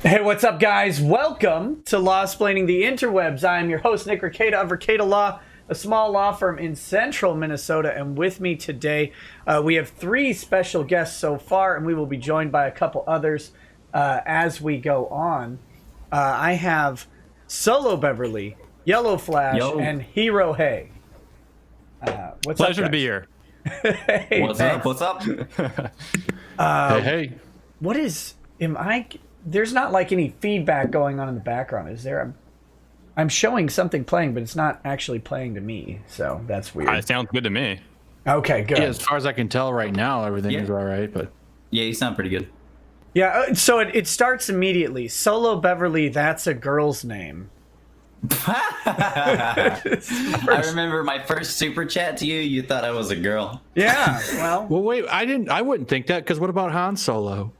Hey, what's up, guys? Welcome to Law-Splaining the Interwebs. I am your host, Nick Rekieta of Rekieta Law, a small law firm in central Minnesota. And with me today, we have three special guests so far, and we will be joined by a couple others as we go on. I have Solo Beverly, Yellow Flash, and Hero Hay. What's Pleasure up, to be here. Hey, What's up? What's up? Hey. What is... There's not like any feedback going on in the background, is there? I'm showing something playing, but it's not actually playing to me, so that's weird. It sounds good to me. Okay, good. Yeah, as far as I can tell right now, everything is all right. But Yeah, you sound pretty good. Yeah, so it starts immediately. Solo Beverly, that's a girl's name. I remember my first super chat to you. You thought I was a girl, Yeah, well, wait, I wouldn't think that, because what about Han Solo?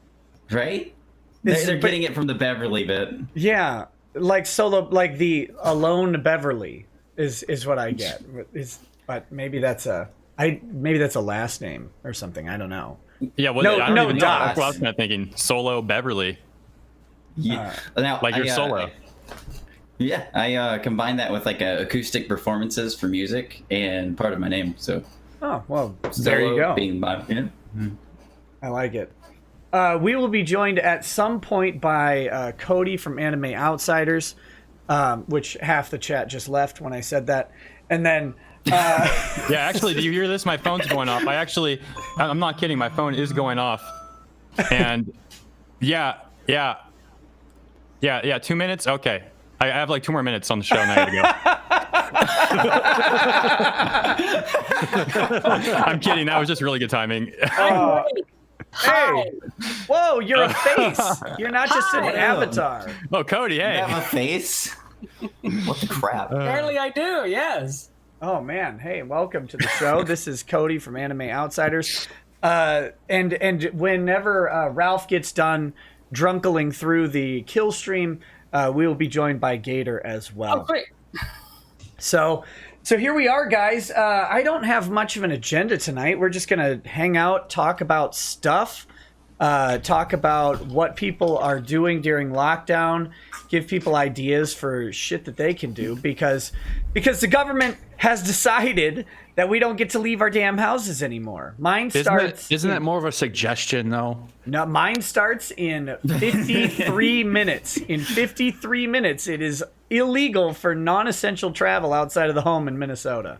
right? It's- They're but- getting it from the Beverly bit. yeah, like Solo, like the alone Beverly is what I get. But maybe that's a last name or something. I don't know. Yeah, well, No- I don't no even know. dots. That's what I was kind of thinking. Solo Beverly, Yeah. Now, like you're solo. I combined that with like acoustic performances for music and part of my name. So Oh well, there you Solo go. Being my, I like it. We will be joined at some point by Cody from Anime Outsiders, which half the chat just left when I said that. And then, Yeah, actually, do you hear this? My phone's going off. I'm not kidding. My phone is going off. And yeah. 2 minutes. Okay, I have like 2 more minutes on the show, and I gotta go. I'm kidding. That was just really good timing. hey, whoa, you're a face. You're not just an avatar. Oh, Cody, you hey. have a face. What the crap? Apparently I do, yes. Oh man, hey, welcome to the show. This is Cody from Anime Outsiders. And whenever Ralph gets done drunkling through the kill stream, we will be joined by Gator as well. Oh, great. So here we are, guys. I don't have much of an agenda tonight. We're just gonna hang out, talk about stuff, talk about what people are doing during lockdown, give people ideas for shit that they can do, because the government has decided that we don't get to leave our damn houses anymore. Mine starts. Isn't that more of a suggestion, though? No, mine starts in 53 minutes. In 53 minutes, it is illegal for non-essential travel outside of the home in Minnesota.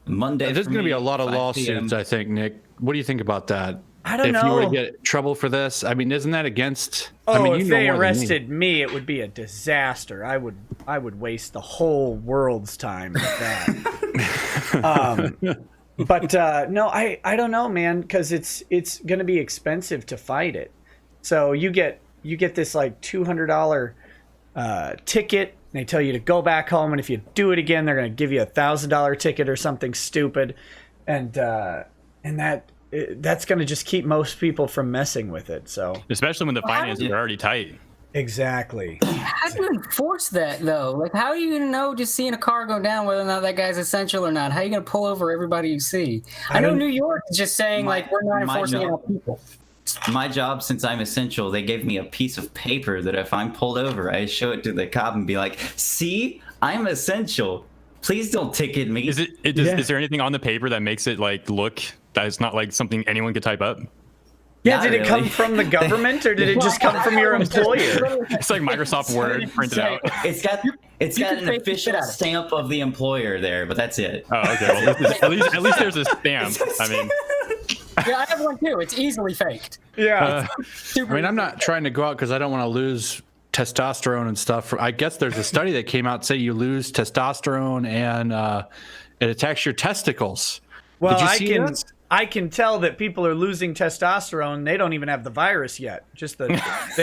Monday. There's for going to be me, a lot of 5 lawsuits, PM. I think, Nick. What do you think about that? I don't if you were know. to get in trouble for this, I mean, isn't that against? Oh, I mean, if you know they more than me. arrested me, it would be a disaster. I would waste the whole world's time with that. But no, I don't know, man, because it's going to be expensive to fight it. So you get this like $200 ticket. And they tell you to go back home, and if you do it again, they're going to give you $1,000 ticket or something stupid, and that's going to just keep most people from messing with it. So Especially when the finances are already tight. exactly. How do you enforce that, though? Like, how are you going to know just seeing a car go down whether or not that guy's essential or not? How are you going to pull over everybody you see? I know don't- New York is just saying, like, we're not my enforcing it job- on people. My job, since I'm essential, they gave me a piece of paper that if I'm pulled over, I show it to the cop and be like, "See, I'm essential. Please don't ticket me." Is there anything on the paper that makes it like look that it's not like something anyone could type up? Yeah, Not did it come really. from the government, or did it just come from your employer? It's like Microsoft Word printed out. It's got can an fake the shit official out of it. stamp of the employer there, but that's it. Oh, okay. Well, at least there's a stamp. I mean, Yeah, I have one, too. It's easily faked. Yeah. I mean, I'm not trying to go out because I don't want to lose testosterone and stuff. I guess there's a study that came out say you lose testosterone and it attacks your testicles. Well, Did you see that? I can tell that people are losing testosterone. They don't even have the virus yet. Just the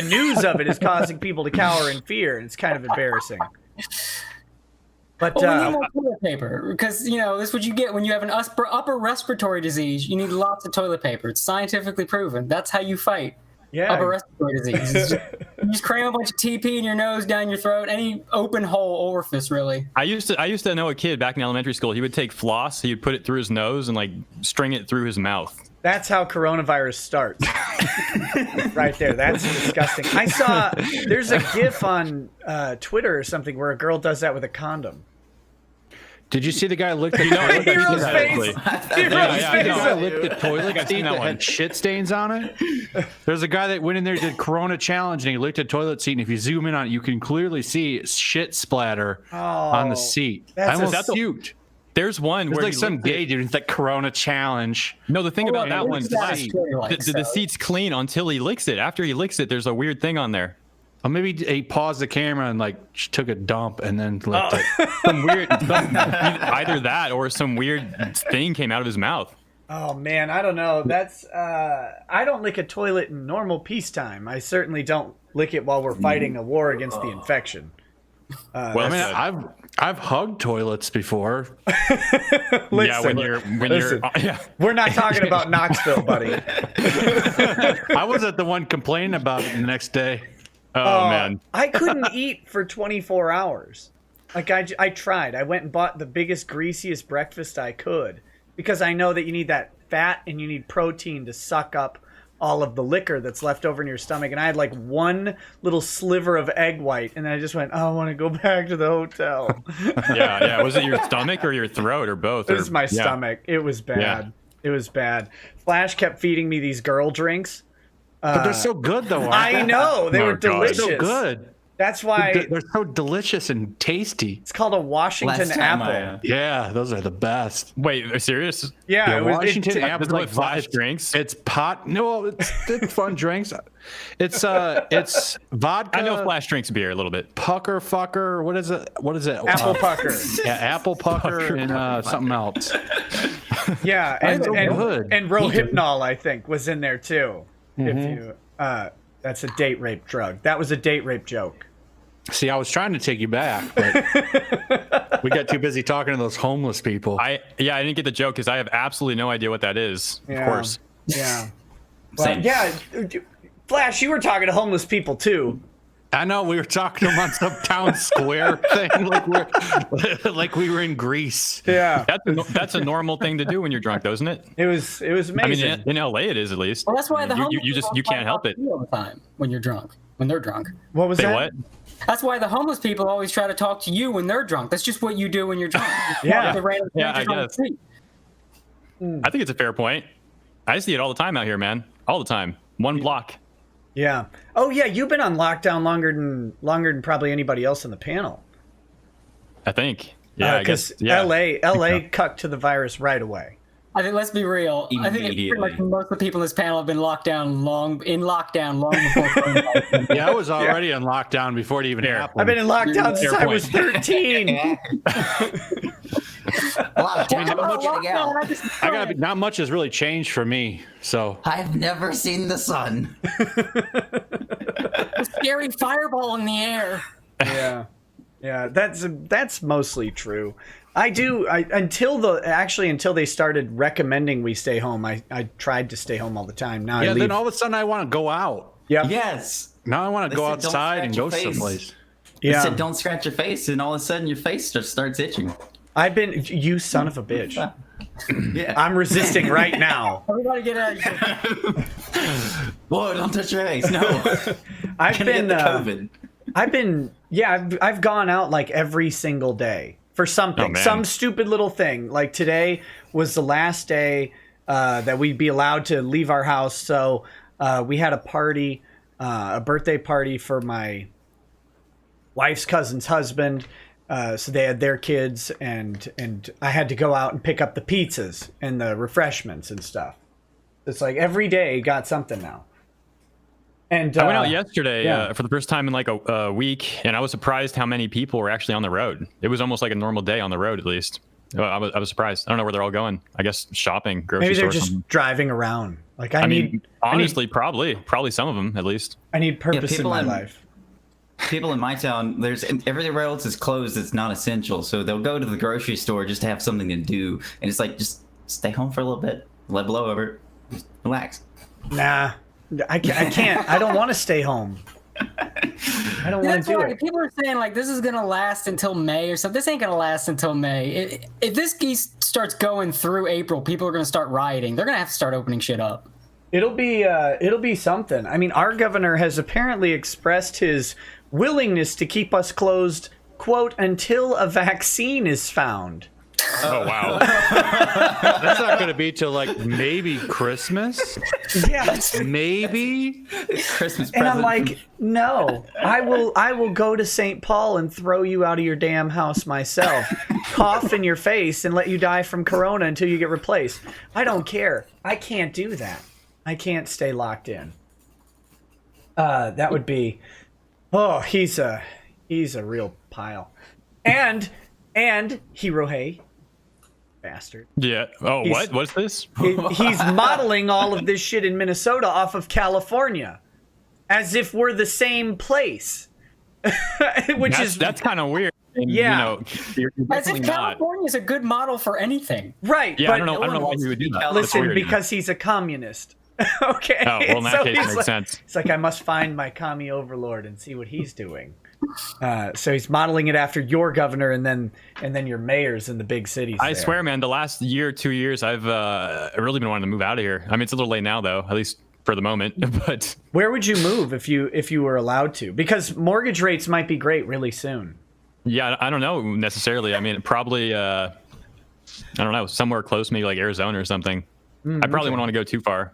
news of it is causing people to cower in fear, and it's kind of embarrassing. But Well, we need more toilet paper because, you know, this is what you get when you have an upper respiratory disease. You need lots of toilet paper. It's scientifically proven. That's how you fight upper respiratory disease. You just cram a bunch of TP in your nose, down your throat, any open hole orifice, really. I used to know a kid back in elementary school. He would take floss, he would put it through his nose and like string it through his mouth That's how coronavirus starts. Right there. That's disgusting. I saw there's a GIF on Twitter or something where a girl does that with a condom. Did you see the guy licked the Hero's toilet? face. Hero's face. Guy licked the toilet seat that had shit stains on it. There's a guy that went in there, did Corona challenge, and he licked a toilet seat. And if you zoom in on it, you can clearly see shit splatter on the seat. I almost puked. There's one It's where like some gay dude. It's like Corona challenge. No, the thing about that one, Like the seat's clean until he licks it. After he licks it, there's a weird thing on there. Or maybe he paused the camera and like took a dump and then licked it. Either that or some weird thing came out of his mouth. Oh man, I don't know. That's I don't lick a toilet in normal peacetime. I certainly don't lick it while we're fighting a war against the infection. Well, I mean, I've hugged toilets before. Listen, we're not talking about Knoxville, buddy. I wasn't the one complaining about it the next day. Oh man, I couldn't eat for 24 hours. Like I tried. I went and bought the biggest, greasiest breakfast I could because I know that you need that fat and you need protein to suck up all of the liquor that's left over in your stomach. And I had like one little sliver of egg white, and then I just went, I want to go back to the hotel. yeah. Was it your stomach or your throat or both? It was my stomach. It was bad. Yeah. It was bad. Flash kept feeding me these girl drinks. But they're so good, though. I know. They were delicious. So good. That's why They're so delicious and tasty. it's called a Washington apple. Yeah, those are the best. Wait, are you serious? Yeah, it was Washington it, apple It's like Flash drinks. It's pot. No, it's fun drinks. It's vodka. I know Flash drinks beer a little bit. Pucker fucker. What is it? apple pucker. Yeah, apple pucker and something else. Yeah, and good. Rohypnol, I think, was in there too. If you that's a date rape drug. That was a date rape joke. See, I was trying to take you back, but we got too busy talking to those homeless people. I didn't get the joke because I have absolutely no idea what that is. Yeah. Of course. Yeah. Well, yeah, Flash, you were talking to homeless people too. I know we were talking to them on some town square thing, like we were in Greece. Yeah. That's a normal thing to do when you're drunk, though, isn't it? It was amazing. I mean, in LA it is at least. Well, that's why the homeless you can't help it. all the time when you're drunk. When they're drunk. What was that? What? That's why the homeless people always try to talk to you when they're drunk. That's just what you do when you're drunk. Yeah. I guess. I think it's a fair point. I see it all the time out here, man. All the time. One block. Yeah. Oh yeah, you've been on lockdown longer than probably anybody else in the panel. I think. Yeah, I guess. Because Yeah. LA cut to the virus right away. I think, let's be real. I think it's pretty much most of the people in this panel have been locked down long before coronavirus. Yeah, I was already on lockdown before it even happened. I've been in lockdown since I was 13. Not much has really changed for me. So I've never seen the sun. A scary fireball in the air. Yeah, that's mostly true. Until they started recommending we stay home. I tried to stay home all the time. Now I leave. Then all of a sudden I want to go out. Yep. Yes. Now I want to go They said, "Don't outside scratch and your go face." someplace. They Yeah. said, don't scratch your face, and all of a sudden your face just starts itching. You son of a bitch. Yeah. I'm resisting right now. Everybody get out of here. Whoa, don't touch your face. No. I've Gonna been get the COVID. I've gone out like every single day for something, some stupid little thing. Like today was the last day that we'd be allowed to leave our house. So we had a party, a birthday party for my wife's cousin's husband. So they had their kids, and I had to go out and pick up the pizzas and the refreshments and stuff. It's like every day got something now. And I went out yesterday for the first time in like a week, and I was surprised how many people were actually on the road. It was almost like a normal day on the road, at least. I was surprised. I don't know where they're all going. I guess shopping, grocery maybe they're store. just driving around. Like honestly, probably some of them at least. I need purpose in my life. People in my town, everywhere else is closed. It's not essential, so they'll go to the grocery store just to have something to do, and it's like just stay home for a little bit, let blow over, just relax. Nah, I can't. I don't want to stay home. I don't want to do it. People are saying like this is gonna last until May or something. This ain't gonna last until May. If this geese starts going through April, people are gonna start rioting. They're gonna have to start opening shit up. It'll be something. I mean, our governor has apparently expressed his willingness to keep us closed, quote, until a vaccine is found. Oh wow. That's not going to be till like maybe Christmas. Yeah, maybe Christmas present. and I'm like, no, I will go to St. Paul and throw you out of your damn house myself, cough in your face, and let you die from corona until you get replaced. I don't care. I can't do that. I can't stay locked in. That would be. Oh, he's a real pile, and Hirohei. Bastard. Yeah. Oh, what? What's this? He's modeling all of this shit in Minnesota off of California, as if we're the same place. That's kind of weird. And, yeah. You're as if California is a good model for anything. Right. Yeah, I don't know why you would do that. Listen, because he's a communist. Okay. Oh, well, in that case, it makes sense. It's like I must find my commie overlord and see what he's doing. So he's modeling it after your governor and then your mayors in the big cities. I swear, man, the last year, 2 years, I've really been wanting to move out of here. I mean, it's a little late now, though, at least for the moment. But where would you move if you were allowed to? Because mortgage rates might be great really soon. Yeah, I don't know necessarily. I mean, probably, I don't know, somewhere close, maybe like Arizona or something. I probably wouldn't want to go too far.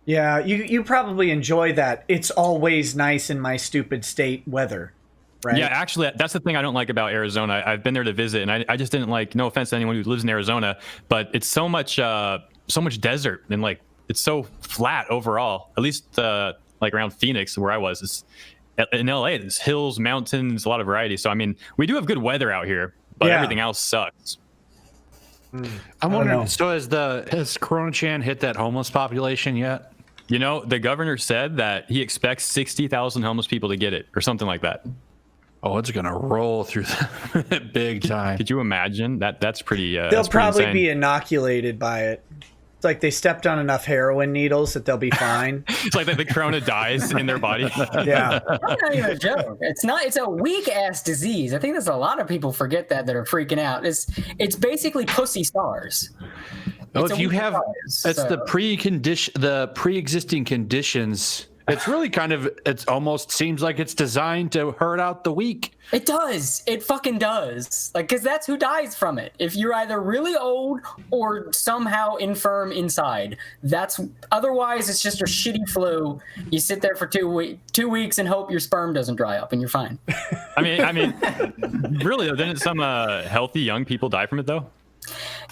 Yeah, you probably enjoy that. It's always nice in my stupid state weather, right? Yeah, actually, that's the thing I don't like about Arizona. I've been there to visit, and I just didn't like. No offense to anyone who lives in Arizona, but it's so much desert, and like it's so flat overall. At least like around Phoenix, where I was, in LA, there's hills, mountains, a lot of variety. So I mean, we do have good weather out here, but everything else sucks. I'm wondering. So has Corona Chan hit that homeless population yet? You know, the governor said that he expects 60,000 homeless people to get it, or something like that. Oh, it's gonna roll through that big time. Could you imagine that? That's pretty. They'll that's probably pretty be inoculated by it. It's like they stepped on enough heroin needles that they'll be fine. It's like the corona dies in their body. Yeah, That's not even a joke. It's a weak ass disease. I think there's a lot of people forget that are freaking out. It's basically pussy SARS. Oh, if you have, it's the pre-existing conditions. It's really it almost seems like it's designed to hurt out the weak. It does. It fucking does. Like, because that's who dies from it. If you're either really old or somehow infirm inside, otherwise it's just a shitty flu. You sit there for 2 weeks and hope your sperm doesn't dry up and you're fine. I mean, really, didn't some healthy young people die from it though?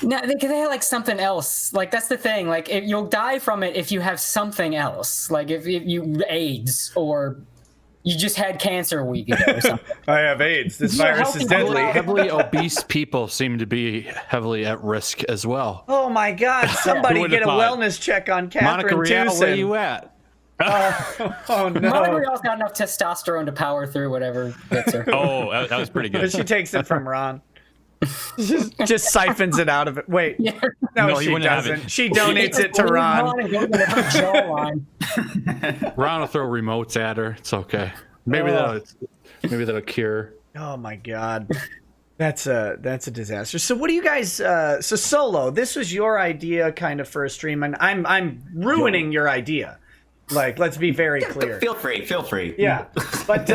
No, they have like something else. Like that's the thing. Like you'll die from it if you have something else. Like if you AIDS or you just had cancer a week ago or something. I have AIDS. This virus is deadly. Heavily obese people seem to be heavily at risk as well. Oh my God! Somebody get a wellness check on Catherine Monica Rial, Tucson. where are you at? Oh no! Monica Rial's got enough testosterone to power through whatever gets her. Oh, that was pretty good. She takes it from Ron. just siphons it out of it. Wait, Yeah. no, he she wouldn't have doesn't. it. She donates it to Ron. Ron will throw remotes at her. It's okay. Maybe that'll cure. Oh my God, that's a disaster. So what do you guys? So Solo, this was your idea, kind of for a stream, and I'm ruining your idea. Like, let's be very clear. Feel free. Yeah, but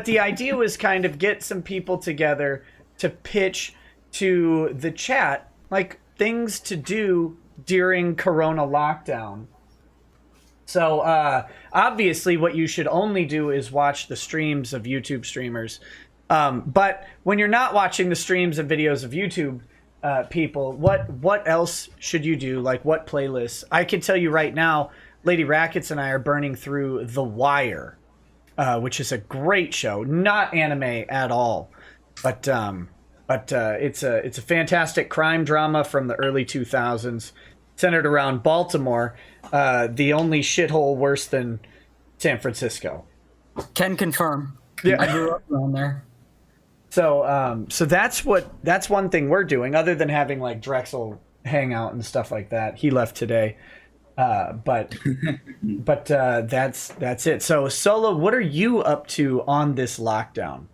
the idea was kind of get some people together to pitch to the chat like things to do during Corona lockdown. So obviously what you should only do is watch the streams of YouTube streamers. But when you're not watching the streams and videos of YouTube people, what else should you do? Like what playlists? I can tell you right now, Lady Rackets and I are burning through The Wire, which is a great show, not anime at all. But it's a fantastic crime drama from the early 2000s, centered around Baltimore, the only shithole worse than San Francisco. Can confirm. Yeah. I grew up around there. So that's one thing we're doing, other than having like Drexel hang out and stuff like that. He left today. But that's it. So Solo, what are you up to on this lockdown?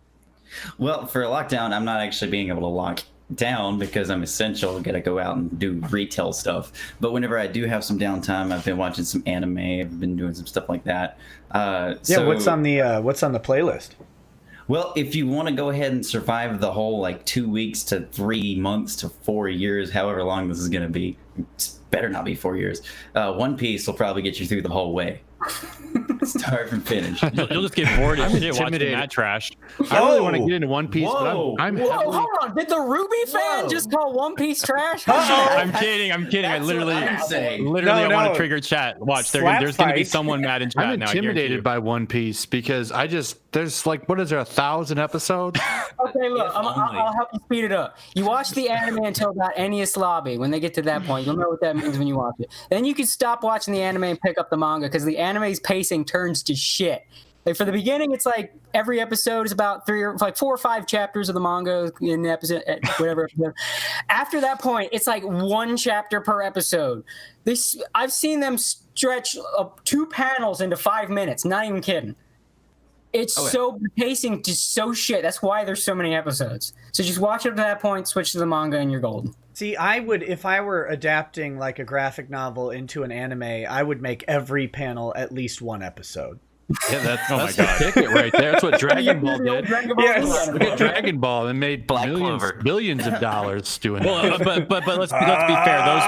Well, for a lockdown, I'm not actually being able to lock down because I'm essential. Got to go out and do retail stuff. But whenever I do have some downtime, I've been watching some anime. I've been doing some stuff like that. What's on the playlist? Well, if you want to go ahead and survive the whole like 2 weeks to 3 months to 4 years, however long this is going to be, it's better not be 4 years. One Piece will probably get you through the whole way. Start from finish. You'll just get bored as shit watching intimidated. that trash. I really want to get into One Piece, Whoa. but I'm Whoa, heavily- hold on. Did the Ruby fan just call One Piece trash? I'm kidding. I That's literally what I'm saying. I No. want to trigger chat. Watch, Slap there's going to be fight. someone mad in chat I'm now. I guarantee you. intimidated by One Piece because there's like, what is there, 1,000 episodes? Okay, look, If I'll only. help you speed it up. You watch the anime until about Enies Lobby. When they get to that point, you'll know what that means when you watch it. Then you can stop watching the anime and pick up the manga because the anime's pacing turns to shit. Like for the beginning, it's like every episode is about 4 or 5 chapters of the manga in the episode, whatever episode. After that point, it's like 1 chapter per episode. I've seen them stretch 2 panels into 5 minutes. Not even kidding. It's so pacing just so shit. That's why there's so many episodes. So just watch it up to that point, switch to the manga, and you're golden. See, I would, if I were adapting like a graphic novel into an anime, I would make every panel at least 1 episode. Yeah, that's Oh my the God. ticket right there. That's what Dragon Ball did. Yes. Look at Dragon Ball and made Black Clover. billions of dollars doing Well, that. but let's be fair. Those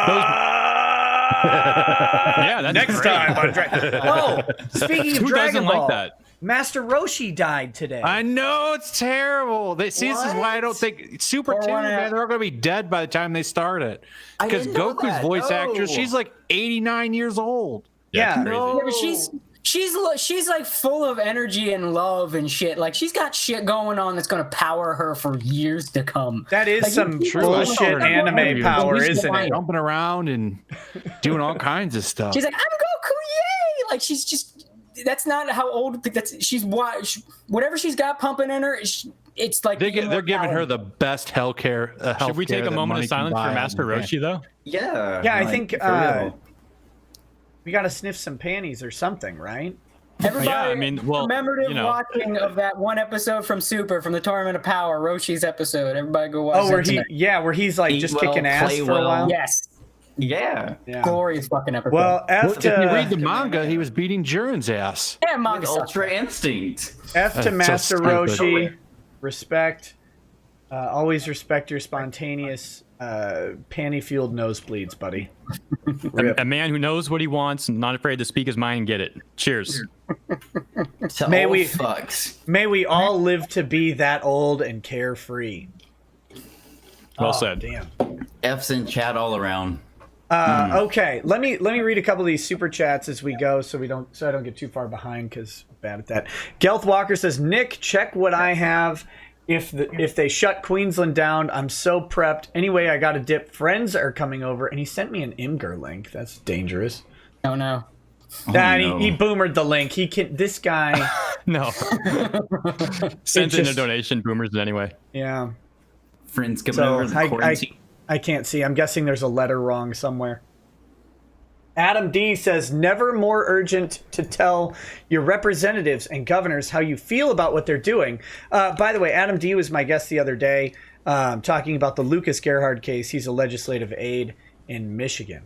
yeah, that's Next great. time on Dragon. Oh, speaking of Who Dragon doesn't Ball, like that? Master Roshi died today. I know, it's terrible. This is why I don't think Super Or 2, one man, out. they're all going to be dead by the time they start it. Because didn't know Goku's that. voice No. actress, she's like 89 years old. Yeah. Crazy. Yeah, but she's like full of energy and love and shit. Like she's got shit going on that's gonna power her for years to come. That is Like, some you- bullshit you- anime you- power, you- isn't it? Jumping around and doing all kinds of stuff. She's like, I'm Goku, yay! Like she's just. That's not how old. Whatever she's got pumping in her. It's like they're giving her the best healthcare. Should we take a moment of silence for Master Roshi, though? Yeah. Yeah, I like, think for real. we got to sniff some panties or something, right? Everybody Yeah, I mean, well, commemorative you know. watching of that one episode from Super, from the Tournament of Power, Roshi's episode. Everybody go watch Oh, that tonight. where he's like Eat just well, kicking ass play for a well. while. Yes. Yeah. Yeah. Glorious fucking episode. Well, If you read the manga, he was beating Jiren's ass. yeah, manga With sucks. Ultra Instinct. F to so Master stupid. Roshi. Respect. Always respect your spontaneous panty-fueled nosebleeds, buddy. Rip. A man who knows what he wants and not afraid to speak his mind and get it. Cheers. To May all we- fucks. May we all live to be that old and carefree. Well Oh, said. Damn. F's in chat all around. Okay, let me read a couple of these super chats as we go, so I don't get too far behind because I'm bad at that. Gelth Walker says, Nick, check what I have. If they shut Queensland down, I'm so prepped. Anyway, I got a dip. Friends are coming over, and he sent me an Imgur link. That's dangerous. Oh no. no. He boomered the link. He can. This guy. No. Send in a just- donation, boomers, anyway. Yeah. Friends coming So over the quarantine. I can't see. I'm guessing there's a letter wrong somewhere. Adam D says, never more urgent to tell your representatives and governors how you feel about what they're doing. By the way, Adam D was my guest the other day talking about the Lucas Gerhard case. He's a legislative aide in Michigan.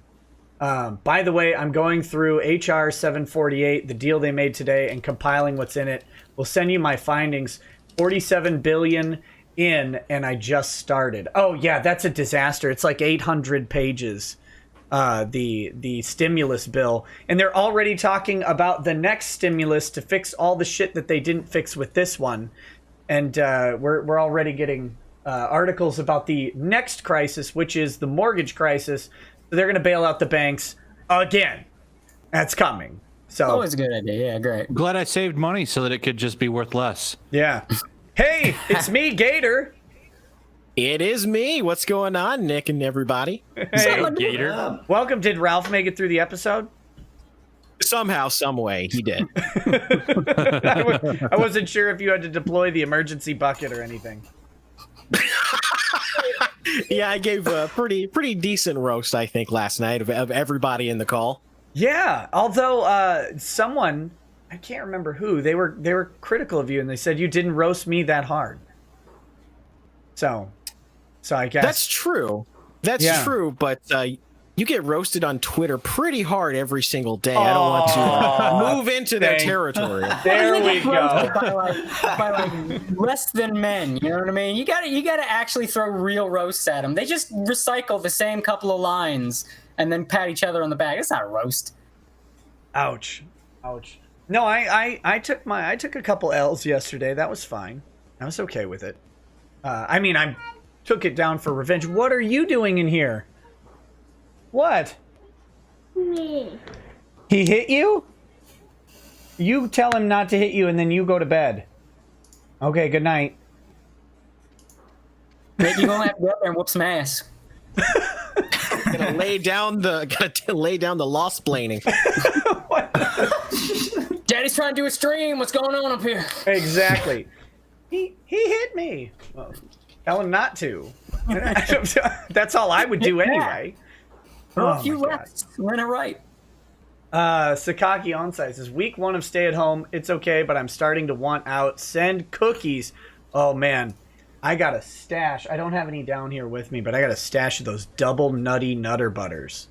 By the way, I'm going through HR 748, the deal they made today, and compiling what's in it. We'll send you my findings. $47 billion in, and I just started. Oh yeah, that's a disaster. It's like 800 pages. The stimulus bill, and they're already talking about the next stimulus to fix all the shit that they didn't fix with this one, and we're already getting articles about the next crisis, which is the mortgage crisis. So they're going to bail out the banks again. That's coming. So Always a good idea. Yeah, great. Glad I saved money so that it could just be worth less. yeah. Hey, it's me, Gator. It is me. What's going on, Nick and everybody? Hey, Gator. welcome. Did Ralph make it through the episode? Somehow, some way, he did. I wasn't sure if you had to deploy the emergency bucket or anything. Yeah, I gave a pretty decent roast, I think, last night of everybody in the call. Yeah, although someone, I can't remember who, they were critical of you, and they said you didn't roast me that hard. So I guess That's true. That's true, but you get roasted on Twitter pretty hard every single day. I don't want to move into that territory. There we go. by like less than men, you know what I mean? You gotta actually throw real roasts at them. They just recycle the same couple of lines and then pat each other on the back. It's not a roast. Ouch. No, I took a couple L's yesterday. That was fine. I was okay with it. I took it down for revenge. What are you doing in here? What? Me. He hit you? You tell him not to hit you, and then you go to bed. Okay, good night. Maybe you're gonna have to go up there and whoop some ass. Gotta lay down the lost splaining. Daddy's trying to do a stream. What's going on up here? Exactly. He hit me. Well, tell him not to. That's all I would do anyway. Well, Oh if you my left, win it right. Sakaki Onsite says, week 1 of stay at home. It's okay, but I'm starting to want out. Send cookies. Oh, man. I got a stash. I don't have any down here with me, but I got a stash of those double nutty Nutter Butters.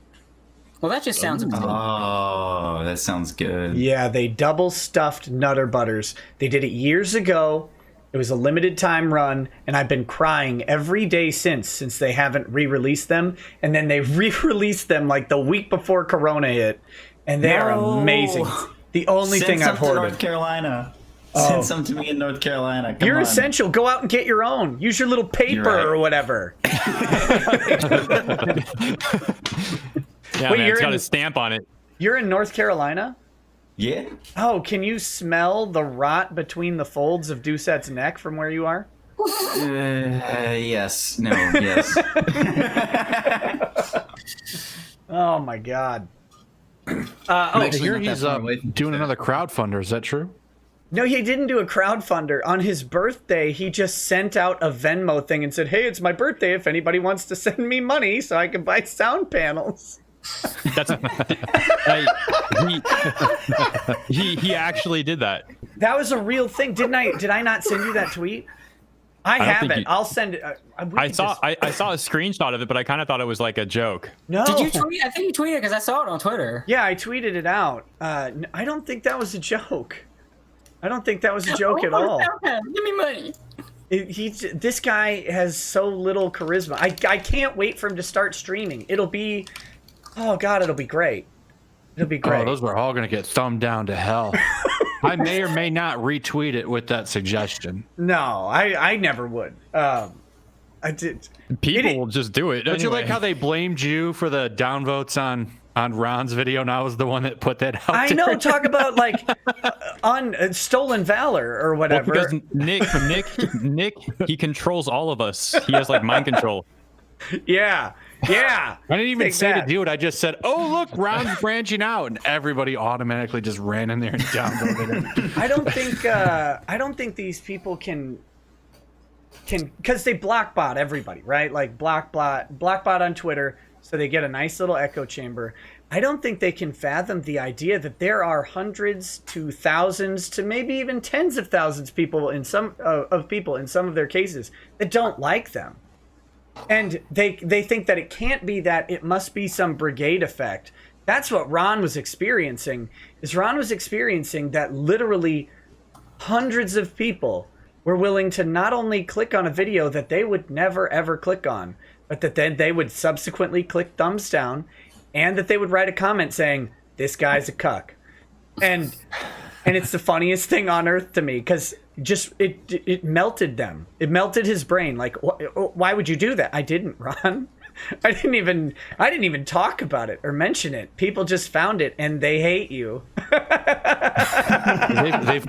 Well, that just sounds amazing. Oh, that sounds good. Yeah, they double stuffed Nutter Butters. They did it years ago. It was a limited time run, and I've been crying every day since they haven't re-released them. And then they re-released them like the week before Corona hit, and they are amazing. The only thing I've Send some to hoarded. North Carolina. Send some to me in North Carolina. Come You're on. essential. Go out and get your own. Use your little paper right. or whatever. Yeah, Wait, man, you're it's got in- a stamp on it. You're in North Carolina? Yeah. Oh, can you smell the rot between the folds of Doucette's neck from where you are? Yes. No. Yes. Oh my God. I hear he's doing another crowdfunder. Is that true? No, he didn't do a crowdfunder. On his birthday, he just sent out a Venmo thing and said, hey, it's my birthday if anybody wants to send me money so I can buy sound panels. That's he actually did that. That was a real thing. Did I not send you that tweet? I don't have think it. you- I'll send it. I saw a screenshot of it, but I kind of thought it was like a joke. No. Did you tweet? I think you tweeted because I saw it on Twitter. Yeah, I tweeted it out. I don't think that was a joke. I don't think that was a joke at all. Give me money. This guy has so little charisma. I can't wait for him to start streaming. It'll be, oh God, it'll be great. It'll be great. Oh, those were all going to get thumbed down to hell. I may or may not retweet it with that suggestion. No, I never would. I did. People will just do it. Don't you anyway. like how they blamed you for the downvotes on Ron's video, and I was the one that put that out I there? know. Talk about like on stolen valor or Well, whatever. because Nick, he controls all of us. He has like mind control. Yeah. I didn't even Take say that. to do it. I just said, "Oh, look, Ron's branching out," and everybody automatically just ran in there and downvoted it. I don't think these people can because they blockbot everybody, right? Like blockbot on Twitter, so they get a nice little echo chamber. I don't think they can fathom the idea that there are hundreds to thousands to maybe even tens of thousands people in some of their cases that don't like them. And they think that it can't be that, it must be some brigade effect. That's what Ron was experiencing. Ron was experiencing that literally hundreds of people were willing to not only click on a video that they would never ever click on, but that then they would subsequently click thumbs down, and that they would write a comment saying, "This guy's a cuck." And it's the funniest thing on earth to me, because just it melted them. It melted his brain. Like, why would you do that? I didn't, Ron. I didn't even talk about it or mention it. People just found it and they hate you. They've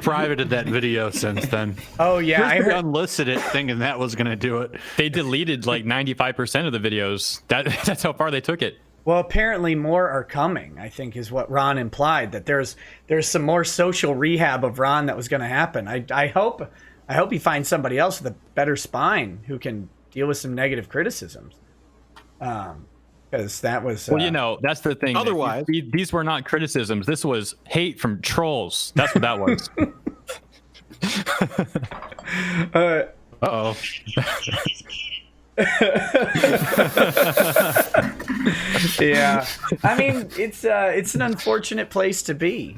privated that video since then. Oh yeah, I I heard. unlisted it thinking that was going to do it. They deleted like 95% of the videos. That's how far they took it. Well, apparently more are coming, I think is what Ron implied, that there's some more social rehab of Ron that was going to happen. I hope he finds somebody else with a better spine who can deal with some negative criticisms. because that was. Well, you know, that's the thing. Otherwise- these were not criticisms. This was hate from trolls. That's what that was. Uh-oh. Yeah, I mean, it's an unfortunate place to be,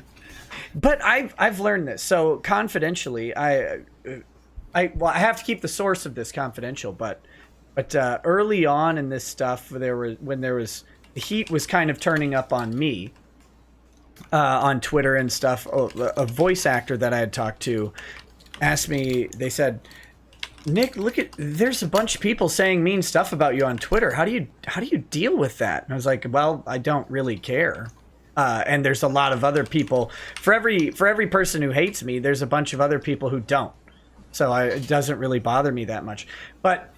but I've learned this. So confidentially, I have to keep the source of this confidential, but early on in this stuff, when the heat was kind of turning up on me on Twitter and stuff. A voice actor that I had talked to asked me. They said, Nick, there's a bunch of people saying mean stuff about you on Twitter. How do you deal with that? And I was like, well, I don't really care. And there's a lot of other people. For every person who hates me, there's a bunch of other people who don't. So it doesn't really bother me that much. But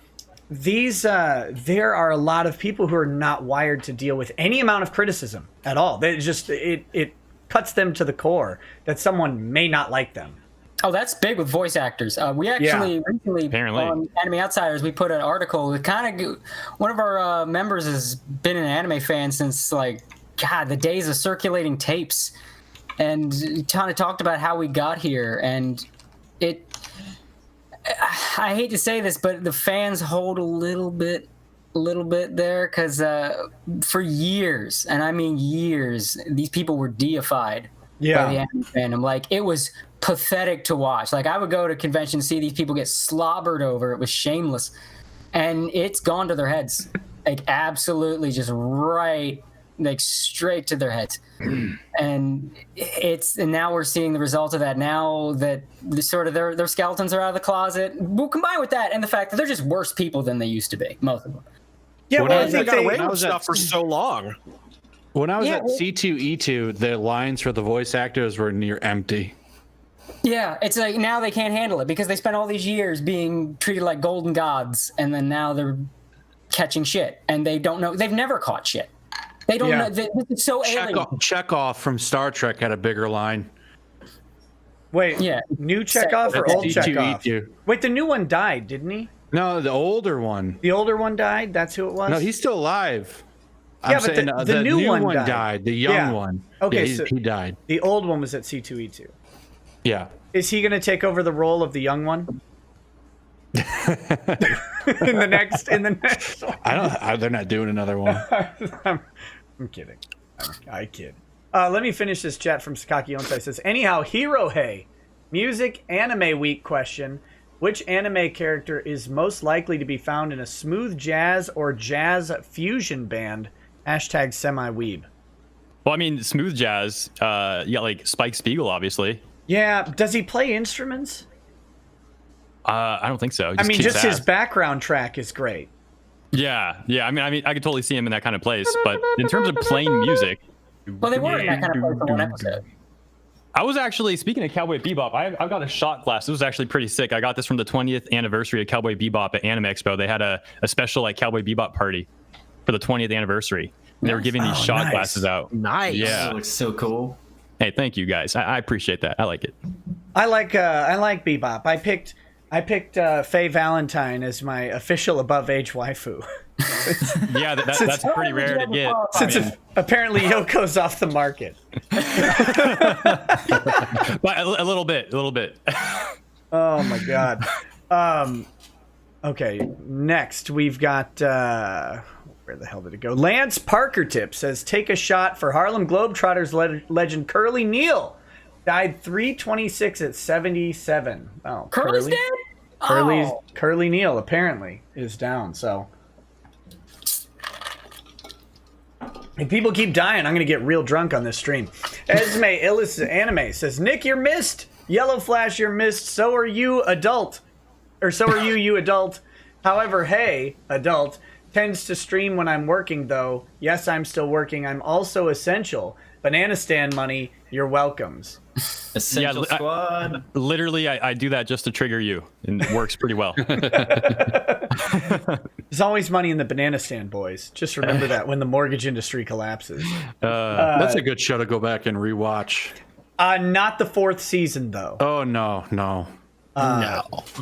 there are a lot of people who are not wired to deal with any amount of criticism at all. They just it cuts them to the core that someone may not like them. Oh, that's big with voice actors. We actually recently on Anime Outsiders, we put an article that kind of one of our members has been an anime fan since the days of circulating tapes, and kind of talked about how we got here. And I hate to say this, but the fans hold a little bit there because for years, and I mean years, these people were deified by the anime fandom. Like, it was pathetic to watch. Like, I would go to conventions and see these people get slobbered over. It was shameless, and it's gone to their heads, like absolutely, just right, like straight to their heads. And now we're seeing the result of that. Now that their skeletons are out of the closet, we'll combine with that and the fact that they're just worse people than they used to be, most of them. Yeah, well, I think they got away with stuff for so long. When I was at C2E2, the lines for the voice actors were near empty. Yeah, it's like now they can't handle it because they spent all these years being treated like golden gods, and then now they're catching shit, and they don't know. They've never caught shit. They don't know. This is so alien. Chekhov from Star Trek had a bigger line. Wait, new Chekhov or old Chekhov? Wait, the new one died, didn't he? No, the older one. The older one died? That's who it was? No, he's still alive. Yeah, I'm saying the new one died. The young one. Okay, yeah, he died. The old one was at C2E2. Yeah. Is he going to take over the role of the young one? in the next one? They're not doing another one. I'm kidding. I kid. Let me finish this chat from Sakaki Onsai. Says, anyhow, Hirohei, music anime week question. Which anime character is most likely to be found in a smooth jazz or jazz fusion band? Hashtag semi-weeb. Well, I mean, smooth jazz, like Spike Spiegel, obviously. Yeah, does he play instruments? I don't think so. Just his background track is great. Yeah. I mean, I could totally see him in that kind of place. But in terms of playing music, well, they were in that kind of place for one episode. I was actually, speaking of Cowboy Bebop, I've got a shot glass. It was actually pretty sick. I got this from the 20th anniversary of Cowboy Bebop at Anime Expo. They had a special Cowboy Bebop party for the 20th anniversary. And they were giving these shot glasses out. Nice. Yeah. That looks so cool. Hey, thank you guys. I appreciate that. I like it. I like Bebop. I picked Faye Valentine as my official above age waifu. Yeah, that's pretty rare to get. Since apparently Yoko's off the market. But a little bit. Oh my god. Okay, next we've got where the hell did it go? Lance Parker Tip says, take a shot for Harlem Globetrotters legend Curly Neal. Died 3/26 at 77. Oh, Curly's dead? Curly Neal apparently is down, so if people keep dying, I'm going to get real drunk on this stream. Esme Illis Anime says, Nick, you're missed. Yellow Flash, you're missed. So are you, adult. Or so are you adult. However, hey, adult, tends to stream when I'm working, though. Yes, I'm still working. I'm also essential. Banana stand money, you're welcomes. Essential Squad. Literally, I do that just to trigger you, and it works pretty well. There's always money in the banana stand, boys. Just remember that when the mortgage industry collapses. That's a good show to go back and rewatch. Not the 4th season, though. Oh, no. No.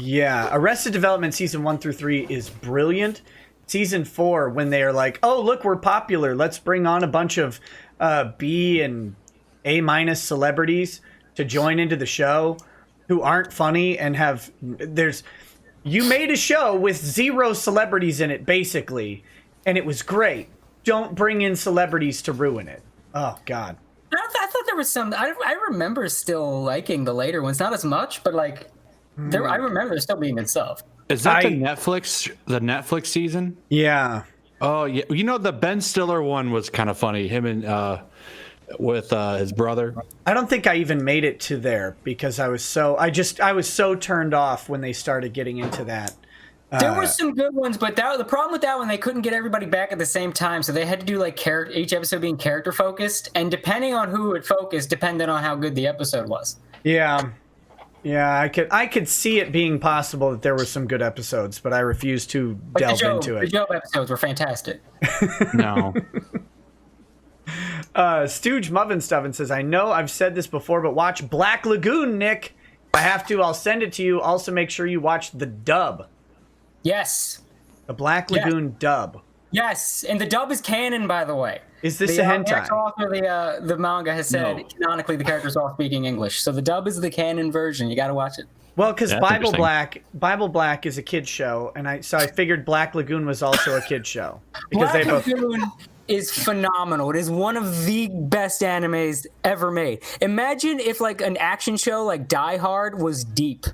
Yeah, Arrested Development season 1 through 3 is brilliant. season 4 when they are like, oh, look, we're popular. Let's bring on a bunch of B and A- celebrities to join into the show who aren't funny and you made a show with 0 celebrities in it, basically, and it was great. Don't bring in celebrities to ruin it. Oh, God. I thought there was some. I remember still liking the later ones, not as much, but like, I remember there still being good stuff. Is that the Netflix season? Yeah. Oh yeah. You know, the Ben Stiller one was kind of funny. Him and with his brother. I don't think I even made it to there because I was so turned off when they started getting into that. There were some good ones, but the problem with that one, they couldn't get everybody back at the same time, so they had to do like each episode being character focused, and depending on who it focused, depended on how good the episode was. Yeah, I could see it being possible that there were some good episodes, but I refuse to delve into it. The Joe episodes were fantastic. No. Stooge Muffin says, I know I've said this before, but watch Black Lagoon, Nick. If I have to, I'll send it to you. Also, make sure you watch the dub. Yes. The Black Lagoon dub. Yes, and the dub is canon, by the way. Is this a hentai? The manga has said canonically the characters are all speaking English, so the dub is the canon version. You got to watch it. Well, because Bible Black is a kid's show, and I figured Black Lagoon was also a kid's show because Black Lagoon is phenomenal. It is one of the best animes ever made. Imagine if like an action show like Die Hard was deep.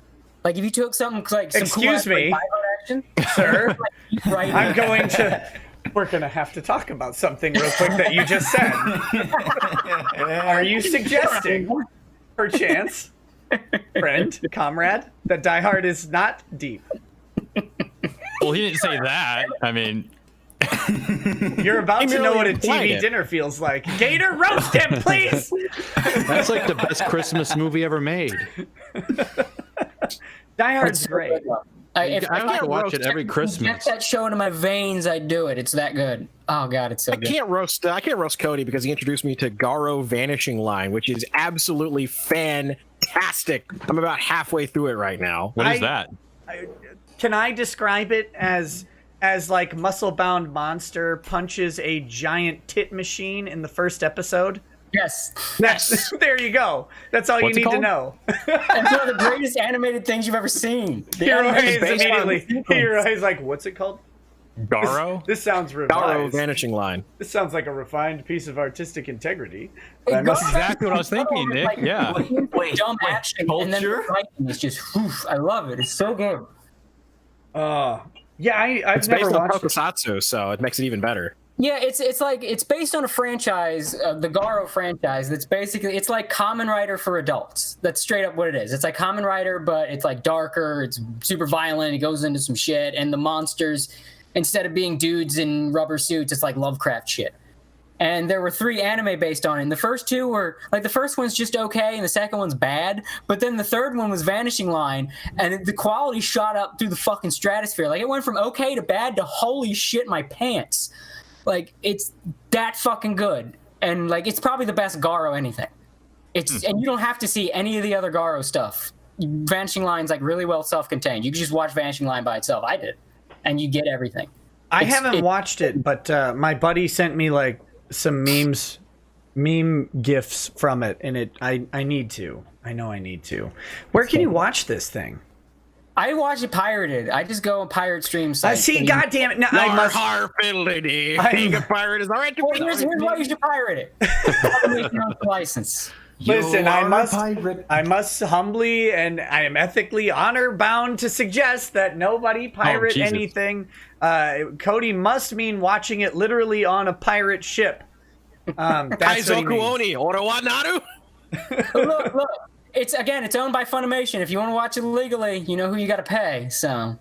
Like if you took something like some Excuse cool me, like, Die Hard action, sir. right? I'm going to. We're going to have to talk about something real quick that you just said. Are you suggesting, perchance, friend, comrade, that Die Hard is not deep? Well, he didn't say that. I mean, you're about to know what a TV dinner feels like. Gator, roast him, please! That's like the best Christmas movie ever made. Die Hard's great. I have to watch it every Christmas. Get that show into my veins, I'd do it. It's that good. Oh God, it's so good. I can't roast Cody because he introduced me to Garo Vanishing Line, which is absolutely fantastic. I'm about halfway through it right now. What is that? Can I describe it as like muscle-bound monster punches a giant tit machine in the first episode? Yes. There you go. That's all you need to know. It's one of the greatest animated things you've ever seen. He's like, what's it called? Garo? This sounds revised. Garo Vanishing Line. This sounds like a refined piece of artistic integrity. That's exactly what I was thinking, Nick. Yeah. Dumb action, and then the fighting is just, I love it. It's so good. Yeah, I've never based on watched Tokusatsu, so it makes it even better. Yeah, it's based on a franchise, the Garo franchise. That's basically, it's like Kamen Rider for adults. That's straight up what it is. It's like Kamen Rider, but it's like darker. It's super violent. It goes into some shit, and the monsters, instead of being dudes in rubber suits, it's like Lovecraft shit. And there were 3 anime based on it. And the first 2 were, like, the first one's just okay, and the second one's bad. But then the third one was Vanishing Line, and the quality shot up through the fucking stratosphere. Like, it went from okay to bad to holy shit, my pants. Like, it's that fucking good. And, like, it's probably the best Garo anything. And you don't have to see any of the other Garo stuff. Vanishing Line's, like, really well self-contained. You can just watch Vanishing Line by itself. I did. And you get everything. I haven't watched it, but my buddy sent me, like, some meme gifs from it, and I need to. I know I need to. Where can you watch this thing? I watch it pirated. I just go on pirate stream sites. See, goddamn it! No, I must. Being a pirate is all right. Well, here's why you should pirate it. License. Listen, I must humbly and I am ethically honor bound to suggest that nobody pirate anything. Cody must mean watching it literally on a pirate ship. That's what he means. Look. It's owned by Funimation. If you want to watch it legally, you know who you got to pay. So,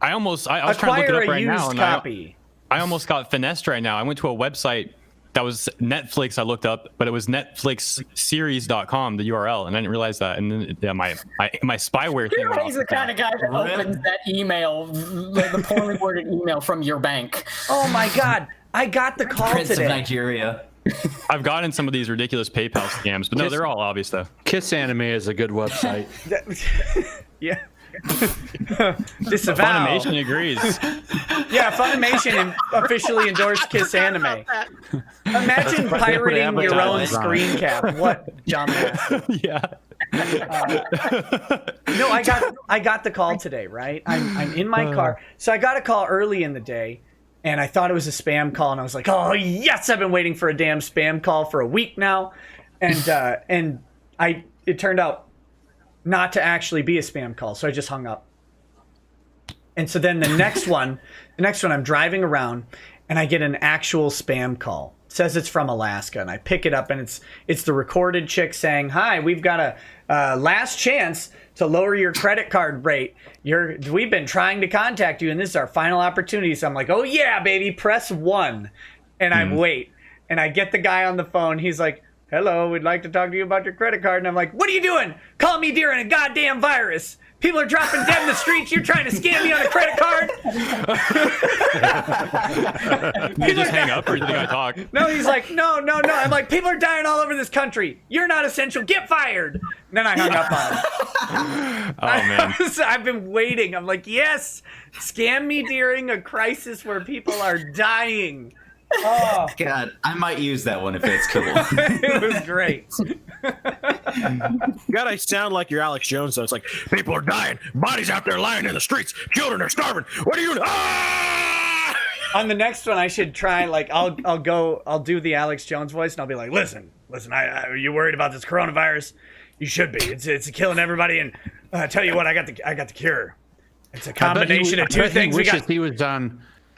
I was trying to look it up right now, and copy. I almost got finessed right now. I went to a website that was Netflix. I looked up, but it was NetflixSeries.com, the URL, and I didn't realize that. And then my spyware thing. He's the kind of guy that opens that email, the poorly worded email from your bank. Oh my God! I got the call Prince today. of Nigeria. I've gotten some of these ridiculous PayPal scams, but no, they're all obvious though. Kiss Anime is a good website. Yeah. Disavow. Funimation agrees. Yeah, Funimation officially endorsed Kiss Anime. Imagine pirating your own screen cap. What dumbass. Yeah. No, I got the call today, right? I'm in my car. So I got a call early in the day, and I thought it was a spam call, and I was like, oh, yes, I've been waiting for a damn spam call for a week now. And it turned out not to actually be a spam call, so I just hung up. And so then the next one I'm driving around, and I get an actual spam call. It says it's from Alaska, and I pick it up, and it's the recorded chick saying, "Hi, we've got a last chance to lower your credit card rate. We've been trying to contact you, and this is our final opportunity." So I'm like, "Oh yeah, baby, press 1," and I wait, and I get the guy on the phone. He's like, "Hello, we'd like to talk to you about your credit card." And I'm like, "What are you doing? Calling me during a goddamn virus. People are dropping dead in the streets. You're trying to scam me on a credit card." You just hang up, or did the guy talk? No, he's like, no. I'm like, people are dying all over this country. You're not essential. Get fired. And then I hung up on him. Oh man. I've been waiting. I'm like, yes, scam me during a crisis where people are dying. Oh, God, I might use that one if it's cool. it was great. God, I sound like you're Alex Jones, though. It's like, people are dying, bodies out there lying in the streets, children are starving. What are you doing? Ah! On the next one, I should try, like, I'll do the Alex Jones voice, and I'll be like, listen, are you worried about this coronavirus? You should be. It's killing everybody, and I tell you what, I got the cure. It's a combination of two things.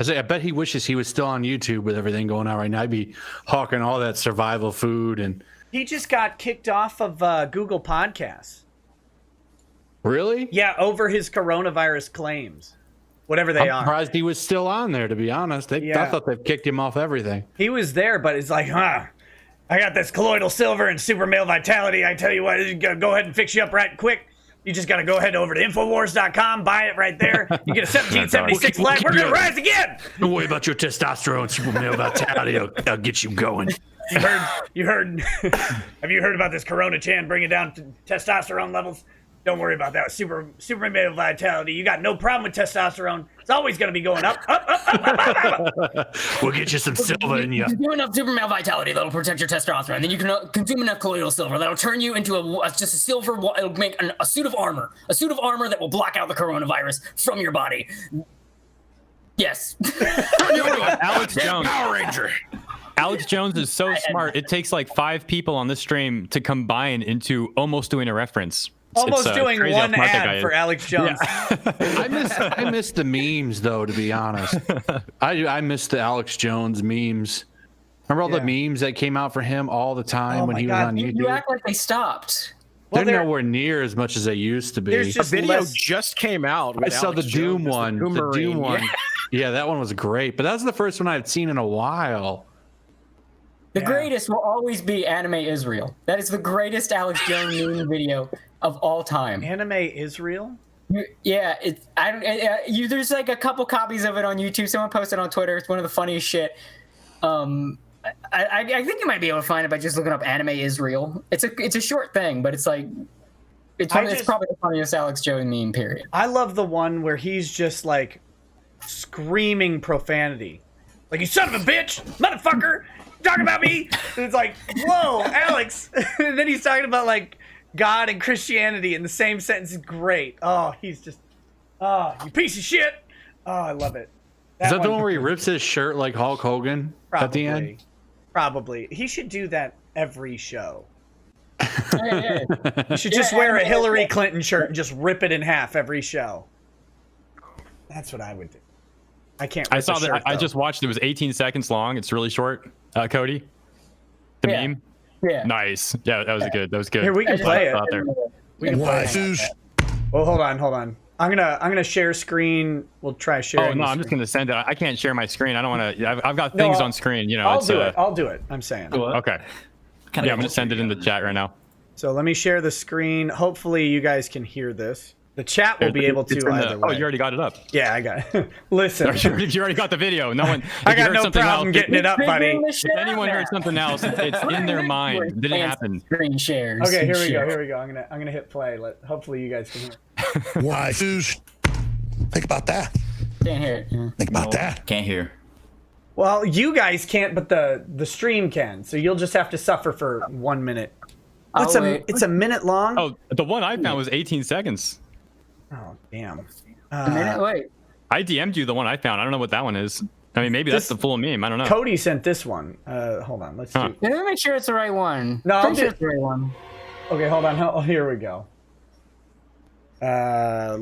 I bet he wishes he was still on YouTube with everything going on right now. I'd be hawking all that survival food and. He just got kicked off of Google Podcasts. Really? Yeah, over his coronavirus claims, whatever they are. I'm surprised he was still on there, to be honest. I thought they've kicked him off everything. He was there, but it's like, I got this colloidal silver and super male vitality. I tell you what, go ahead and fix you up right quick. You just got to go ahead over to Infowars.com, buy it right there. You get a 1776 flag. We're going to rise again. Don't worry about your testosterone, super male vitality. I'll get you going. You heard, have you heard about this Corona Chan bringing down testosterone levels? Don't worry about that. Super male vitality. You got no problem with testosterone. It's always going to be going up. We'll get you some silver in you. Do enough super male vitality that'll protect your testosterone. Then you can consume enough colloidal silver that'll turn you into just a silver. It'll make a suit of armor. A suit of armor that will block out the coronavirus from your body. Yes. Alex Jones. Power Ranger. Alex Jones is so smart. It takes like 5 people on this stream to combine into almost doing a reference. Almost doing crazy one how smart that ad guy for is. Alex Jones. Yeah. I miss the memes, though, to be honest. I miss the Alex Jones memes. Remember all the memes that came out for him all the time when he was on YouTube? You act like they stopped. Well, they're nowhere near as much as they used to be. There's A video just came out. I With saw Alex the Doom Jones as one. The Doom one. Yeah, that one was great. But that's the first one I've seen in a while. The greatest will always be Anime Israel. That is the greatest Alex Jones meme video of all time. Anime Israel? Yeah, there's like a couple copies of it on YouTube. Someone posted on Twitter. It's one of the funniest shit. I think you might be able to find it by just looking up Anime Israel. It's a short thing, but it's like it's probably the funniest Alex Jones meme. Period. I love the one where he's just like screaming profanity, like, "You son of a bitch, motherfucker, talking about me." And it's like, whoa, Alex. And then he's talking about like God and Christianity in the same sentence. Is great. Oh, he's just, you piece of shit. Oh, I love it. Is that the one where he rips his shirt like Hulk Hogan at the end? Probably. He should do that every show. Yeah. You should just wear a Hillary Clinton shirt and just rip it in half every show. That's what I would do. I can't. I saw that. I just watched. It was 18 seconds long. It's really short. Cody, the meme. Yeah. Nice. Yeah, that was good. That was good. Here, we can play it. Out there. We can play it. Well, hold on. I'm gonna share screen. We'll try sharing. Oh no, I'm just gonna send it. I can't share my screen. I don't want to. I've got things on screen. You know. I'll do it. I'm saying. Okay. Yeah, I'm gonna send it in the chat right now. So let me share the screen. Hopefully you guys can hear this. The chat will be able to either way. Oh, you already got it up. Yeah, I got it. Listen. You already got the video. No one. I got no problem getting it up, buddy. If anyone heard something else, it's in their mind. Didn't happen. Screen shares. Okay, here we go. I'm gonna hit play. Hopefully you guys can hear. Why? Think about that. Can't hear it. Yeah. Think about that. Can't hear. Well, you guys can't, but the stream can. So you'll just have to suffer for 1 minute. It's a minute long? Oh, the one I found was 18 seconds. Oh, damn. A minute? Wait. I DM'd you the one I found. I don't know what that one is. I mean, maybe that's the full meme. I don't know. Cody sent this one. Hold on. Let's do. Let me make sure it's the right one. No, Pretty sure it's the right one. Okay, hold on. Oh, here we go. I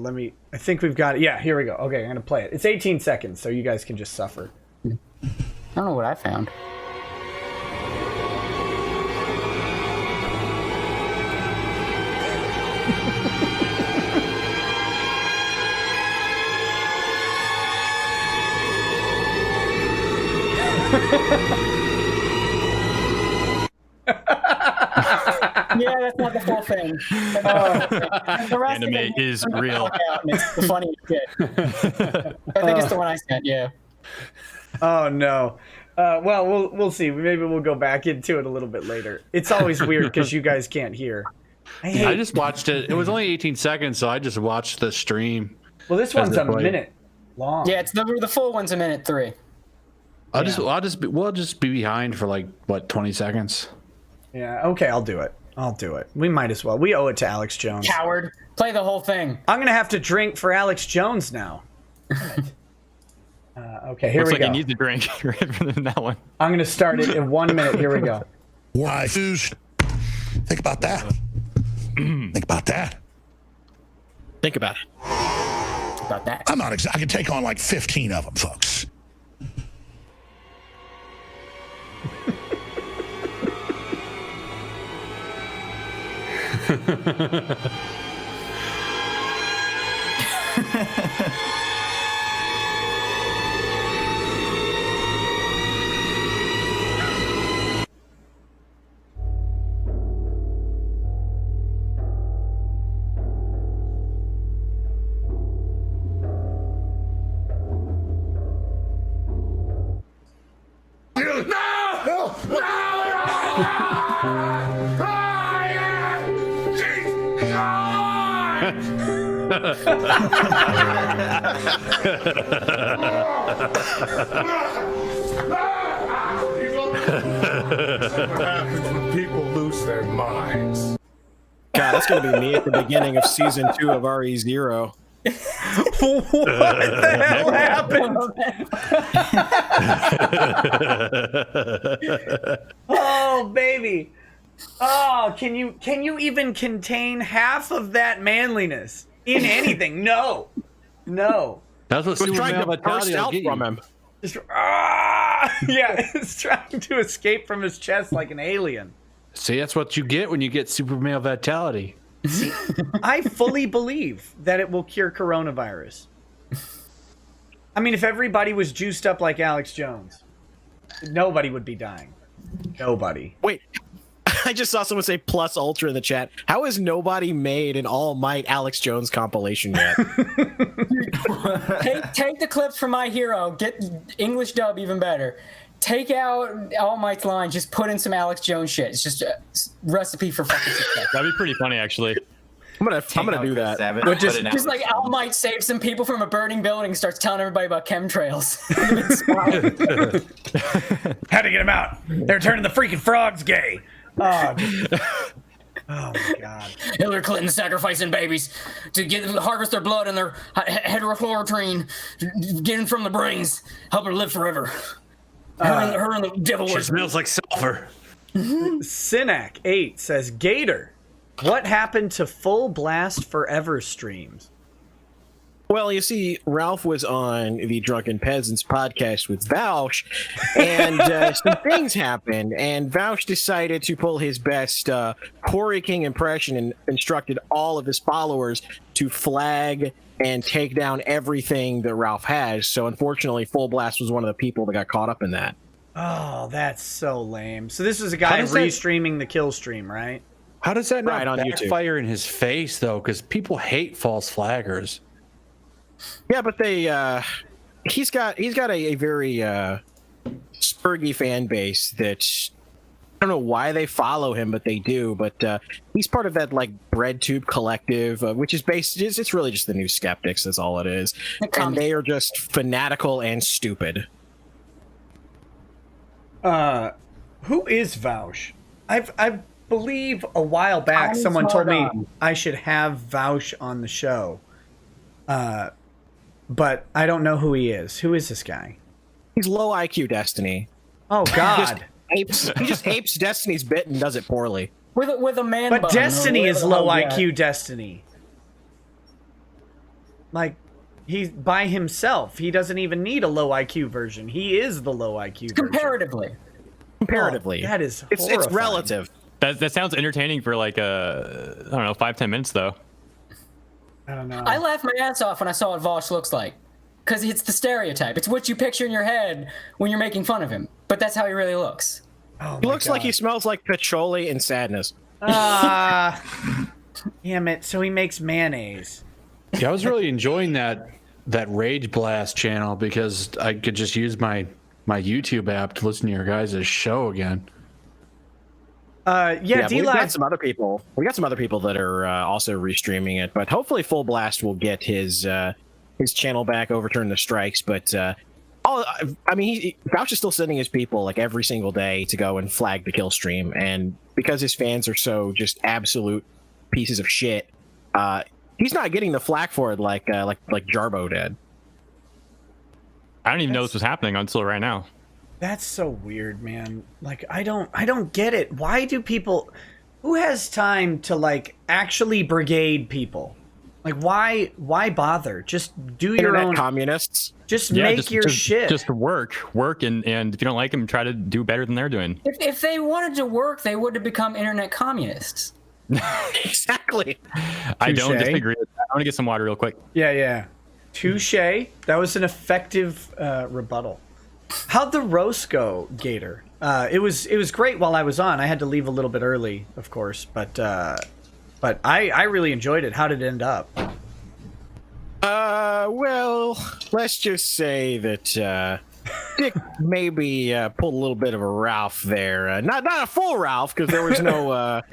think we've got it. Yeah, here we go. Okay, I'm gonna play it. It's 18 seconds, so you guys can just suffer. I don't know what I found. Yeah, that's not the full thing. The rest Anime of it is real. It's the funniest shit. I think it's the one I sent. Yeah. Oh no. Well, we'll see. Maybe we'll go back into it a little bit later. It's always weird because you guys can't hear. I just watched it. It was only 18 seconds, so I just watched the stream. Well, this one's a minute long. Yeah, it's the full one's a minute 3. We'll just be behind for like what 20 seconds. Yeah. Okay, I'll do it. We might as well. We owe it to Alex Jones. Coward. Play the whole thing. I'm gonna have to drink for Alex Jones now. Okay, here Looks we like go. he needs a drink right from that one. I'm gonna start it in 1 minute. Here we go. Why? Think about that. Think about that. Think about it. About that. I'm not. I can take on like 15 of them, folks. What happens when people lose their minds? God, that's gonna be me at the beginning of season 2 of RE0. What the hell happened? Oh, baby. Oh, can you even contain half of that manliness in anything? No. That's what Was super trying male to burst vitality will out get from you. him. Just, yeah, it's trying to escape from his chest like an alien. See, that's what you get when you get super male vitality. I fully believe that it will cure coronavirus. I mean, if everybody was juiced up like Alex Jones, nobody would be dying. Nobody. Wait, I just saw someone say plus ultra in the chat. How has nobody made an All Might Alex Jones compilation yet? Take the clips from My Hero. Get English dub even better. Take out All Might's line. Just put in some Alex Jones shit. It's just a recipe for fucking success. That'd be pretty funny, actually. I'm gonna do that. Just like All Might saves some people from a burning building, starts telling everybody about chemtrails. Had to get him out. They're turning the freaking frogs gay. Oh my God. Hillary Clinton sacrificing babies to harvest their blood and their heterochlorotrine, getting from the brains, help her live forever. Her and the devil She smells like sulfur. Synac 8 says, Gator, what happened to Full Blast Forever streams? Well, you see, Ralph was on the Drunken Peasants podcast with Vaush, and some things happened, and Vaush decided to pull his best Corey King impression and instructed all of his followers to flag and take down everything that Ralph has. So unfortunately, Full Blast was one of the people that got caught up in that. Oh, that's so lame. So this is a guy restreaming the kill stream, right? How does that not on backfire in his face, though? Because people hate false flaggers. Yeah, but he's got a very spurgy fan base that don't know why they follow him, but they do. But he's part of that like BreadTube collective, which is based. It's really just the New Skeptics. That's all it is, and they are just fanatical and stupid. Who is Vaush? I believe a while back someone told me I should have Vaush on the show, but I don't know who he is. Who is this guy? He's low IQ Destiny. Oh God. He just apes Destiny's bit and does it poorly. With a man But bun Destiny or is low whatever. IQ Destiny. Like, he's by himself. He doesn't even need a low IQ version. He is the low IQ version. Comparatively. Oh, that is it's horrifying. relative. That sounds entertaining for like I don't know, 5-10 minutes though. I don't know. I laughed my ass off when I saw what Vosh looks like. Because it's the stereotype. It's what you picture in your head when you're making fun of him. But that's how he really looks. Oh He looks like he smells like patchouli and sadness. Damn it. So he makes mayonnaise. Yeah, I was really enjoying that Rage Blast channel because I could just use my YouTube app to listen to your guys' show again. Yeah, we got some other people. We got some other people that are also restreaming it, but hopefully Full Blast will get his channel back, overturn the strikes. But Vouch is still sending his people like every single day to go and flag the kill stream, and because his fans are so just absolute pieces of shit, he's not getting the flack for it like Jarbo did. I don't even know this was happening until right now. That's so weird, man. Like, I don't get it. Why do people, who has time to like actually brigade people? Like, why bother? Just do your Internet own communists. Just make your shit. Just work, and if you don't like them, try to do better than they're doing. If they wanted to work, they would have become internet communists. Exactly. I don't disagree with that. I want to get some water real quick. Yeah. Touche. That was an effective rebuttal. How'd the roast go, Gator? It was great while I was on. I had to leave a little bit early, of course, but I really enjoyed it. How did it end up? Well, let's just say that Dick maybe pulled a little bit of a Ralph there. Not a full Ralph, because there was no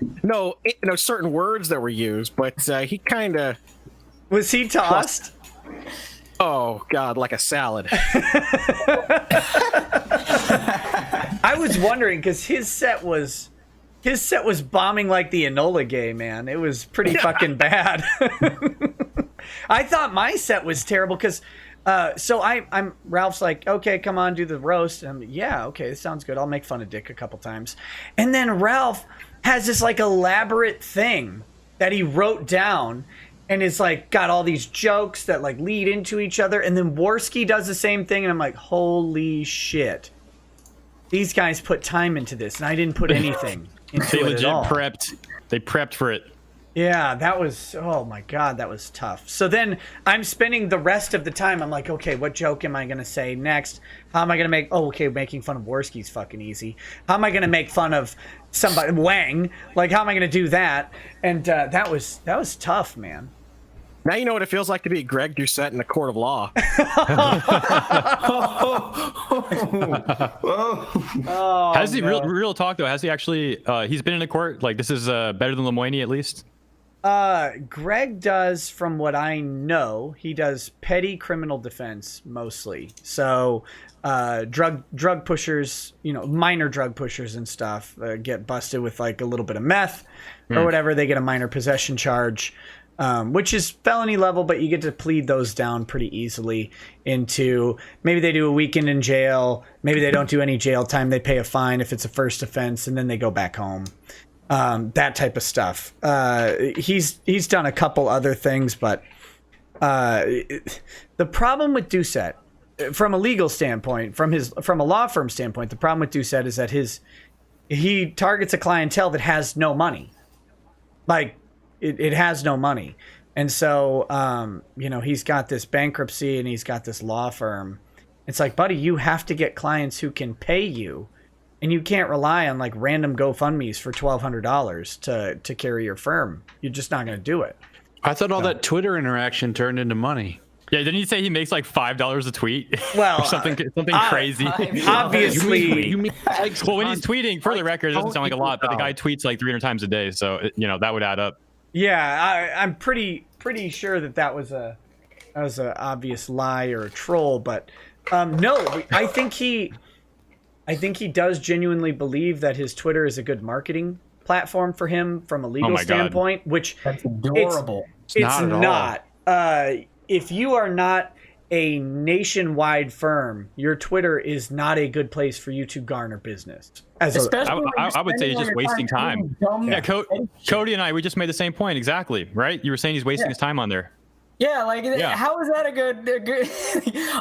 certain words that were used, but he kind of was he tossed. Oh God, like a salad. I was wondering because his set was bombing like the Enola Gay, man. It was pretty fucking bad. I thought my set was terrible because so I'm Ralph's like, okay, come on, do the roast. And I'm yeah, okay, this sounds good. I'll make fun of Dick a couple times. And then Ralph has this like elaborate thing that he wrote down and it's like got all these jokes that like lead into each other. And then Worski does the same thing and I'm like, holy shit. These guys put time into this and I didn't put anything into it at all. They prepped for it. Yeah, that was, oh my God, that was tough. So then I'm spending the rest of the time, I'm like, okay, what joke am I going to say next? How am I going to make, making fun of Worski's fucking easy. How am I going to make fun of somebody, Wang? Like, how am I going to do that? And that was tough, man. Now you know what it feels like to be Greg Doucette in a court of law. Has he real talk though? Has he actually? He's been in a court. Like this is better than Lemoyne at least. Greg does, from what I know, he does petty criminal defense mostly. So, drug pushers, minor drug pushers and stuff get busted with like a little bit of meth or whatever. They get a minor possession charge. Which is felony level, but you get to plead those down pretty easily into maybe they do a weekend in jail, maybe they don't do any jail time, they pay a fine if it's a first offense, and then they go back home. That type of stuff. He's done a couple other things, but the problem with Doucette, from a legal standpoint, from a law firm standpoint, the problem with Doucette is that he targets a clientele that has no money. Like, it has no money. And so, he's got this bankruptcy and he's got this law firm. It's like, buddy, you have to get clients who can pay you. And you can't rely on like random GoFundMes for $1,200 to carry your firm. You're just not going to do it. I thought all that Twitter interaction turned into money. Yeah, didn't you say he makes like $5 a tweet? Well, or something crazy. Obviously, You mean Well, when he's tweeting, for the record, it doesn't sound like a lot, but the guy tweets like 300 times a day, so that would add up. yeah, I'm pretty sure that was a obvious lie or a troll, but no, I think he does genuinely believe that his Twitter is a good marketing platform for him from a legal standpoint, which That's adorable. it's not. If you are not a nationwide firm, your Twitter is not a good place for you to garner business. I would say he's just wasting time. Yeah, Cody and I, we just made the same point exactly, right? You were saying he's wasting his time on there. Yeah, how is that a good?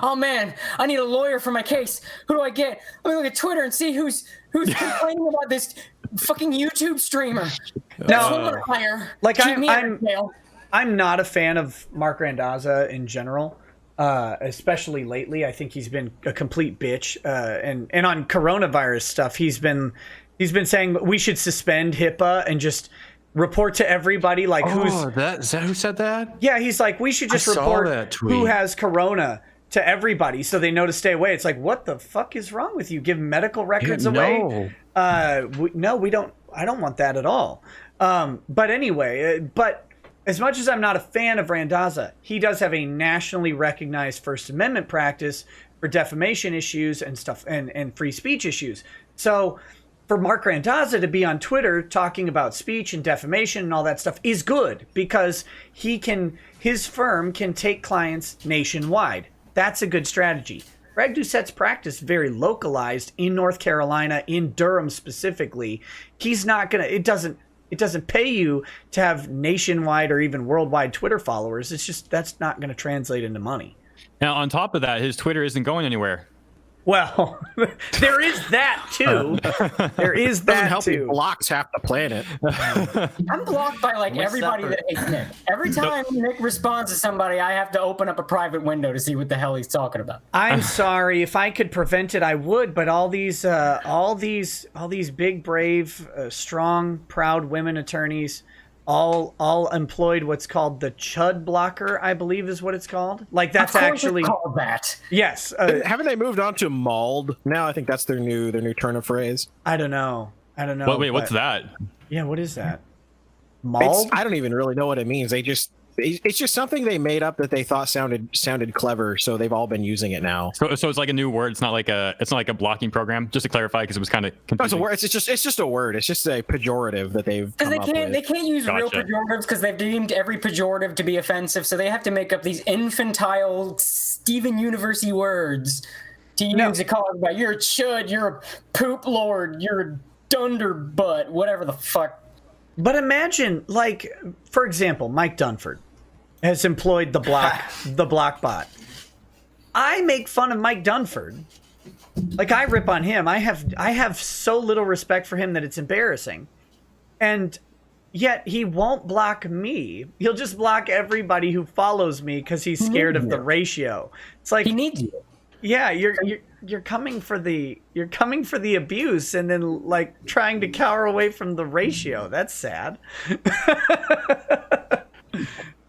Oh man, I need a lawyer for my case. Who do I get? Let me look at Twitter and see who's complaining about this fucking YouTube streamer. No, I'm not a fan of Mark Randazza in general, especially lately. I think he's been a complete bitch, and on coronavirus stuff, he's been saying we should suspend HIPAA and just report to everybody like is that who said that? Yeah, he's like we should just report who has corona to everybody so they know to stay away. It's like, what the fuck is wrong with you? Give medical records away? No, we don't. I don't want that at all. But anyway, but as much as I'm not a fan of Randazza, he does have a nationally recognized First Amendment practice for defamation issues and stuff and free speech issues. So for Mark Randazza to be on Twitter talking about speech and defamation and all that stuff is good because his firm can take clients nationwide. That's a good strategy. Greg Doucette's practice very localized in North Carolina, in Durham specifically. He's not gonna. It doesn't pay you to have nationwide or even worldwide Twitter followers. It's just that's not going to translate into money. Now, on top of that, his Twitter isn't going anywhere. Well, there is that too. There is that help too. He blocks half the planet. I'm blocked by everybody that hates Nick. Every time Nick responds to somebody, I have to open up a private window to see what the hell he's talking about. I'm sorry. If I could prevent it, I would. But all these big, brave, strong, proud women attorneys, all employed what's called the Chud blocker, I believe is what it's called. Like that's actually called that. Yes. Haven't they moved on to mauled now? I think that's their new turn of phrase. I don't know. Wait, what's that? Yeah, what is that? Mauled? I don't even really know what it means. It's just something they made up that they thought sounded clever, so they've all been using it now. So it's like a new word. It's not like a blocking program. Just to clarify, because it was kind of confusing. No, it's a word. It's just a word. It's just a pejorative that they've come up with. They can't use real pejoratives because they've deemed every pejorative to be offensive. So they have to make up these infantile Steven Universe words to use to call everybody. You're a chud. You're a poop lord. You're a dunderbutt. Whatever the fuck. But imagine, like, for example, Mike Dunford has employed the block bot. I make fun of Mike Dunford. Like, I rip on him. I have so little respect for him that it's embarrassing. And yet he won't block me. He'll just block everybody who follows me because he's scared of the ratio. It's like he needs you. Yeah, you're coming for the abuse and then like trying to cower away from the ratio. That's sad.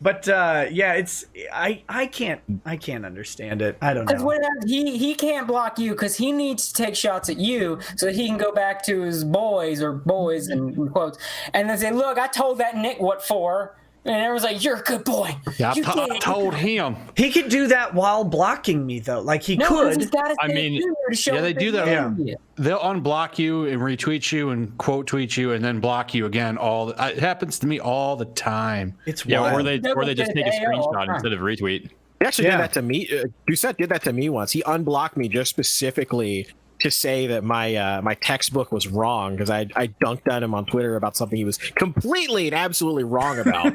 But it's I can't understand it. I don't know. He can't block you because he needs to take shots at you so that he can go back to his boys in quotes and then say, "Look, I told that Nick what for." And everyone's like, "You're a good boy." Yeah, I told him. He could do that while blocking me, though. Like he could. They do that. Yeah. They'll unblock you and retweet you and quote tweet you and then block you again. It happens to me all the time. It's wild. Or they just take a screenshot instead of retweet. He actually did that to me. Doucette did that to me once. He unblocked me just specifically to say that my textbook was wrong because I dunked on him on Twitter about something he was completely and absolutely wrong about.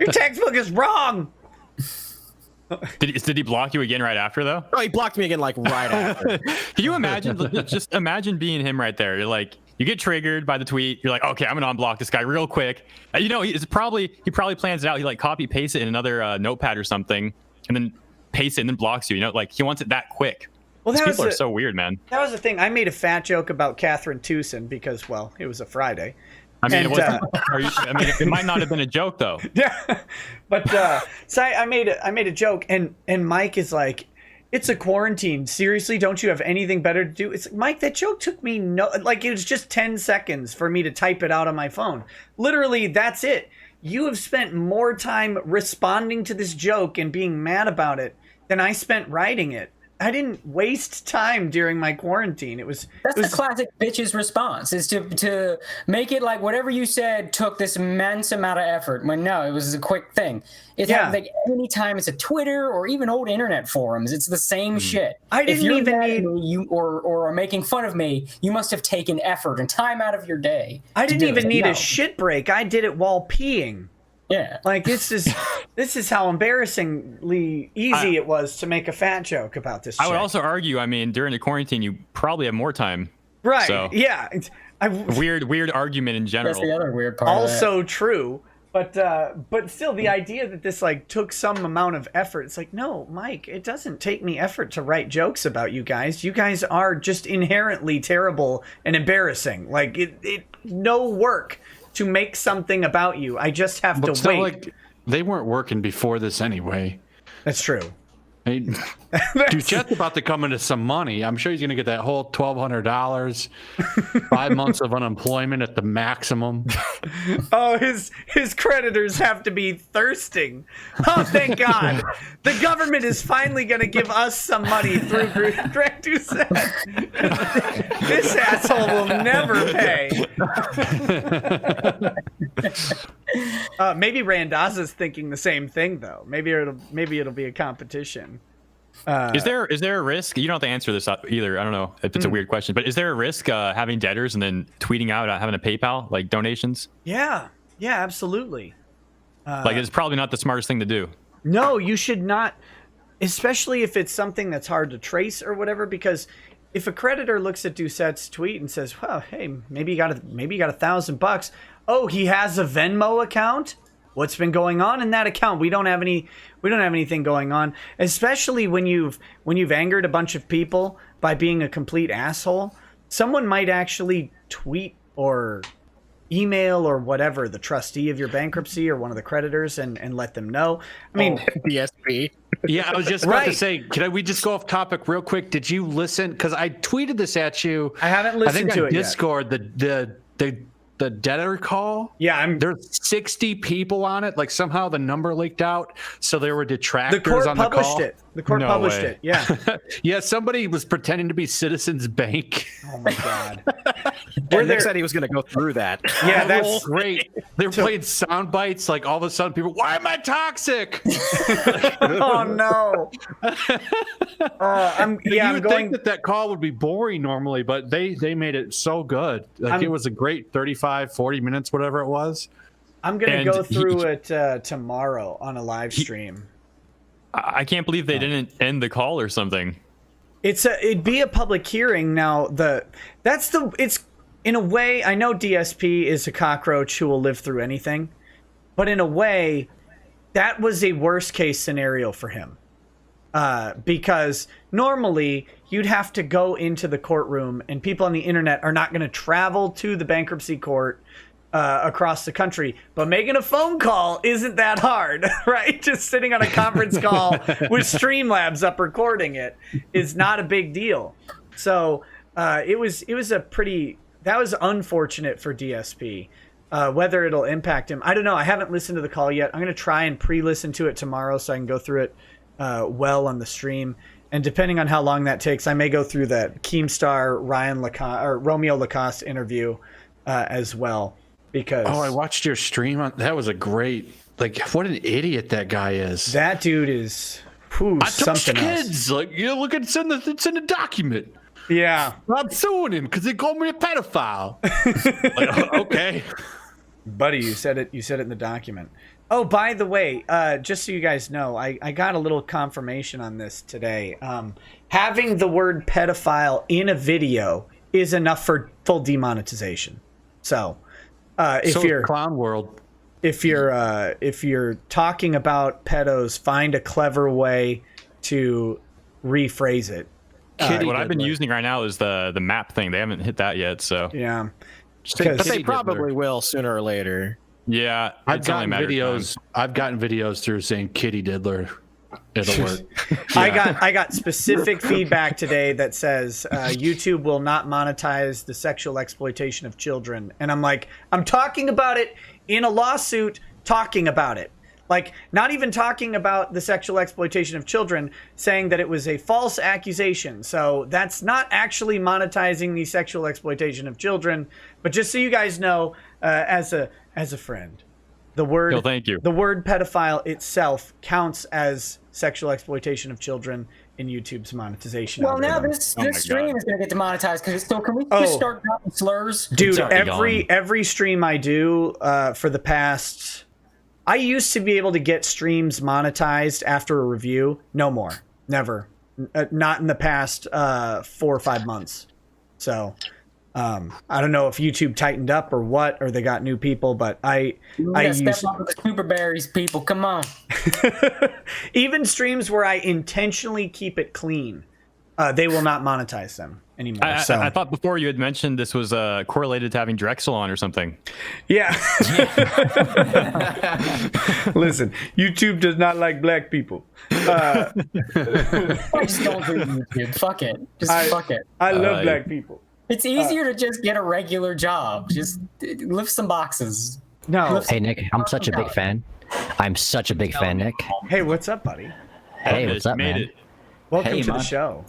Your textbook is wrong. Did he block you again right after though? Oh, he blocked me again like right after. Can you imagine? Just imagine being him right there. You're like, you get triggered by the tweet. You're like, okay, I'm gonna unblock this guy real quick. He probably plans it out. He like copy paste it in another notepad or something, and then paste it and then blocks you. Like he wants it that quick. Well, people are so weird, man. That was the thing. I made a fat joke about Catherine Tewson because, well, it was a Friday. I mean, And, it wasn't. It might not have been a joke though. Yeah, but so I made a joke, and Mike is like, "It's a quarantine. Seriously, don't you have anything better to do?" It's like, Mike, that joke took me it was just 10 seconds for me to type it out on my phone. Literally, that's it. You have spent more time responding to this joke and being mad about it than I spent writing it. I didn't waste time during my quarantine. That's the classic bitch's response, is to make it like whatever you said took this immense amount of effort. When no, it was a quick thing. It's like anytime it's a Twitter or even old internet forums, it's the same shit. I didn't even need you or are making fun of me. You must have taken effort and time out of your day. I didn't even need a shit break. I did it while peeing. Yeah, like this is how embarrassingly easy it was to make a fat joke about this. I would also argue, I mean, during the quarantine, you probably have more time. Right? So, yeah. Weird argument in general. That's the other weird part. Also true, but still, the idea that this like took some amount of effort. It's like, no, Mike, it doesn't take me effort to write jokes about you guys. You guys are just inherently terrible and embarrassing. Like it no work to make something about you. I just have to wait. Like, they weren't working before this anyway. That's true. Hey, dude, Chet's about to come into some money. I'm sure he's going to get that whole $1,200, 5 months of unemployment at the maximum. Oh, his creditors have to be thirsting. Oh, thank God. The government is finally going to give us some money through Greg Doucette. This asshole will never pay. Maybe Randazza's thinking the same thing, though. Maybe it'll be a competition. Is there a risk? You don't have to answer this either. I don't know if it's a weird question, but is there a risk having debtors and then tweeting out having a PayPal like donations? Yeah, absolutely. Like it's probably not the smartest thing to do. No, you should not, especially if it's something that's hard to trace or whatever. Because if a creditor looks at Doucette's tweet and says, "Well, hey, maybe you got $1,000. Oh, he has a Venmo account. What's been going on in that account? We don't have anything going on." Especially when you've angered a bunch of people by being a complete asshole. Someone might actually tweet or email or whatever the trustee of your bankruptcy or one of the creditors and let them know. I mean, DSP. Yeah, I was just about to say, we just go off topic real quick? Did you listen? Because I tweeted this at you. I haven't listened to it yet. Discord, the debtor call. Yeah, there's 60 people on it. Like somehow the number leaked out, so there were detractors on the call. The court published it. Yeah. Yeah, somebody was pretending to be Citizens Bank. Oh my God. Nick said he was going to go through that. Yeah, that's great. They were playing sound bites. Like all of a sudden, people, why am I toxic? Oh no. You would think that call would be boring normally, but they made it so good. Like it was a great 40 minutes, whatever it was. I'm gonna go through it tomorrow on a live stream. I can't believe they didn't end the call or something. It'd be a public hearing now. It's in a way, I know DSP is a cockroach who will live through anything, but in a way, that was a worst case scenario for him. Because normally you'd have to go into the courtroom, and people on the internet are not going to travel to the bankruptcy court across the country. But making a phone call isn't that hard, right? Just sitting on a conference call with Streamlabs up recording it is not a big deal. So it was that was unfortunate for DSP. Whether it'll impact him, I don't know. I haven't listened to the call yet. I'm going to try and pre-listen to it tomorrow so I can go through it well on the stream. And depending on how long that takes, I may go through that Keemstar Romeo Lacoste interview as well. Because I watched your stream. That was a great. Like, what an idiot that guy is. That dude is something kids. Else. Like, look, it's in the document. Yeah, I'm suing him because they called me a pedophile. Like, okay, buddy, you said it in the document. Oh, by the way, just so you guys know, I got a little confirmation on this today. Having the word pedophile in a video is enough for full demonetization. So, if you're Clown World, if you're talking about pedos, find a clever way to rephrase it. What I've been using right now is the map thing. They haven't hit that yet, so yeah. But they probably will sooner or later. Yeah, I've gotten videos through saying kitty diddler. It'll work. I got specific feedback today that says YouTube will not monetize the sexual exploitation of children, and I'm like, I'm talking about it in a lawsuit, talking about it. Like, not even talking about the sexual exploitation of children, saying that it was a false accusation. So that's not actually monetizing the sexual exploitation of children. But just so you guys know, as a friend, the word thank you. The word pedophile itself counts as sexual exploitation of children in YouTube's monetization. Well, algorithm. now this stream is going to get demonetized because so can we just start dropping slurs? Dude, every stream I do for the past... I used to be able to get streams monetized after a review. No more. Never. Not in the past 4 or 5 months. So I don't know if YouTube tightened up or what, or they got new people, but I step up with the super berries, people. Come on. Even streams where I intentionally keep it clean, they will not monetize them anymore. I thought before you had mentioned this was correlated to having Drexel on or something. Yeah. Listen, YouTube does not like black people. I just don't do YouTube. Fuck it. Fuck it. I love black people. It's easier to just get a regular job. Just lift some boxes. No. Hey, Nick, I'm such a big fan. I'm such a big fan, Nick. Hey, what's up, buddy? Hey, what's up, man? Welcome to the show.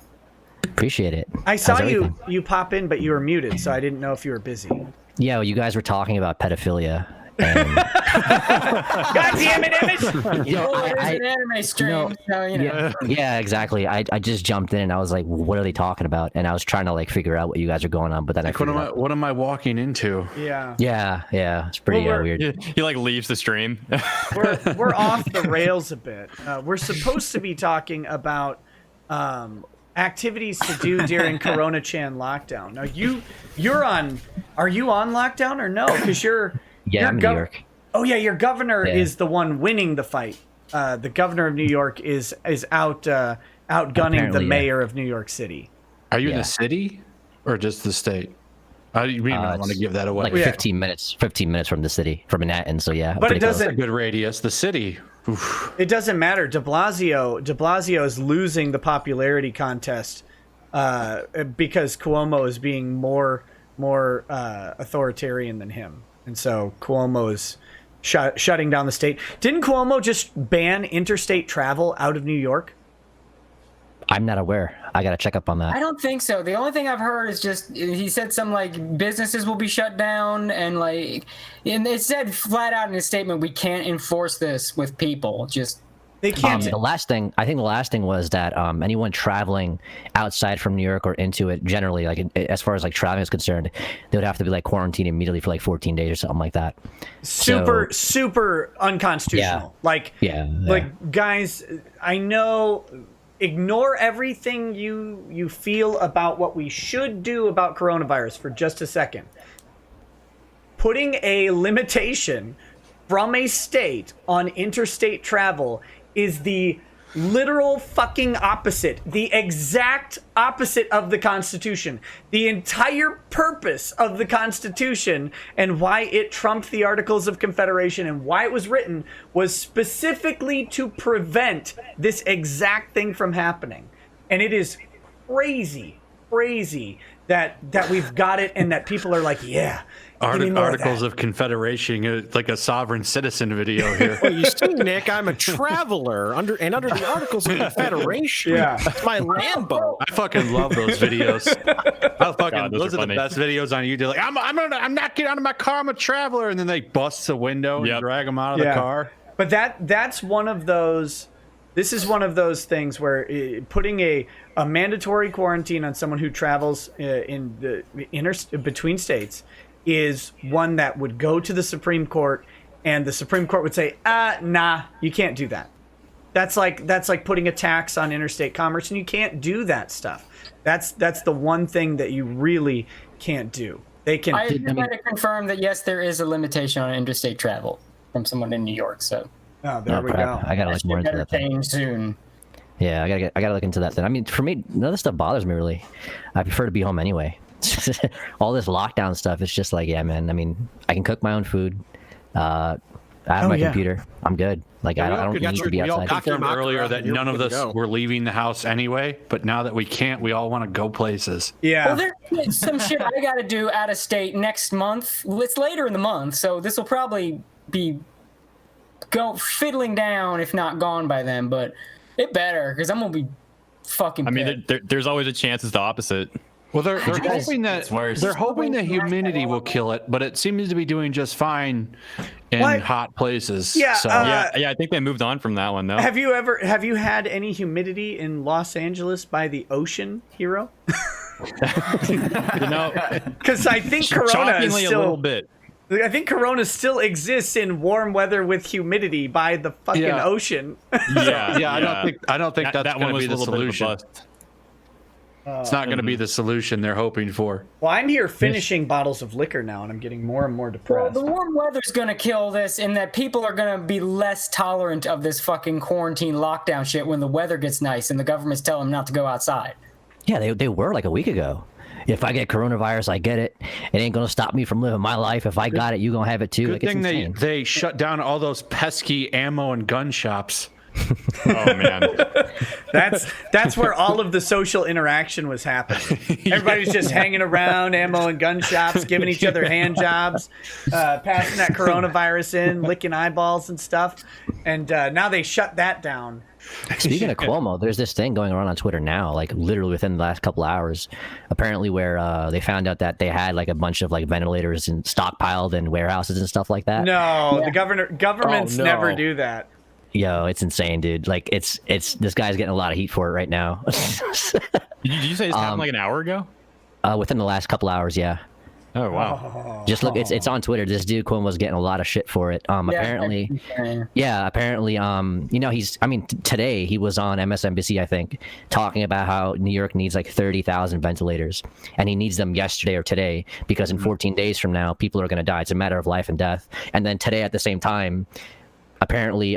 Appreciate it. I saw you pop in, but you were muted, so I didn't know if you were busy. Yeah, well, you guys were talking about pedophilia. And... God damn it, Image! It's an anime stream, so you know. Yeah, exactly. I just jumped in and I was like, what are they talking about? And I was trying to like figure out what you guys are going on, but then what am I walking into? Yeah. Yeah. It's pretty weird. He like leaves the stream. we're off the rails a bit. We're supposed to be talking about activities to do during Corona Chan lockdown. Now are you on lockdown or no? Because I'm in New York. Oh yeah, your governor is the one winning the fight. The governor of New York is outgunning the mayor of New York City. Are you in the city or just the state? We don't want to give that away. Like 15 minutes from the city, from Manhattan. So yeah, but it doesn't. A good radius. The city. Oof. It doesn't matter. De Blasio is losing the popularity contest because Cuomo is being more authoritarian than him, and so Cuomo is shutting down the state. Didn't Cuomo just ban interstate travel out of New York? I'm not aware. I got to check up on that. I don't think so. The only thing I've heard is just he said some like businesses will be shut down and it said flat out in his statement, we can't enforce this with people. Just they can't. The last thing was that anyone traveling outside from New York or into it, generally, like as far as like traveling is concerned, they would have to be like quarantined immediately for like 14 days or something like that. Super unconstitutional. Yeah. Like guys, I know. Ignore everything you feel about what we should do about coronavirus for just a second. Putting a limitation from a state on interstate travel is the literal fucking opposite, the exact opposite of the Constitution. The entire purpose of the Constitution and why it trumped the Articles of Confederation and why it was written was specifically to prevent this exact thing from happening. And it is crazy that we've got it and that people are like, yeah. Articles of Confederation, like a sovereign citizen video here. Well, you see, Nick, I'm a traveler under the Articles of Confederation. Yeah, that's my Lambo. I fucking love those videos. Those are the best videos on YouTube. Like, I'm not getting out of my car. I'm a traveler, and then they bust the window and drag them out of the car. But that's one of those. This is one of those things where putting a mandatory quarantine on someone who travels in the between states is one that would go to the Supreme Court, and the Supreme Court would say, nah, you can't do that. That's like putting a tax on interstate commerce, and you can't do that stuff. That's the one thing that you really can't do. They can. I had to confirm that yes, there is a limitation on interstate travel from someone in New York. So. Oh, there we go. I gotta look more into that. Change soon. Yeah, I gotta look into that then. I mean, for me, none of this stuff bothers me really. I prefer to be home anyway. all this lockdown stuff. It's just like, yeah, man. I mean, I can cook my own food. I have my computer. I'm good. Like, I don't need to be outside. We all confirmed earlier that none of us were leaving the house anyway, but now that we can't, we all want to go places. Yeah. Well, there's some shit I got to do out of state next month. Well, it's later in the month, so this will probably be fiddling down, if not gone by then. But it better, because I'm gonna be fucking. I mean, there's always a chance it's the opposite. Well, they're hoping that humidity will kill it, but it seems to be doing just fine in hot places. Yeah, so. yeah. I think they moved on from that one though. Have you had any humidity in Los Angeles by the ocean, Hero? Because I think Corona is still a little bit. I think Corona still exists in warm weather with humidity by the fucking ocean. I don't think that's going to be the solution. It's not going to be the solution they're hoping for. Well, I'm here finishing bottles of liquor now, and I'm getting more and more depressed. Well, the warm weather's going to kill this, in that people are going to be less tolerant of this fucking quarantine lockdown shit when the weather gets nice and the government's telling them not to go outside. Yeah, they were like a week ago. If I get coronavirus, I get it. It ain't going to stop me from living my life. If I got it, you going to have it too. Good thing they shut down all those pesky ammo and gun shops. Oh man, that's where all of the social interaction was happening. Everybody's just hanging around ammo and gun shops, giving each other hand jobs, passing that coronavirus in, licking eyeballs and stuff. And now they shut that down. Speaking of Cuomo, there's this thing going around on Twitter now, like literally within the last couple hours, apparently, where they found out that they had like a bunch of like ventilators and stockpiled in warehouses and stuff like that. No, the governments never do that. Yo, it's insane, dude. Like, it's this guy's getting a lot of heat for it right now. Did you say this happened like an hour ago? Within the last couple hours, yeah. Oh wow! Just look, it's on Twitter. This dude Cuomo's getting a lot of shit for it. Apparently, today he was on MSNBC, I think, talking about how New York needs like 30,000 ventilators, and he needs them yesterday or today because in 14 days from now, people are going to die. It's a matter of life and death. And then today, at the same time, apparently,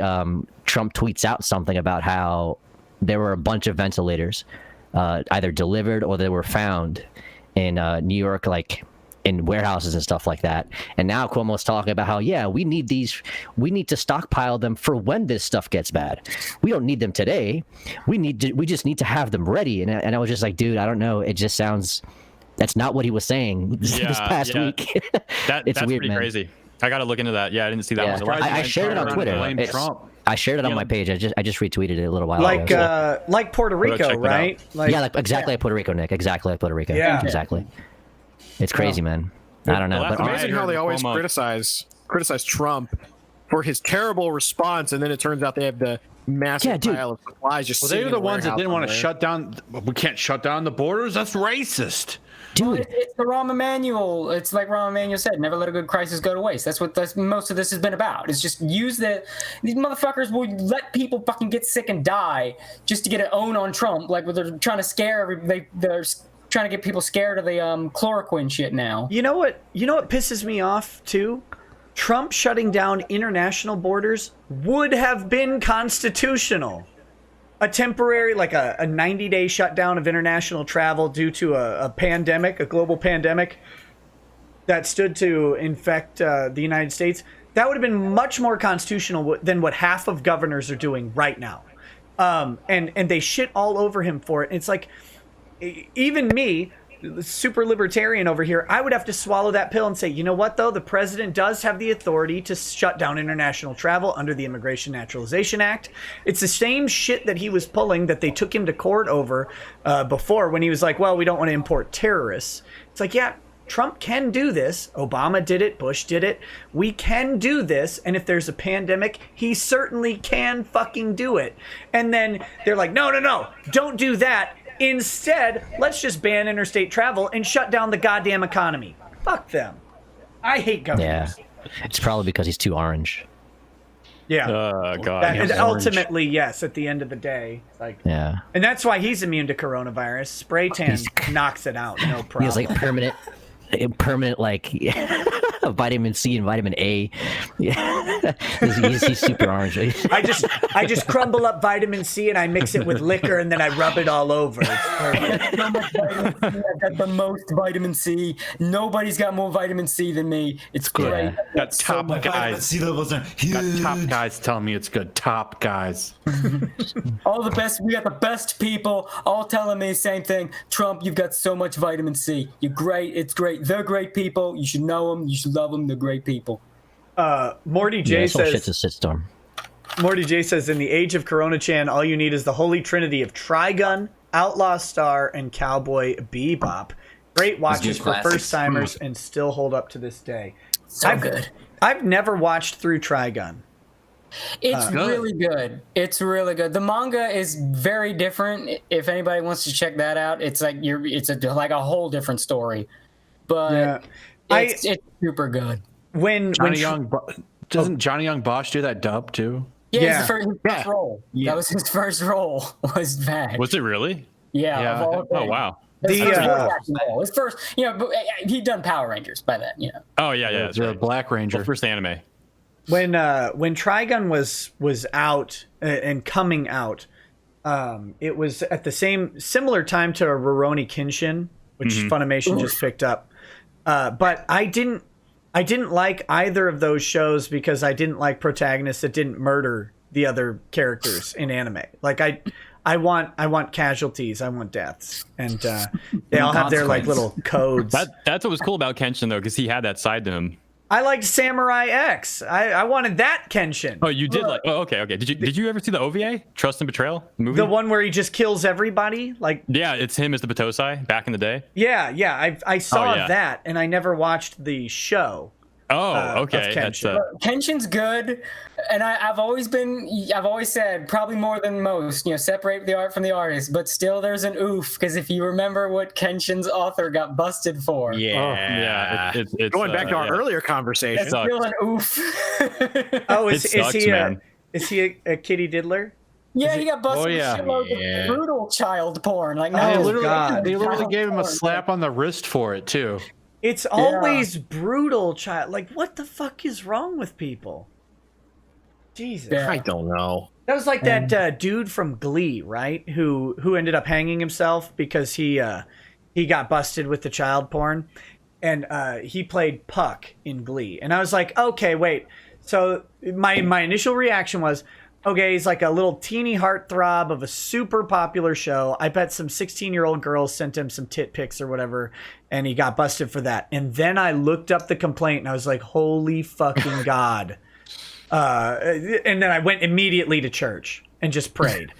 Trump tweets out something about how there were a bunch of ventilators either delivered or they were found in New York, like in warehouses and stuff like that. And now Cuomo's talking about how, we need to stockpile them for when this stuff gets bad. We don't need them today. We just need to have them ready. And I was just like, dude, I don't know. It just sounds, that's not what he was saying this past week. That's weird, pretty man. crazy. I got to look into that. Yeah, I didn't see that one. I shared it on Twitter. I shared it on my page. I just retweeted it a little while ago. Like Puerto Rico, right? Exactly like Puerto Rico, Nick. Exactly like Puerto Rico. Yeah, exactly. It's crazy, man. I don't know. It's amazing how they always criticize Trump for his terrible response, and then it turns out they have the massive pile of supplies just they were the ones that didn't want to shut down. We can't shut down the borders. That's racist. Dude, it's the Rahm Emanuel. It's like Rahm Emanuel said, never let a good crisis go to waste. That's what most of this has been about. It's just these motherfuckers will let people fucking get sick and die just to get an own on Trump. Like, they're trying to scare they're trying to get people scared of the chloroquine shit now. You know what pisses me off too? Trump shutting down international borders would have been constitutional. A temporary, like a 90-day shutdown of international travel due to a pandemic, a global pandemic that stood to infect the United States, that would have been much more constitutional than what half of governors are doing right now. And they shit all over him for it. It's like, even me, super libertarian over here, I would have to swallow that pill and say, you know what, though? The president does have the authority to shut down international travel under the Immigration Naturalization Act. It's the same shit that he was pulling that they took him to court over before, when he was like, well, we don't want to import terrorists. It's like, yeah, Trump can do this. Obama did it. Bush did it. We can do this. And if there's a pandemic, he certainly can fucking do it. And then they're like, no, don't do that. Instead, let's just ban interstate travel and shut down the goddamn economy. Fuck them. I hate governors. Yeah, it's probably because he's too orange. Yeah. God. Ultimately, yes. At the end of the day, like, yeah. And that's why he's immune to coronavirus. Spray tan knocks it out. No problem. He has like permanent like vitamin C and vitamin A. Yeah. he's super orange. I just crumble up vitamin C and I mix it with liquor and then I rub it all over. It's perfect. So much vitamin C. I've got the most vitamin C. Nobody's got more vitamin C than me. It's great. Yeah. Got top guys. C levels are huge. Got top guys telling me it's good. Top guys. All the best. We got the best people all telling me the same thing. Trump, you've got so much vitamin C. You're great. It's great. They're great people. You should know them. You should love them. They're great people. Morty J This whole says. shit's a shitstorm. Morty J says, in the age of Corona Chan, all you need is the holy trinity of Trigun, Outlaw Star, and Cowboy Bebop. Great watches for first timers and still hold up to this day. Good. I've never watched through Trigun. It's really good. It's really good. The manga is very different. If anybody wants to check that out, it's like like a whole different story. But it's super good. Doesn't Johnny Young Bosch do that dub too? Yeah, his first role. Yeah. That was his first role. Was bad. Was it really? Yeah. Oh wow. His first, but he'd done Power Rangers by then, Oh yeah. It's a Black Ranger. Well, first anime. When Trigun was out and coming out, it was at the similar time to Rurouni Kenshin, which Funimation just picked up. But I didn't like either of those shows because I didn't like protagonists that didn't murder the other characters in anime. Like I want casualties, I want deaths, and they all have their like little codes. That's what was cool about Kenshin though, because he had that side to him. I liked Samurai X. I wanted that Kenshin. Oh, you did like? Oh, okay. Did you ever see the OVA, Trust and Betrayal movie? The one where he just kills everybody? Like, yeah, it's him as the Batosai back in the day. Yeah. I saw that, and I never watched the show. Oh, okay. Kenshin. Kenshin's good, and I've always said probably more than most, separate the art from the artist, but still there's an oof because if you remember what Kenshin's author got busted for, It's going back to our earlier conversation. It's still an oof. Is he a kitty diddler? Yeah, he got busted with shitloads of brutal child porn. Like, they literally gave him a slap on the wrist for it too. It's always brutal child. Like, what the fuck is wrong with people? Jesus. Yeah. I don't know. That was like that dude from Glee, right? Who ended up hanging himself because he got busted with the child porn. And he played Puck in Glee. And I was like, okay, wait. So my initial reaction was, okay, he's like a little teeny heartthrob of a super popular show. I bet some 16-year-old girls sent him some tit pics or whatever, and he got busted for that. And then I looked up the complaint, and I was like, holy fucking God. And then I went immediately to church and just prayed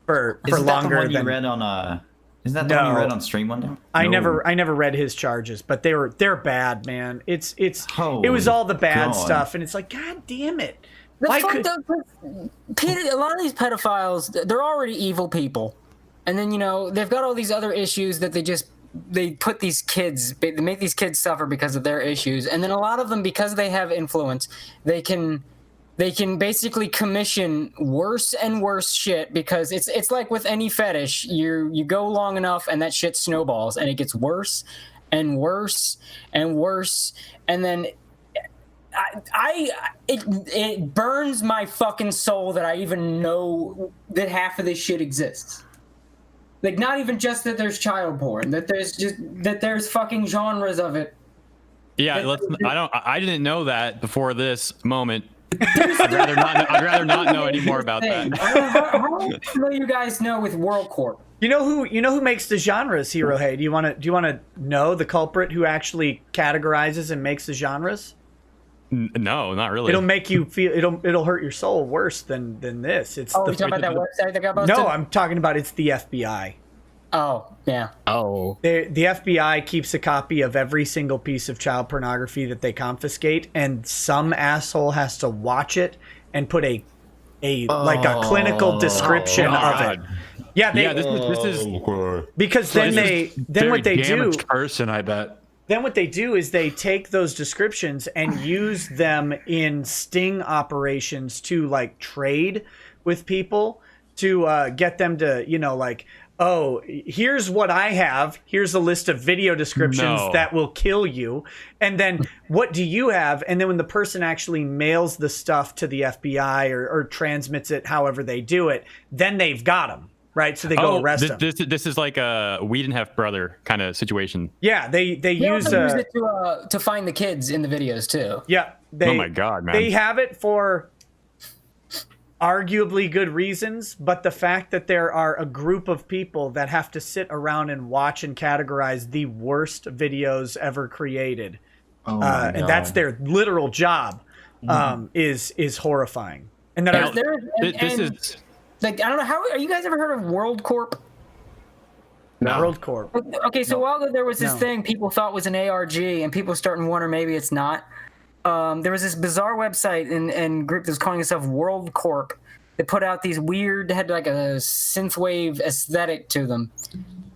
for longer than... You read on, isn't that the one you read on stream one day? I never read his charges, but they're bad, man. It was all the bad stuff, and it's like, God damn it. A lot of these pedophiles, they're already evil people, and then they've got all these other issues that they put these kids, they make these kids suffer because of their issues, and then a lot of them, because they have influence, they can basically commission worse and worse shit because it's like with any fetish, you go long enough and that shit snowballs and it gets worse and worse and worse, and then. It burns my fucking soul that I even know that half of this shit exists. Like, not even just that there's child porn, that there's fucking genres of it. Yeah, I didn't know that before this moment. I'd rather not know any more about that. How do you guys know with World Corp? You know who makes the genres, Hero Hey? Do you want to know the culprit who actually categorizes and makes the genres? No, not really. It'll make you feel it'll hurt your soul worse than this. It's you talking about that website that got busted? No, I'm talking about it's the FBI. Oh, yeah. Oh. The FBI keeps a copy of every single piece of child pornography that they confiscate, and some asshole has to watch it and put a clinical description of it. Yeah, this is because then what they do person, I bet. Then what they do is they take those descriptions and use them in sting operations to like trade with people to get them to, oh, here's what I have. Here's a list of video descriptions that will kill you. And then what do you have? And then when the person actually mails the stuff to the FBI or transmits it, however they do it, then they've got them. Right, so they go arrest him. This is like a we didn't have brother kind of situation. Yeah, they use it to find the kids in the videos too. Yeah, oh my god, man! They have it for arguably good reasons, but the fact that there are a group of people that have to sit around and watch and categorize the worst videos ever created, and that's their literal job, is horrifying. And that this is. Like, I don't know, how are you guys ever heard of World Corp? No. World Corp. Okay, so while there was this thing people thought was an ARG, and people starting to wonder maybe it's not, there was this bizarre website and group that was calling itself World Corp. They put out these weird, they had like a synthwave aesthetic to them.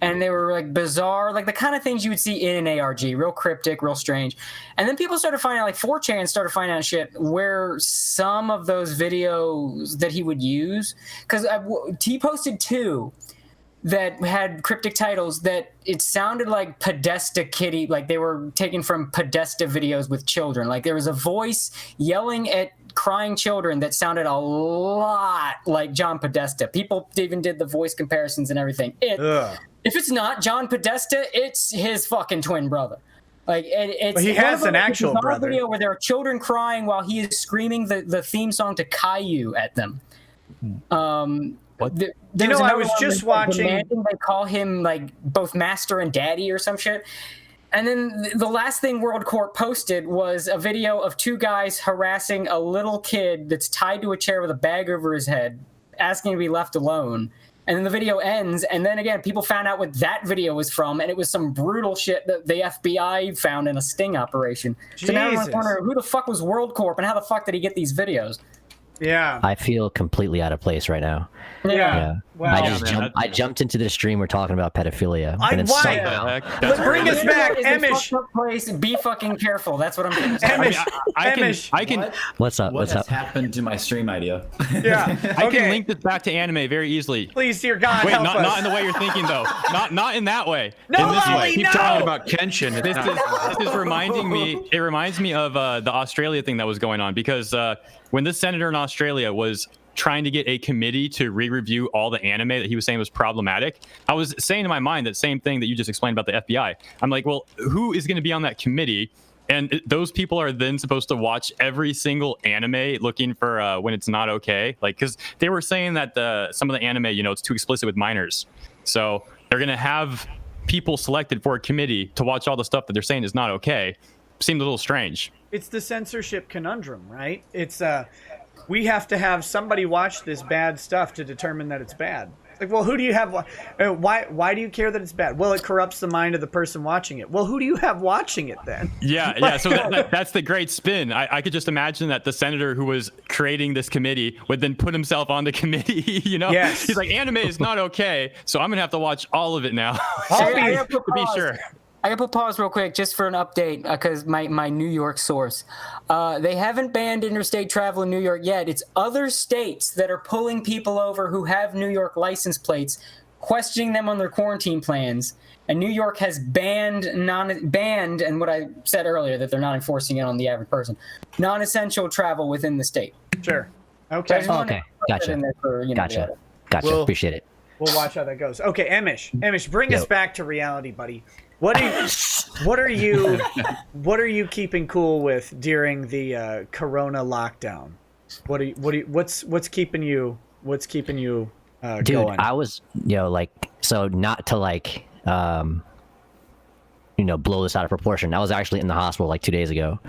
And they were like bizarre, like the kind of things you would see in an ARG, real cryptic, real strange. And then people started finding out, like 4chan started finding out shit where some of those videos that he would use, because he posted 2 that had cryptic titles that it sounded like Podesta Kitty, like they were taken from Podesta videos with children. Like there was a voice yelling at crying children that sounded a lot like John Podesta. People even did the voice comparisons and everything. If it's not John Podesta, it's his fucking twin brother. Like it's he has an actual brother. Video where there are children crying while he is screaming the theme song to Caillou at them. What? I was just watching. They call him like both master and daddy or some shit. And then the last thing World Corp posted was a video of 2 guys harassing a little kid that's tied to a chair with a bag over his head, asking to be left alone. And then the video ends, and then again, people found out what that video was from, and it was some brutal shit that the FBI found in a sting operation. Jesus. So now everyone's wondering, who the fuck was World Corp, and how the fuck did he get these videos? Yeah. I feel completely out of place right now. Yeah. Wow. I jumped into the stream. We're talking about pedophilia. Let's bring us back, Emish. Be fucking careful. That's what I'm saying. I can. What's up? What has happened to my stream idea? Yeah. I can link this back to anime very easily. Please, dear God, Wait, help us. not in the way you're thinking though. Not in that way. No, in this Ollie, way. Keep talking about Kenshin. This is reminding me. It reminds me of the Australia thing that was going on because when this senator in Australia was trying to get a committee to re-review all the anime that he was saying was problematic, I was saying in my mind that same thing that you just explained about the FBI. I'm like, well, who is going to be on that committee? And those people are then supposed to watch every single anime looking for when it's not okay. Like, because they were saying that some of the anime, it's too explicit with minors. So they're going to have people selected for a committee to watch all the stuff that they're saying is not okay. Seemed a little strange. It's the censorship conundrum, right? It's we have to have somebody watch this bad stuff to determine that it's bad. Like, well, who do you have? Why do you care that it's bad? Well, it corrupts the mind of the person watching it. Well, who do you have watching it then? Yeah. So that's the great spin. I could just imagine that the senator who was creating this committee would then put himself on the committee. Yes. He's like, anime is not okay, so I'm gonna have to watch all of it now. To be sure. I gotta put pause real quick just for an update because my New York source. They haven't banned interstate travel in New York yet. It's other states that are pulling people over who have New York license plates, questioning them on their quarantine plans. And New York has banned, and what I said earlier, that they're not enforcing it on the average person, non-essential travel within the state. Sure. Okay. Okay. Gotcha. Well, appreciate it. We'll watch how that goes. Okay, Emish, bring us back to reality, buddy. What are you keeping cool with during the Corona lockdown? What's keeping you Dude, going? I was so not to blow this out of proportion. I was actually in the hospital 2 days ago.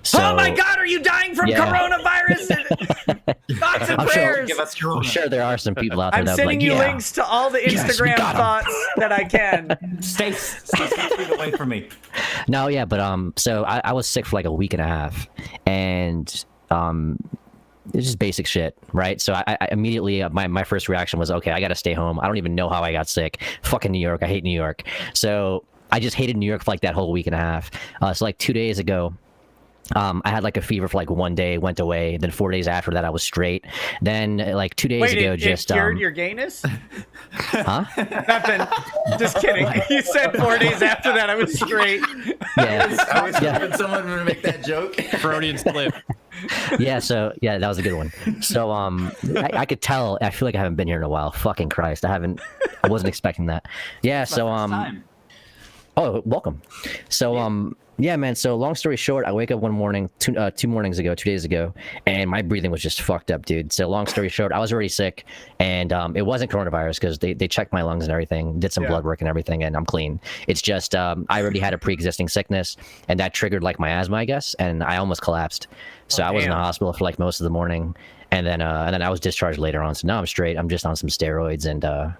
So, oh my God, are you dying from coronavirus? Thoughts and prayers. I'm sure there are some people out there that I'm sending you links to all the Instagram thoughts that I can. Stay 6 feet away from me. No, yeah, but so I was sick for a week and a half, and it's just basic shit, right? So I immediately, my first reaction was, okay, I gotta stay home. I don't even know how I got sick. Fucking New York, I hate New York. So I just hated New York for that whole week and a half. So 2 days ago, I had like a fever for like 1 day, went away. Then 4 days after that, I was straight. Then like 2 days ago, it cured your gayness? Huh? Nothing. Just kidding. You said 4 days after that I was straight. Yeah. I was hoping someone would make that joke. Freudian slip. Yeah, so yeah, that was a good one. So I could tell. I feel like I haven't been here in a while. Fucking Christ, I wasn't expecting that. Yeah, so oh, welcome. So yeah, man. So long story short, I wake up one morning, 2 days ago, and my breathing was just fucked up, dude. So long story short, I was already sick, and it wasn't coronavirus because they checked my lungs and everything, did some blood work and everything, and I'm clean. It's just I already had a pre-existing sickness, and that triggered like my asthma, I guess, and I almost collapsed. So I was in the hospital for like most of the morning, and then I was discharged later on. So now I'm straight. I'm just on some steroids and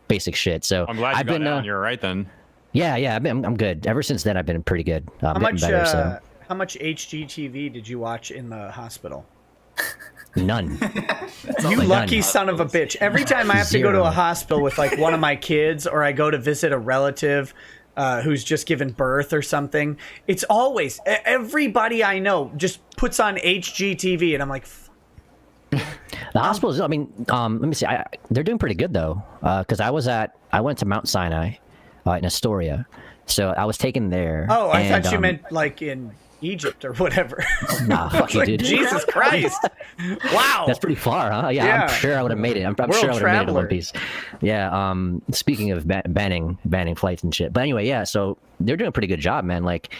basic shit. So I'm glad you got down. You're right then. Yeah, I'm good. Ever since then, I've been pretty good. How much better, how much HGTV did you watch in the hospital? None. You lucky son of a bitch. Every time I have to go to a hospital with like one of my kids, or I go to visit a relative who's just given birth or something, it's always everybody I know just puts on HGTV, and I'm like, the hospitals. I mean, let me see. They're doing pretty good though, because I went to Mount Sinai in Astoria, so I was taken there. Oh, I thought you meant like in Egypt or whatever. Nah, fuck you, like, dude. Jesus Christ! Wow, that's pretty far, huh? Yeah. I'm sure I would have made it. I'm sure I would have made it in one piece. Yeah. Speaking of banning flights and shit, but anyway, yeah. So they're doing a pretty good job, man. Like,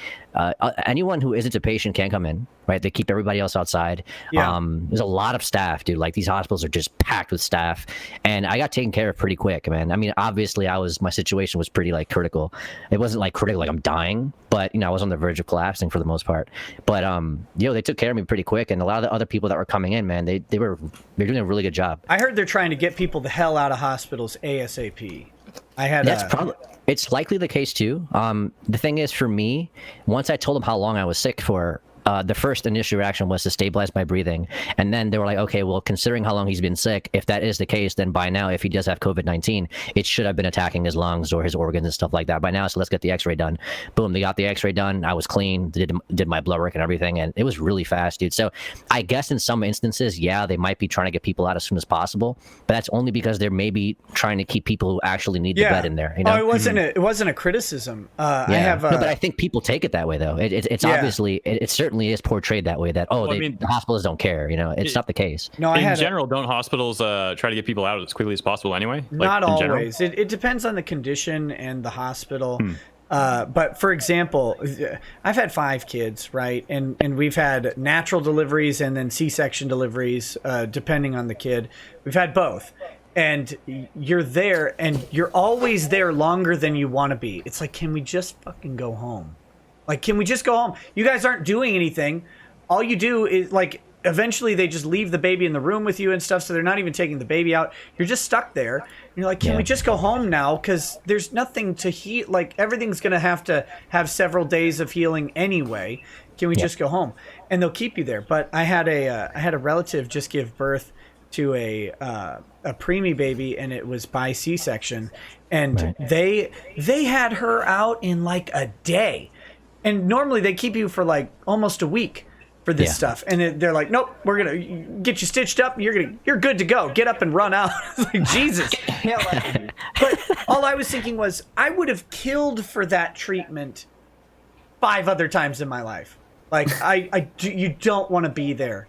anyone who isn't a patient can come in, right? They keep everybody else outside. Yeah. There's a lot of staff, dude. Like, these hospitals are just packed with staff, and I got taken care of pretty quick, man. I mean, obviously, my situation was pretty like critical. It wasn't like critical, like I'm dying, but I was on the verge of collapsing for the most part. But they took care of me pretty quick, and a lot of the other people that were coming in, man, they're doing a really good job. I heard they're trying to get people the hell out of hospitals ASAP. It's likely the case too. The thing is, for me, once I told them how long I was sick for, the first initial reaction was to stabilize my breathing. And then they were like, okay, well, considering how long he's been sick, if that is the case, then by now, if he does have COVID-19, it should have been attacking his lungs or his organs and stuff like that by now. So let's get the x-ray done. Boom, they got the x-ray done. I was clean, did my blood work and everything. And it was really fast, dude. So I guess in some instances, yeah, they might be trying to get people out as soon as possible, but that's only because they're maybe trying to keep people who actually need the bed in there. Oh, it wasn't a criticism. No, but I think people take it that way though. It's obviously, it certainly is portrayed that way, that the hospitals don't care. It's not the case. No, in general, don't hospitals try to get people out as quickly as possible anyway? Not always. It depends on the condition and the hospital. But for example, I've had 5 kids, right? And we've had natural deliveries and then C-section deliveries, depending on the kid. We've had both. And you're there, and you're always there longer than you want to be. It's like, can we just fucking go home? Like, can we just go home? You guys aren't doing anything. All you do is, like, eventually they just leave the baby in the room with you and stuff, so they're not even taking the baby out. You're just stuck there. And you're like, can we just go home now? Because there's nothing to heal. Like, everything's going to have several days of healing anyway. Can we just go home? And they'll keep you there. But I had a relative just give birth to a preemie baby, and it was by C-section. And they had her out in, like, a day. And normally they keep you for like almost a week for this stuff, and they're like, "Nope, we're gonna get you stitched up. You're good to go. Get up and run out." It's like, Jesus. But all I was thinking was, I would have killed for that treatment 5 other times in my life. Like, you don't want to be there.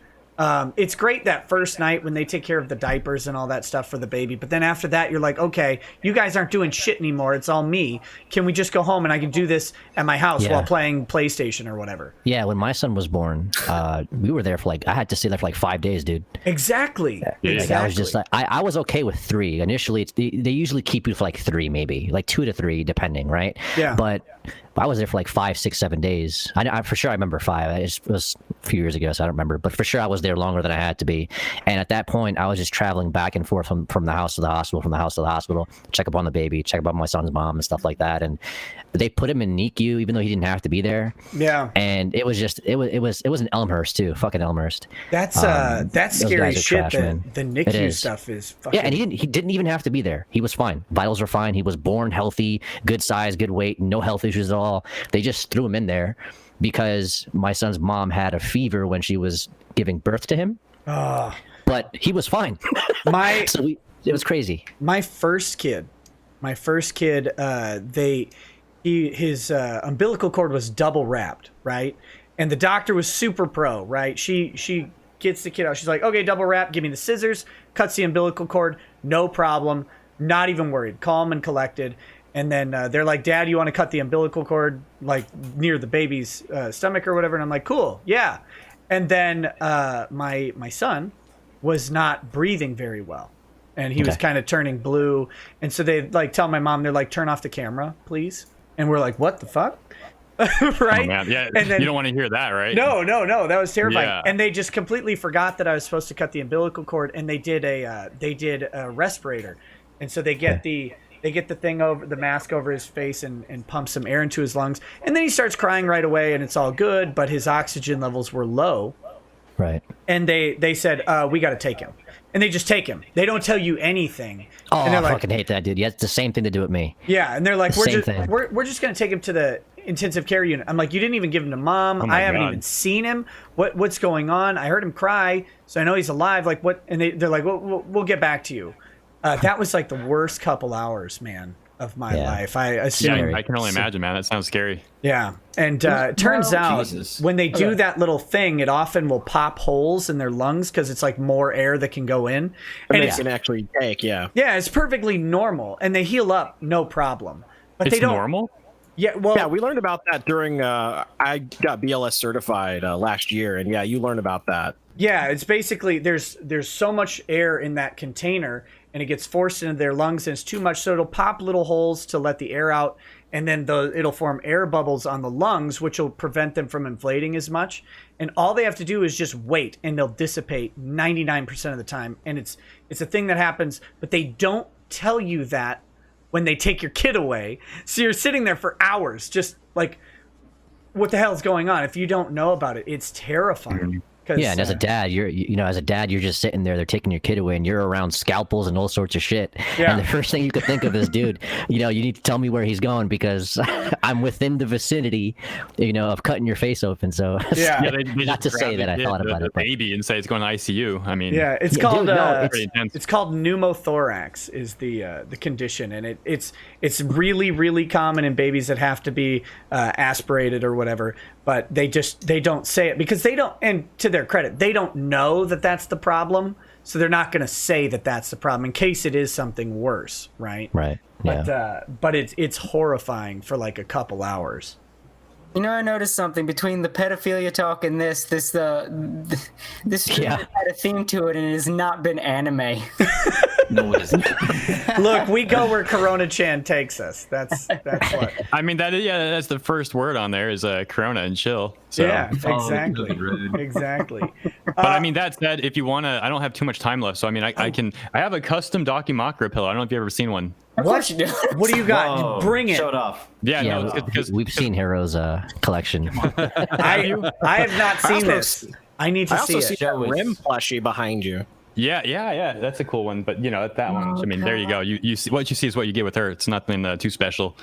It's great that first night when they take care of the diapers and all that stuff for the baby. But then after that, you're like, okay, you guys aren't doing shit anymore. It's all me. Can we just go home and I can do this at my house while playing PlayStation or whatever? Yeah, when my son was born, we were there for I had to stay there for 5 days, dude. Exactly. I was just I was okay with 3. Initially, they usually keep you for 3 maybe, 2 to 3, depending, right? Yeah. But I was there for 5, 6, 7 days. I for sure I remember 5. It was a few years ago, so I don't remember. But for sure I was there longer than I had to be. And at that point, I was just traveling back and forth from the house to the hospital, from the house to the hospital, check up on the baby, check up on my son's mom and stuff like that. And they put him in NICU even though he didn't have to be there. Yeah. And it was just it was in Elmhurst too, fucking Elmhurst. That's scary shit. The NICU stuff is fucking... Yeah, and he didn't even have to be there. He was fine. Vitals were fine. He was born healthy, good size, good weight, no health issues at all. They just threw him in there. because my son's mom had a fever when she was giving birth to him. But he was fine. It was crazy. My first kid, his umbilical cord was double wrapped, right? And the doctor was super pro, right? She gets the kid out. She's like, okay, double wrap, give me the scissors, cuts the umbilical cord, no problem, not even worried, calm and collected. And then they're like, Dad, you want to cut the umbilical cord like near the baby's stomach or whatever? And I'm like, cool, yeah. And then my son was not breathing very well. And he was kind of turning blue. And so they like tell my mom, they're like, turn off the camera, please. And we're like, what the fuck? Right? Oh, man. Yeah, and then, you don't want to hear that, right? No. That was terrifying. Yeah. And they just completely forgot that I was supposed to cut the umbilical cord. And they did a respirator. And so they get the thing over the mask over his face and pump some air into his lungs. And then he starts crying right away and it's all good. But his oxygen levels were low. Right. And they said, we got to take him. And they just take him. They don't tell you anything. Oh, and I like, fucking hate that, dude. Yeah, it's the same thing to do with me. Yeah, and they're like, we're just going to take him to the intensive care unit. I'm like, you didn't even give him to Mom. I haven't even seen him. What's going on? I heard him cry, so I know he's alive. Like, what? And they're like, we'll get back to you. That was like the worst couple hours, man, of my life. I assume. Yeah, I can only imagine, man. That sounds scary. Yeah, and it turns out when they do that little thing, it often will pop holes in their lungs because it's like more air that can go in, and they can actually take. Yeah, it's perfectly normal, and they heal up no problem. But they don't. Normal. Yeah, well, yeah, we learned about that during. I got BLS certified last year, and yeah, you learned about that. Yeah, it's basically there's so much air in that container, and it gets forced into their lungs, and it's too much, so it'll pop little holes to let the air out, and then it'll form air bubbles on the lungs, which will prevent them from inflating as much. And all they have to do is just wait, and they'll dissipate 99% of the time. And it's a thing that happens, but they don't tell you that when they take your kid away. So you're sitting there for hours, just like, what the hell is going on? If you don't know about it, it's terrifying. Yeah, and as a dad, you're just sitting there. They're taking your kid away, and you're around scalpels and all sorts of shit. Yeah. And the first thing you could think of is, dude, you need to tell me where he's going because I'm within the vicinity, of cutting your face open. So they not to say that I thought about it, baby, and say it's going to ICU. I mean, yeah, it's called it's called pneumothorax is the condition, and it's really, really common in babies that have to be aspirated or whatever. But they don't say it because they don't, and to their credit, they don't know that that's the problem. So they're not going to say that that's the problem in case it is something worse, right? Right. Yeah. But it's horrifying for like a couple hours. I noticed something between the pedophilia talk and this stream had a theme to it, and it has not been anime. No, it isn't. Look, we go where Corona-chan takes us. That's what. I mean, that's the first word on there is Corona and chill. So. Yeah, exactly. Exactly. But I mean, that said, if you want to, I don't have too much time left. So I mean, I have a custom Dakimakura pillow. I don't know if you've ever seen one. What do you got? Whoa, bring it. Show it off. Yeah, no, because we've seen Hero's collection. I have not seen this. I need to see it. I also see that Rim plushie behind you. Yeah, that's a cool one. But that one. I mean, there you go. You see what you see is what you get with her. It's nothing too special.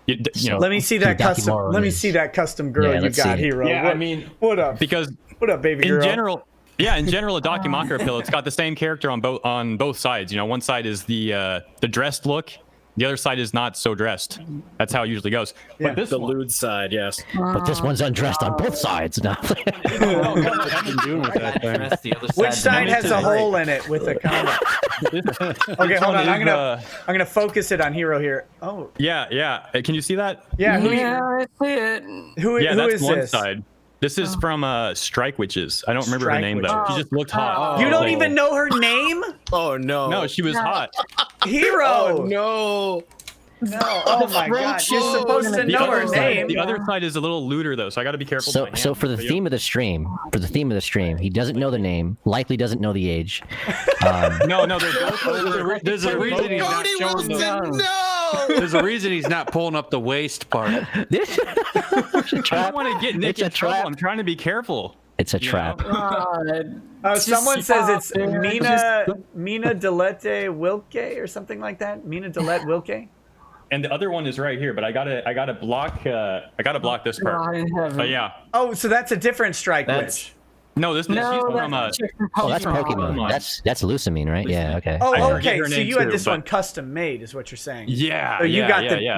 Let me see that custom. Let me see that custom girl you got, Hero. Yeah, I mean, what up? Because what up, baby girl? In general, a Dakimakura pillow, it's got the same character on both sides. One side is the dressed look. The other side is not so dressed. That's how it usually goes. Yeah. But this the lewd side, yes. But this one's undressed on both sides now. Which side has a hole in it with a comment? Okay, hold on. I'm gonna focus it on Hero here. Oh. Yeah. Can you see that? Yeah. I see it. Who that's is one this? side. This is from Strike Witches. I don't remember her name though. She just looked hot. You don't even know her name? Oh no. No, she was hot. Hero. Oh no. No. Oh my God. You're supposed to know her name. The other side is a little looter though, so I got to be careful. So for the theme of the stream, he doesn't know the name, likely doesn't know the age. No. There's a reason he's not showing There's a reason he's not pulling up the waist part. I don't want to get Nick in trouble. I'm trying to be careful. It's a trap. Someone says it's Mina Delette Wilke or something like that. Mina Delette Wilke. and the other one is right here. But I gotta block this part. But yeah. Oh, so that's a different strike witch. No, this she's from Oh, that's Pokemon. That's Lusamine, right? Yeah. Okay. Oh, okay. So you had this one custom made, is what you're saying? Yeah. So you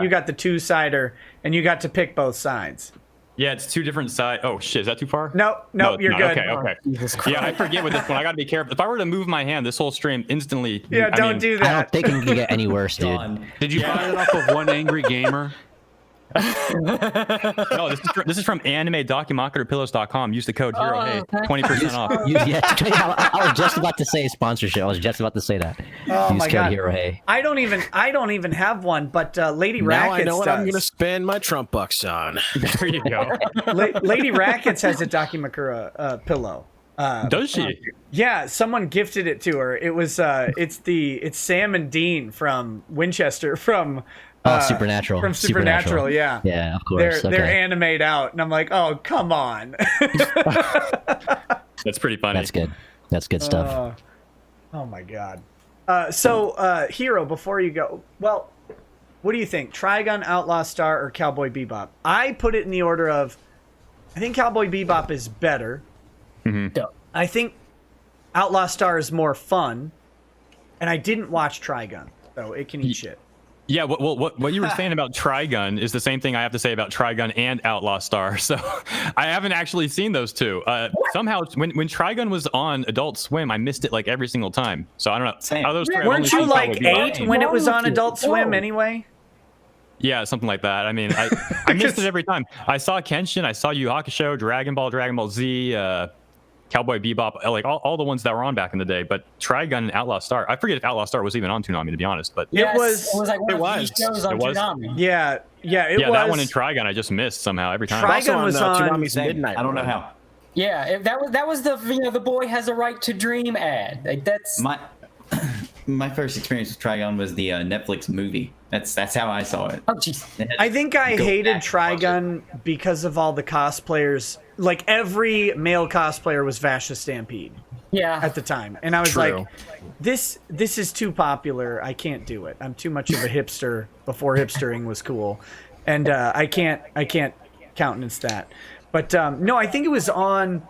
got the two-sider, and you got to pick both sides. Yeah, it's two different sides. Oh shit, is that too far? No, you're good. Okay. Yeah, I forget with this one. I gotta be careful. If I were to move my hand, this whole stream instantly. Yeah, don't do that. I don't think it can get any worse, dude. Did you buy it off of One Angry Gamer? No, this is from anime.documentarypillows.com. Use the code HeroHey, 20% off. I was just about to say sponsorship. I was just about to say that. Oh Use my code god. HeroHey. I don't even have one, but Lady Rackets Now I know what I'm going to does. spend my Trump bucks on. There you go. Lady Rackets has a Dakimakura pillow. Does she? Yeah, someone gifted it to her. It was it's Sam and Dean from Winchester from Supernatural. From Supernatural, yeah. Yeah, of course. They're animate out, and I'm like, oh, come on. That's pretty funny. That's good. That's good stuff. Oh my god. So Hero, before you go, well, what do you think? Trigun, Outlaw Star, or Cowboy Bebop? I put it in the order of, I think Cowboy Bebop is better. Mm-hmm. I think Outlaw Star is more fun, and I didn't watch Trigun, so it can eat shit. Yeah, what you were saying about Trigun is the same thing I have to say about Trigun and Outlaw Star. So I haven't actually seen those two. Somehow, when Trigun was on Adult Swim, I missed it like every single time. So I don't know. Same. Out of those three, I've only Weren't you seen like Cowboy Bebop. 8 when it was on Adult Swim anyway? Yeah, something like that. I mean, I missed it every time. I saw Kenshin, I saw Yu Hakusho, Dragon Ball Z, Cowboy Bebop, like all the ones that were on back in the day. But Trigun and Outlaw Star, I forget if Outlaw Star was even on Toonami, to be honest. But It was like one of the shows on Toonami. Yeah, it was. That one in Trigun I just missed somehow every time. Trigun was on Toonami's Midnight. I don't know how. Yeah, that was the the boy has a right to dream ad. Like that's my first experience with Trigun was the Netflix movie. That's how I saw it. Oh jeez. I think I hated Trigun because of all the cosplayers. Like every male cosplayer was Vash the Stampede. Yeah. At the time, and I was like, this is too popular. I can't do it. I'm too much of a hipster before hipstering was cool, and I can't countenance that. But no, I think it was on.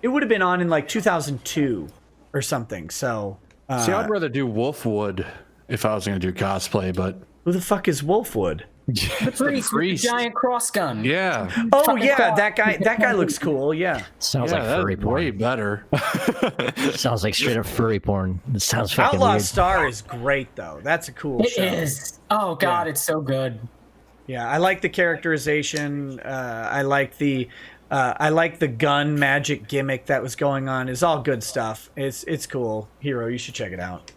It would have been on in like 2002 or something. So. See, I'd rather do Wolfwood if I was going to do cosplay, but who the fuck is Wolfwood? The priest with the giant cross gun. Yeah. Oh yeah, that guy looks cool. Yeah. Sounds like furry porn. Way better. Sounds like straight up furry porn. It sounds fucking Outlaw weird. Star is great though. That's a cool show. It is. Oh god, it's so good. Yeah, I like the characterization. I like the gun magic gimmick that was going on. It's all good stuff. It's cool. Hero, you should check it out.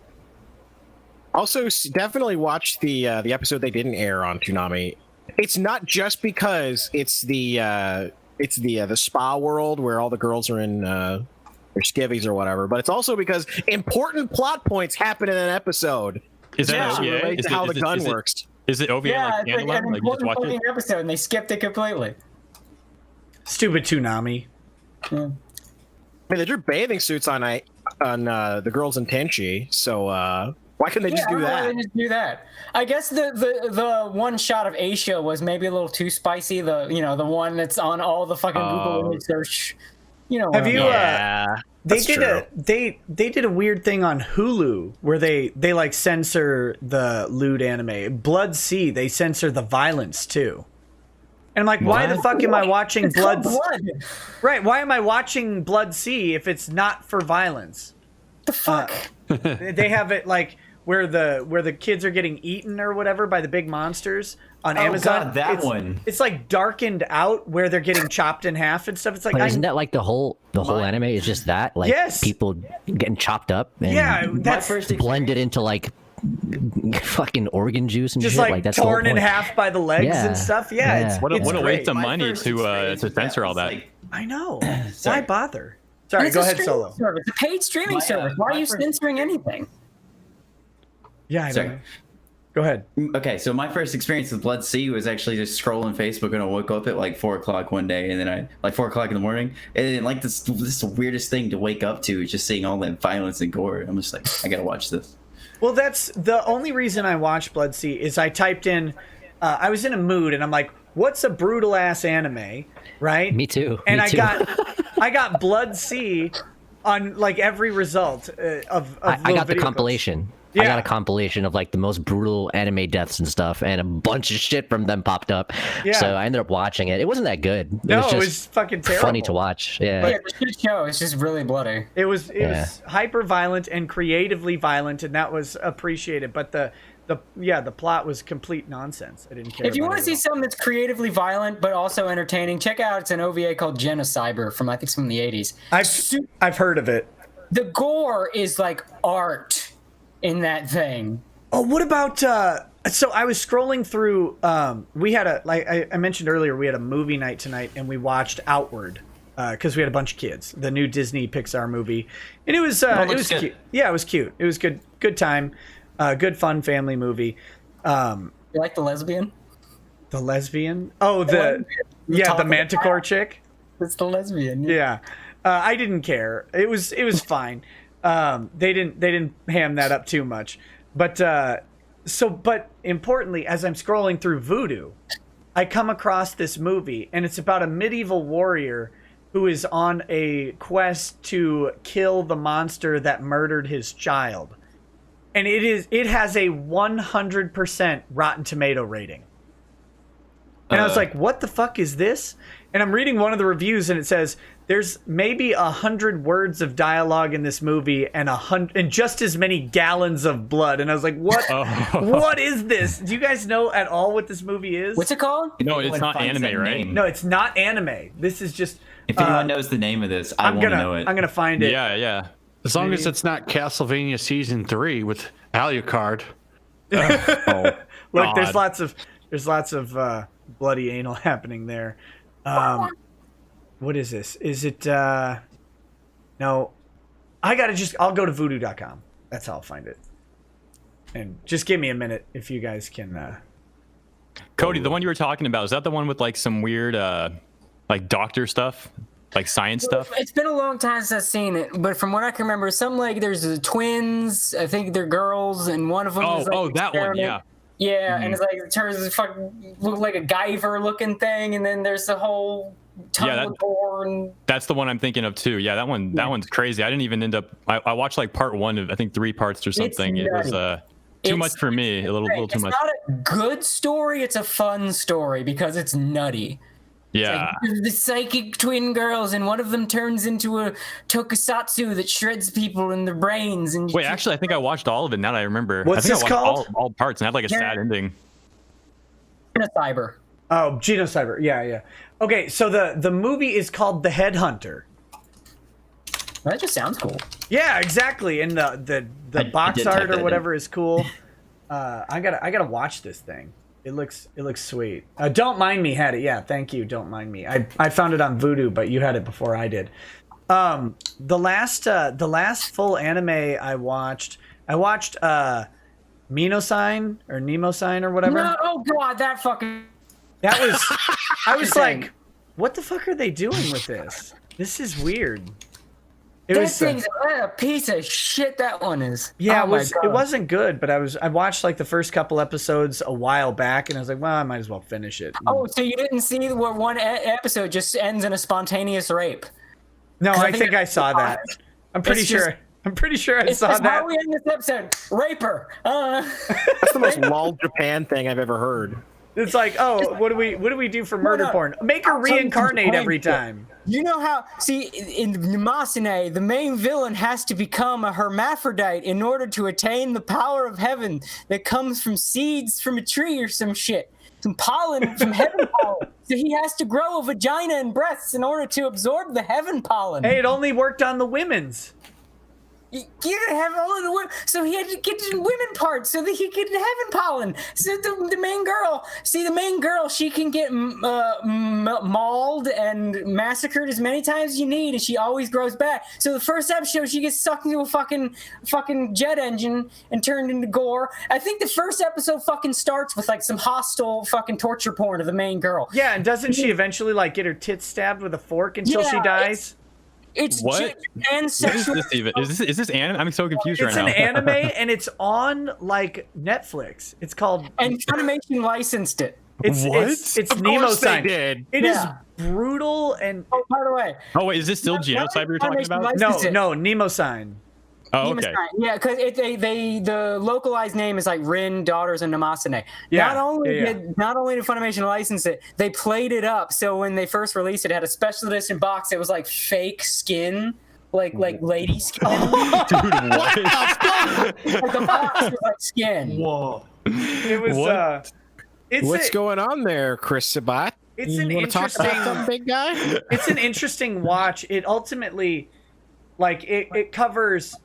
Also, definitely watch the episode they didn't air on Toonami. It's not just because it's the spa world where all the girls are in their skivvies or whatever, but it's also because important plot points happen in an episode. Is that OVA? To how the gun works. Is it OVA Yeah, like it's like standalone? an Like you just important watch fucking it? episode, and they skipped it completely. Stupid Toonami. I mean, they drew bathing suits on the girls in Tenchi, so why couldn't they just do that? Why they just do that? I guess the one shot of Aisha was maybe a little too spicy. The the one that's on all the fucking Google image search. Have you? Yeah, they did a weird thing on Hulu where they like censor the lewd anime. Blood Sea, they censor the violence too. And I'm like, why the fuck am I watching Blood? Right? Why am I watching Blood Sea if it's not for violence? The fuck? They have it like where the kids are getting eaten or whatever by the big monsters on Amazon. God, one. It's like darkened out where they're getting chopped in half and stuff. It's like, But isn't that like the whole anime is just that? Like people getting chopped up and that's blended into like fucking organ juice and just shit. like that's torn the whole in point. half by the legs and stuff. Yeah. What a great. waste of money to censor all that. I know. Why bother? Sorry, go ahead, Solo. Service. It's a paid streaming service. Why are you censoring anything? Yeah, I know. Go ahead. Okay, so my first experience with Blood Sea was actually just scrolling Facebook, and I woke up at like 4 o'clock one day, and then I like 4 o'clock in the morning, and then like this is the weirdest thing to wake up to, just seeing all that violence and gore. I'm just like, I gotta watch this. Well, that's the only reason I watched Blood Sea is I typed in I was in a mood, and I'm like, what's a brutal ass anime, right? Me too. And Me too. I got Blood Sea on like every result of I got the video compilation. clips. Yeah. I got a compilation of like the most brutal anime deaths and stuff, and a bunch of shit from them popped up. Yeah. So I ended up watching it. It wasn't that good. It was fucking terrible. Funny to watch. Yeah. But it's a good show. It's just really bloody. It was hyper violent and creatively violent, and that was appreciated. But the plot was complete nonsense. I didn't care. If you want to see something that's creatively violent but also entertaining, check out it's an OVA called Genocyber from I think from the 80s. I've heard of it. The gore is like art in that thing. Oh, what about so I was scrolling through we had I mentioned earlier, we had a movie night tonight, and we watched Outward because we had a bunch of kids, the new Disney Pixar movie, and it was cute. Yeah, it was cute. It was good time, good fun family movie. You like the lesbian? The lesbian? Oh, the Manticore chick. It's the lesbian. Yeah. I didn't care. It was fine. They didn't ham that up too much. But but importantly, as I'm scrolling through Vudu, I come across this movie, and it's about a medieval warrior who is on a quest to kill the monster that murdered his child. And it has a 100% Rotten Tomato rating. And I was like, what the fuck is this? And I'm reading one of the reviews, and it says there's maybe 100 words of dialogue in this movie and just as many gallons of blood. And I was like, what? What is this? Do you guys know at all what this movie is? What's it called? No, it's not anime, right? No, it's not anime. This is just. If anyone knows the name of this, I want to know it. I'm gonna find it. Yeah. As long as it's not Castlevania Season 3 with Alucard. Look, there's lots of bloody anal happening there. What is this? Is it no, I'll go to voodoo.com. That's how I'll find it. And just give me a minute if you guys can Cody, the one you were talking about, is that the one with like some weird like doctor stuff? Like science stuff? It's been a long time since I've seen it, but from what I can remember, something like there's twins, I think they're girls, and one of them is like that one, yeah. Yeah, and it's like it turns this fucking look like a Guyver looking thing, and then there's the whole ton of gore. And that's the one I'm thinking of too. Yeah, that one's crazy. I didn't even end up. I watched like part one of I think 3 parts or something. It was too much for me. A little too much. It's not a good story. It's a fun story because it's nutty. Yeah. It's like the psychic twin girls, and one of them turns into a tokusatsu that shreds people in their brains. And wait, actually, I think I watched all of it. Now that I remember, What's I think this I watched called? all parts and had like a sad ending. Genocyber. Oh, Genocyber. Yeah. Okay, so the movie is called The Headhunter. That just sounds cool. Yeah, exactly. And the box art or whatever is cool. I gotta watch this thing. It looks sweet. Don't Mind Me had it. Yeah, thank you. Don't Mind Me. I found it on Vudu, but you had it before I did. The last full anime I watched Mino-sign or Nemo-sign or whatever. No, oh god, that fucking. That was. I was like, what the fuck are they doing with this? This is weird. Thing's a piece of shit. That one is. Yeah, it wasn't good, but I watched like the first couple episodes a while back, and I was like, well, I might as well finish it. Oh, so you didn't see where one episode just ends in a spontaneous rape? No, I think I saw that. I'm pretty sure I saw that. How we end this episode? Raper. That's the most lol Japan thing I've ever heard. It's like, oh, what do we do for murder porn? Make her reincarnate every time. You know how? See, in Masine, the main villain has to become a hermaphrodite in order to attain the power of heaven that comes from seeds from a tree or some shit, some pollen from heaven pollen. So he has to grow a vagina and breasts in order to absorb the heaven pollen. Hey, it only worked on the women's. You didn't have all of the women, so he had to get the women parts so that he could heaven pollen. So the main girl, she can get mauled and massacred as many times as you need, and she always grows back. So the first episode, she gets sucked into a fucking jet engine and turned into gore. I think the first episode fucking starts with like some hostile fucking torture porn of the main girl. Yeah, and doesn't she eventually like get her tits stabbed with a fork until she dies? It's What? chick and What is sexual. this even? Is this anime? I'm so confused It's right an now. anime, and it's on like Netflix. It's called. And Funimation licensed it. It's What? It's Nemo Sign. did. It is Yeah. brutal and Oh, by the way, Oh wait, is this still genocide we were talking Funimation about? licensed no, it. Nemo Sign. Oh, Demon okay. Sign. Yeah, because the localized name is like Rin, Daughters of Namasane. Yeah, Not only yeah. did Funimation license it, they played it up. So when they first released it, it had a special edition box. It was like fake skin, like lady skin. Dude, what? Like the box was like skin. Whoa! It was. What? It's What's going on there, Chris Sabat? It's you an want to talk about interesting- something, big guy? It's an interesting watch. It ultimately, like, it covers.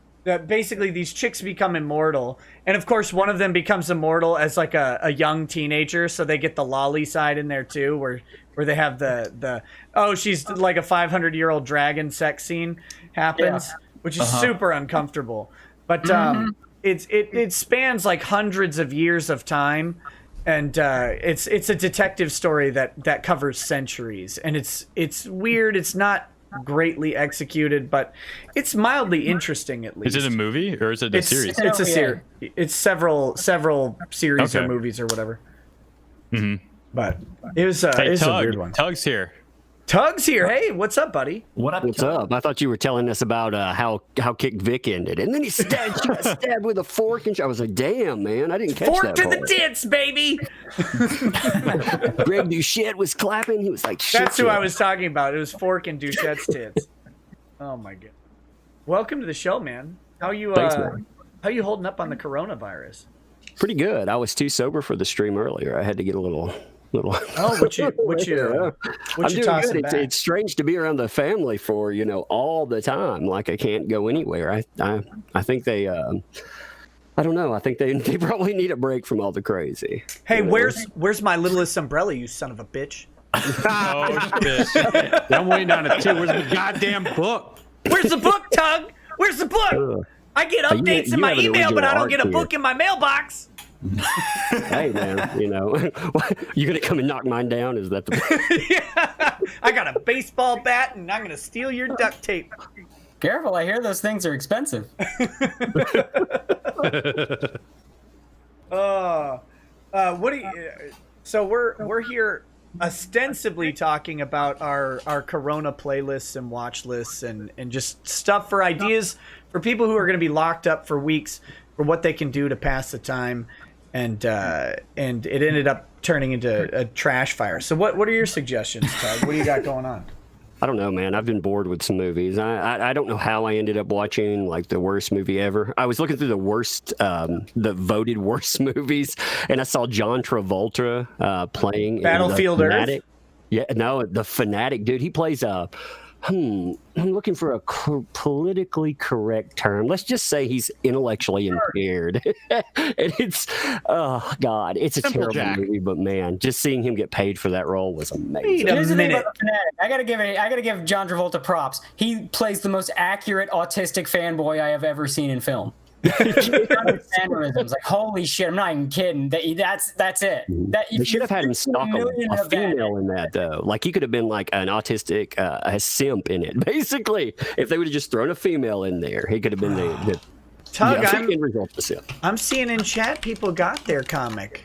Basically, these chicks become immortal, and of course, one of them becomes immortal as like a young teenager, so they get the lolly side in there too, where they have the she's like a 500-year-old dragon sex scene happens, which is super uncomfortable. But it spans like hundreds of years of time, and it's a detective story that covers centuries, and it's weird. It's not greatly executed, but it's mildly interesting at least. Is it a movie or is it a series? It's a series. It's several series Okay. or movies or whatever. Mhm. But it was Hey, a Tug. weird one. Tug's here. Tug's here. Hey, what's up, buddy? What's up? I thought you were telling us about how Kick Vic ended, and then she got stabbed with a fork, and I was like, "Damn, man, I didn't catch Fork that to part." the tits, baby. Greg Duchette was clapping. He was like, "Shit." That's who I was talking about. It was Fork and Duchette's tits. Oh my god. Welcome to the show, man. How you Thanks, man. how you holding up on the coronavirus? Pretty good. I was too sober for the stream earlier. I had to get a little. Oh, what you I'm doing tossing good. back? It's strange to be around the family for all the time. Like I can't go anywhere. I think they. I don't know. I think they probably need a break from all the crazy. Hey, where's my littlest umbrella, you son of a bitch? Oh shit! I'm waiting on it too. Where's the goddamn book? Where's the book, Tug? Where's the book? I get updates in my have an email, but I don't original get a art book in my mailbox. Hey man, you gonna come and knock mine down? Is that the? Yeah. I got a baseball bat, and I'm gonna steal your duct tape. Careful, I hear those things are expensive. What do you? So we're here ostensibly talking about our Corona playlists and watch lists and just stuff for ideas for people who are going to be locked up for weeks for what they can do to pass the time, and it ended up turning into a trash fire. So what are your suggestions, Tug? What do you got going on? I don't know, man. I've been bored with some movies. I don't know how I ended up watching like the worst movie ever. I was looking through the voted worst movies, and I saw John Travolta playing Battlefield in Earth? Fanatic. Yeah, no, the Fanatic, dude. He plays I'm looking for a politically correct term. Let's just say he's intellectually impaired. And it's, oh God, it's a Simple terrible Jack. movie. But man, just seeing him get paid for that role was amazing. Wait a Here's the thing minute. about the Fanatic. I gotta give John Travolta props. He plays the most accurate autistic fanboy I have ever seen in film. Mannerisms, like holy shit, I'm not even kidding. That's it. They should have had him stalk a female in that though. Like he could have been like an autistic a simp in it. Basically, if they would have just thrown a female in there, he could have been the Tug, end result of the simp. I'm seeing in chat people got their comic.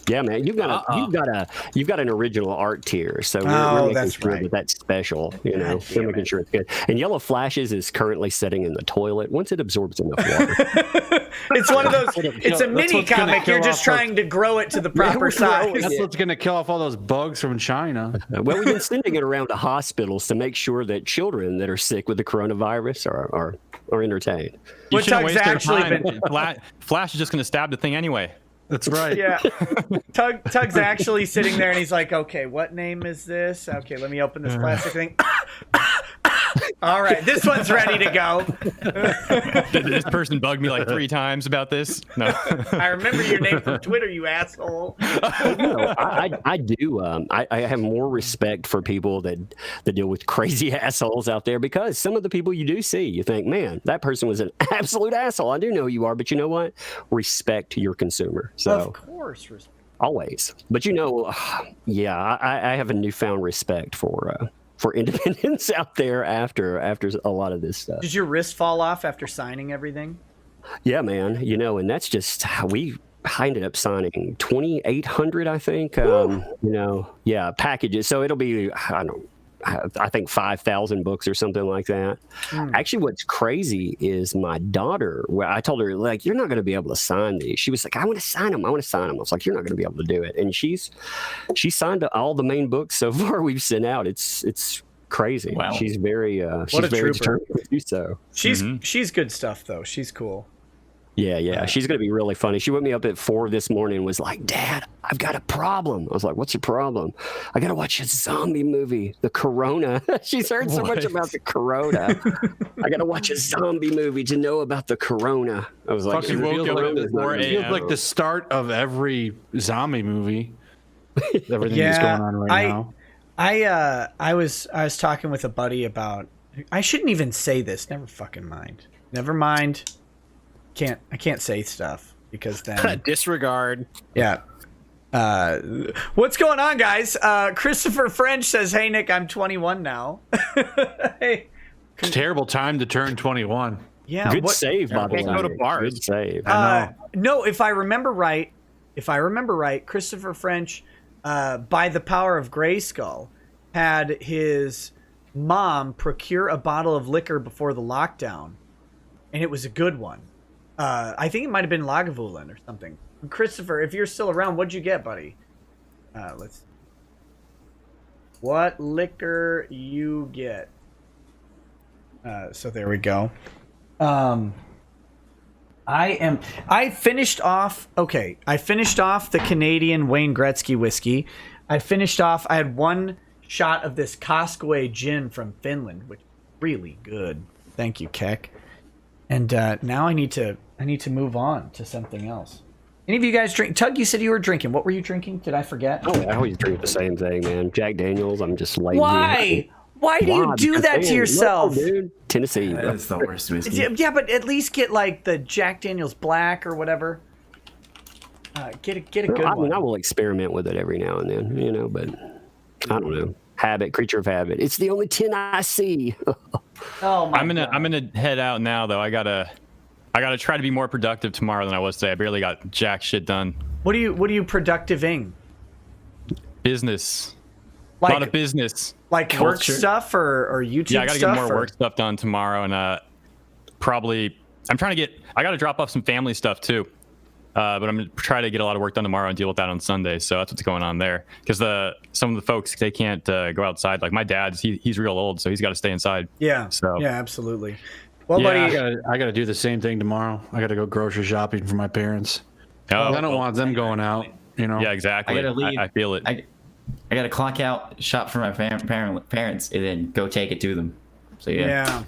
Yeah, man, you've got an original art tier, so we're making that's sure right. that's special. We're damn making sure it's good. And Yellow Flashes is currently sitting in the toilet. Once it absorbs enough water, It's one of those. It's a That's mini what's gonna comic. You're kill just off trying to grow it to the proper size. That's what's gonna kill off all those bugs from China. well, we've been sending it around to hospitals to make sure that children that are sick with the coronavirus are entertained. You What shouldn't Tug's waste their actually time. Flash is just gonna stab the thing anyway. That's right. Yeah. Tug's actually sitting there and he's like, okay, what name is this? Okay, let me open this plastic thing. All right, this one's ready to go. Did this person bug me like 3 times about this? No. I remember your name from Twitter, you asshole. I do. I have more respect for people that deal with crazy assholes out there, because some of the people you do see, you think, man, that person was an absolute asshole. I do know who you are, but you know what? Respect your consumer. So Of course. always. But I have a newfound respect for for independence out there after a lot of this stuff. Did your wrist fall off after signing everything? Yeah, man. And that's just I ended up signing 2,800, I think. Packages. So it'll be I think 5,000 books or something like that. Actually, what's crazy is my daughter. I told her, like, you're not going to be able to sign these. She was like, I want to sign them. I was like, you're not going to be able to do it. And she signed all the main books so far we've sent out. It's crazy. Wow. She's very determined to do so. She's good stuff though. She's cool. Yeah. She's going to be really funny. She woke me up at 4 this morning and was like, Dad, I've got a problem. I was like, what's your problem? I got to watch a zombie movie, The Corona. She's heard so much about the Corona. I got to watch a zombie movie to know about the Corona. I was like, it feels like the start of every zombie movie. Everything that's going on right now. I was talking with a buddy about, I shouldn't even say this. Never mind. I can't say stuff because then disregard. Yeah. What's going on, guys? Christopher French says, "Hey Nick, I'm 21 now." Hey. Terrible time to turn 21. Yeah. Good save, by the way. Can't go to bars. Good save. No, if I remember right, Christopher French, by the power of Grayskull, had his mom procure a bottle of liquor before the lockdown, and it was a good one. I think it might have been Lagavulin or something. Christopher, if you're still around, what'd you get, buddy? Let's. What liquor you get? So there we go. I finished off the Canadian Wayne Gretzky whiskey. I had one shot of this Koskoway gin from Finland, which is really good. Thank you, Keck. And now I need to move on to something else. Any of you guys drink? Tug, you said you were drinking. What were you drinking? Did I forget? Oh, I always drink the same thing, man. Jack Daniels. I'm just lazy. Why? Why do you do that to yourself? No, dude. Tennessee. That's the worst whiskey. Yeah, but at least get like the Jack Daniels Black or whatever. Get a good one. I mean, I will experiment with it every now and then, but I don't know. Creature of habit. It's the only 10 I see. Oh my! I'm gonna head out now though. I gotta try to be more productive tomorrow than I was today. I barely got jack shit done. What are you productive-ing? Business. Like, a lot of business. Like work stuff or YouTube stuff? Yeah, I gotta get more work stuff done tomorrow, and I gotta drop off some family stuff too. But I'm gonna try to get a lot of work done tomorrow and deal with that on Sunday. So that's what's going on there. Because some of the folks, they can't go outside. Like my dad's, he's real old, so he's got to stay inside. Yeah. So yeah, absolutely. Well, yeah. buddy, I gotta do the same thing tomorrow. I gotta go grocery shopping for my parents. I don't want them going out. Yeah, exactly. I gotta leave. I feel it. I gotta clock out, shop for my parents, and then go take it to them. So yeah.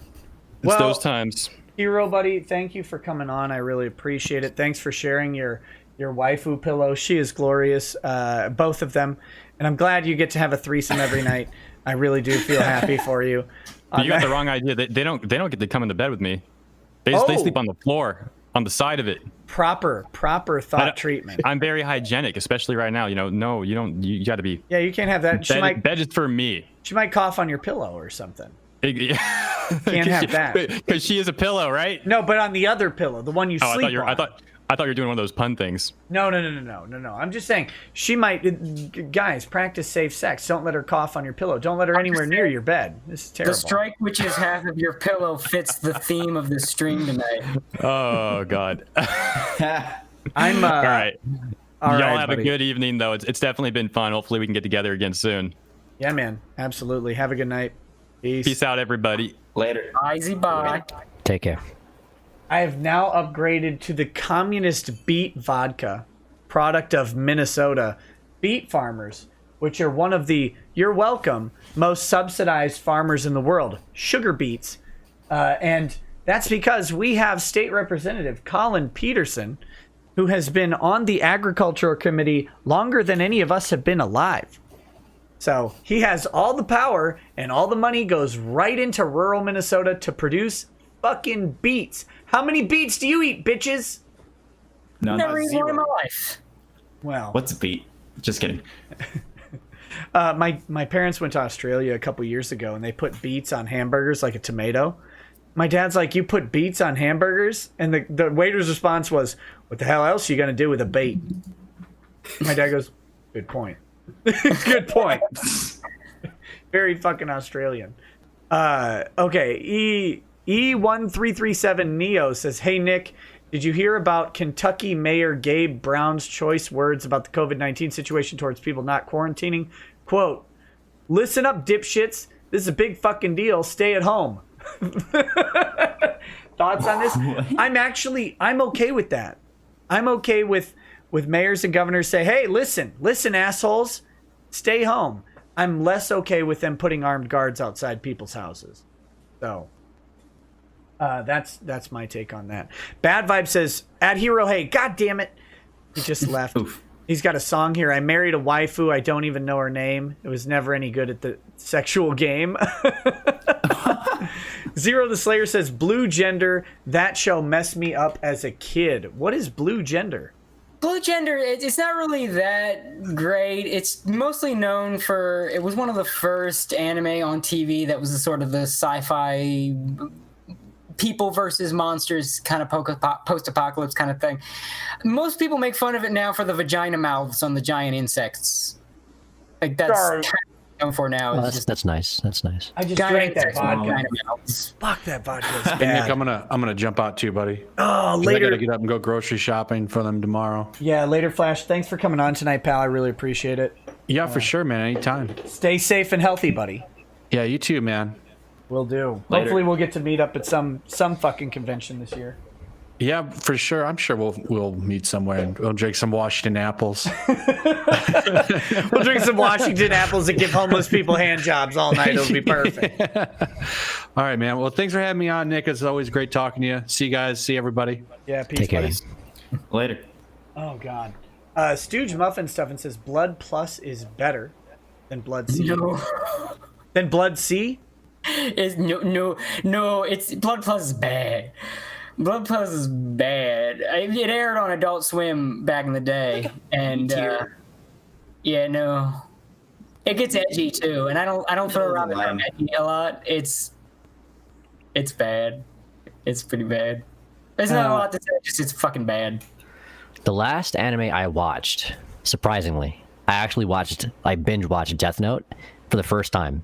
It's those times. Hero buddy, thank you for coming on. I really appreciate it. Thanks for sharing your waifu pillow. She is glorious, both of them, and I'm glad you get to have a threesome every night. I really do feel happy for you. You got the wrong idea. They don't get to come into bed with me. They sleep on the floor, on the side of it. Proper thought treatment. I'm very hygienic, especially right now. No, you don't. You got to be. Yeah, you can't have that. Bed is for me. She might cough on your pillow or something. Can't have that because she is a pillow, right? No, but on the other pillow, the one you sleep on. I thought you were doing one of those pun things. No. I'm just saying she might. Guys, practice safe sex. Don't let her cough on your pillow. Don't let her anywhere near your bed. This is terrible. The strike, which is half of your pillow, fits the theme of the stream tonight. Oh God. I'm all right. All Y'all right, have buddy. a good evening, though. It's definitely been fun. Hopefully, we can get together again soon. Yeah, man. Absolutely. Have a good night. Peace out, everybody. Later. Bye. Take care. I have now upgraded to the Communist Beet Vodka, product of Minnesota beet farmers, which are one of the, you're welcome, most subsidized farmers in the world, sugar beets. And that's because we have State Representative Colin Peterson, who has been on the Agricultural Committee longer than any of us have been alive. So he has all the power, and all the money goes right into rural Minnesota to produce fucking beets. How many beets do you eat, bitches? No, Never not eaten one in zero. my life. Well, What's a beet? Just kidding. My parents went to Australia a couple years ago, and they put beets on hamburgers like a tomato. My dad's like, "You put beets on hamburgers?" And the waiter's response was, "What the hell else are you gonna do with a bait?" My dad goes, "Good point." Good point. Very fucking Australian. Okay, E1337 Neo says, "Hey Nick, did you hear about Kentucky Mayor Gabe Brown's choice words about the COVID-19 situation towards people not quarantining? Quote, listen up, dipshits. This is a big fucking deal. Stay at home." Thoughts on this? I'm okay with that. I'm okay with mayors and governors say, "Hey, listen, assholes, stay home." I'm less okay with them putting armed guards outside people's houses. So that's my take on that. Bad Vibe says, "At Hero Hey, god damn it." He just left. Oof. He's got a song here. "I married a waifu. I don't even know her name. It was never any good at the sexual game." Zero the Slayer says, "Blue Gender. That show messed me up as a kid." What is Blue Gender? Blue Gender, it's not really that great. It's mostly known for, it was one of the first anime on TV that was the sort of the sci-fi people versus monsters kind of post-apocalypse kind of thing. Most people make fun of it now for the vagina mouths on the giant insects. Like that's kind of known for now. Oh, that's nice. That's nice. I just drank that vodka. Mouths. Fuck that vodka. It's Hey, bad. Nick, I'm gonna jump out too, buddy. Oh, 'Cause later. I gotta get up and go grocery shopping for them tomorrow. Yeah, later, Flash. Thanks for coming on tonight, pal. I really appreciate it. Yeah, for sure, man. Anytime. Stay safe and healthy, buddy. Yeah, you too, man. Will do. Later. Hopefully we'll get to meet up at some fucking convention this year. Yeah, for sure. I'm sure we'll meet somewhere and we'll drink some Washington apples. We'll drink some Washington apples and give homeless people hand jobs all night. It'll be perfect. All right, man. Well, thanks for having me on, Nick. It's always great talking to you. See you guys. See everybody. Yeah, peace, Take care. buddy. Later. Oh, God. Stooge Muffin stuff and says Blood Plus is better than Blood C. No. Than Blood C? No, it's Blood Plus is bad. Blood Plus is bad. It aired on Adult Swim back in the day, and yeah, no, it gets edgy too. And I don't throw around the term edgy a lot. It's bad. It's pretty bad. There's not a lot to say. Just it's fucking bad. The last anime I watched, surprisingly, I binge watched Death Note for the first time.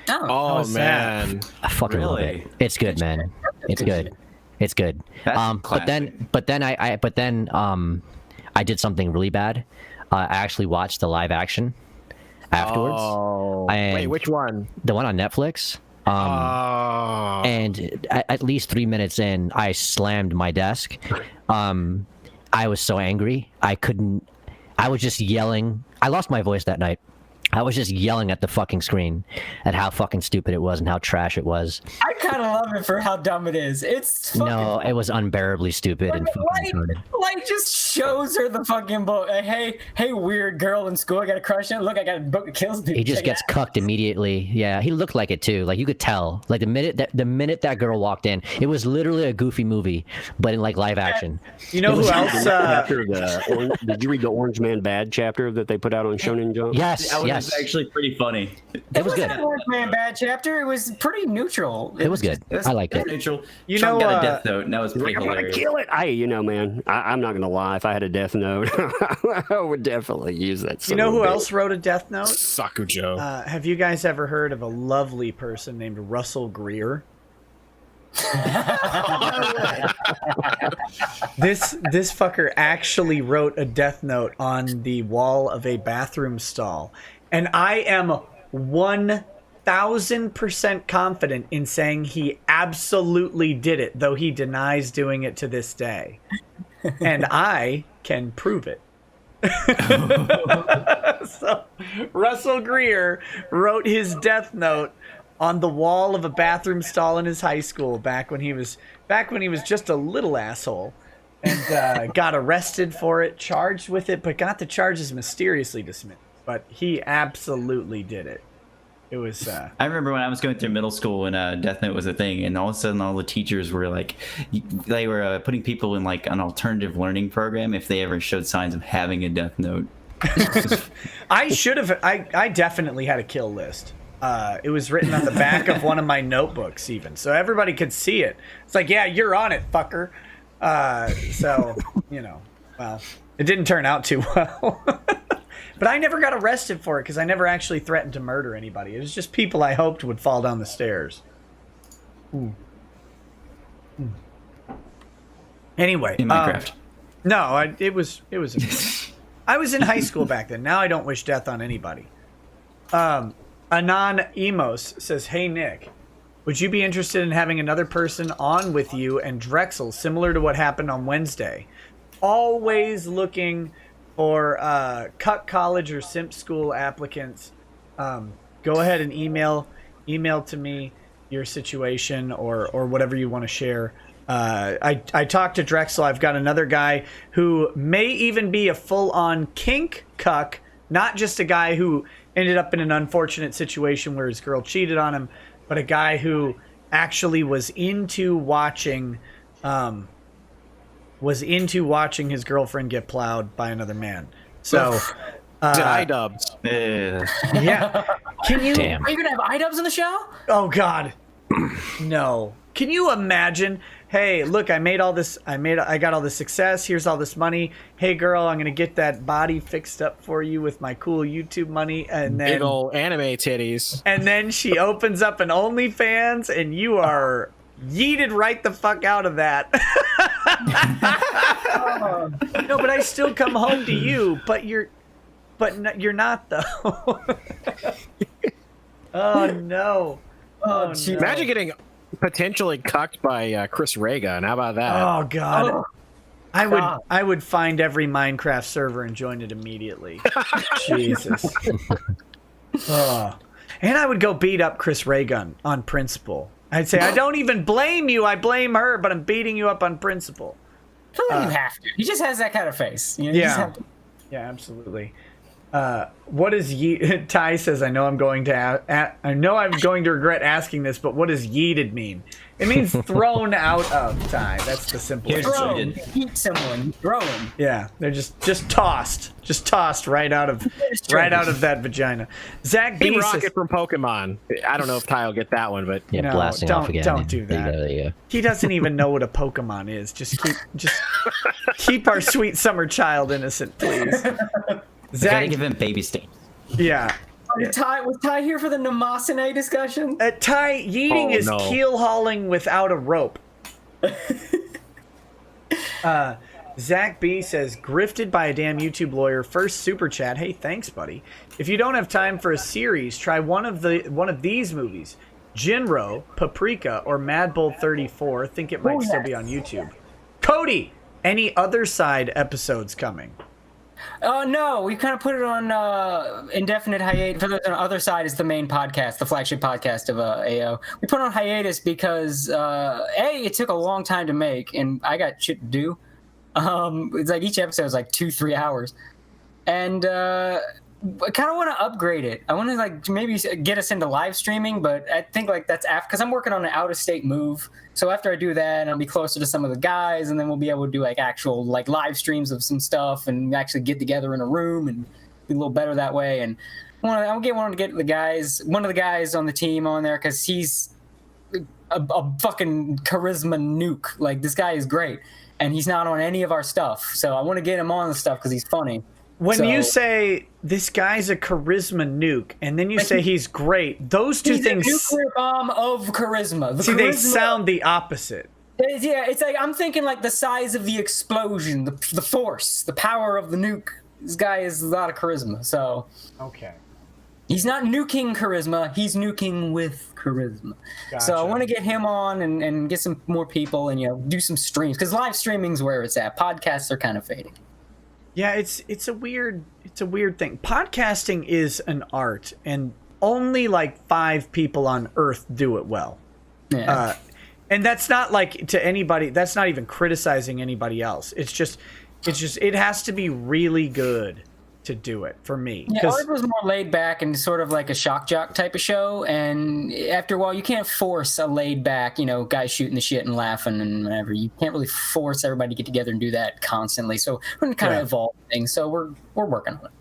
Oh man, I fucking love it. It's good, man. It's good. It's good. But then I did something really bad. I actually watched the live action afterwards. Oh, wait, which one? The one on Netflix. And at least 3 minutes in, I slammed my desk. I was so angry. I was just yelling. I lost my voice that night. I was just yelling at the fucking screen at how fucking stupid it was and how trash it was. I kind of love it for how dumb it is. It's fucking no, it was unbearably stupid and fucking retarded. Like just shows her the fucking book. Hey, weird girl in school. I got a crush on. Look, I got a book that kills people. He just gets cucked immediately. Yeah, he looked like it too. Like you could tell. Like the minute that girl walked in, it was literally a Goofy movie, but in like live action. You know who else? Did you read the Orange Man Bad chapter that they put out on Shonen Jump? Yes, yes. It's actually pretty funny. It was good. It wasn't an Orange Man Bad chapter. It was pretty neutral. It was good. I liked it. Neutral. You Trump know, got a death note, and that was pretty I'm gonna hilarious. kill it. Man, I'm not gonna lie. If I had a death note, I would definitely use that. You know who else wrote a death note? Sakujo. Have you guys ever heard of a lovely person named Russell Greer? This fucker actually wrote a death note on the wall of a bathroom stall, and I am 1000% confident in saying he absolutely did it, though he denies doing it to this day, and I can prove it. So Russell Greer wrote his death note on the wall of a bathroom stall in his high school back when he was just a little asshole, and got arrested for it, charged with it, but got the charges mysteriously dismissed. But he absolutely did it. It was. I remember when I was going through middle school when Death Note was a thing, and all of a sudden all the teachers were like, they were putting people in like an alternative learning program if they ever showed signs of having a Death Note. I should have. I definitely had a kill list. It was written on the back of one of my notebooks, even, so everybody could see it. It's like, yeah, you're on it, fucker. So well, it didn't turn out too well. But I never got arrested for it because I never actually threatened to murder anybody. It was just people I hoped would fall down the stairs. Ooh. Anyway, In Minecraft. No, it was. I was in high school back then. Now I don't wish death on anybody. Anon Emos says, "Hey Nick, would you be interested in having another person on with you and Drexel, similar to what happened on Wednesday? Always looking for cut college or simp school applicants. Go ahead and email to me your situation or whatever you want to share." I talked to Drexel. I've got another guy who may even be a full-on kink cuck, not just a guy who ended up in an unfortunate situation where his girl cheated on him, but a guy who actually was into watching his girlfriend get plowed by another man. So iDubbbz. Yeah. Can you? Damn. Are you gonna have iDubbbz in the show? Oh God, no. Can you imagine? Hey, look, I got all this success. Here's all this money. Hey, girl, I'm gonna get that body fixed up for you with my cool YouTube money, and then Big ol' anime titties. And then she opens up an OnlyFans, and you are yeeted right the fuck out of that. No, but I still come home to you. But you're not though. Oh no. Oh no. Imagine getting potentially cucked by Chris Reagan. How about that? Oh God. I would find every Minecraft server and join it immediately. Jesus. Oh. And I would go beat up Chris Reagan on principle. I'd say, I don't even blame you. I blame her, but I'm beating you up on principle. I feel like you have to. He just has that kind of face. You just have to. Yeah, absolutely. What is Ty says, I know I'm going to regret asking this, but what does yeeted mean? It means thrown out of, Ty. That's the simple Throw. You eat someone, throw him. Yeah, they're just tossed right out of that vagina. Zach B Team says, Rocket from Pokemon. I don't know if Ty will get that one, but Yeah, blasting off again. Don't do that. There you go. He doesn't even know what a Pokemon is. Just keep our sweet summer child innocent, please. Zach, gotta give him baby stain. Yeah. Was Ty here for the Namasine discussion? Ty, yeeting is keel hauling without a rope. Zach B says, grifted by a damn YouTube lawyer. First super chat. Hey, thanks, buddy. If you don't have time for a series, try one of these movies. Jinro, Paprika, or Mad Bull 34. Think it might still be on YouTube. Cody, any other side episodes coming? No, we kind of put it on indefinite hiatus. For the other side is the main podcast, the flagship podcast of AO. We put it on hiatus because it took a long time to make, and I got shit to do. It's like each episode is like 2-3 hours, and I kind of want to upgrade it. I want to like maybe get us into live streaming, but I think like that's after, because I'm working on an out of state move. So after I do that, I'll be closer to some of the guys, and then we'll be able to do like actual like live streams of some stuff and actually get together in a room and be a little better that way. And I want to get one of the guys on the team on there because he's a fucking charisma nuke. Like this guy is great, and he's not on any of our stuff. So I want to get him on the stuff because he's funny. When you say this guy's a charisma nuke, and then you say he's great, those two things. He's a nuclear bomb of charisma. They sound the opposite. Yeah, it's like I'm thinking like the size of the explosion, the force, the power of the nuke. This guy has a lot of charisma, so. Okay. He's not nuking charisma, he's nuking with charisma. Gotcha. So I want to get him on and get some more people and do some streams, because live streaming's where it's at. Podcasts are kind of fading. Yeah, it's a weird thing. Podcasting is an art, and only like 5 people on Earth do it well. Yeah. And that's not like to anybody. That's not even criticizing anybody else. It's just it has to be really good to do it for me. Yeah, ours was more laid back and sort of like a shock jock type of show. And after a while, you can't force a laid back, guys shooting the shit and laughing and whatever. You can't really force everybody to get together and do that constantly. So we're going to kind of evolve things. So we're working on it.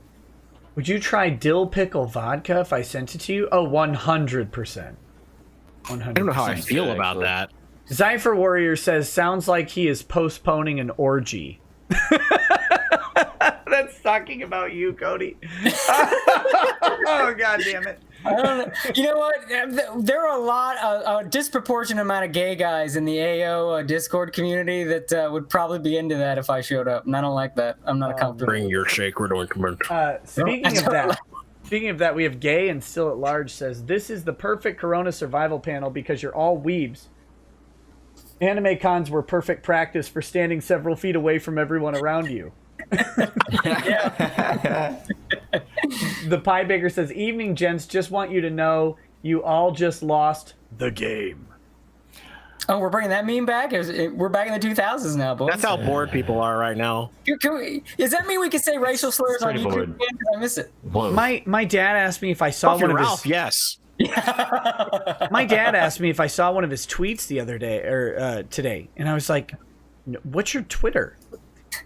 Would you try dill pickle vodka if I sent it to you? Oh, 100%. 100%. I don't know how I feel about that. Zypher Warrior says, sounds like he is postponing an orgy. That's talking about you, Cody. Oh, God damn it. I don't know. You know what? There are a disproportionate amount of gay guys in the AO Discord community that would probably be into that if I showed up, and I don't like that. I'm not comfortable. Bring your sacred ointment. Speaking of that, we have Gay and Still at Large says, this is the perfect Corona survival panel because you're all weebs. Anime cons were perfect practice for standing several feet away from everyone around you. The Pie Baker says, evening, gents. Just want you to know you all just lost the game. Oh, we're bringing that meme back? We're back in the 2000s now, boys. That's how bored people are right now. Does that mean we can say racial slurs on YouTube again? I miss it. My dad asked me if I saw one of his... Yes. My dad asked me if I saw one of his tweets the other day, or today, and I was like, what's your Twitter?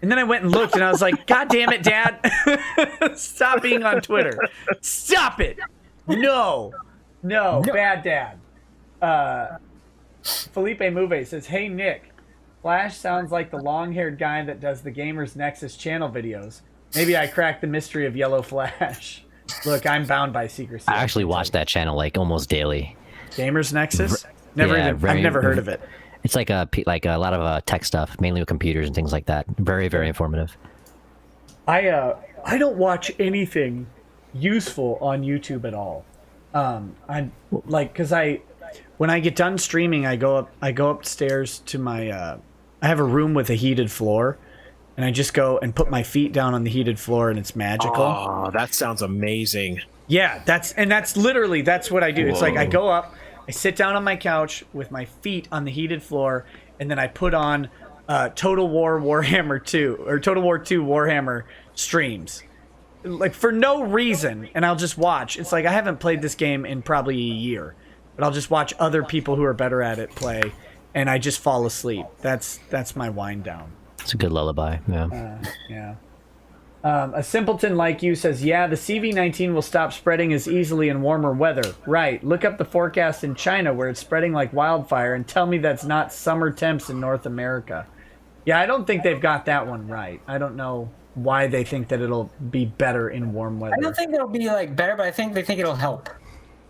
And then I went and looked, and I was like, God damn it, Dad. Stop being on Twitter. Stop it. No, bad dad. Felipe Move says, hey, Nick, Flash sounds like the long-haired guy that does the Gamers Nexus channel videos. Maybe I cracked the mystery of Yellow Flash. Look, I'm bound by secrecy. I actually watch that channel like almost daily. Gamers Nexus? I've never heard of it. It's like a lot of tech stuff, mainly with computers and things like that. Very, very informative. I don't watch anything useful on YouTube at all. I'm like, because when I get done streaming, I go upstairs to my I have a room with a heated floor, and I just go and put my feet down on the heated floor, and it's magical. Oh, that sounds amazing. Yeah, that's literally what I do. Whoa. It's like I go up, I sit down on my couch with my feet on the heated floor, and then I put on Total War Warhammer 2 or Total War 2 Warhammer streams, like for no reason, and I'll just watch. It's like I haven't played this game in probably a year, but I'll just watch other people who are better at it play, and I just fall asleep. That's my wind down. It's a good lullaby. Yeah. Yeah. A simpleton like you says, yeah, the CV-19 will stop spreading as easily in warmer weather. Right. Look up the forecast in China where it's spreading like wildfire and tell me that's not summer temps in North America. Yeah, I don't think they've got that one right. I don't know why they think that it'll be better in warm weather. I don't think it'll be like better, but I think they think it'll help.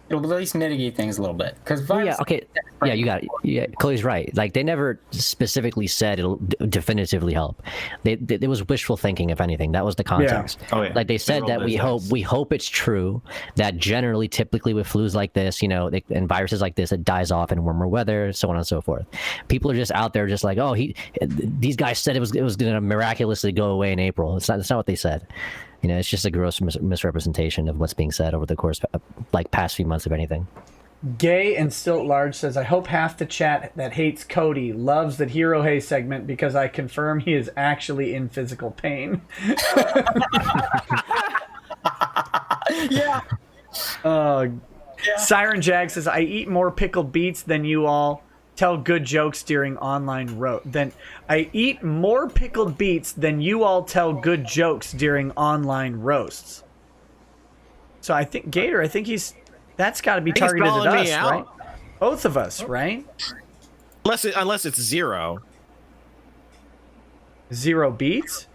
It'll at least mitigate things a little bit. You got it. Yeah, Chloe's right. Like they never specifically said it'll definitively help. It was wishful thinking, if anything. That was the context. Yeah. Oh, yeah. Like they said that we hope it's true that generally, typically with flus like this, and viruses like this, it dies off in warmer weather, so on and so forth. People are just out there, just like, oh, these guys said it was going to miraculously go away in April. It's not what they said. It's just a gross misrepresentation of what's being said over the course of past few months, if anything. Gay and Still at Large says, I hope half the chat that hates Cody loves the Hero Hey segment because I confirm he is actually in physical pain. Yeah. Siren Jag says, I eat more pickled beets than you all. Tell good jokes during online I eat more pickled beets than you all tell good jokes during online roasts. So I think Gator, that's got to be targeted at us, right? Both of us, right? Unless it's zero. Zero beats?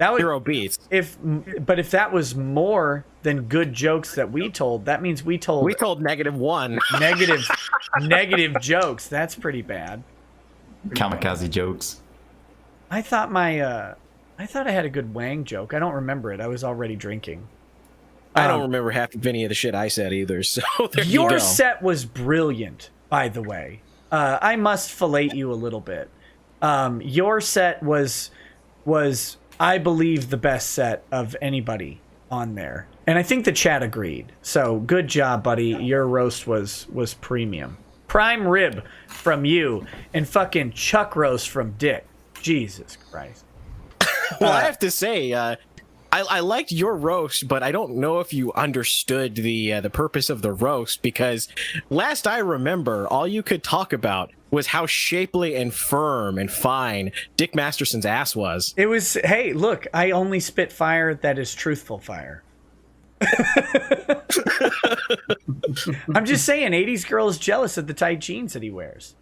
Zero beats. If that was more than good jokes that we told, that means we told -1. Negative jokes. That's pretty bad. Kamikaze jokes. I thought I had a good Wang joke. I don't remember it. I was already drinking. I don't remember half of any of the shit I said either. So there you go. Your set was brilliant, by the way. I must fillet you a little bit. Your set was I believe the best set of anybody on there, and I think the chat agreed. So good job, buddy. Your roast was premium. Prime rib from you, and fucking chuck roast from Dick. Jesus Christ. Well, I have to say, I liked your roast, but I don't know if you understood the purpose of the roast, because last I remember, all you could talk about was how shapely and firm and fine Dick Masterson's ass was. It was, hey, look, I only spit fire that is truthful fire. I'm just saying, 80s girl is jealous of the tight jeans that he wears.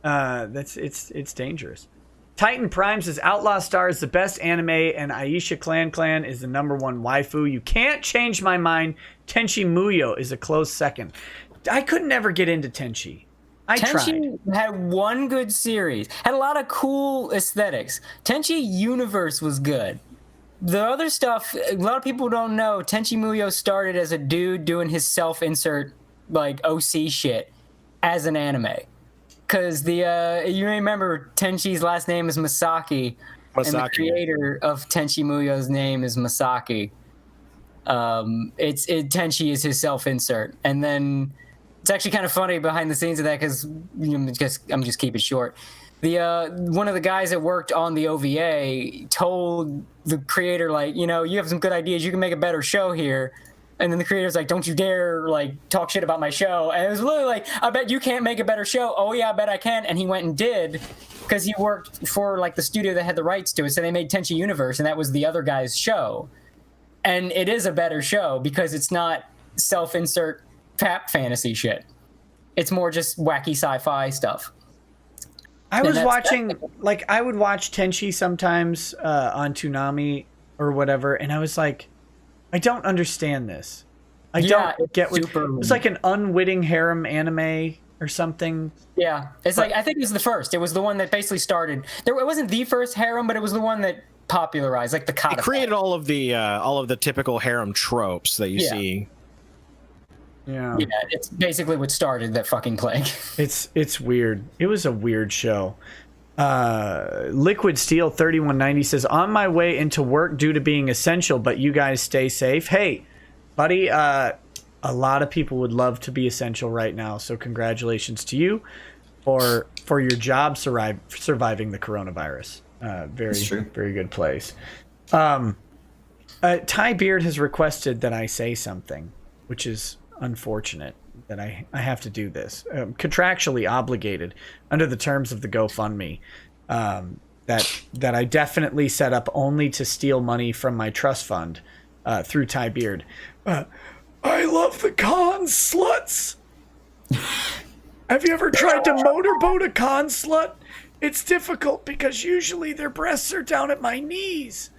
It's dangerous. Titan Prime says Outlaw Star is the best anime, and Aisha Clan is the #1 waifu. You can't change my mind. Tenchi Muyo is a close second. I could never get into Tenchi. Tenchi had one good series, had a lot of cool aesthetics. Tenchi Universe was good. The other stuff, a lot of people don't know, Tenchi Muyo started as a dude doing his self-insert, like, OC shit as an anime. Because you remember Tenchi's last name is Masaki, and the creator of Tenchi Muyo's name is Masaki. Tenchi is his self-insert. And then it's actually kind of funny behind the scenes of that because I'm just keeping it short. One of the guys that worked on the OVA told the creator, like, you have some good ideas. You can make a better show here. And then the creator's like, don't you dare, like, talk shit about my show. And it was literally like, I bet you can't make a better show. Oh, yeah, I bet I can. And he went and did, because he worked for, like, the studio that had the rights to it. So they made Tenchi Universe, and that was the other guy's show. And it is a better show because it's not self-insert pap fantasy shit. It's more just wacky sci-fi stuff. I would watch Tenchi sometimes on Toonami or whatever, and I was like, I don't understand this. I don't get what it's like an unwitting harem anime or something. Yeah, I think it was the first. It was the one that basically started. It wasn't the first harem, but it was the one that popularized, like the codified. It created all of the typical harem tropes that you see. Yeah, it's basically what started that fucking plague. It's weird. It was a weird show. Liquid Steel 3190 says, on my way into work due to being essential, but you guys stay safe. Hey, buddy, a lot of people would love to be essential right now, so congratulations to you for your job surviving the coronavirus. Very good place. Ty Beard has requested that I say something, which is unfortunate that I have to do this. Contractually obligated under the terms of the GoFundMe, that I definitely set up only to steal money from my trust fund through Ty Beard. I love the con sluts. Have you ever tried to motorboat a con slut? It's difficult because usually their breasts are down at my knees.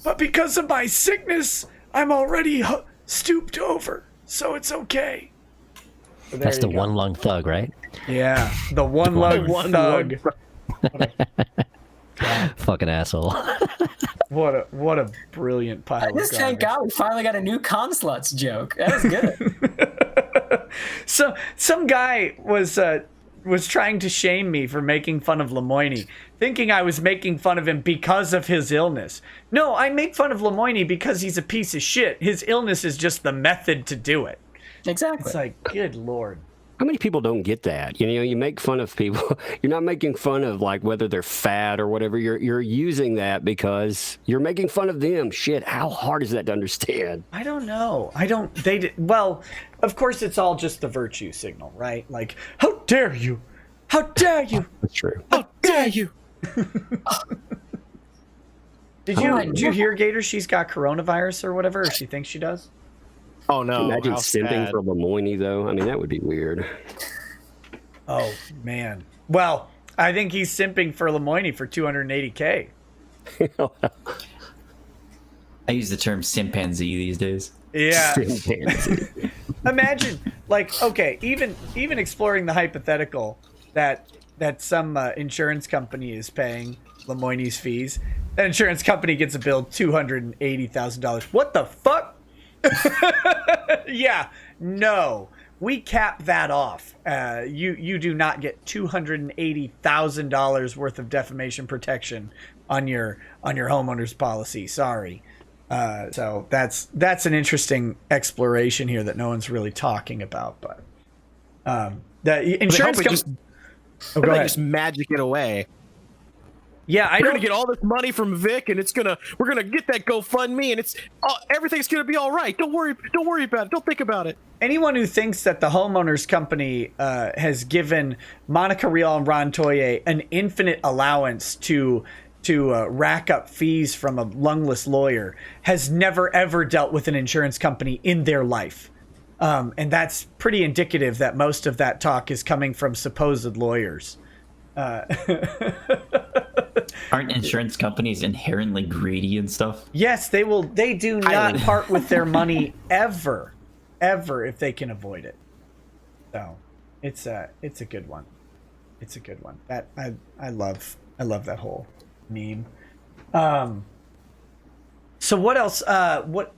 But because of my sickness, I'm already stooped over, so it's okay. So that's the one lung thug, right? Yeah, the one lung thug. Fucking asshole. What a brilliant pile of garbage. Thank God we finally got a new consluts joke. That was good. So some guy was trying to shame me for making fun of Lemoyne, thinking I was making fun of him because of his illness. No, I make fun of Lemoyne because he's a piece of shit. His illness is just the method to do it. Exactly. It's like, good Lord. How many people don't get that? You make fun of people. You're not making fun of, like, whether they're fat or whatever. You're using that because you're making fun of them. Shit, how hard is that to understand? I don't know. Well, of course it's all just the virtue signal, right? Like, how dare you? How dare you? That's true. How dare you? Did you hear, Gator, she's got coronavirus or whatever, or she thinks she does? Oh, no. Imagine simping for Lemoyne, though. I mean, that would be weird. Oh, man. Well, I think he's simping for Lemoyne for $280K. I use the term chimpanzee these days. Yeah. Imagine, like, okay, even exploring the hypothetical that some insurance company is paying Lemoyne's fees. That insurance company gets a bill $280,000. What the fuck? Yeah, no, we cap that off. You do not get $280,000 worth of defamation protection on your homeowner's policy. Sorry. So that's an interesting exploration here that no one's really talking about. But the insurance company just magic it away. Yeah, we're gonna get all this money from Vic, and we're gonna get that GoFundMe, and everything's gonna be all right. Don't worry about it. Don't think about it. Anyone who thinks that the homeowners company has given Monica Rial and Ron Toye an infinite allowance to rack up fees from a lungless lawyer has never ever dealt with an insurance company in their life. And that's pretty indicative that most of that talk is coming from supposed lawyers. Aren't insurance companies inherently greedy and stuff? Yes, they will. They do not part with their money ever if they can avoid it. So it's a good one. It's a good one. That I love that whole meme. So what else? Like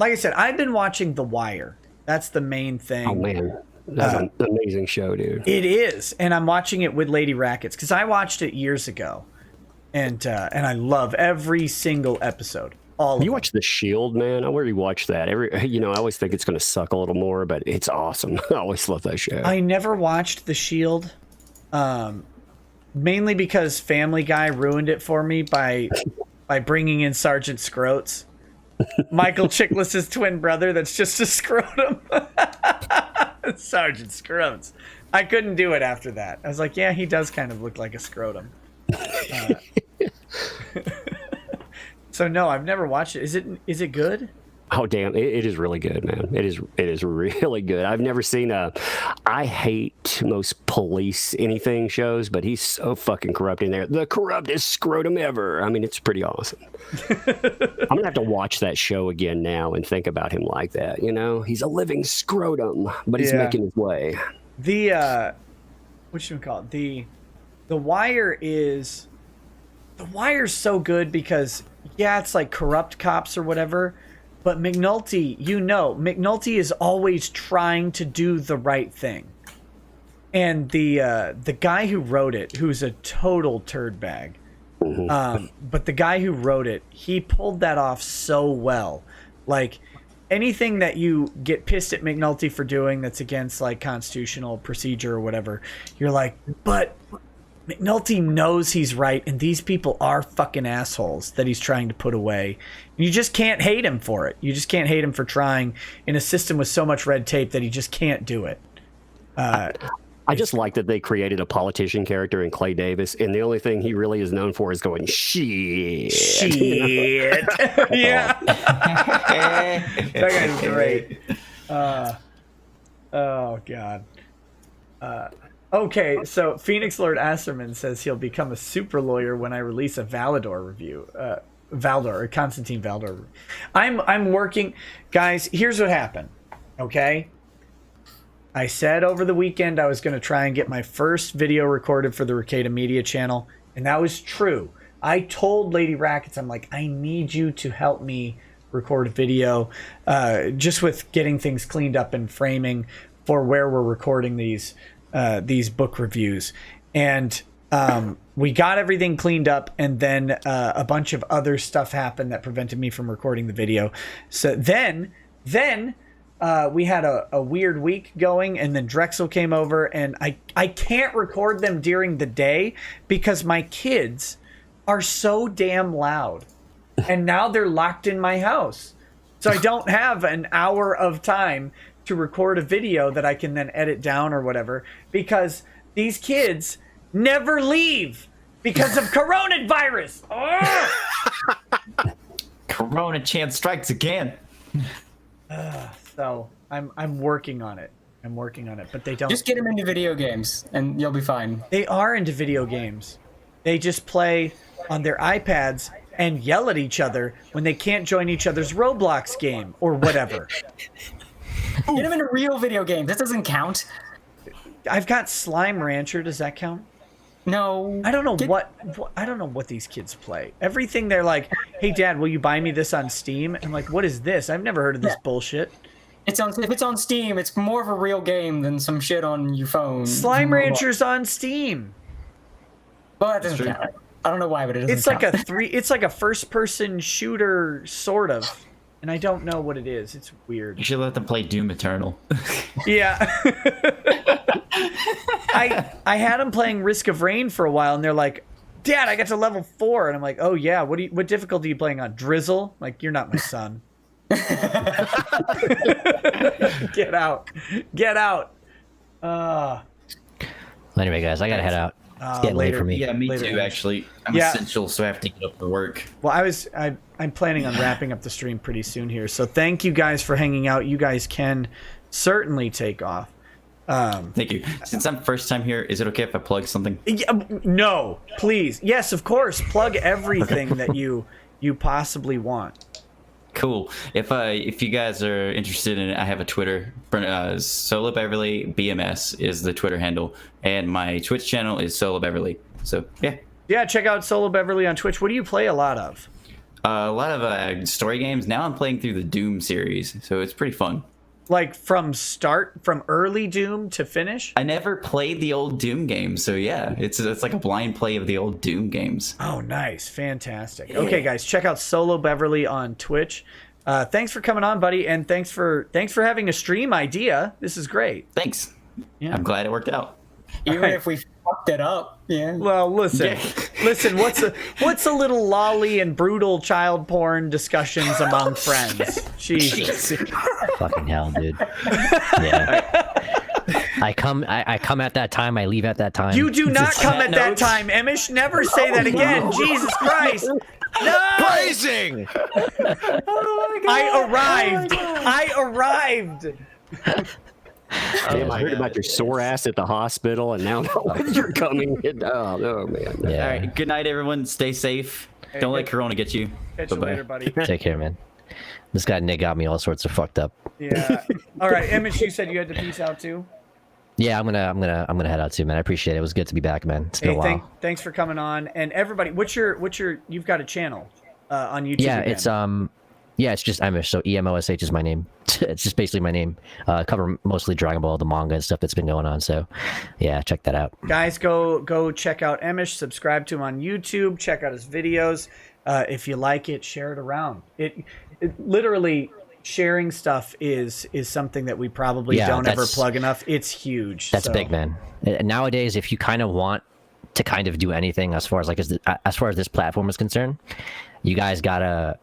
I said, I've been watching The Wire. That's the main thing. Oh man, that's an amazing show, dude. It is, and I'm watching it with Lady Rackets because I watched it years ago, and I love every single episode. You watch The Shield, man? I already watched that. I always think it's going to suck a little more, but it's awesome. I always love that show. I never watched The Shield, mainly because Family Guy ruined it for me by bringing in Sergeant Scroats. Michael Chiklis' twin brother that's just a scrotum. Sergeant Scroats. I couldn't do it after that. I was like, yeah, he does kind of look like a scrotum. So no, I've never watched it. Is it good? Oh damn! It is really good, man. It is really good. I've never seen I hate most police anything shows, but he's so fucking corrupt in there. The corruptest scrotum ever. I mean, it's pretty awesome. I'm gonna have to watch that show again now and think about him like that. He's a living scrotum, but he's making his way. What should we call it? The Wire's so good because it's like corrupt cops or whatever. But McNulty, McNulty is always trying to do the right thing. And the guy who wrote it, who's a total turd bag, but the guy who wrote it, he pulled that off so well. Like, anything that you get pissed at McNulty for doing that's against, like, constitutional procedure or whatever, you're like, but McNulty knows he's right, and these people are fucking assholes that he's trying to put away. You just can't hate him for it. You just can't hate him for trying in a system with so much red tape that he just can't do it. I just like that they created a politician character in Clay Davis, and the only thing he really is known for is going, shit. Yeah. That guy's great. Oh, God. Okay, so Phoenix Lord Asserman says he'll become a super lawyer when I release a Valador review. Constantine Valdor. I'm working, guys. Here's what happened. Okay, I said over the weekend I was going to try and get my first video recorded for the Rekieta Media channel, and that was true. I told Lady Rackets, I'm like, I need you to help me record a video, just with getting things cleaned up and framing for where we're recording these book reviews. And we got everything cleaned up, and then a bunch of other stuff happened that prevented me from recording the video. So then we had a weird week going, and then Drexel came over, and I can't record them during the day because my kids are so damn loud, and now they're locked in my house. So I don't have an hour of time to record a video that I can then edit down or whatever, because these kids never leave because of coronavirus. Corona chance strikes again. So I'm working on it. But they don't. Just get them into video games, and you'll be fine. They are into video games. They just play on their iPads and yell at each other when they can't join each other's Roblox game or whatever. Get them into real video games. That doesn't count. I've got Slime Rancher. Does that count? No. I don't know what these kids play. Everything they're like, hey Dad, will you buy me this on Steam? I'm like, what is this? I've never heard of this bullshit. If it's on Steam, it's more of a real game than some shit on your phone. Slime Rancher's on Steam. Well, that doesn't count. I don't know why, but it doesn't count. It's like a first-person shooter, sort of. And I don't know what it is. It's weird. You should let them play Doom Eternal. Yeah. I had them playing Risk of Rain for a while, and they're like, Dad, I got to level 4. And I'm like, oh yeah, what difficulty are you playing on? Drizzle? Like, you're not my son. Get out. Anyway, guys, I gotta head out. It's getting late for me. Yeah, me Later. too. Actually, I'm essential, so I have to get up for work. Well, I'm planning on wrapping up the stream pretty soon here. So thank you guys for hanging out. You guys can certainly take off. Thank you. Since I'm first time here, is it okay if I plug something? No, please. Yes, of course. Plug everything that you possibly want. Cool. If you guys are interested in it, I have a Twitter. Solo Beverly BMS is the Twitter handle, and my Twitch channel is Solo Beverly. So yeah, check out Solo Beverly on Twitch. What do you play a lot of? A lot of story games. Now I'm playing through the Doom series, so it's pretty fun. Like from early Doom to finish? I never played the old Doom games, so yeah, it's like a blind play of the old Doom games. Oh, nice. Fantastic. Yeah. Okay, guys, check out Solo Beverly on Twitch. Thanks for coming on, buddy, and thanks for having a stream idea. This is great. Thanks. Yeah. I'm glad it worked out. Even if we fucked it up, yeah. Well, listen, what's a little lolly and brutal child porn discussions among friends? Jesus. Fucking hell, dude. Yeah. I come at that time. I leave at that time. You do not come at that time, Emish. Never say that again. Jesus Christ. No! Praising! I arrived. Damn, I heard about your sore ass at the hospital, and now you're coming. Oh man. Yeah. All right. Good night, everyone. Stay safe. Don't let Corona get you. Catch you later, buddy. Take care, man. This guy Nick got me all sorts of fucked up. Yeah. All right, Emmett, you said you had to peace out too. Yeah, I'm gonna head out too, man. I appreciate it. It was good to be back, man. It's been a while. Thanks for coming on. And everybody, what's your you've got a channel on YouTube? Yeah, again. it's just Emish. So EMOSH is my name. It's just basically my name. I cover mostly Dragon Ball, the manga and stuff that's been going on. So yeah, check that out. Guys, go check out Emish. Subscribe to him on YouTube. Check out his videos. If you like it, share it around. It literally. Sharing stuff is something that we probably don't ever plug enough. It's huge. That's big, man. Nowadays, if you kind of want to kind of do anything as far as this platform is concerned, you guys gotta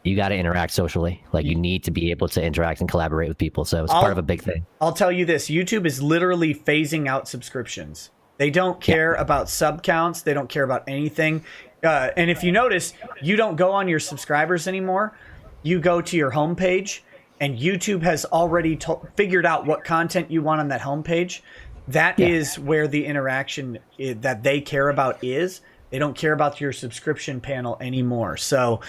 interact socially. Like you need to be able to interact and collaborate with people. So it's part of a big thing. I'll tell you this: YouTube is literally phasing out subscriptions. They don't care about sub counts. They don't care about anything. And if you notice, you don't go on your subscribers anymore. You go to your homepage, and YouTube has already figured out what content you want on that homepage. That is where the interaction that they care about is. They don't care about your subscription panel anymore. So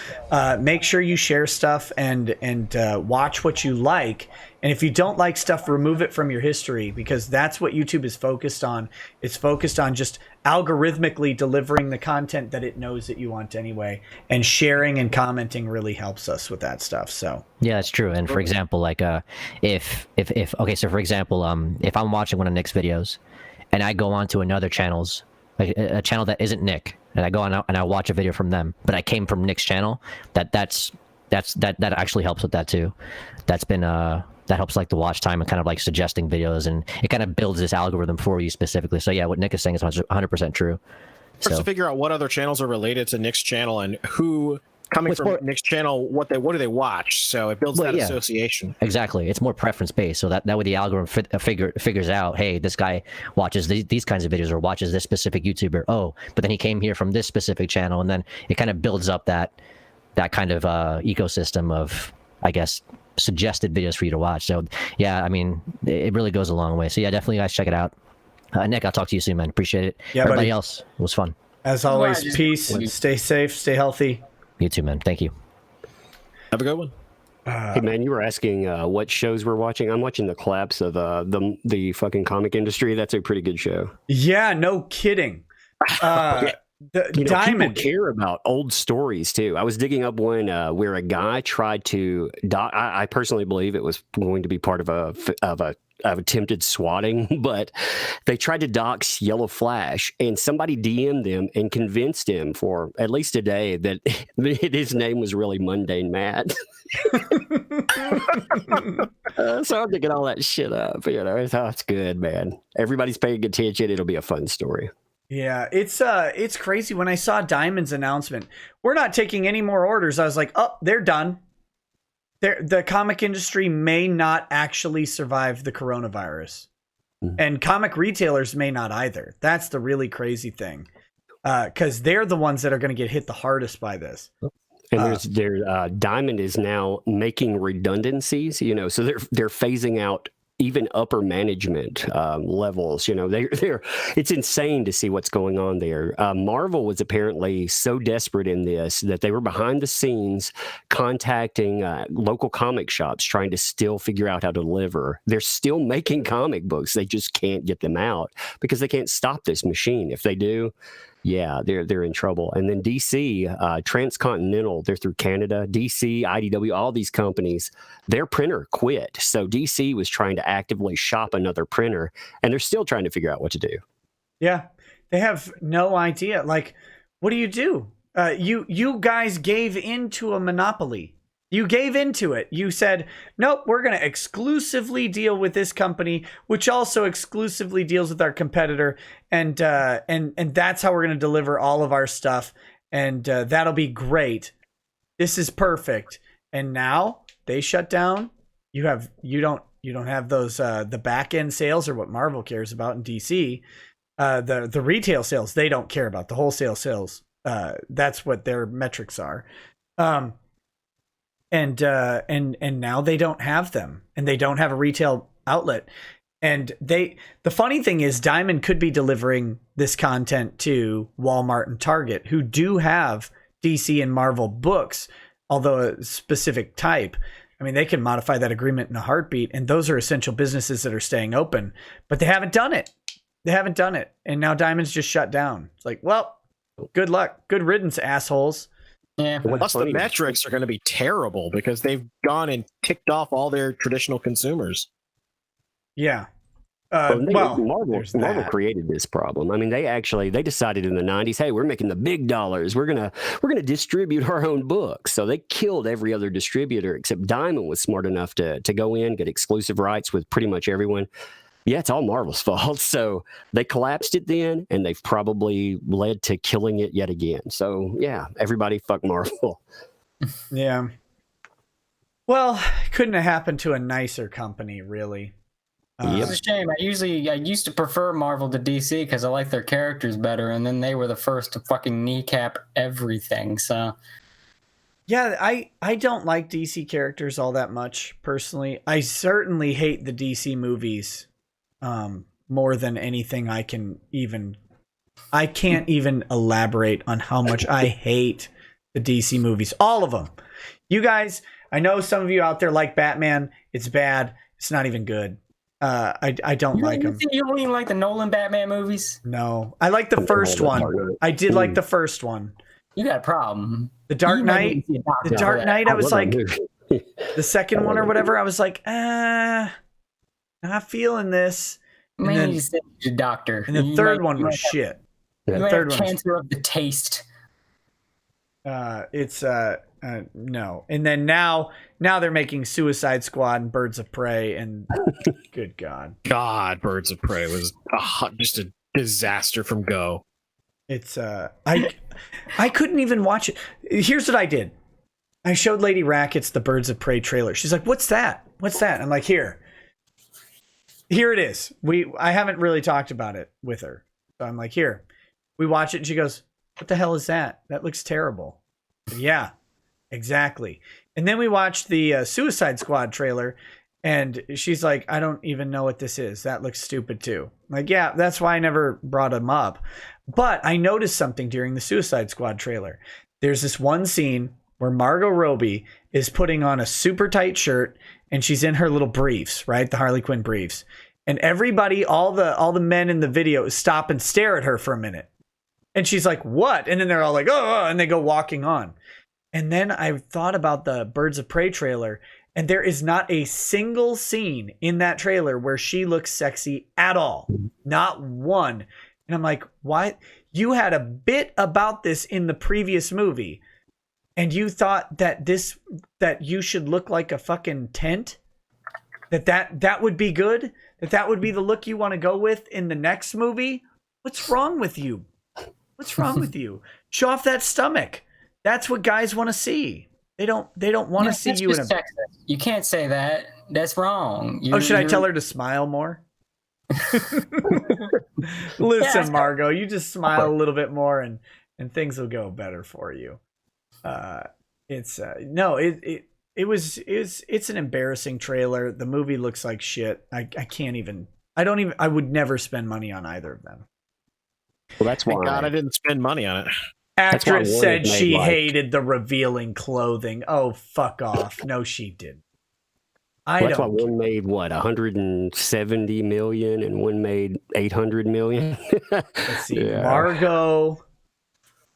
make sure you share stuff and watch what you like. And if you don't like stuff, remove it from your history, because that's what YouTube is focused on. It's focused on just algorithmically delivering the content that it knows that you want anyway. And sharing and commenting really helps us with that stuff. So yeah, that's true. And for example, like if for example, if I'm watching one of Nick's videos and I go on to another channel's, like a channel that isn't Nick, and I go on and I watch a video from them, but I came from Nick's channel, that actually helps with that too. That's been that helps like the watch time and kind of like suggesting videos, and it kind of builds this algorithm for you specifically. So yeah, what Nick is saying is 100% true. So to figure out what other channels are related to Nick's channel and who coming from Nick's channel, what do they watch? So it builds that association. Exactly. It's more preference based. So that way the algorithm figures out, hey, this guy watches these kinds of videos or watches this specific YouTuber. Oh, but then he came here from this specific channel, and then it kind of builds up that kind of ecosystem of, I guess, suggested videos for you to watch. So yeah, I mean, it really goes a long way. So yeah, definitely guys check it out. Nick, I'll talk to you soon, man. Appreciate it. Yeah, everybody else, it was fun. As always, peace. Stay safe. Stay healthy. You too, man. Thank you. Have a good one. Hey man, you were asking what shows we're watching. I'm watching the collapse of the fucking comic industry. That's a pretty good show. Yeah, no kidding. People care about old stories too. I was digging up one where a guy tried to I personally believe it was going to be part of attempted swatting, but they tried to dox Yellow Flash, and somebody DM'd them and convinced him for at least a day that his name was really Mundane Matt. So I'm digging all that shit up. It's good, man. Everybody's paying attention. It'll be a fun story. Yeah, it's crazy. When I saw Diamond's announcement, we're not taking any more orders, I was like, oh, they're done. The comic industry may not actually survive the coronavirus. And comic retailers may not either. That's the really crazy thing. Because they're the ones that are going to get hit the hardest by this. And Diamond is now making redundancies, so they're phasing out even upper management levels. It's insane to see what's going on there. Marvel was apparently so desperate in this that they were behind the scenes contacting local comic shops, trying to still figure out how to deliver. They're still making comic books. They just can't get them out because they can't stop this machine. If they do, yeah, they're in trouble. And then DC, Transcontinental, they're through Canada. DC, IDW, all these companies, their printer quit. So DC was trying to actively shop another printer, and they're still trying to figure out what to do. Yeah, they have no idea. Like, what do? You guys gave into a monopoly. You gave into it. You said, nope, we're going to exclusively deal with this company, which also exclusively deals with our competitor. And that's how we're going to deliver all of our stuff. And that'll be great. This is perfect. And now they shut down. You don't have those, the back end sales or what Marvel cares about in DC. The retail sales, they don't care about the wholesale sales. That's what their metrics are. And now they don't have them, and they don't have a retail outlet. And the funny thing is Diamond could be delivering this content to Walmart and Target, who do have DC and Marvel books, although a specific type. I mean, they can modify that agreement in a heartbeat, and those are essential businesses that are staying open, but they haven't done it. And now Diamond's just shut down. It's like, well, good luck. Good riddance, assholes. Yeah. Plus, the metrics are going to be terrible because they've gone and ticked off all their traditional consumers. Yeah. Marvel created this problem. I mean, they decided in the 90s, hey, we're making the big dollars. We're gonna distribute our own books. So they killed every other distributor except Diamond was smart enough to go in, get exclusive rights with pretty much everyone. Yeah, it's all Marvel's fault. So they collapsed it then, and they've probably led to killing it yet again. So yeah, everybody fuck Marvel. Yeah. Well, couldn't have happened to a nicer company, really. It's a shame. I used to prefer Marvel to DC because I like their characters better, and then they were the first to fucking kneecap everything. So yeah, I don't like DC characters all that much personally. I certainly hate the DC movies more than anything I can't even elaborate on how much I hate the DC movies. All of them. You guys, I know some of you out there like Batman. It's bad. It's not even good. I don't like them. You don't even like the Nolan Batman movies? No. I like the first one. I did like the first one. You got a problem. The Dark Knight. The Dark Knight, I was like, the second one or whatever, I was like, not feeling this. Maybe you said your doctor. And the third one was shit. You have cancer of the taste. It's no. And then now they're making Suicide Squad and Birds of Prey, and good God, Birds of Prey was just a disaster from go. It's I couldn't even watch it. Here's what I did. I showed Lady Rackets the Birds of Prey trailer. She's like, "What's that? What's that?" I'm like, "Here it is." I haven't really talked about it with her, so I'm like, "Here." We watch it, and she goes, "What the hell is that? That looks terrible." Yeah, exactly. And then we watched the Suicide Squad trailer, and she's like, "I don't even know what this is. That looks stupid too." I'm like, yeah, that's why I never brought him up. But I noticed something during the Suicide Squad trailer. There's this one scene where Margot Robbie is putting on a super tight shirt, and she's in her little briefs, right? The Harley Quinn briefs. And everybody, all the men in the video stop and stare at her for a minute. And she's like, "What?" And then they're all like, "Oh," and they go walking on. And then I thought about the Birds of Prey trailer, and there is not a single scene in that trailer where she looks sexy at all. Not one. And I'm like, why? You had a bit about this in the previous movie, and you thought that you should look like a fucking tent? That would be good? That would be the look you want to go with in the next movie? What's wrong with you? What's wrong with you? Show off that stomach. That's what guys want to see. They don't want to see you in a... You can't say that. That's wrong. Should I tell her to smile more? Listen, Margot, you just smile a little bit more and things will go better for you. It's an embarrassing trailer. The movie looks like shit. I would never spend money on either of them. Well, that's why. Thank God I didn't spend money on it. Actress said she hated the revealing clothing. Oh, fuck off. No, she didn't. That's why one made what 170 million and one made 800 million. Let's see, Margot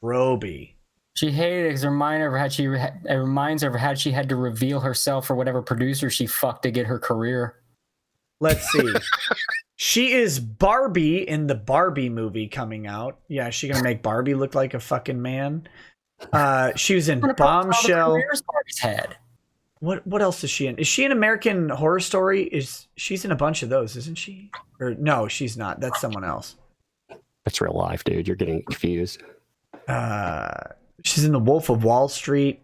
Robbie. She hated it because it reminds her of how she had to reveal herself for whatever producer she fucked to get her career. Let's see. She is Barbie in the Barbie movie coming out. Yeah, is she gonna make Barbie look like a fucking man? She was in Bombshell. What else is she in? Is she in American Horror Story? She's in a bunch of those, isn't she? Or no, she's not. That's someone else. That's real life, dude. You're getting confused. She's in The Wolf of Wall Street.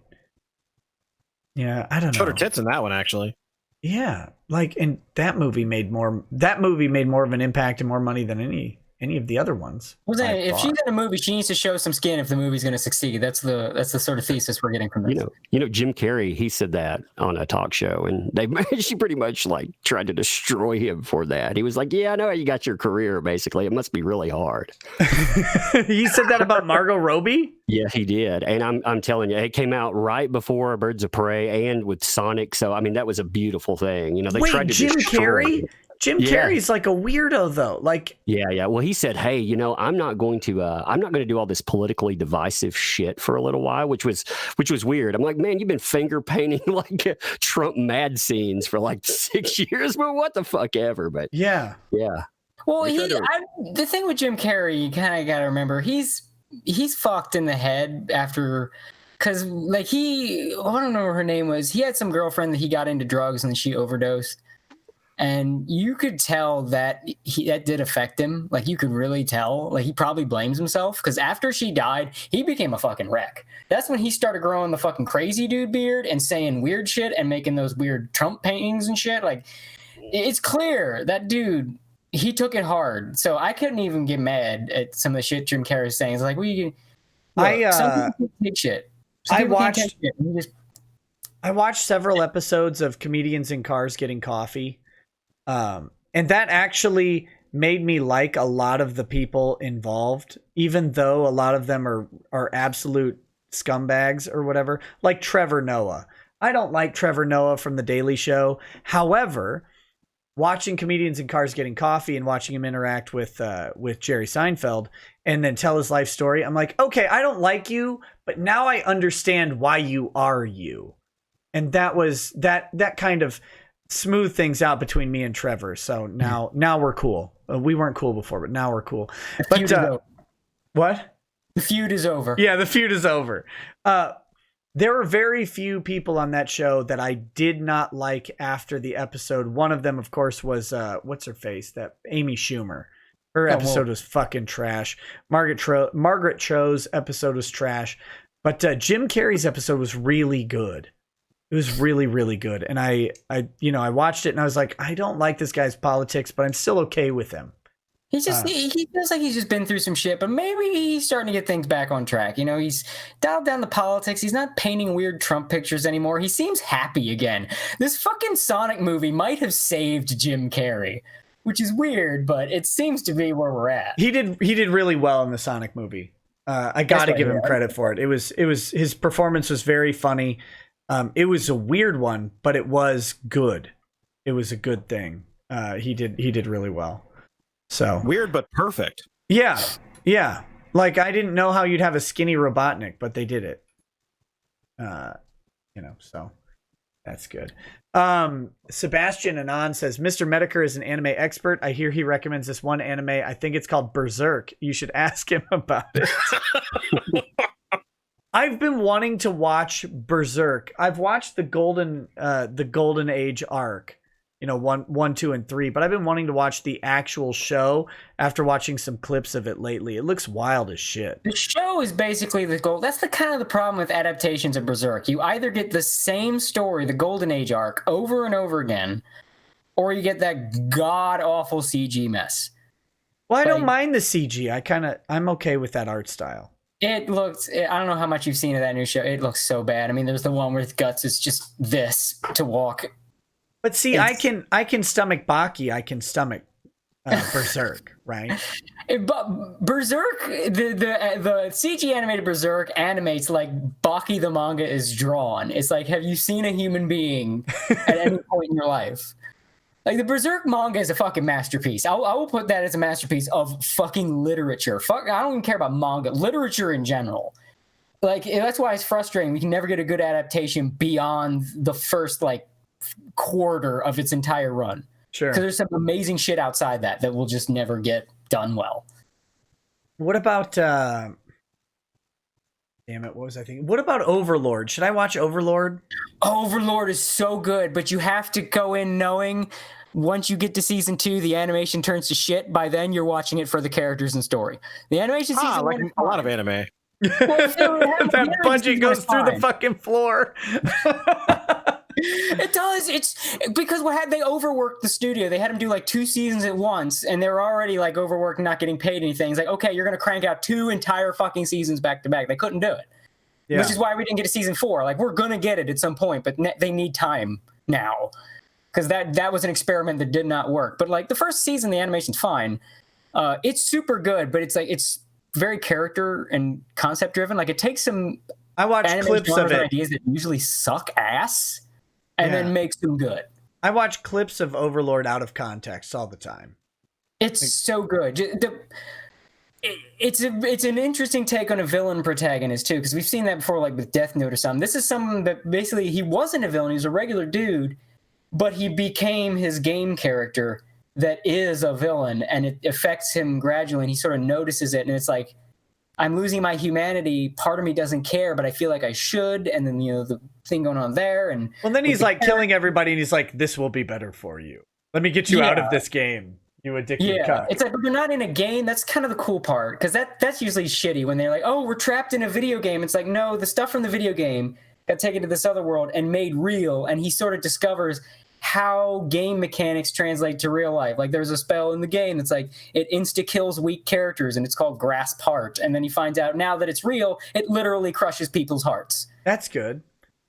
Yeah, I don't know. Showed her tits in that one, actually. Yeah, and that movie made more of an impact and more money than any of the other ones. If she's in a movie, she needs to show some skin if the movie's going to succeed. That's the sort of thesis we're getting from this. You know, Jim Carrey, he said that on a talk show, and she pretty much tried to destroy him for that. He was like, "Yeah, I know how you got your career. Basically, it must be really hard." He said that about Margot Robbie. Yeah, he did, and I'm telling you, it came out right before Birds of Prey and with Sonic. So I mean, that was a beautiful thing. They tried to Jim destroy Carrey. Jim Carrey's like a weirdo, though. Yeah. Well, he said, "Hey, I'm not going to do all this politically divisive shit for a little while," which was weird. I'm like, man, you've been finger painting Trump mad scenes for 6 years, but what the fuck ever. But yeah. Well, the thing with Jim Carrey, you kind of got to remember, he's fucked in the head after. Because, I don't know what her name was. He had some girlfriend that he got into drugs and she overdosed. And you could tell that that did affect him. You could really tell. He probably blames himself. Because after she died, he became a fucking wreck. That's when he started growing the fucking crazy dude beard and saying weird shit and making those weird Trump paintings and shit. It's clear that dude, he took it hard. So I couldn't even get mad at some of the shit Jim Carrey's saying. It's some people take shit. I watched several episodes of Comedians in Cars Getting Coffee. And that actually made me like a lot of the people involved, even though a lot of them are absolute scumbags or whatever, like Trevor Noah. I don't like Trevor Noah from The Daily Show. However, watching Comedians in Cars Getting Coffee and watching him interact with Jerry Seinfeld and then tell his life story, I'm like, okay, I don't like you, but now I understand why you are you. And that was that kind of smooth things out between me and Trevor. So now we're cool. We weren't cool before, but now we're cool. What? The feud is over. Yeah, the feud is over. There were very few people on that show that I did not like after the episode. One of them, of course, was what's her face? That Amy Schumer. Her episode was fucking trash. Margaret Cho's episode was trash. But Jim Carrey's episode was really good. It was really, really good. And I watched it and I was like, I don't like this guy's politics, but I'm still okay with him. He feels like he's just been through some shit, but maybe he's starting to get things back on track. He's dialed down the politics. He's not painting weird Trump pictures anymore. He seems happy again. This fucking Sonic movie might have saved Jim Carrey, which is weird, but it seems to be where we're at. He did really well in the Sonic movie. I got to give him credit for it. It was his performance was very funny. It was a weird one, but it was good. It was a good thing. He did really well. So weird but perfect. Yeah. I didn't know how you'd have a skinny Robotnik, but they did it. So that's good. Sebastian Anon says Mr. Medicare is an anime expert. I hear he recommends this one anime. I think it's called Berserk. You should ask him about it. I've been wanting to watch Berserk. I've watched the Golden Age arc, 1, 2, and 3, but I've been wanting to watch the actual show after watching some clips of it lately. It looks wild as shit. The show is basically the goal. That's the problem with adaptations of Berserk. You either get the same story, the Golden Age arc, over and over again, or you get that god awful CG mess. Well, I don't mind the CG. I'm okay with that art style. It looks. I don't know how much you've seen of that new show. It looks so bad. I mean, there's the one with Guts. It's just this to walk. But see, I can stomach Baki. I can stomach Berserk, right? But Berserk, the CG animated Berserk animates like Baki the manga is drawn. It's like, have you seen a human being at any point in your life? Like, the Berserk manga is a fucking masterpiece. I will put that as a masterpiece of fucking literature. I don't even care about manga. Literature in general. Like, that's why it's frustrating. We can never get a good adaptation beyond the first, like, quarter of its entire run. Sure. Because there's some amazing shit outside that will just never get done well. What about... Damn it, what was I thinking? What about Overlord? Should I watch Overlord? Overlord is so good, but you have to go in knowing once you get to season 2, the animation turns to shit. By then, you're watching it for the characters and story. The animation season like a lot of anime. That budget goes through the fucking floor. It does. It's because they overworked the studio. They had them do like 2 seasons at once, and they're already like overworked, not getting paid anything. It's like, okay, you're gonna crank out 2 entire fucking seasons back to back. They couldn't do it, which is why we didn't get a season 4. Like, we're gonna get it at some point, but they need time now because that was an experiment that did not work. But like the first season, the animation's fine. It's super good, but it's very character and concept driven. Like, it takes some. I watch clips of it. Ideas that usually suck ass. And then makes them good. I watch clips of Overlord out of context all the time. It's so good. It's an interesting take on a villain protagonist too, because we've seen that before, like with Death Note or something. This is something that basically he wasn't a villain; he was a regular dude, but he became his game character that is a villain, and it affects him gradually. And he sort of notices it, and it's like, I'm losing my humanity. Part of me doesn't care, but I feel like I should. And then, the thing going on there. And then he's like killing everybody, and he's like, this will be better for you. Let me get you out of this game, you addicted cuck. It's like, but they're not in a game. That's kind of the cool part, because that's usually shitty when they're like, oh, we're trapped in a video game. It's like, no, the stuff from the video game got taken to this other world and made real. And he sort of discovers how game mechanics translate to real life. Like, there's a spell in the game that's like, it insta-kills weak characters, and it's called Grasp Heart. And then he finds out now that it's real, it literally crushes people's hearts. That's good.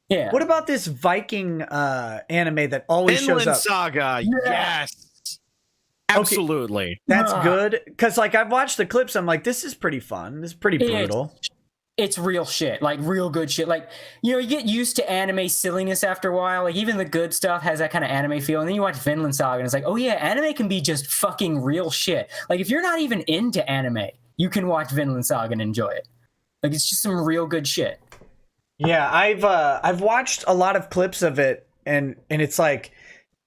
Yeah. What about this Viking anime that always shows up? Saga, yes. Absolutely. Okay. That's good. Because, like, I've watched the clips, I'm like, this is pretty fun. This is pretty brutal. It's real shit, like real good shit. Like, you get used to anime silliness after a while. Like, even the good stuff has that kind of anime feel. And then you watch Vinland Saga, and it's like, oh yeah, anime can be just fucking real shit. Like, if you're not even into anime, you can watch Vinland Saga and enjoy it. Like, it's just some real good shit. Yeah, I've watched a lot of clips of it, and it's like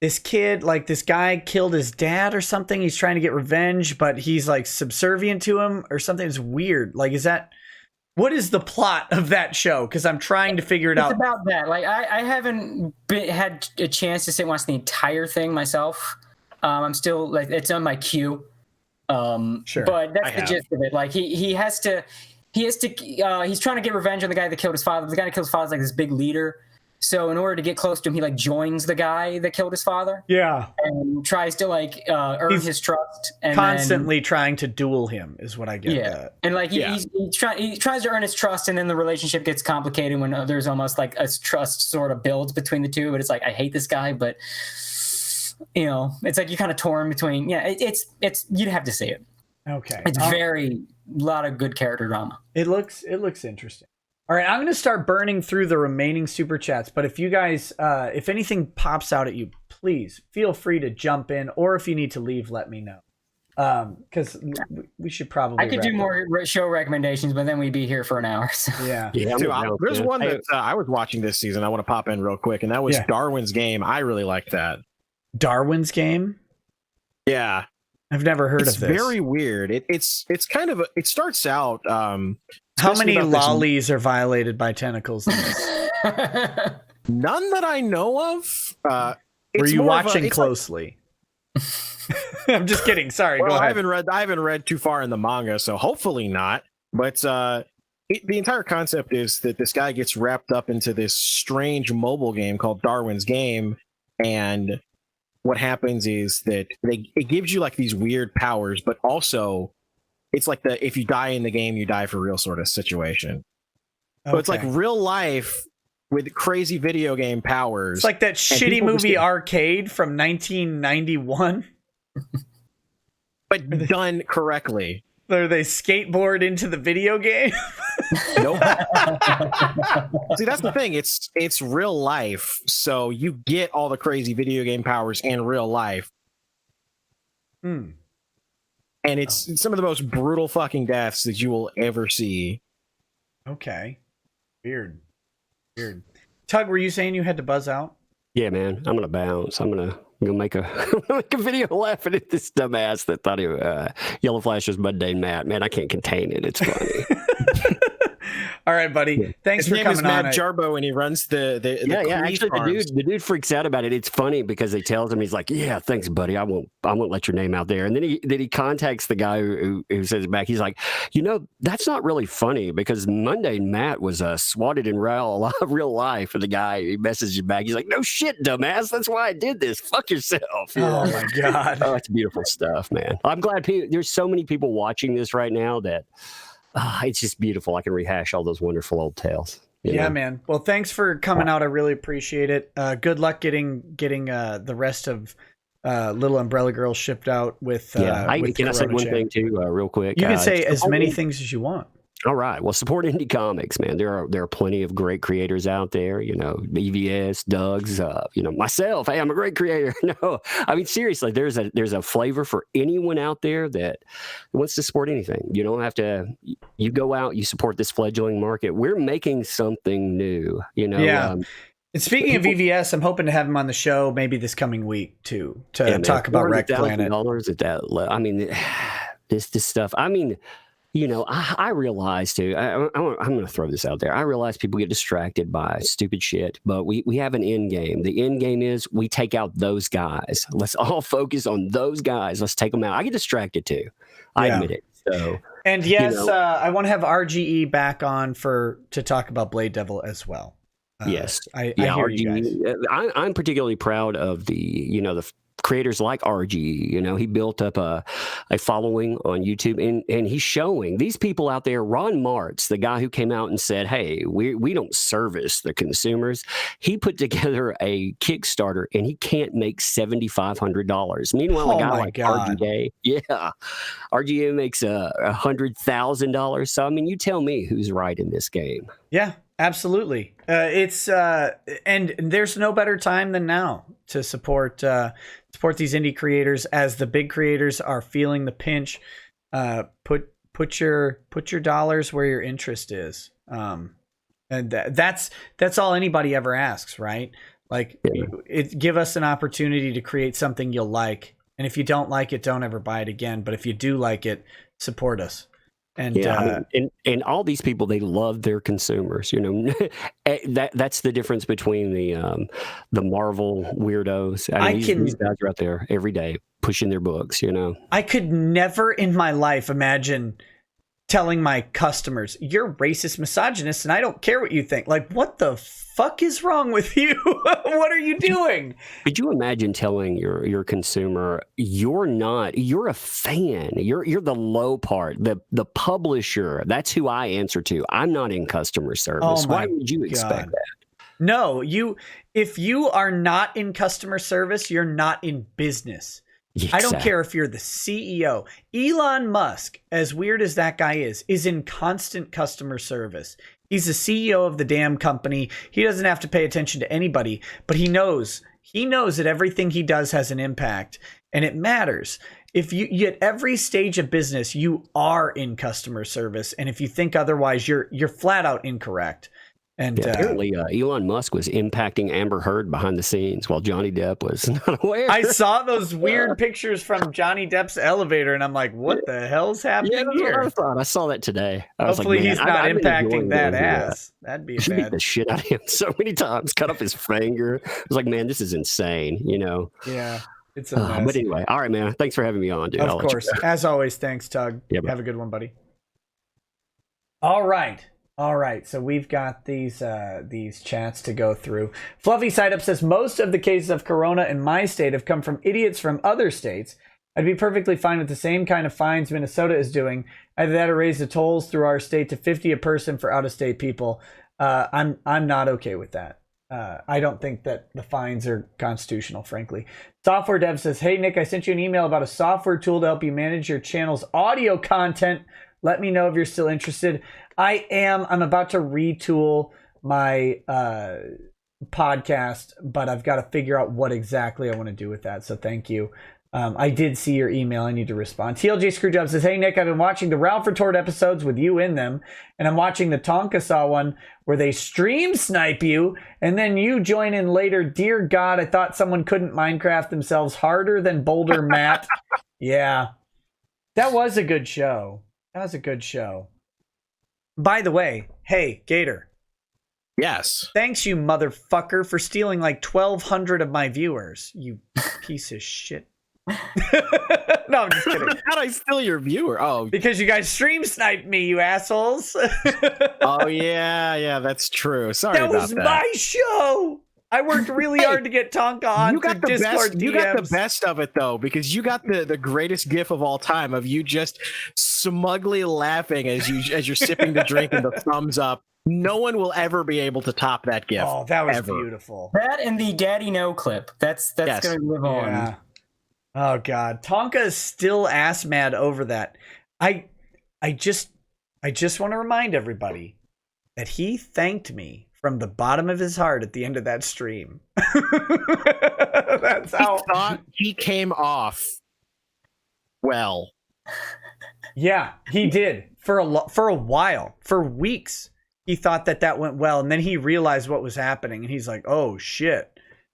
this kid, like this guy killed his dad or something. He's trying to get revenge, but he's like subservient to him or something. It's weird. Like, what is the plot of that show? Because I'm trying to figure it out. It's about that. Like, I haven't had a chance to sit and watch the entire thing myself. I'm still, like, it's on my queue. Sure. But that's the gist of it. Like, he's trying to get revenge on the guy that killed his father. The guy that killed his father is like this big leader. So in order to get close to him, he like joins the guy that killed his father. Yeah. And tries to like earn his trust. And constantly trying to duel him is what I get. Yeah. And like he tries to earn his trust, and then the relationship gets complicated when there's almost like a trust sort of builds between the two. But it's like, I hate this guy, but it's like you're kind of torn between. Yeah, it's you'd have to see it. Okay. It's a lot of good character drama. It looks interesting. All right, I'm going to start burning through the remaining super chats, but if you guys, if anything pops out at you, please feel free to jump in, or if you need to leave, let me know. Because we should probably. I could do more show recommendations, but then we'd be here for an hour. So. Yeah. There's one that I was watching this season. I want to pop in real quick, and that was Darwin's Game. I really liked that. Darwin's Game? Yeah. I've never heard of this. It's very weird. It's kind of it starts out. How many lollies are violated by tentacles in this? None that I know of. Were you watching closely? I'm just kidding. Sorry. Go ahead. I haven't read too far in the manga, so hopefully not. But the entire concept is that this guy gets wrapped up into this strange mobile game called Darwin's Game, and what happens is that it gives you like these weird powers, but also it's like the if you die in the game, you die for real sort of situation. Okay. So it's like real life with crazy video game powers. It's like that shitty movie Arcade from 1991. But done correctly. Where they skateboard into the video game. Nope. See, that's the thing. It's real life, so you get all the crazy video game powers in real life. And it's some of the most brutal fucking deaths that you will ever see. Okay. Weird. Tug, were you saying you had to buzz out? Yeah, man. I'm gonna bounce. I'm gonna make a video laughing at this dumbass that thought Yellow Flash was mundane Matt. Man, I can't contain it. It's funny. All right, buddy. Thanks for coming on. His name is Mad Jarbo, and he runs the Actually, the dude freaks out about it. It's funny because he tells him, he's like, "Yeah, thanks, buddy. I won't let your name out there." And then he contacts the guy who says back. He's like, that's not really funny because Mundane Matt was swatted in real life, and the guy he messages back. He's like, "No shit, dumbass. That's why I did this. Fuck yourself." Oh my god. Oh, it's beautiful stuff, man. I'm glad there's so many people watching this right now that. It's just beautiful. I can rehash all those wonderful old tales. Yeah, man. Well, thanks for coming out. I really appreciate it. Good luck getting the rest of Little Umbrella Girl shipped out with. Can I say one thing too, real quick? You can say as many things as you want. All right. Well, support indie comics, man. There are plenty of great creators out there. EVS, Doug's. Myself. Hey, I'm a great creator. No, I mean seriously. There's a flavor for anyone out there that wants to support anything. You don't have to. You go out. You support this fledgling market. We're making something new. Yeah. And speaking of EVS, I'm hoping to have him on the show maybe this coming week too to talk about Wreck Planet. $1,000 at that. I mean, this stuff. I mean. I realize too, I'm going to throw this out there. I realize people get distracted by stupid shit, but we have an end game. The end game is we take out those guys. Let's all focus on those guys. Let's take them out. I get distracted too. I admit it. So, and yes, I want to have RGE back on to talk about Blade Devil as well. Yes. I hear RGE, you guys. I'm particularly proud of the creators like RG. He built up a following on YouTube, and he's showing these people out there. Ron Martz, the guy who came out and said, "Hey, we don't service the consumers." He put together a Kickstarter, and he can't make $7,500. Meanwhile, a guy like RGA makes $100,000. So I mean, you tell me who's right in this game. Yeah. Absolutely. It's and there's no better time than now to support these indie creators as the big creators are feeling the pinch. Put your dollars where your interest is. And that's all anybody ever asks, right? Like give us an opportunity to create something you'll like. And if you don't like it, don't ever buy it again. But if you do like it, support us. And and all these people, they love their consumers. That's the difference between the Marvel weirdos. These guys are out there every day pushing their books. I could never in my life imagine telling my customers, "You're racist, misogynist, and I don't care what you think." Like, what the fuck is wrong with you? What are you doing? Could you imagine telling your consumer, you're a fan, you're the low part, the publisher? That's who I answer to. I'm not in customer service. Why would you expect that? No, if you are not in customer service, you're not in business. Exactly. I don't care if you're the CEO. Elon Musk, as weird as that guy is in constant customer service. He's the CEO of the damn company. He doesn't have to pay attention to anybody, but he knows that everything he does has an impact, and it matters. If you at every stage of business, you are in customer service, and if you think otherwise, you're flat out incorrect. And apparently, Elon Musk was impacting Amber Heard behind the scenes while Johnny Depp was not aware. I saw those weird pictures from Johnny Depp's elevator, and I'm like, "What the hell's happening here?" I thought I saw that today. Hopefully, he's not impacting that ass. That'd be bad. Beat the shit out of him so many times. Cut off his finger. I was like, "Man, this is insane." Yeah, it's a mess. But anyway, all right, man. Thanks for having me on, dude. Of course, as always. Thanks, Tug. Yeah, have a good one, buddy. All right. All right, so we've got these chats to go through. Fluffy Side Up says, most of the cases of corona in my state have come from idiots from other states. I'd be perfectly fine with the same kind of fines Minnesota is doing. Either that or raise the tolls through our state to $50 a person for out-of-state people. I'm not okay with that. I don't think that the fines are constitutional, frankly. Software Dev says, hey, Nick, I sent you an email about a software tool to help you manage your channel's audio content. Let me know if you're still interested. I am. I'm about to retool my podcast, but I've got to figure out what exactly I want to do with that. So thank you. I did see your email. I need to respond. TLJ Screwjob says, hey, Nick, I've been watching the Ralph Retort episodes with you in them, and I'm watching the Tonka Saw one where they stream snipe you, and then you join in later. Dear God, I thought someone couldn't Minecraft themselves harder than Boulder Matt. Yeah, that was a good show. That was a good show. By the way, hey, Gator. Yes. Thanks, you motherfucker, for stealing like 1,200 of my viewers. You piece of shit. No, I'm just kidding. How'd I steal your viewer? Oh, because you guys stream sniped me, you assholes. Oh, yeah, that's true. Sorry about that. That was my show. I worked really hard to get Tonka on you got the Discord best, DMs. You got the best of it, though, because you got the greatest gif of all time of you just smugly laughing as you're sipping the drink and the thumbs up. No one will ever be able to top that gif. Oh, that was ever. beautiful. That and the Daddy No clip. That's Yes. going to live on. Yeah. Oh, God. Tonka is still ass mad over that. I just want to remind everybody that he thanked me from the bottom of his heart at the end of that stream. That's how. He thought he came off well. Yeah, he did. For a while. For weeks. He thought that went well. And then he realized what was happening. And he's like, oh, shit.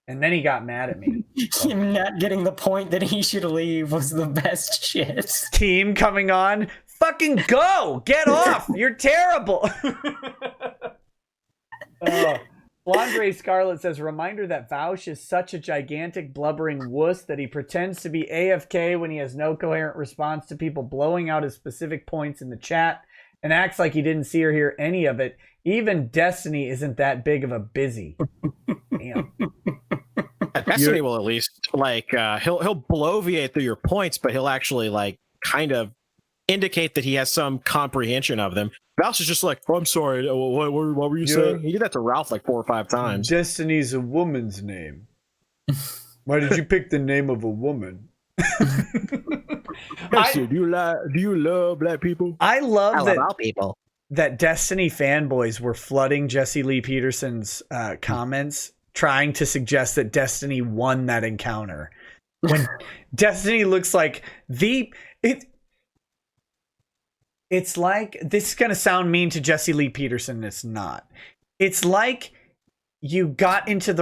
And then he got mad at me. Him not getting the point that he should leave was the best shit. Team coming on. Fucking go! Get off! You're terrible! Blonde Scarlet says, reminder that Vaush is such a gigantic blubbering wuss that he pretends to be AFK when he has no coherent response to people blowing out his specific points in the chat and acts like he didn't see or hear any of it. Even Destiny isn't that big of a busy. Damn. Destiny will at least he'll bloviate through your points, but he'll actually kind of indicate that he has some comprehension of them. Vaush is just like, oh, I'm sorry, what were you saying? He did that to Ralph like 4 or 5 times. Destiny's a woman's name. Why did you pick the name of a woman? Do you love black people? I love people. That Destiny fanboys were flooding Jesse Lee Peterson's comments, trying to suggest that Destiny won that encounter. When Destiny looks like it's like, this is going to sound mean to Jesse Lee Peterson. It's not. It's like you got into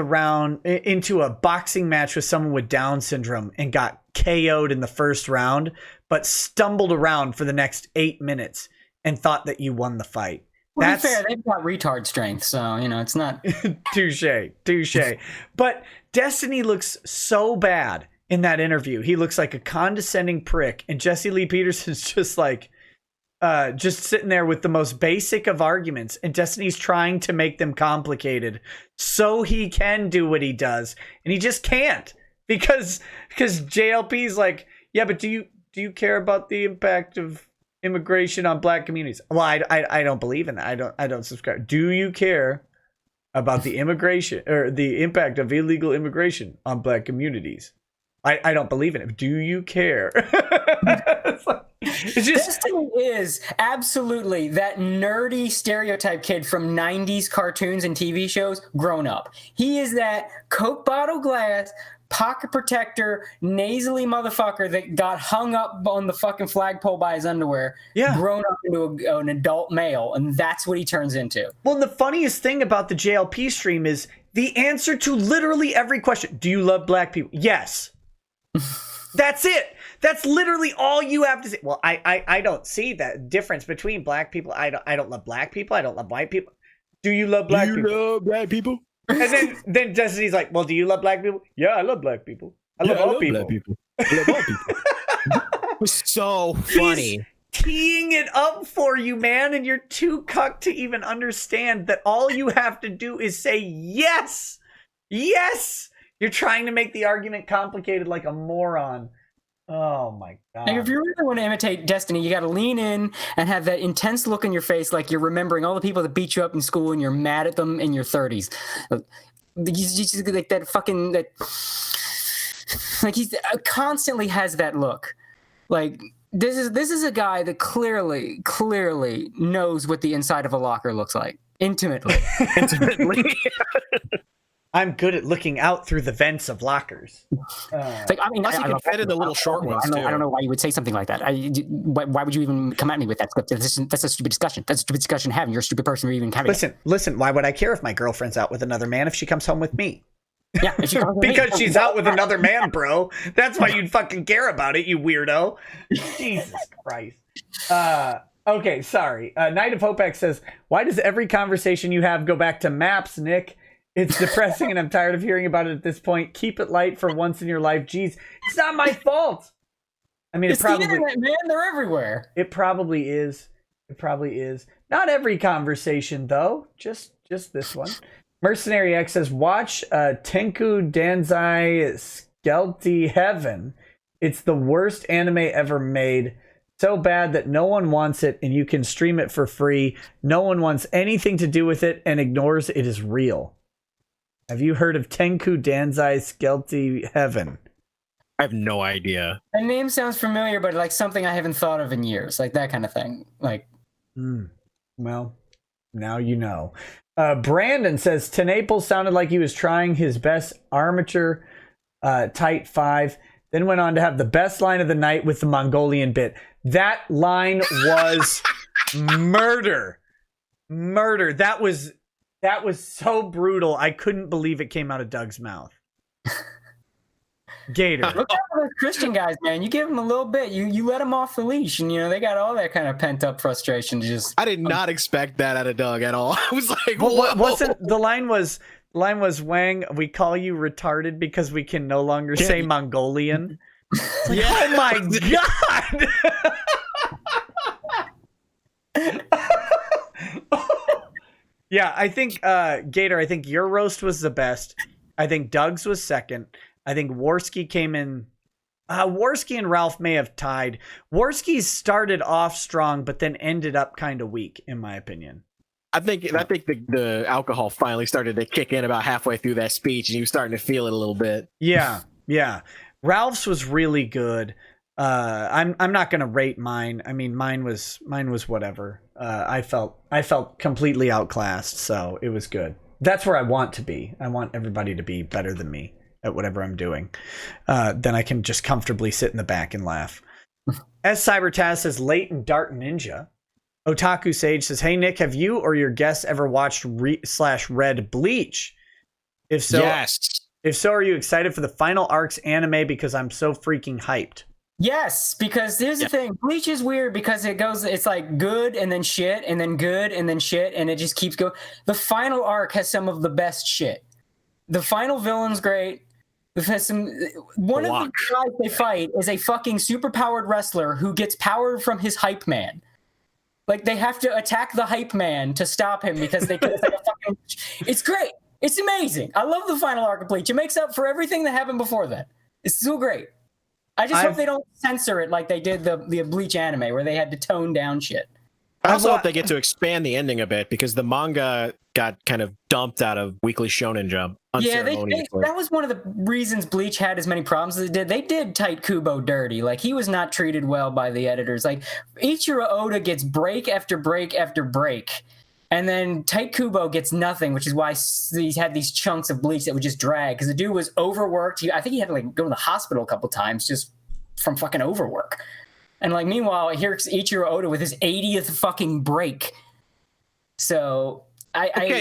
a boxing match with someone with Down syndrome and got KO'd in the first round, but stumbled around for the next 8 minutes and thought that you won the fight. Well, to be fair, they've got retard strength, so, it's not... Touche. But Destiny looks so bad in that interview. He looks like a condescending prick, and Jesse Lee Peterson's just just sitting there with the most basic of arguments, and Destiny's trying to make them complicated so he can do what he does, and he just can't because JLP's like, yeah, but do you care about the impact of immigration on black communities? Well, I don't believe in that. I don't subscribe. Do you care about the immigration or the impact of illegal immigration on black communities? I don't believe in it. Do you care? It's just... Destiny is absolutely that nerdy stereotype kid from 90s cartoons and TV shows grown up. He is that Coke bottle glass, pocket protector, nasally motherfucker that got hung up on the fucking flagpole by his underwear, grown up into an adult male, and that's what he turns into. Well, the funniest thing about the JLP stream is the answer to literally every question. Do you love black people? Yes. That's it. That's literally all you have to say. Well, I don't see that difference between black people. I don't love black people. I don't love white people. Do you love black people? Do you love black people? And then Destiny's like, well, do you love black people? Yeah, I love black people. I love all people. Black people. I love all people. It was so funny. teeing it up for you, man, and you're too cucked to even understand that all you have to do is say yes. Yes. You're trying to make the argument complicated like a moron. Oh my God. Like if you really want to imitate Destiny, you got to lean in and have that intense look in your face, like you're remembering all the people that beat you up in school and you're mad at them in your 30s. Like that fucking that. Like he constantly has that look. Like this is a guy that clearly knows what the inside of a locker looks like intimately. I'm good at looking out through the vents of lockers. Like, I mean, Plus, you can fit in the little short ones, too. I don't know why you would say something like that. Why would you even come at me with that? That's a stupid discussion. That's a stupid discussion having. You're a stupid person for even having it. Listen. Why would I care if my girlfriend's out with another man if she comes home with me? Yeah, because she's out with another man, bro. That's why you'd fucking care about it, you weirdo. Jesus Christ. Okay, sorry. Night of Hopex says, why does every conversation you have go back to maps, Nick? It's depressing and I'm tired of hearing about it at this point. Keep it light for once in your life. Jeez, it's not my fault. I mean, it's probably the internet, man. They're everywhere. It probably is. Not every conversation, though. Just this one. Mercenary X says, watch Tenku Danzai Skelty Heaven. It's the worst anime ever made. So bad that no one wants it and you can stream it for free. No one wants anything to do with it and ignores it is real. Have you heard of Tenku Danzai Skelty Heaven? I have no idea. That name sounds familiar, but like something I haven't thought of in years. Like that kind of thing. Like, well, now you know. Brandon says, Tenapel sounded like he was trying his best armature tight 5, then went on to have the best line of the night with the Mongolian bit. That line was murder. That was so brutal. I couldn't believe it came out of Doug's mouth. Gator. Look at those Christian guys, man. You give them a little bit. You let them off the leash, and they got all that kind of pent up frustration. I did not expect that out of Doug at all. I was like, the line was Wang, we call you retarded because we can no longer say Mongolian. Yeah. Oh my God. Yeah, I think Gator, I think your roast was the best. I think Doug's was second. I think Warski came in. Warski and Ralph may have tied. Warski started off strong, but then ended up kind of weak, in my opinion. I think the alcohol finally started to kick in about halfway through that speech, and he was starting to feel it a little bit. Yeah. Ralph's was really good. I'm not gonna rate mine. I mean, mine was whatever. I felt completely outclassed, so it was good. That's where I want to be. I want everybody to be better than me at whatever I'm doing. Then I can just comfortably sit in the back and laugh. As Cybertaz says, late and Dart Ninja. Otaku Sage says, hey Nick, have you or your guests ever watched /read Bleach? If so, yes. If so, are you excited for the final arc's anime? Because I'm so freaking hyped. Yes, because here's the thing. Bleach is weird because it's like good and then shit and then good and then shit and it just keeps going. The final arc has some of the best shit. The final villain's great. One of the guys they fight is a fucking superpowered wrestler who gets power from his hype man. Like they have to attack the hype man to stop him because they it's like a fucking. It's great. It's amazing. I love the final arc of Bleach. It makes up for everything that happened before that. It's so great. I just hope they don't censor it like they did the Bleach anime where they had to tone down shit. I also hope they get to expand the ending a bit because the manga got kind of dumped out of Weekly Shonen Jump. Yeah, that was one of the reasons Bleach had as many problems as it did. They did Tight Kubo dirty. Like, he was not treated well by the editors. Like, Ichiro Oda gets break after break after break. And then Tight Kubo gets nothing, which is why he's had these chunks of Bleach that would just drag. Because the dude was overworked. I think he had to go to the hospital a couple times just from fucking overwork. And meanwhile, here's Ichiro Oda with his 80th fucking break. So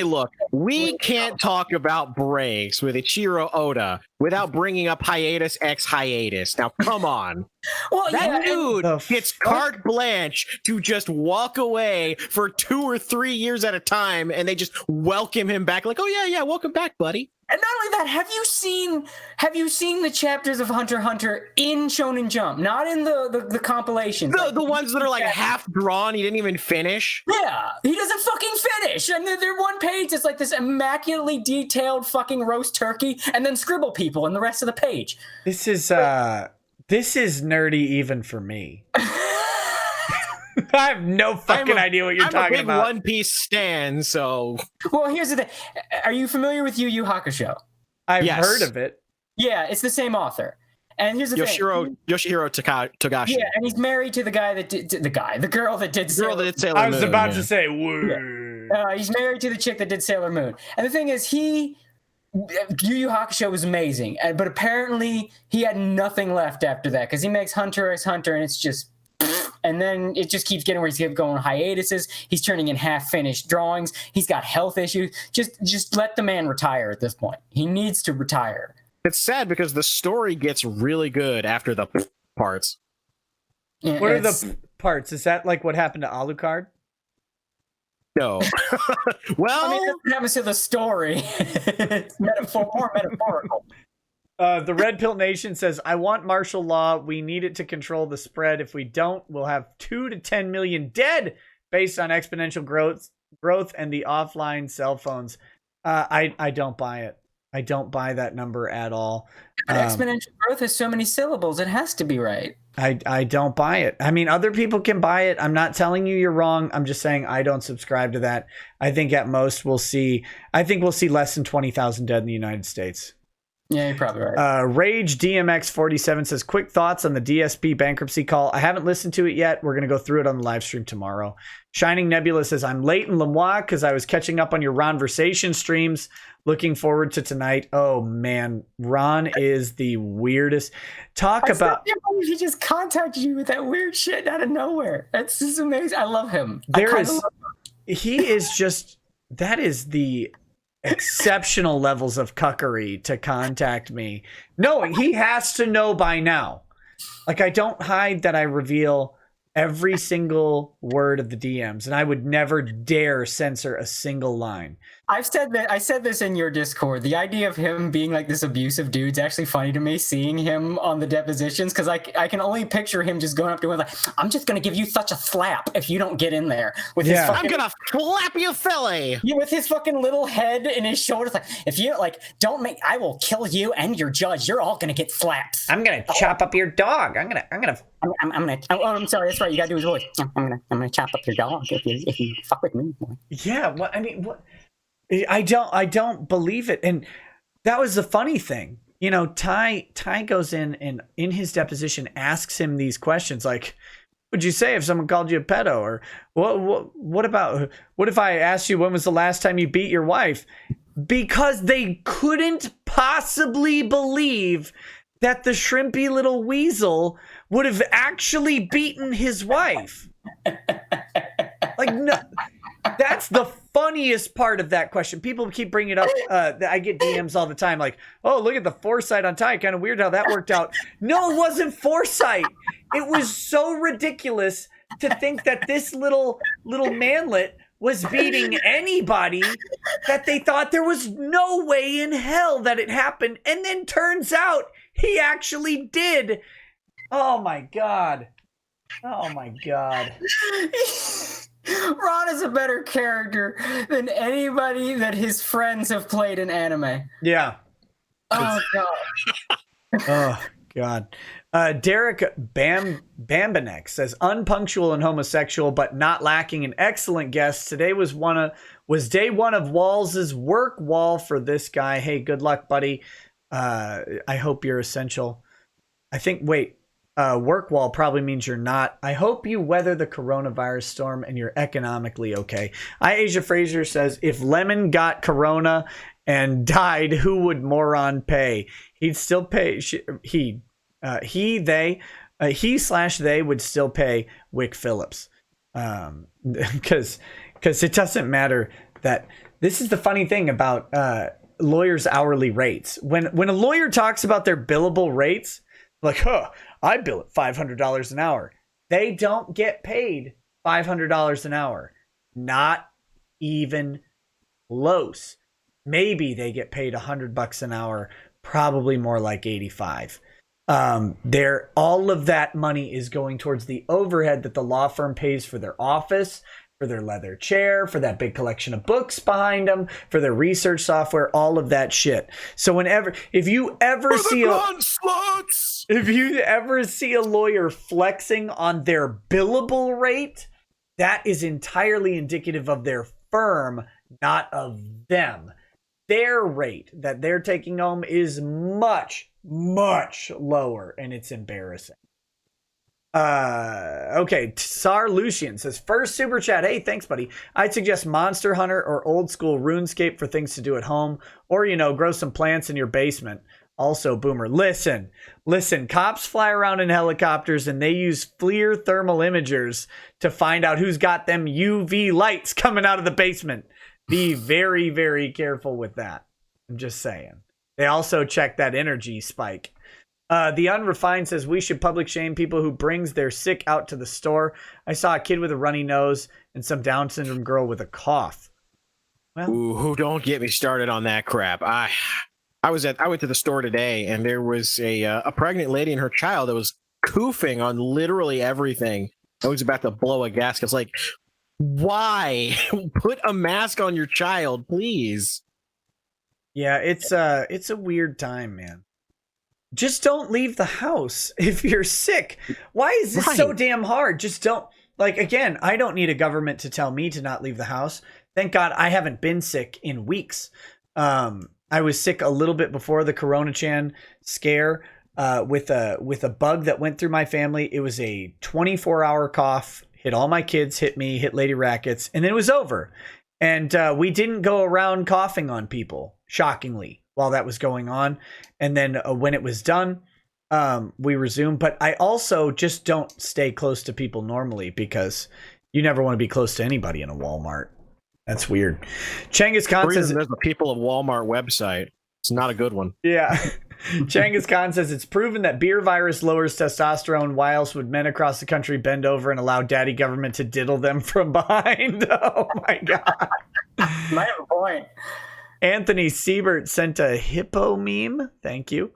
look, we can't talk about breaks with Ichiro Oda without bringing up hiatus x hiatus. Now, come on. Well, that dude gets carte blanche to just walk away for 2 or 3 years at a time, and they just welcome him back like, oh, yeah, welcome back, buddy. And not only that, have you seen the chapters of Hunter x Hunter in Shonen Jump, not in the compilations? The ones that are like half drawn, he didn't even finish. Yeah, he doesn't fucking finish. And they're one page. It's like this immaculately detailed fucking roast turkey, and then scribble people in the rest of the page. This is nerdy even for me. I have no fucking idea what you're talking about. I'm a big One Piece stan, so... Well, here's the thing. Are you familiar with Yu Yu Hakusho? I've heard of it. Yeah, it's the same author. And here's the thing. Yoshihiro Togashi. Yeah, and he's married to the girl that did Sailor Moon. I was about to say, he's married to the chick that did Sailor Moon. And the thing is, Yu Yu Hakusho was amazing, but apparently he had nothing left after that because he makes Hunter x Hunter, and it's just... And then it just keeps getting where he's going on hiatuses. He's turning in half-finished drawings. He's got health issues. Just let the man retire at this point. He needs to retire. It's sad because the story gets really good after the parts. Yeah, what are the parts? Is that like what happened to Alucard? No. Well, I mean, that happens to the story. It's more metaphorical. The Red Pill Nation says, I want martial law. We need it to control the spread. If we don't, we'll have 2 to 10 million dead based on exponential growth and the offline cell phones. I don't buy it. I don't buy that number at all. Exponential growth has so many syllables. It has to be right. I don't buy it. I mean, other people can buy it. I'm not telling you you're wrong. I'm just saying I don't subscribe to that. I think at most we'll see less than 20,000 dead in the United States. Yeah, you're probably right. Rage DMX 47 says, quick thoughts on the DSP bankruptcy call. I haven't listened to it yet. We're going to go through it on the live stream tomorrow. Shining Nebula says, I'm late in Lemois because I was catching up on your Ronversation streams. Looking forward to tonight. Oh man, Ron is the weirdest. I can't believe he just contacted you with that weird shit out of nowhere. That's just amazing. I love him. He is just, that is the exceptional levels of cuckery to contact me, knowing he has to know by now. Like, I don't hide that I reveal every single word of the DMs, and I would never dare censor a single line. I said this in your Discord. The idea of him being like this abusive dude's actually funny to me, seeing him on the depositions, because I can only picture him just going up to him like, I'm just going to give you such a slap if you don't get in there. With his I'm going to slap you, Philly! Yeah, with his fucking little head and his shoulders. Like, if you, I will kill you and your judge. You're all going to get slaps. I'm going to chop up your dog. I'm sorry. That's right. You got to do his voice. I'm going to chop up your dog if you fuck with me. Yeah, well, I mean, what? I don't believe it. And that was the funny thing. You know, Ty goes in and in his deposition asks him these questions like, what would you say if someone called you a pedo? Or what if I asked you when was the last time you beat your wife? Because they couldn't possibly believe that the shrimpy little weasel would have actually beaten his wife. Like, no. That's the funniest part of that question. People keep bringing it up. I get DMs all the time like, oh, look at the foresight on Ty. Kind of weird how that worked out. No, it wasn't foresight. It was so ridiculous to think that this little manlet was beating anybody that they thought there was no way in hell that it happened. And then turns out he actually did. Oh, my God. Oh, my God. Ron is a better character than anybody that his friends have played in anime. Yeah. Oh, God. Oh, God. Derek Bambanek says, unpunctual and homosexual, but not lacking an excellent guest. Today was day one of Walls' work wall for this guy. Hey, good luck, buddy. I hope you're essential. Work wall probably means you're not. I hope you weather the coronavirus storm and you're economically okay. Asia Fraser says, if Lemon got corona and died, who would Moron pay? He'd still pay. They would still pay Wick Phillips. Because it doesn't matter that this is the funny thing about lawyers' hourly rates. When a lawyer talks about their billable rates, like, I bill at $500 an hour. They don't get paid $500 an hour. Not even close. maybe they get paid $100 an hour, probably more like 85. All of that money is going towards the overhead that the law firm pays for their office, for their leather chair, for that big collection of books behind them, for their research software, all of that shit. So if you ever see a lawyer flexing on their billable rate, that is entirely indicative of their firm, not of them. Their rate that they're taking home is much, much lower, and it's embarrassing. Okay, Tsar Lucian says, first super chat. Hey, thanks, buddy. I'd suggest Monster Hunter or old school RuneScape for things to do at home, or, grow some plants in your basement. Also, Boomer, listen, cops fly around in helicopters and they use FLIR thermal imagers to find out who's got them UV lights coming out of the basement. Be very, very careful with that. I'm just saying. They also check that energy spike. The Unrefined says we should public shame people who brings their sick out to the store. I saw a kid with a runny nose and some Down syndrome girl with a cough. Well, ooh, don't get me started on that crap. I went to the store today and there was a pregnant lady and her child that was coofing on literally everything. I was about to blow a gasket. It's like, why? Put a mask on your child, please. Yeah, it's a weird time, man. Just don't leave the house if you're sick. Why is this so damn hard? Just don't. Again, I don't need a government to tell me to not leave the house. Thank God I haven't been sick in weeks. I was sick a little bit before the Corona-chan scare with a bug that went through my family. It was a 24-hour cough, hit all my kids, hit me, hit Lady Rackets, and then it was over. And we didn't go around coughing on people, shockingly, while that was going on. And then when it was done, we resumed. But I also just don't stay close to people normally because you never want to be close to anybody in a Walmart. That's weird. Changus Khan says there's the People of Walmart website. It's not a good one. Yeah. Changus Khan says it's proven that beer virus lowers testosterone. Why else would men across the country bend over and allow daddy government to diddle them from behind? Oh my God. Might have a point. Anthony Siebert sent a hippo meme. Thank you.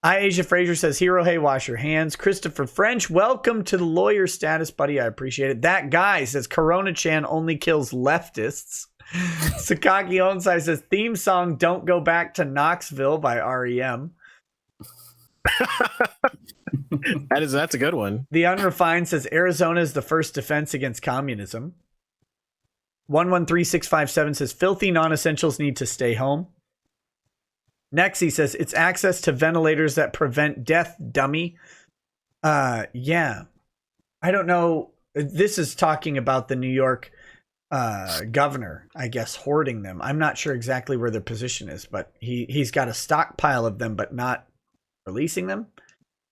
Asia Fraser says, Hero, hey, wash your hands. Christopher French, welcome to the lawyer status, buddy. I appreciate it. That guy says, Corona-chan only kills leftists. Sakaki Onsai says, theme song, Don't Go Back to Knoxville by REM. That's a good one. The Unrefined says, Arizona is the first defense against communism. 113657 says, filthy non-essentials need to stay home. Next, he says, it's access to ventilators that prevent death, dummy. Yeah. I don't know. This is talking about the New York governor, I guess, hoarding them. I'm not sure exactly where their position is, but he's got a stockpile of them, but not releasing them.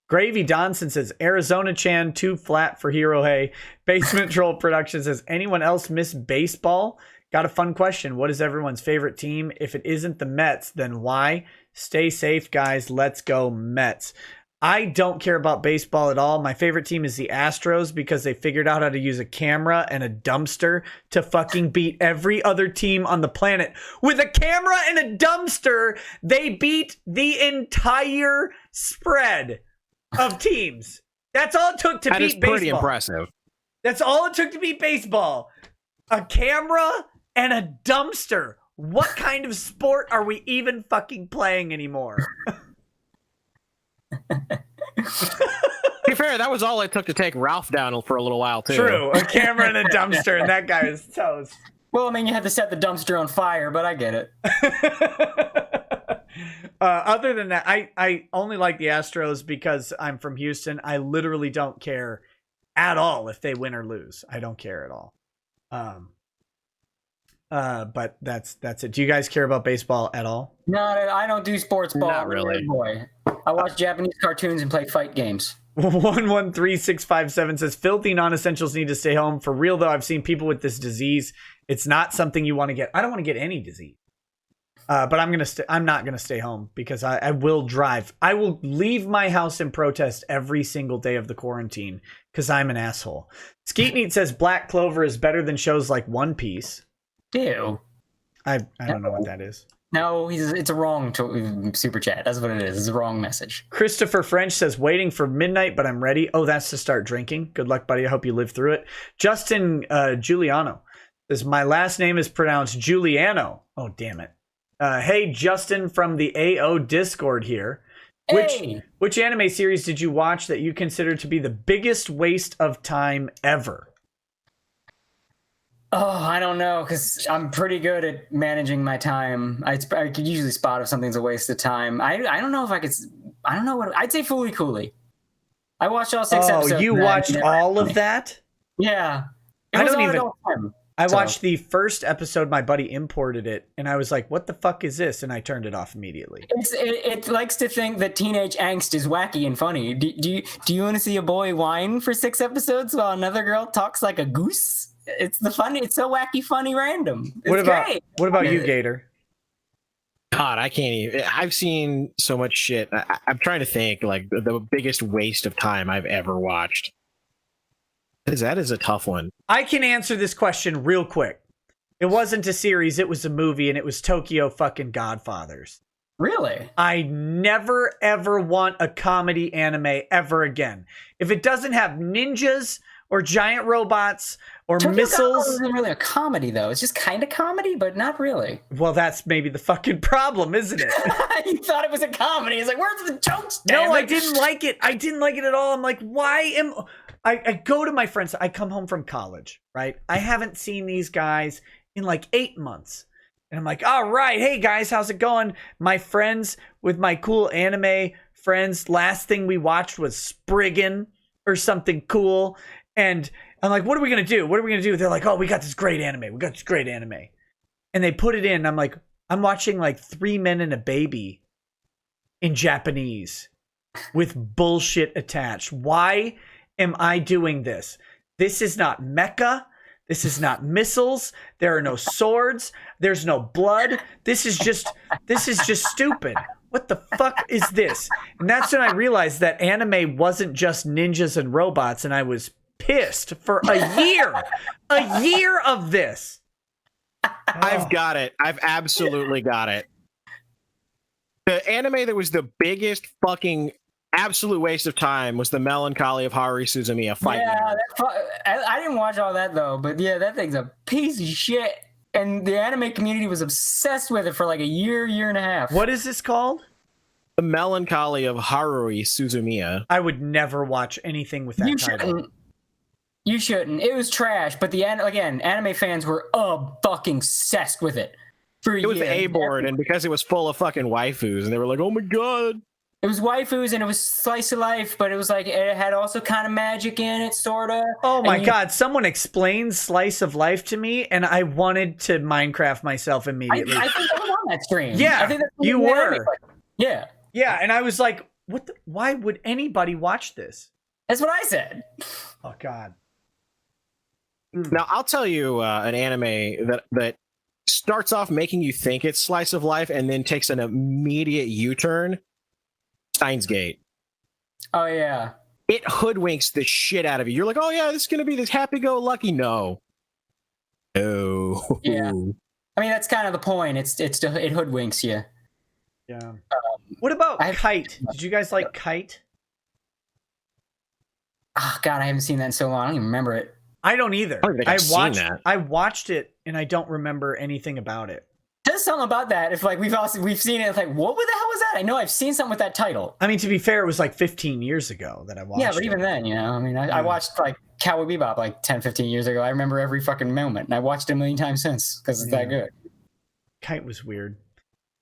Gravy Donson says, Arizona-chan, too flat for Hero Hey. Basement Troll Production says, anyone else miss baseball? Got a fun question. What is everyone's favorite team? If it isn't the Mets, then why? Stay safe, guys. Let's go Mets. I don't care about baseball at all. My favorite team is the Astros because they figured out how to use a camera and a dumpster to fucking beat every other team on the planet. With a camera and a dumpster, they beat the entire spread of teams. That's all it took to beat baseball. That is pretty impressive. That's all it took to beat baseball. A camera and a dumpster. What kind of sport are we even fucking playing anymore? To be fair, that was all it took to take Ralph down for a little while, too. True. A camera and a dumpster, and that guy is toast. Well, I mean, you had to set the dumpster on fire, but I get it. Other than that, I only like the Astros because I'm from Houston. I literally don't care at all if they win or lose. I don't care at all. But that's it. Do you guys care about baseball at all? No, I don't do sports ball. Not really. Boy, I watch Japanese cartoons and play fight games. 113657 says, filthy non-essentials need to stay home. For real, though, I've seen people with this disease. It's not something you want to get. I don't want to get any disease. But I'm not gonna stay home because I will drive. I will leave my house in protest every single day of the quarantine because I'm an asshole. Skeet Neat says Black Clover is better than shows like One Piece. Ew. I don't know what that is. No, it's a wrong super chat. That's what it is. It's a wrong message. Christopher French says, waiting for midnight, but I'm ready. Oh, that's to start drinking. Good luck, buddy. I hope you live through it. Justin Giuliano says, my last name is pronounced Giuliano. Oh, damn it. Hey, Justin from the AO Discord here. Hey! Which anime series did you watch that you consider to be the biggest waste of time ever? Oh, I don't know, because I'm pretty good at managing my time. I could usually spot if something's a waste of time. I don't know if I could. I don't know what. I'd say Fooly Cooly. I watched all 6 episodes. Oh, you watched all of that? Yeah. I don't even. I watched the first episode. My buddy imported it, and I was like, "What the fuck is this?" And I turned it off immediately. It likes to think that teenage angst is wacky and funny. Do you want to see a boy whine for 6 episodes while another girl talks like a goose? It's so wacky, funny, random. It's great. What about you, Gator? God, I can't even. I've seen so much shit. I'm trying to think, like, the biggest waste of time I've ever watched. That is a tough one. I can answer this question real quick. It wasn't a series, it was a movie, and it was Tokyo fucking Godfathers. Really? I never, ever want a comedy anime ever again. If it doesn't have ninjas or giant robots or Tokyo missiles... Godfathers isn't really a comedy, though. It's just kind of comedy, but not really. Well, that's maybe the fucking problem, isn't it? You thought it was a comedy. It's like, where's the jokes? No, I didn't like it. I didn't like it at all. I'm like, why am... I go to my friends. I come home from college, right? I haven't seen these guys in like 8 months. And I'm like, all right, hey guys, how's it going? My friends with my cool anime friends, last thing we watched was Spriggan or something cool. And I'm like, what are we going to do? What are we going to do? They're like, oh, we got this great anime. We got this great anime. And they put it in. I'm like, I'm watching like 3 Men and a Baby in Japanese with bullshit attached. Why am I doing this? This is not mecha. This is not missiles. There are no swords. There's no blood. This is just stupid. What the fuck is this? And that's when I realized that anime wasn't just ninjas and robots, and I was pissed for a year of this. I've got it. I've absolutely got it. The anime that was the biggest fucking absolute waste of time was The Melancholy of Haruhi Suzumiya fight. Yeah, I didn't watch all that though, but yeah, that thing's a piece of shit. And the anime community was obsessed with it for like a year and a half. What is this called? The Melancholy of Haruhi Suzumiya. I would never watch anything with that title. You shouldn't. It was trash, but anime fans were fucking obsessed with it. It was A-board, and because it was full of fucking waifus, and they were like, oh my god. It was waifus and it was slice of life, but it was like it had also kind of magic in it, sort of. Oh my god! Someone explained slice of life to me, and I wanted to Minecraft myself immediately. I think I was on that stream. Yeah, I think that's you were. Yeah. Yeah, and I was like, "What? Why would anybody watch this?" That's what I said. Oh god. Now I'll tell you an anime that starts off making you think it's slice of life, and then takes an immediate U-turn. Steins Gate. Oh yeah. It hoodwinks the shit out of you. You're like, oh yeah, this is gonna be this happy-go-lucky. No. Yeah. I mean, that's kind of the point. It hoodwinks you. Yeah. What about Kite? Did you guys like Kite? Oh god, I haven't seen that in so long. I don't even remember it. I don't either. I watched it and I don't remember anything about it. There's something about that. If like we've seen it, it's like, what the hell was that? I know I've seen something with that title. I mean, to be fair, it was like 15 years ago that I watched it. Yeah, but even then, I mean, I watched like Cowboy Bebop like 10, 15 years ago. I remember every fucking moment, and I watched it a million times since because it's that good. Kite was weird.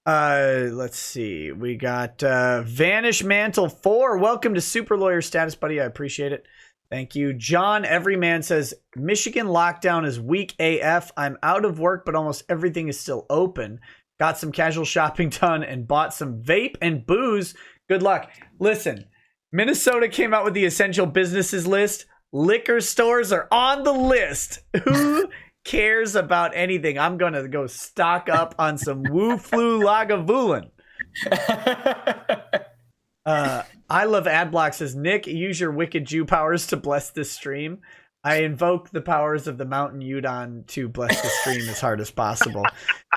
Let's see. We got Vanish Mantle 4. Welcome to Super Lawyer status, buddy. I appreciate it. Thank you. John Everyman says, Michigan lockdown is weak AF. I'm out of work, but almost everything is still open. Got some casual shopping done and bought some vape and booze. Good luck. Listen, Minnesota came out with the essential businesses list. Liquor stores are on the list. Who cares about anything? I'm going to go stock up on some Wu Flu Lagavulin. I love Adblock says, Nick, use your wicked Jew powers to bless this stream. I invoke the powers of the Mountain Udon to bless the stream as hard as possible.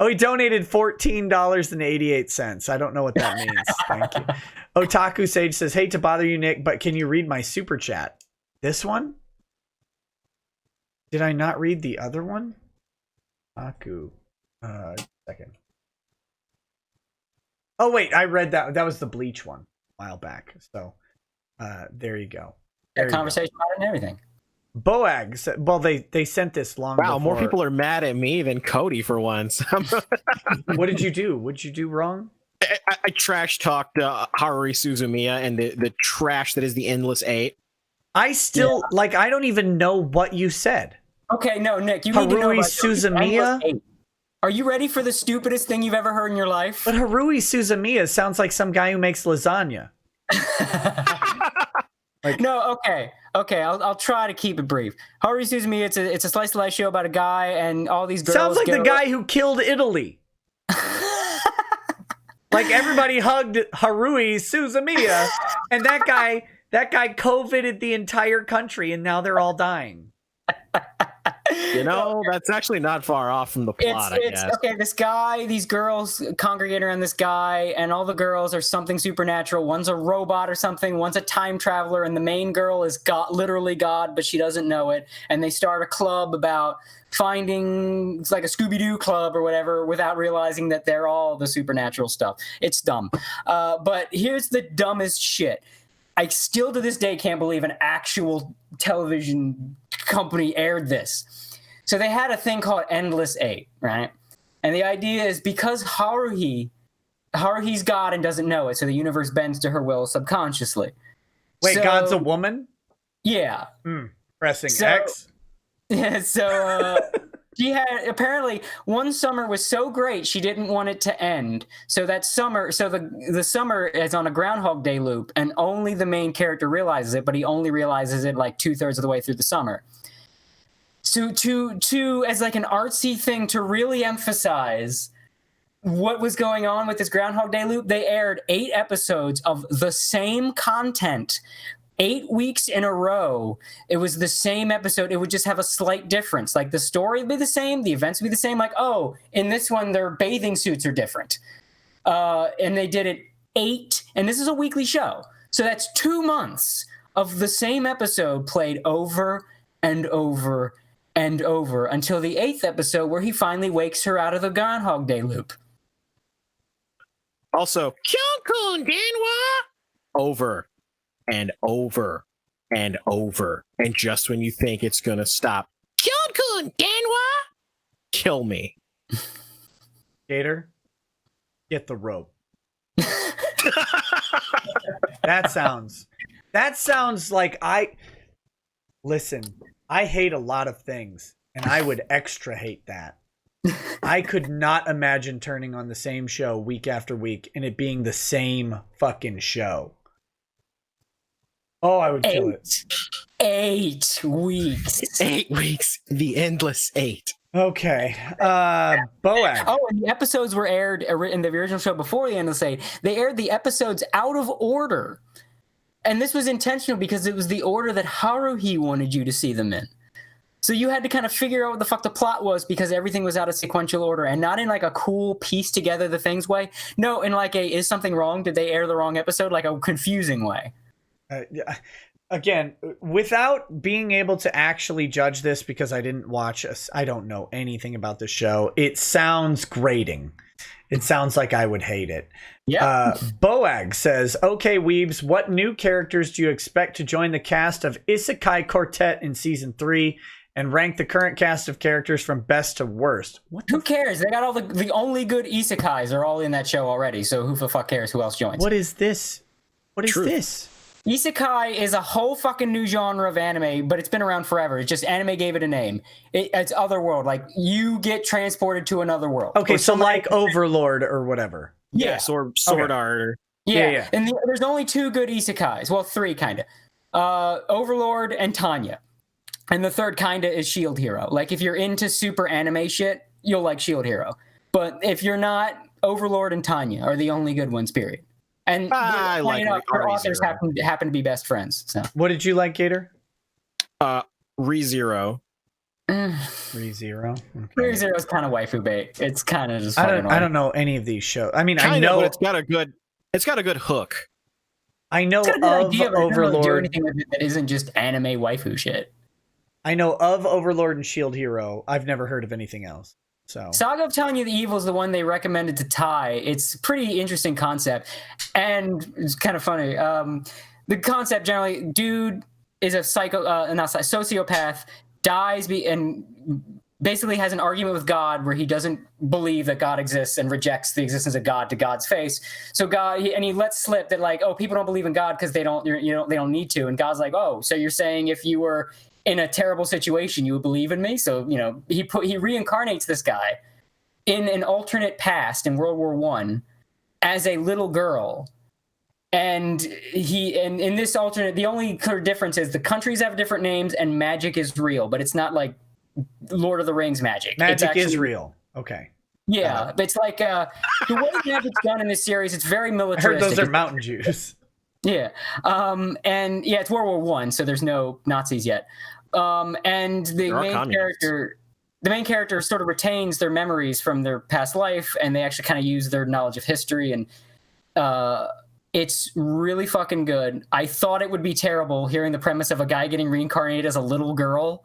Oh, he donated $14.88. I don't know what that means. Thank you. Otaku Sage says, hate to bother you, Nick, but can you read my super chat? This one? Did I not read the other one? Otaku. Second. Oh, wait, I read that. That was the Bleach one a while back. So there you go. There conversation about it and everything. Boag said, well, they sent this long Wow, before. more people are mad at me than Cody for once. What did you do? What did you do wrong? I trash talked Haruhi Suzumiya and the trash that is the Endless Eight. I still, like, I don't even know what you said. Okay, no, Nick, you need to know about Suzumiya? Are you ready for the stupidest thing you've ever heard in your life? But Haruhi Suzumiya sounds like some guy who makes lasagna. No, okay. I'll try to keep it brief. Haruhi Suzumiya, it's a slice of life show about a guy and all these girls. Sounds like the guy who killed Italy. Like everybody hugged Haruhi Suzumiya, and that guy COVIDed the entire country, and now they're all dying. You know, that's actually not far off from the plot, I guess. Okay, this guy, these girls congregate around this guy, and all the girls are something supernatural. One's a robot or something, one's a time traveler, and the main girl is God, literally God, but she doesn't know it. And they start a club about finding, it's like a Scooby-Doo club or whatever, without realizing that they're all the supernatural stuff. It's dumb. But here's the dumbest shit. I still to this day can't believe an actual television company aired this. So they had a thing called Endless Eight, right? And the idea is because Haruhi's God and doesn't know it, so the universe bends to her will subconsciously. Wait, so, God's a woman? Yeah. Pressing X? Yeah, so she had, apparently, one summer was so great she didn't want it to end. So that summer, so the summer is on a Groundhog Day loop, and only the main character realizes it, but he only realizes it like 2/3 of the way through the summer. So to as like an artsy thing to really emphasize what was going on with this Groundhog Day loop, they aired 8 episodes of the same content 8 weeks in a row. It was the same episode. It would just have a slight difference. Like the story would be the same, the events would be the same. Like, oh, in this one, their bathing suits are different. And they did it 8, and this is a weekly show. So that's 2 months of the same episode played over and over and over until the 8th episode where he finally wakes her out of the Groundhog Day loop. Also, Kyokun Denwa! Over and over and over. And just when you think it's going to stop, Kyokun Denwa! Kill me. Gator, get the rope. That sounds like listen, I hate a lot of things, and I would extra hate that. I could not imagine turning on the same show week after week and it being the same fucking show. Oh, I would kill it. 8 weeks. 8 weeks. The Endless 8. Okay. Boag. Oh, and the episodes were aired in the original show before the Endless 8. They aired the episodes out of order. And this was intentional because it was the order that Haruhi wanted you to see them in. So you had to kind of figure out what the fuck the plot was because everything was out of sequential order and not in like a cool piece together the things way. No, in like a, is something wrong? Did they air the wrong episode? Like a confusing way. Again, without being able to actually judge this because I didn't watch, I don't know anything about the show. It sounds grating. It sounds like I would hate it. Yeah. Boag says, okay, Weebs, what new characters do you expect to join the cast of Isekai Quartet in season 3 and rank the current cast of characters from best to worst? Who cares? They got all the only good isekais are all in that show already. So who the fuck cares who else joins? What is this? What is this? Isekai is a whole fucking new genre of anime, but it's been around forever. It's just anime gave it a name. It's otherworld. Like you get transported to another world. Okay, so like Overlord or whatever. Yes, or Sword Art. Yeah. And there's only 2 good isekais. Well, 3 kind of. Overlord and Tanya. And the third kind of is Shield Hero. Like if you're into super anime shit, you'll like Shield Hero. But if you're not, Overlord and Tanya are the only good ones, period. And I like their authors happen to be best friends. So what did you like, Gator? ReZero. ReZero. Okay. ReZero is kind of waifu bait. It's kind of just. I don't know any of these shows. I mean, Kinda, I know but it's got a good hook. I know It's got a good of idea, but it doesn't really do Overlord. anything with it that isn't just anime waifu shit. I know of Overlord and Shield Hero. I've never heard of anything else. So Saga of Telling You the Evil is the one they recommended to Ty. It's a pretty interesting concept, and it's kind of funny. The concept generally, dude is a sociopath, dies and basically has an argument with God where he doesn't believe that God exists and rejects the existence of God to God's face. So he lets slip that like, oh, people don't believe in God because they don't need to. And God's like, oh, so you're saying if you were in a terrible situation, you would believe in me? So, he reincarnates this guy in an alternate past in World War I as a little girl. And in this alternate, the only clear difference is the countries have different names and magic is real, but it's not like Lord of the Rings magic. magic is real. Okay. Yeah, it's like the way magic's done in this series, it's very I militaristic. heard those are Mountain Dews. Yeah. And yeah, it's World War I, so there's no Nazis yet. And the main character sort of retains their memories from their past life, and they actually kind of use their knowledge of history, and it's really fucking good. I thought it would be terrible hearing the premise of a guy getting reincarnated as a little girl.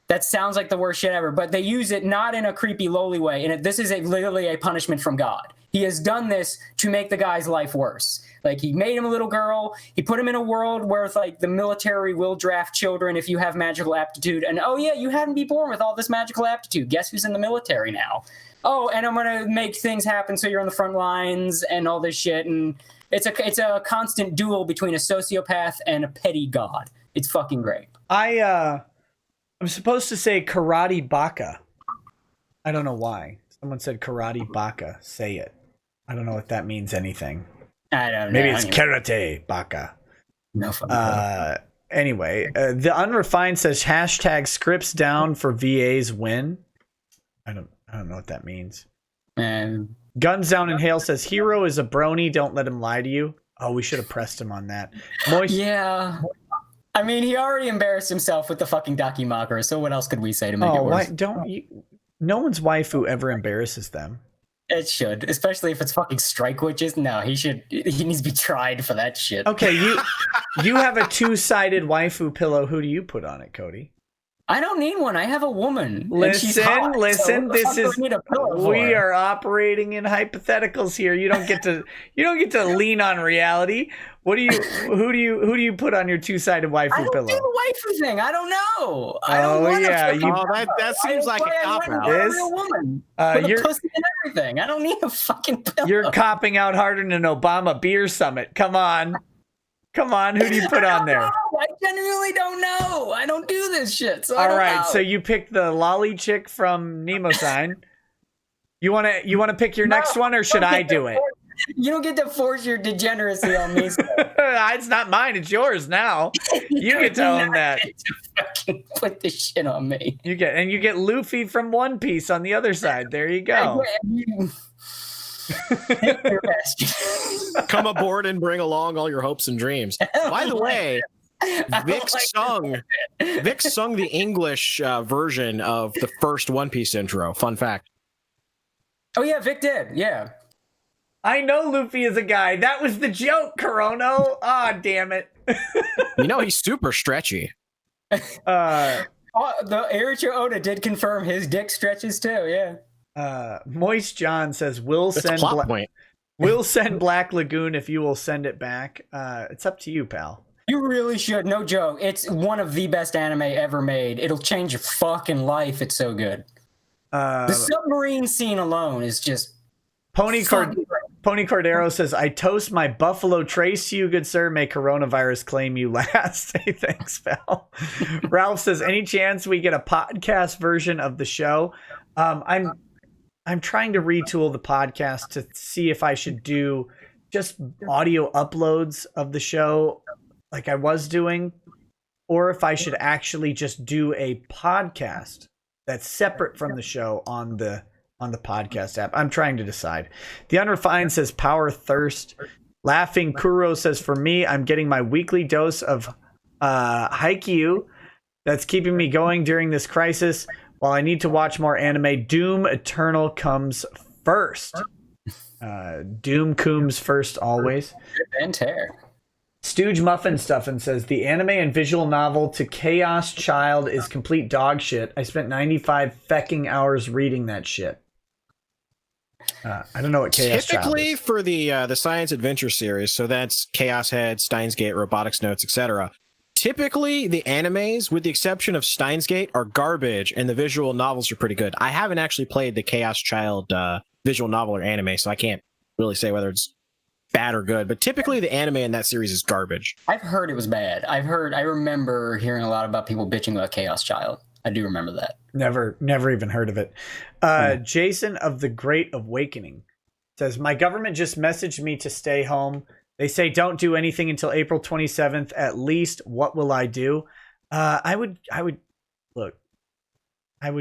That sounds like the worst shit ever, but they use it not in a creepy, lowly way. And this is literally a punishment from God. He has done this to make the guy's life worse. Like, he made him a little girl. He put him in a world where it's like the military will draft children if you have magical aptitude. And, oh, yeah, you had to be born with all this magical aptitude. Guess who's in the military now? Oh, and I'm going to make things happen so you're on the front lines and all this shit. And it's a constant duel between a sociopath and a petty god. It's fucking great. I'm supposed to say Karate Baka. I don't know why. Someone said Karate Baka. Say it. I don't know if that means anything. I don't know. Maybe it's Karate Baka. No fun. Anyway, the Unrefined says hashtag scripts down for VA's win. I don't know what that means. Guns Down in Hail says Hero is a brony. Don't let him lie to you. Oh, we should have pressed him on that. Yeah. I mean, he already embarrassed himself with the fucking Dakimakura, so what else could we say to make it worse? No one's waifu ever embarrasses them. It should, especially if it's fucking strike witches. No, he needs to be tried for that shit. Okay, you have a two-sided waifu pillow. Who do you put on it, Cody? I don't need one. I have a woman. Listen, so we are operating in hypotheticals here. You don't get to lean on reality. Who do you put on your two-sided waifu pillow? I don't do the waifu thing. I don't know. That seems like a cop out. Real woman. With a pussy and everything. I don't need a fucking pillow. You're copping out harder than an Obama beer summit. Come on, who do you put on there? I genuinely don't know. I don't do this shit. So all right, so you picked the lolly chick from Nemo Sign. You want to pick your next one, or should I do it? You don't get to force your degeneracy on me. It's not mine. It's yours now. You get to own that. Fucking put this shit on me. You get Luffy from One Piece on the other side. There you go. Come aboard and bring along all your hopes and dreams. By the way, Vic sung the English version of the first One Piece intro. Fun fact. Oh yeah, Vic did. Yeah. I know Luffy is a guy. That was the joke, Corono. Ah, damn it. He's super stretchy. The Ericho Oda did confirm his dick stretches too. Yeah. Moist John says we'll send Black Lagoon if you will send it back. It's up to you, pal. You really should. No joke. It's one of the best anime ever made. It'll change your fucking life. It's so good. The submarine scene alone is just Pony Cordero says, I toast my Buffalo Trace to you, good sir. May coronavirus claim you last. Hey, thanks, pal. Ralph says, any chance we get a podcast version of the show? I'm trying to retool the podcast to see if I should do just audio uploads of the show like I was doing, or if I should actually just do a podcast that's separate from the show on the podcast app. I'm trying to decide. The Unrefined says Power Thirst. Laughing Kuro says, for me, I'm getting my weekly dose of Haikyuu that's keeping me going during this crisis. While I need to watch more anime, Doom Eternal comes first. Doom comes first always. And tear. Stooge Muffin Stuffin says the anime and visual novel to Chaos Child is complete dog shit. I spent 95 fecking hours reading that shit. I don't know what Chaos Child Typically is. for the science adventure series, so that's Chaos Head, Steins Gate, Robotics Notes, etc. Typically, the animes, with the exception of Steins Gate, are garbage, and the visual novels are pretty good. I haven't actually played the Chaos Child visual novel or anime, so I can't really say whether it's bad or good. But typically, the anime in that series is garbage. I've heard it was bad. I remember hearing a lot about people bitching about Chaos Child. I do remember that. Never even heard of it. Jason of the Great Awakening says, my government just messaged me to stay home. They say don't do anything until April 27th at least. What will I do? I would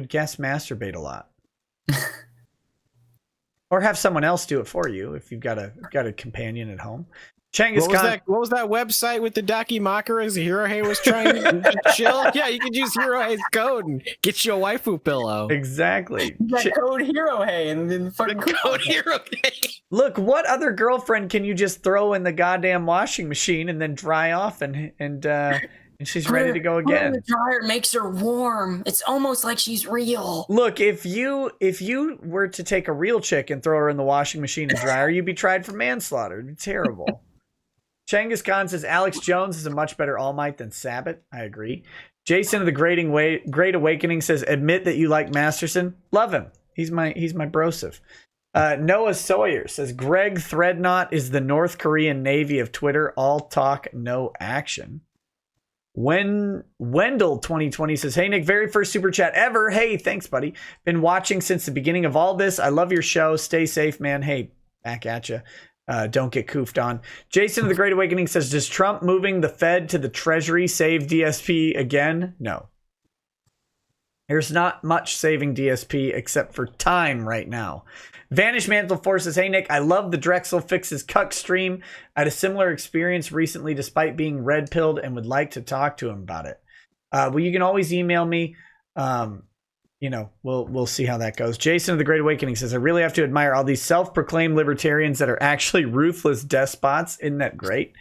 guess masturbate a lot. Or have someone else do it for you if you've got a companion at home. Genghis Khan. What was that website with the Dakimakura Hirohei was trying to chill? Yeah, you could use Hirohei's code and get you a waifu pillow. Exactly. That code Hirohei and then fucking code Hirohei. Look, what other girlfriend can you just throw in the goddamn washing machine and then dry off and she's ready to go again? The dryer makes her warm. It's almost like she's real. Look, if you were to take a real chick and throw her in the washing machine and dry her, you'd be tried for manslaughter. It'd be terrible. Genghis Khan says Alex Jones is a much better All Might than Sabbath. I agree. Jason of the Great Awakening says admit that you like Masterson. Love him. He's my brosif. Noah Sawyer says Greg Threadnought is the North Korean Navy of Twitter. All talk, no action. Wendell 2020 says, hey Nick, very first super chat ever. Hey, thanks buddy. Been watching since the beginning of all this. I love your show. Stay safe, man. Hey, back at you. Don't get coofed on. Jason of the Great Awakening says, does Trump moving the Fed to the Treasury save DSP again? No. There's not much saving DSP except for time right now. Vanish Mantle Force says, hey Nick, I love the Drexel Fixes Cuck stream. I had a similar experience recently despite being red-pilled and would like to talk to him about it. Well, you can always email me. We'll see how that goes. Jason of the Great Awakening says, I really have to admire all these self-proclaimed libertarians that are actually ruthless despots. Isn't that great?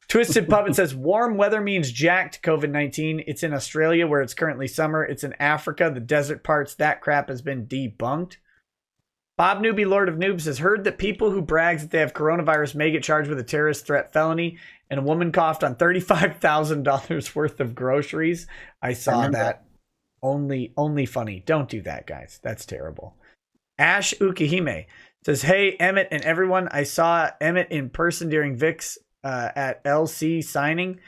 Twisted Puppet says, warm weather means jacked COVID-19. It's in Australia where it's currently summer. It's in Africa, the desert parts. That crap has been debunked. Bob Newbie, Lord of Noobs, has heard that people who brags that they have coronavirus may get charged with a terrorist threat felony, and a woman coughed on $35,000 worth of groceries. I saw that. Only funny. Don't do that, guys. That's terrible. Ash Ukihime says, hey, Emmett and everyone. I saw Emmett in person during VIX at LC signing.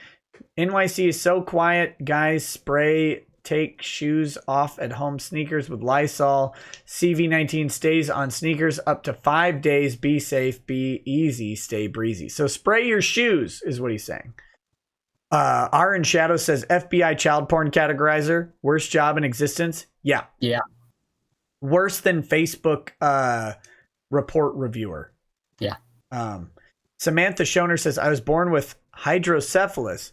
NYC is so quiet. Guys, spray, take shoes off at home sneakers with Lysol. CV19 stays on sneakers up to 5 days. Be safe, be easy, stay breezy. So spray your shoes is what he's saying. Aaron Shadow says FBI child porn categorizer. Worst job in existence. Yeah. Worse than Facebook report reviewer. Yeah. Samantha Schoner says, I was born with hydrocephalus.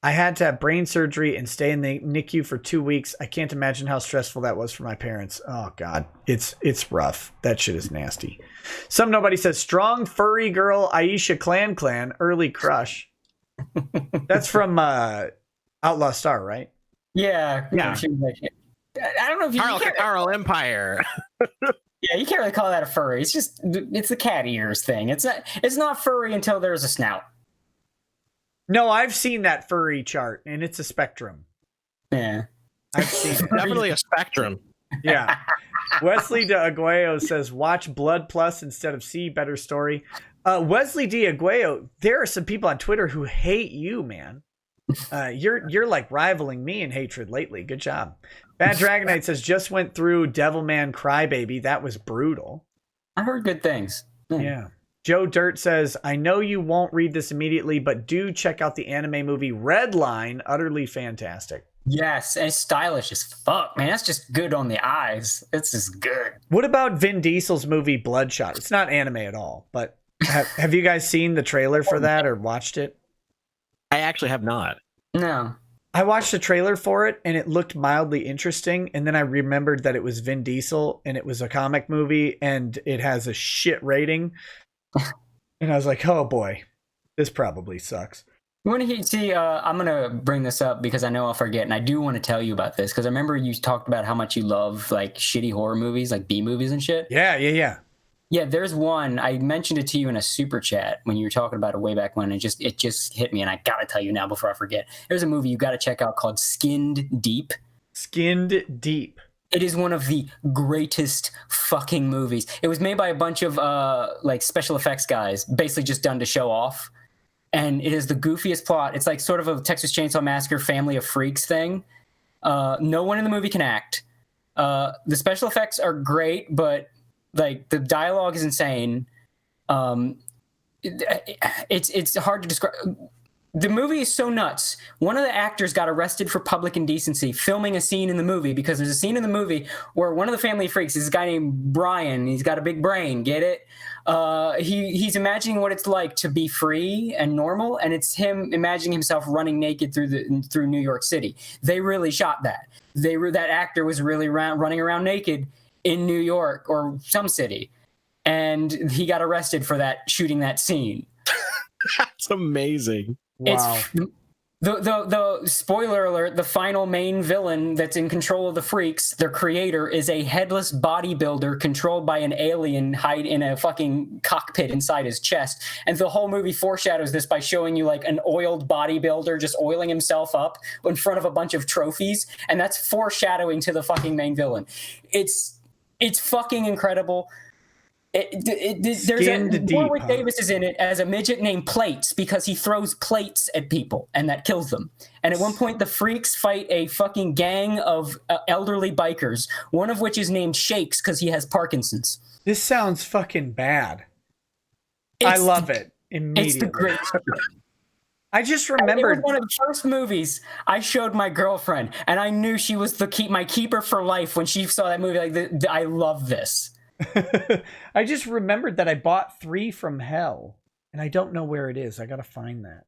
I had to have brain surgery and stay in the NICU for 2 weeks. I can't imagine how stressful that was for my parents. Oh God, it's rough. That shit is nasty. Some nobody says strong furry girl Aisha Clan early crush. That's from Outlaw Star, right? Yeah. She was like, I don't know if you Carl Empire. Yeah, you can't really call that a furry. It's the cat ears thing. It's not furry until there's a snout. No, I've seen that furry chart, and it's a spectrum. Yeah. I've seen it. Definitely a spectrum. Yeah. Wesley de Aguayo says, watch Blood Plus instead of C. Better story. Wesley de Aguayo, there are some people on Twitter who hate you, man. You're like rivaling me in hatred lately. Good job. Bad Dragonite says, just went through Devilman Crybaby. That was brutal. I heard good things. Yeah. Joe Dirt says, I know you won't read this immediately, but do check out the anime movie Redline. Utterly fantastic. Yes, and it's stylish as fuck, man. That's just good on the eyes. It's just good. What about Vin Diesel's movie Bloodshot? It's not anime at all, but have you guys seen the trailer for that or watched it? I actually have not. No. I watched the trailer for it and it looked mildly interesting. And then I remembered that it was Vin Diesel and it was a comic movie and it has a shit rating. And I was like, oh boy, this probably sucks. You want to see? I'm gonna bring this up because I know I'll forget, and I do want to tell you about this because I remember you talked about how much you love like shitty horror movies, like B movies and shit. Yeah. Yeah, there's one. I mentioned it to you in a super chat when you were talking about it way back when. It just hit me, and I gotta tell you now before I forget. There's a movie you gotta check out called Skinned Deep. Skinned Deep. It is one of the greatest fucking movies. It was made by a bunch of like special effects guys, basically just done to show off. And it is the goofiest plot. It's like sort of a Texas Chainsaw Massacre Family of Freaks thing. No one in the movie can act. The special effects are great, but like the dialogue is insane. It's hard to describe. The movie is so nuts. One of the actors got arrested for public indecency filming a scene in the movie because there's a scene in the movie where one of the family freaks is a guy named Brian. He's got a big brain. Get it? He's imagining what it's like to be free and normal, and it's him imagining himself running naked through New York City. They really shot that. That actor was really running around naked in New York or some city, and he got arrested for shooting that scene. That's amazing. Wow. It's the spoiler alert, the final main villain that's in control of the freaks, their creator, is a headless bodybuilder controlled by an alien hide in a fucking cockpit inside his chest. And the whole movie foreshadows this by showing you like an oiled bodybuilder just oiling himself up in front of a bunch of trophies. And that's foreshadowing to the fucking main villain. It's fucking incredible. Warwick Davis is in it as a midget named Plates because he throws plates at people and that kills them. And at one point, the freaks fight a fucking gang of elderly bikers, one of which is named Shakes because he has Parkinson's. This sounds fucking bad. I love it immediately. It's the greatest. I just remembered. It was one of the first movies I showed my girlfriend, and I knew she was my keeper for life when she saw that movie. Like, I love this. I just remembered that I bought 3 from Hell, and I don't know where it is. I gotta find that.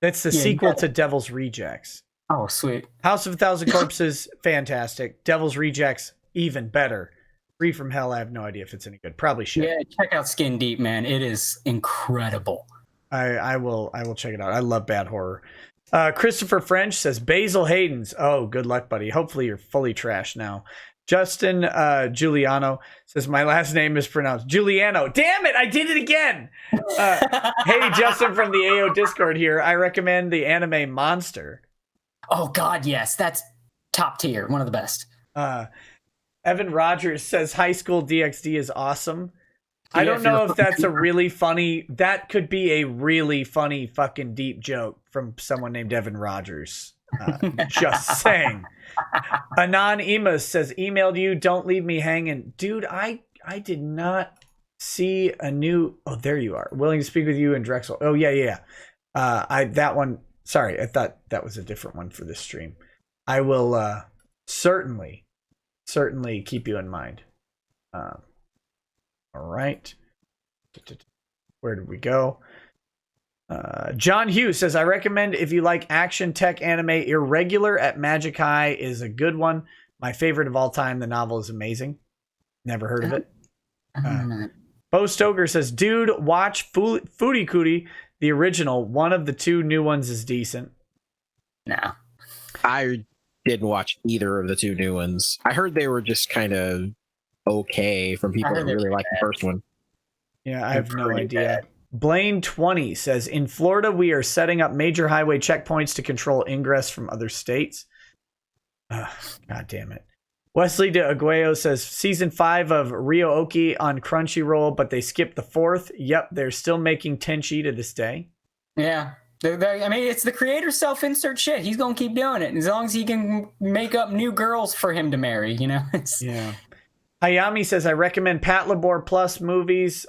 That's the sequel to Devil's Rejects. Oh, sweet. House of a Thousand Corpses, fantastic. Devil's Rejects, even better. 3 from Hell, I have no idea if it's any good. Probably should. Yeah, check out Skin Deep, man. It is incredible. I will check it out. I love bad horror. Christopher French says Basil Hayden's. Oh, good luck, buddy. Hopefully you're fully trashed now. Justin Giuliano says, my last name is pronounced Giuliano. Damn it, I did it again. Hey, Justin from the AO Discord here. I recommend the anime Monster. Oh, God, yes. That's top tier. One of the best. Evan Rogers says, High School DxD is awesome. I don't know if that's a really funny... That could be a really funny fucking deep joke from someone named Evan Rogers. Just saying. Anon Emas says, emailed you, don't leave me hanging. Dude, I did not see a new... Oh, there you are. Willing to speak with you and Drexel. Oh, yeah. That one... Sorry, I thought that was a different one for this stream. I will certainly keep you in mind. All right. Where did we go? John Hughes says, I recommend if you like action tech anime, Irregular at Magic High is a good one. My favorite of all time. The novel is amazing. Never heard of it. Bo Stoker says, dude, watch Foodie Cootie, the original. One of the 2 new ones is decent. No. I didn't watch either of the 2 new ones. I heard they were just kind of okay from people that really like the first one. Yeah, I have no idea. Blaine 20 says, in Florida, we are setting up major highway checkpoints to control ingress from other states. God damn it. Wesley de Aguayo says, season 5 of Ryo-Oki on Crunchyroll, but they skipped the 4th. Yep, they're still making Tenchi to this day. Yeah. I mean, it's the creator's self-insert shit. He's going to keep doing it. As long as he can make up new girls for him to marry, you know? Yeah. Hayami says, I recommend Pat Labor Plus movies,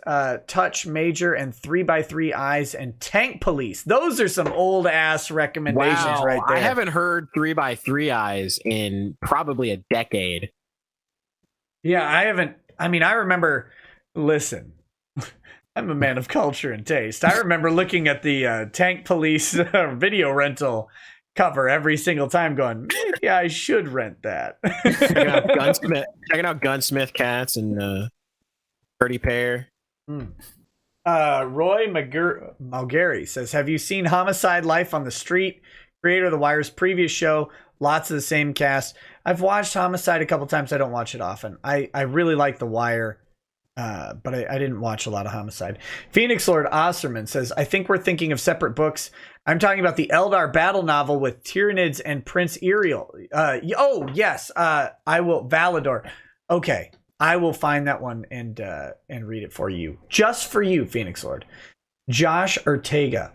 Touch Major, and 3x3 Eyes, and Tank Police. Those are some old-ass recommendations right there. I haven't heard 3x3 Eyes in probably a decade. Yeah, I haven't. I mean, I remember, listen, I'm a man of culture and taste. I remember looking at the Tank Police video rental cover every single time going, maybe I should rent that. Checking out Gunsmith Cats and Pretty Pair. Roy Malgary says, have you seen Homicide: Life on the Street? Creator of The Wire's previous show. Lots of the same cast. I've watched Homicide a couple times. I don't watch it often. I really like The Wire. But I didn't watch a lot of Homicide. Phoenix Lord Osterman says, I think we're thinking of separate books. I'm talking about the Eldar battle novel with Tyranids and Prince Iriel. Oh, yes. I will. Valador. Okay. I will find that one and read it for you. Just for you, Phoenix Lord. Josh Ortega.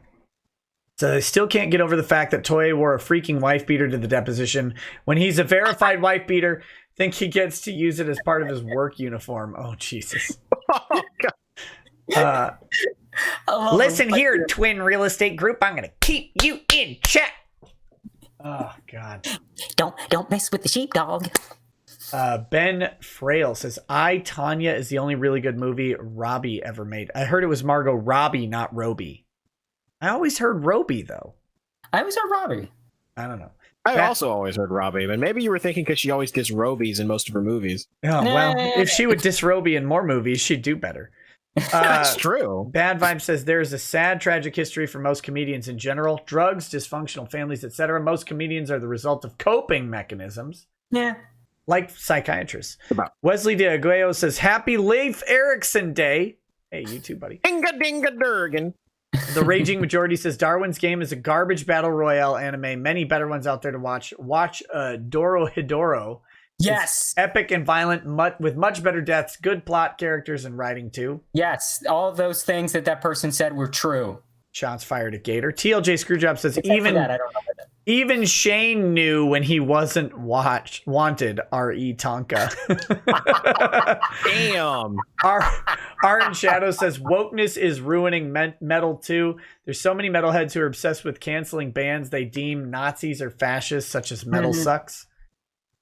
So I still can't get over the fact that Toye wore a freaking wife beater to the deposition. When he's a verified wife beater, think he gets to use it as part of his work uniform. Oh, Jesus. Listen here, Twin Real Estate Group. I'm going to keep you in check. Oh, God. Don't mess with the sheepdog. Ben Frail says, I, Tanya is the only really good movie Robbie ever made. I heard it was Margot Robbie, not Robbie. I always heard Robbie, though. I always heard Robbie. I don't know. I also always heard Robbie, but maybe you were thinking because she always gets Robies in most of her movies. Oh, well, if she would diss Robbie in more movies, she'd do better. That's true. Bad Vibe says, there is a sad, tragic history for most comedians in general. Drugs, dysfunctional families, etc. Most comedians are the result of coping mechanisms. Yeah. Like psychiatrists. Wesley De Aguayo says, happy Leif Erikson Day. Hey, you too, buddy. Dinga dinga durgan. The Raging Majority says, Darwin's Game is a garbage battle royale anime. Many better ones out there to watch. Watch Doro Hidoro. Yes. It's epic and violent with much better deaths, good plot, characters, and writing too. Yes. All of those things that person said were true. Shots fired at Gator. TLJ Screwjob says, Except for that, I don't know about that. Even Shane knew when he wasn't wanted. R.E. Tonka. Damn. Art in Shadow says, wokeness is ruining metal too. There's so many metalheads who are obsessed with canceling bands they deem Nazis or fascists, such as Metal Sucks.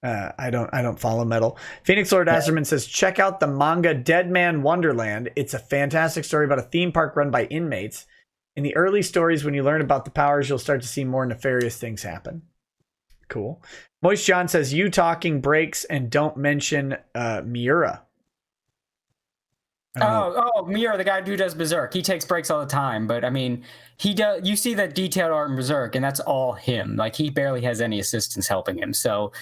I don't follow metal. Phoenix Lord Asserman says, check out the manga Dead Man Wonderland. It's a fantastic story about a theme park run by inmates. In the early stories, when you learn about the powers, you'll start to see more nefarious things happen. Cool. Moist John says, you talking breaks and don't mention Miura. Miura, the guy who does Berserk. He takes breaks all the time, but I mean, he does. You see that detailed art in Berserk, and that's all him. Like, he barely has any assistants helping him. So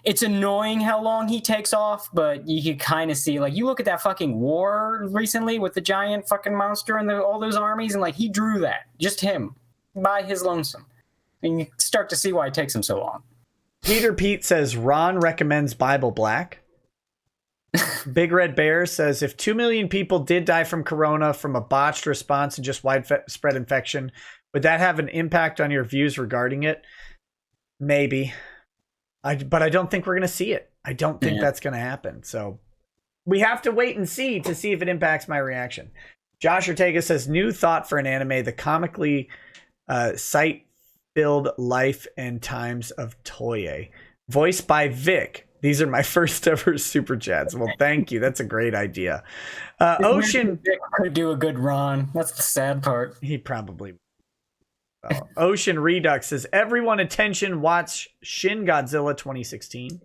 it's annoying how long he takes off, but you can kind of see, like, you look at that fucking war recently with the giant fucking monster and all those armies, and like, he drew that, just him, by his lonesome. And you start to see why it takes him so long. Peter Pete says, Ron recommends Bible Black. Big Red Bear says, if 2 million people did die from corona from a botched response and just widespread infection, would that have an impact on your views regarding it? Maybe. But I don't think we're going to see it. I don't think that's going to happen. So we have to wait and see if it impacts my reaction. Josh Ortega says, new thought for an anime, the comically sight-filled life and times of Toye. Voiced by Vic. These are my first ever super chats. Well, thank you. That's a great idea. Ocean Vic could do a good Ron. That's the sad part. He probably Ocean Redux says, everyone attention, watch Shin Godzilla 2016.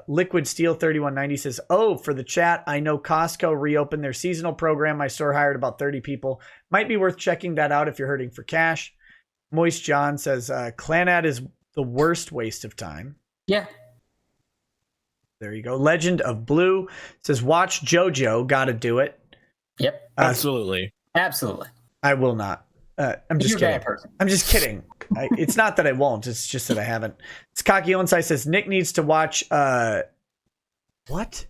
Liquid Steel 3190 says, for the chat, I know Costco reopened their seasonal program. My store hired about 30 people. Might be worth checking that out if you're hurting for cash. Moist John says, Clanad is the worst waste of time. Yeah. There you go. Legend of Blue says, watch JoJo. Gotta do it. Yep. Absolutely. Absolutely. I will not. I'm just kidding. Bad person. I'm just kidding. It's not that I won't. It's just that I haven't. It's Cocky Onsai says, Nick needs to watch what?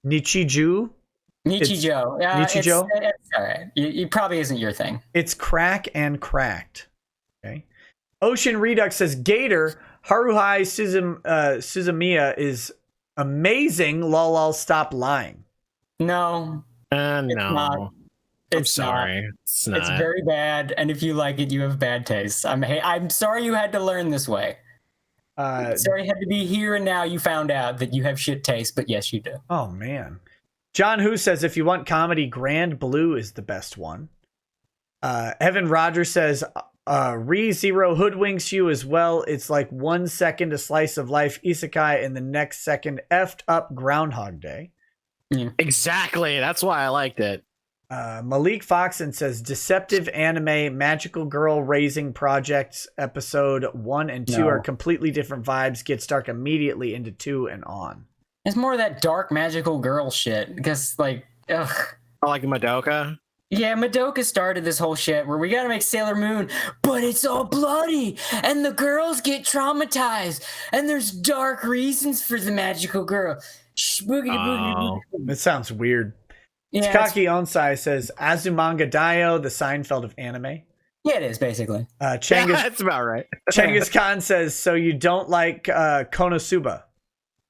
Nichijou? Nichijou. Nichijou? It's all right. It probably isn't your thing. It's crack and cracked. Okay. Ocean Redux says, Gator, Haruhi Suzumiya is amazing. Lol, stop lying. No. No. Not. I'm sorry. It's very bad, and if you like it, you have bad taste. I'm sorry you had to learn this way. Sorry you had to be here and now you found out that you have shit taste, but yes, you do. Oh, man. John Who says, if you want comedy, Grand Blue is the best one. Evan Rogers says, ReZero hoodwinks you as well. It's like 1 second a slice of life isekai and the next second effed up Groundhog Day. Exactly. That's why I liked it. Malik Foxen says, deceptive anime, magical girl raising projects episode 1 and 2 are completely different vibes. Gets dark immediately into 2 and on. It's more of that dark magical girl shit. Because, like, ugh. I like Madoka. Yeah, Madoka started this whole shit where we gotta make Sailor Moon, but it's all bloody, and the girls get traumatized, and there's dark reasons for the magical girl. It sounds weird. Yeah, Takaki Onsai says, Azumanga Daioh, the Seinfeld of anime. Yeah, it is, basically. That's about right. Chengiz Khan says, so you don't like Konosuba?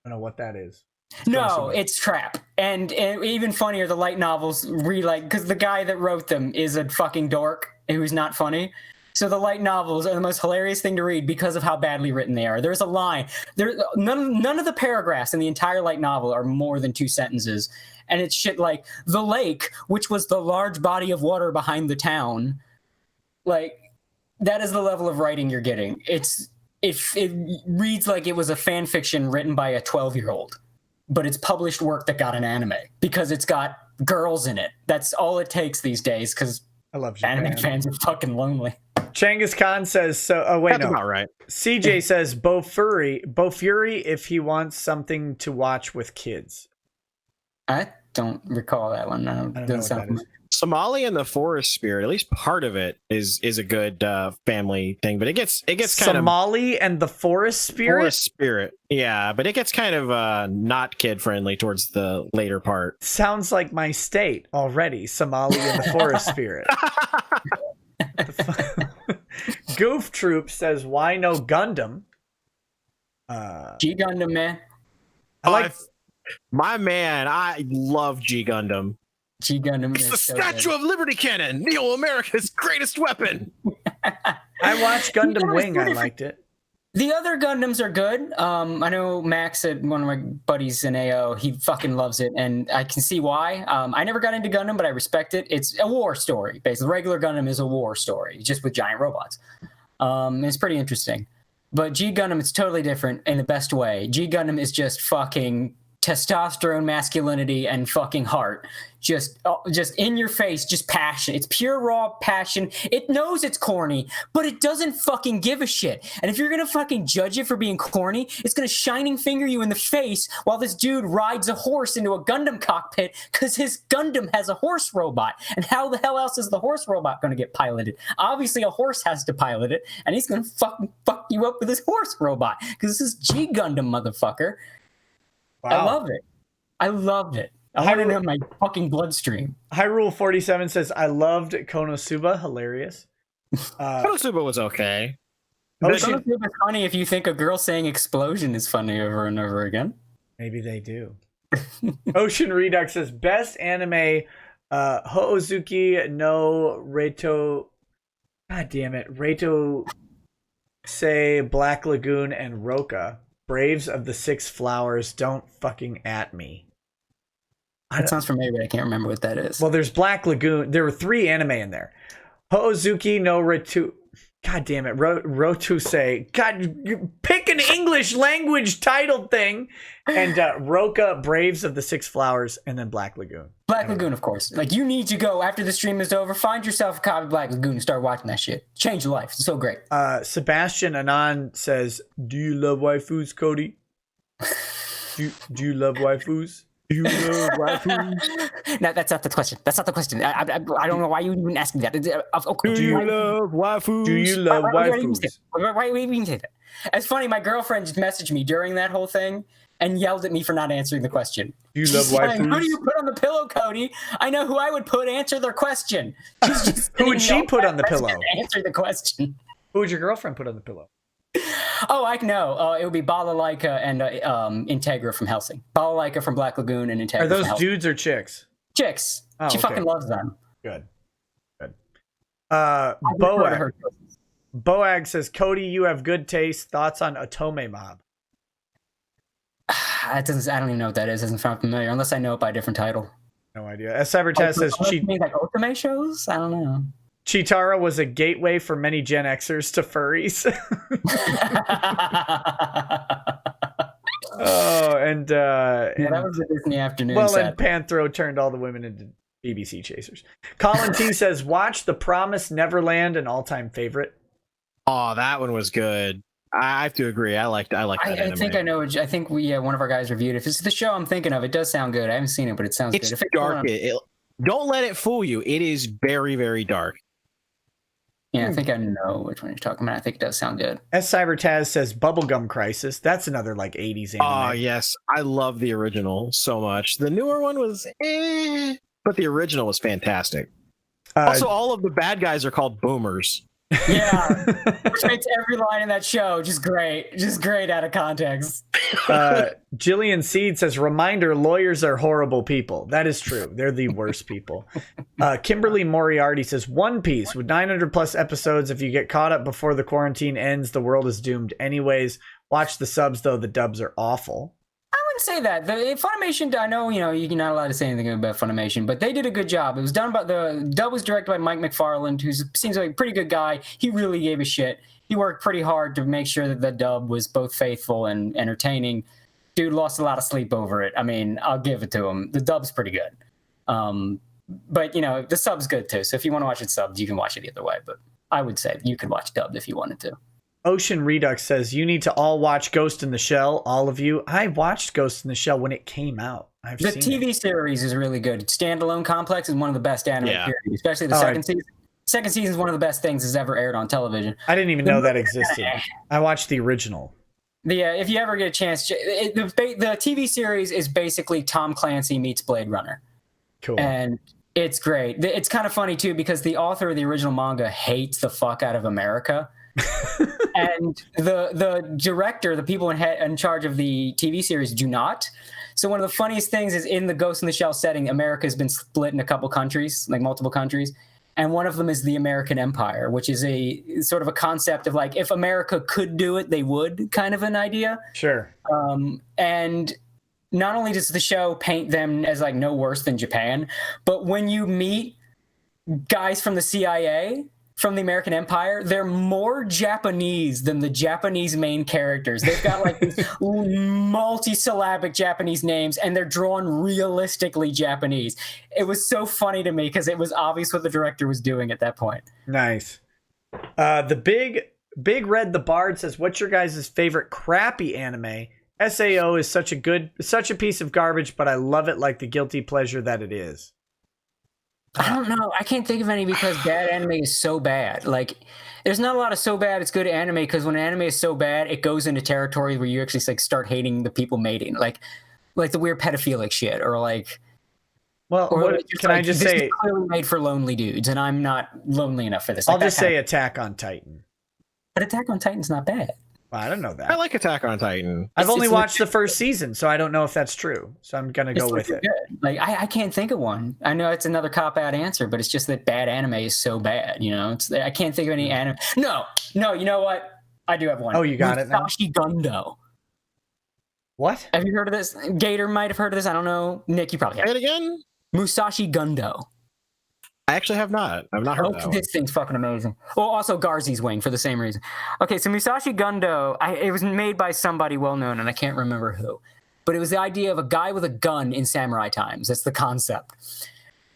I don't know what that is. No, it's crap. And even funnier, the light novels because the guy that wrote them is a fucking dork who's not funny. So the light novels are the most hilarious thing to read because of how badly written they are. There's a line. None of the paragraphs in the entire light novel are more than 2 sentences. And it's shit like, the lake, which was the large body of water behind the town. Like, that is the level of writing you're getting. It reads like it was a fan fiction written by a 12-year-old. But it's published work that got an anime because it's got girls in it. That's all it takes these days because I love Japan. Anime fans are fucking lonely. Chengiz Khan says, that's about right. CJ says, Bo Fury if he wants something to watch with kids. I don't recall that one. I don't know what that is. Somali and the Forest Spirit, at least part of it is a good family thing, but it gets kind of Somali and the Forest Spirit. Forest Spirit, yeah, but it gets kind of not kid friendly towards the later part. Sounds like my state already. Somali and the Forest Spirit. Goof Troop says, "Why no Gundam?" G Gundam, man. My man, I love G Gundam. G Gundam. It's the Statue of Liberty cannon, Neo America's greatest weapon. I watched Gundam Wing. I liked it. The other Gundams are good. I know Max, one of my buddies in AO, he fucking loves it, and I can see why. I never got into Gundam, but I respect it. It's a war story, basically. Regular Gundam is a war story, just with giant robots. It's pretty interesting. But G Gundam, it's totally different in the best way. G Gundam is just fucking testosterone, masculinity, and fucking heart. Just in your face, just passion. It's pure raw passion. It knows it's corny, but it doesn't fucking give a shit. And if you're gonna fucking judge it for being corny, it's gonna shining finger you in the face while this dude rides a horse into a Gundam cockpit because his Gundam has a horse robot. And how the hell else is the horse robot gonna get piloted? Obviously a horse has to pilot it, and he's gonna fucking fuck you up with his horse robot because this is G Gundam, motherfucker. Wow. I love it. I want it in my fucking bloodstream. Hyrule 47 says, I loved Konosuba. Hilarious. Konosuba was okay. Konosuba is funny if you think a girl saying explosion is funny over and over again. Maybe they do. Ocean Redux says, best anime, Hoozuki no Reto. God damn it. Reto say Black Lagoon and Roka. Braves of the Six Flowers, don't fucking at me. That sounds familiar, but I can't remember what that is. Well, there's Black Lagoon. There were 3 anime in there. Hoozuki no Retu. God damn it. Rotuse. God, you pick an English language titled thing. And Roka, Braves of the Six Flowers, and then Black Lagoon. Black Lagoon, of course. Like, you need to go after the stream is over, find yourself a copy of Black Lagoon and start watching that shit. Change your life. It's so great. Sebastian Anon says, do you love waifus, Cody? Do you love waifus? Do you love waifus? No, that's not the question. That's not the question. I don't know why you even asking that. Do you love waifus? Do you love waifus? Why would you even say that? It's funny, my girlfriend just messaged me during that whole thing and yelled at me for not answering the question. Do you love waifus? Who do you put on the pillow, Cody? I know who I would put answer their question. Who would she put on the pillow? Answer the question. Who would your girlfriend put on the pillow? Oh, I know. It would be Balalaika and Integra from Helsing. Balalaika from Black Lagoon and Integra. Are those dudes or chicks? Chicks. Oh, she fucking loves them. Good. Boag says, Cody, you have good taste. Thoughts on Otome Mob? I don't even know what that is. Doesn't sound familiar unless I know it by a different title. No idea. As Cybertaz says, like Otome shows? I don't know. Chitara was a gateway for many Gen Xers to furries. That was a Disney afternoon. Well, and Panthro turned all the women into BBC chasers. Colin T says, watch The Promised Neverland, an all-time favorite. Oh, that one was good. I have to agree. I like that. I think I know. I think one of our guys reviewed it. If it's the show I'm thinking of, it does sound good. I haven't seen it, but it sounds good. If it's dark. Don't let it fool you. It is very, very dark. Yeah, I think I know which one you're talking about. I think it does sound good. As Cybertaz says, Bubblegum Crisis. That's another like 80s anime. Oh, yes. I love the original so much. The newer one was but the original was fantastic. Also, all of the bad guys are called boomers. Yeah, which makes every line in that show just great out of context. Jillian Seed says, reminder, lawyers are horrible people. That is true. They're the worst people. Kimberly Moriarty says, One Piece with 900 plus episodes. If you get caught up before the quarantine ends, the world is doomed anyways. Watch the subs though. The dubs are awful. I wouldn't say that. Funimation, I know, you're not allowed to say anything about Funimation, but they did a good job. It was done by the dub was directed by Mike McFarland, who seems like a pretty good guy. He really gave a shit. He worked pretty hard to make sure that the dub was both faithful and entertaining. Dude lost a lot of sleep over it. I mean, I'll give it to him. The dub's pretty good. But the sub's good too. So if you want to watch it subbed, you can watch it either way. But I would say you could watch dubbed if you wanted to. Ocean Redux says, you need to all watch Ghost in the Shell, all of you. I watched Ghost in the Shell when it came out. The TV series is really good. Standalone Complex is one of the best anime period, especially the second season. Second season is one of the best things that's ever aired on television. I didn't even know that existed. I watched the original. If you ever get a chance, the TV series is basically Tom Clancy meets Blade Runner. Cool. And it's great. It's kind of funny, too, because the author of the original manga hates the fuck out of America. And the director, the people in charge of the TV series do not. So one of the funniest things is in the Ghost in the Shell setting, America has been split in a couple countries, like multiple countries. And one of them is the American Empire, which is a sort of a concept of like, if America could do it, they would, kind of an idea. Sure. And not only does the show paint them as like no worse than Japan, but when you meet guys from the CIA, from the American Empire, they're more Japanese than the Japanese main characters. They've got like these multi-syllabic Japanese names, and they're drawn realistically Japanese. It was so funny to me because it was obvious what the director was doing at that point. Nice. The Big Red the Bard says, what's your guys' favorite crappy anime? SAO is such a piece of garbage, but I love it like the guilty pleasure that it is. I don't know. I can't think of any because bad anime is so bad. Like, there's not a lot of so bad it's good anime because when an anime is so bad, it goes into territory where you actually like start hating the people mating, like the weird pedophilic shit, or like. Well, can I just say? This is clearly made for lonely dudes, and I'm not lonely enough for this. I'll just say Attack on Titan. But Attack on Titan's not bad. I don't know that. I like Attack on Titan. I've only watched the first season, so I don't know if that's true. So I'm going to go with it. Good. Like, I can't think of one. I know it's another cop-out answer, but it's just that bad anime is so bad, I can't think of any anime. No, you know what? I do have one. Oh, you got it now? Musashi Gundo. What? Have you heard of this? Gator might have heard of this. I don't know. Nick, you probably have. Say it again? Musashi Gundo. I actually have not. I've not heard that one. This thing's fucking amazing. Well, also Garzy's Wing for the same reason. Okay, so Musashi Gundo, it was made by somebody well-known, and I can't remember who. But it was the idea of a guy with a gun in samurai times. That's the concept.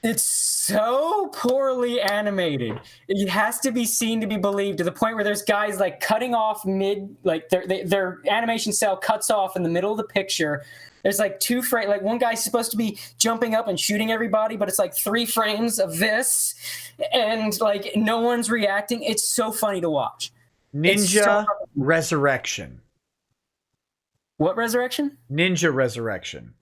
It's so poorly animated. It has to be seen to be believed, to the point where there's guys like cutting off their animation cell cuts off in the middle of the picture. There's like two frames, like one guy's supposed to be jumping up and shooting everybody, but it's like 3 frames of this, and like no one's reacting. It's so funny to watch. Ninja Resurrection. What Resurrection? Ninja Resurrection.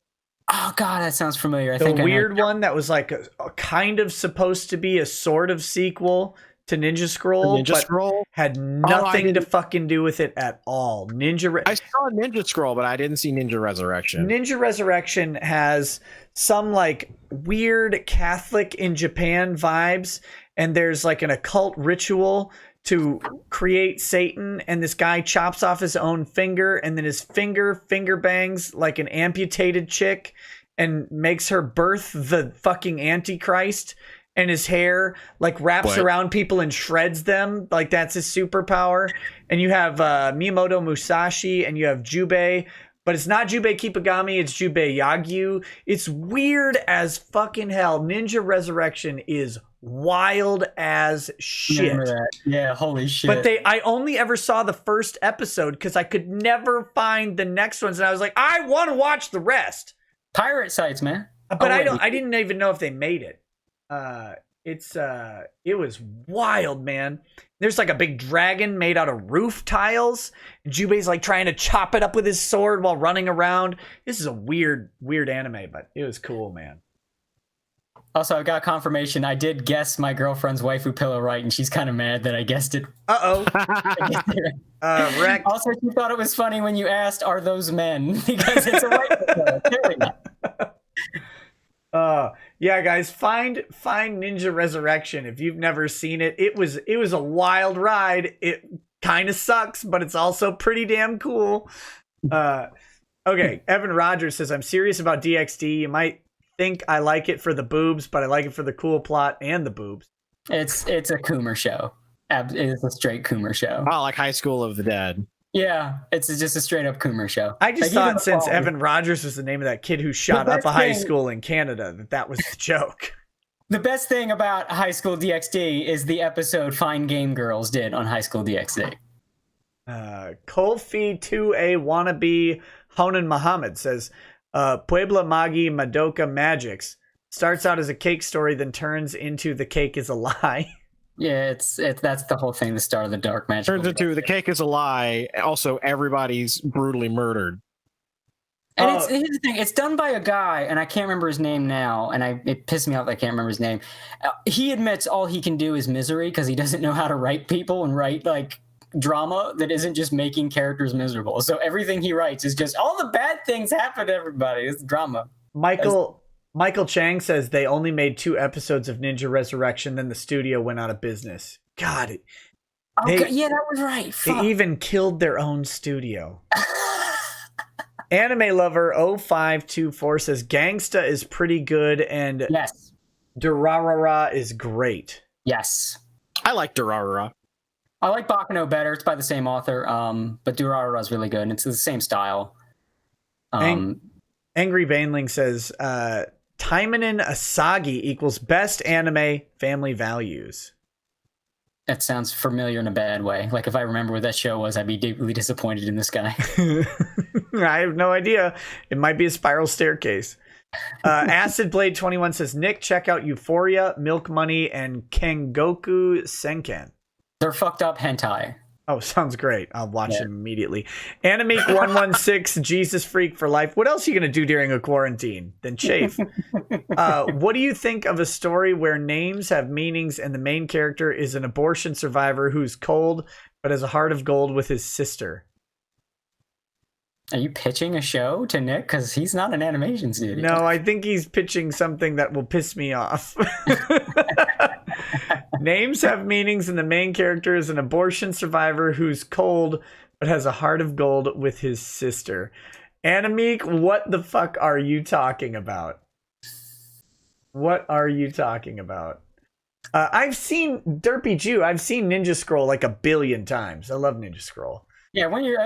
Oh God, that sounds familiar. I the think weird one that was like a kind of supposed to be a sort of sequel to Ninja Scroll, had nothing to fucking do with it at all. I saw Ninja Scroll, but I didn't see Ninja Resurrection. Ninja Resurrection has some like weird Catholic in Japan vibes, and there's like an occult ritual to create Satan, and this guy chops off his own finger, and then his finger bangs like an amputated chick and makes her birth the fucking Antichrist, and his hair like wraps around people and shreds them. Like that's his superpower. And you have Miyamoto Musashi, and you have Jubei, but it's not Jubei Kipagami, it's Jubei Yagyu. It's weird as fucking hell. Ninja Resurrection is wild as shit. Yeah, holy shit. But I only ever saw the first episode because I could never find the next ones, and I was like, I want to watch the rest. Pirate sites, man. But I didn't even know if they made it. It was wild, man. There's like a big dragon made out of roof tiles. And Jubei's like trying to chop it up with his sword while running around. This is a weird anime, but it was cool, man. Also, I got confirmation. I did guess my girlfriend's waifu pillow right, and she's kind of mad that I guessed it. Wreck. Also, she thought it was funny when you asked, "Are those men?" Because it's a waifu pillow. Clearly not. Yeah, guys, find Ninja Resurrection if you've never seen it. It was a wild ride. It kind of sucks, but it's also pretty damn cool. Okay, Evan Rogers says, I'm serious about DxD. You might think I like it for the boobs, but I like it for the cool plot and the boobs. It's a Coomer show. It's a straight Coomer show. Oh, like High School of the Dead. Yeah, it's just a straight up Coomer show. I just thought since Evan Rogers was the name of that kid who shot up a high school in Canada, that was the joke. The best thing about High School DxD is the episode Fine Game Girls did on High School DxD. Colfie 2A wannabe Honan Muhammad says, Puebla Magi Madoka Magics starts out as a cake story, then turns into the cake is a lie. Yeah, it's that's the whole thing. The start of the dark magic turns into the cake is a lie. Also, everybody's brutally murdered. And here's the thing: it's done by a guy, and I can't remember his name now. And it pissed me off that I can't remember his name. He admits all he can do is misery because he doesn't know how to write people and write like drama that isn't just making characters miserable. So everything he writes is just all the bad things happen to everybody. It's drama. Michael Chang says they only made 2 episodes of Ninja Resurrection, then the studio went out of business. God. Yeah, that was right. Fuck. They even killed their own studio. Anime Lover 0524 says Gangsta is pretty good and yes, Durarara is great. Yes. I like Durarara. I like Baccano better. It's by the same author, but Durarara is really good, and it's the same style. Angry Baneling says Taimanin Asagi equals best anime family values. That sounds familiar in a bad way. Like if I remember what that show was, I'd be deeply disappointed in this guy. I have no idea. It might be a spiral staircase. Acid Blade 21 says, Nick, check out Euphoria, Milk Money, and Kengoku Senken. They're fucked up hentai. Oh, sounds great. I'll watch them immediately. Animate 116, Jesus Freak for life. What else are you going to do during a quarantine? Then chafe. What do you think of a story where names have meanings and the main character is an abortion survivor who's cold but has a heart of gold with his sister? Are you pitching a show to Nick? Because he's not an animation studio. No, I think he's pitching something that will piss me off. Names have meanings, and the main character is an abortion survivor who's cold but has a heart of gold with his sister. Anamik, what the fuck are you talking about? What are you talking about? I've seen Derpy Jew. I've seen Ninja Scroll like 1 billion times. I love Ninja Scroll. Yeah, when you're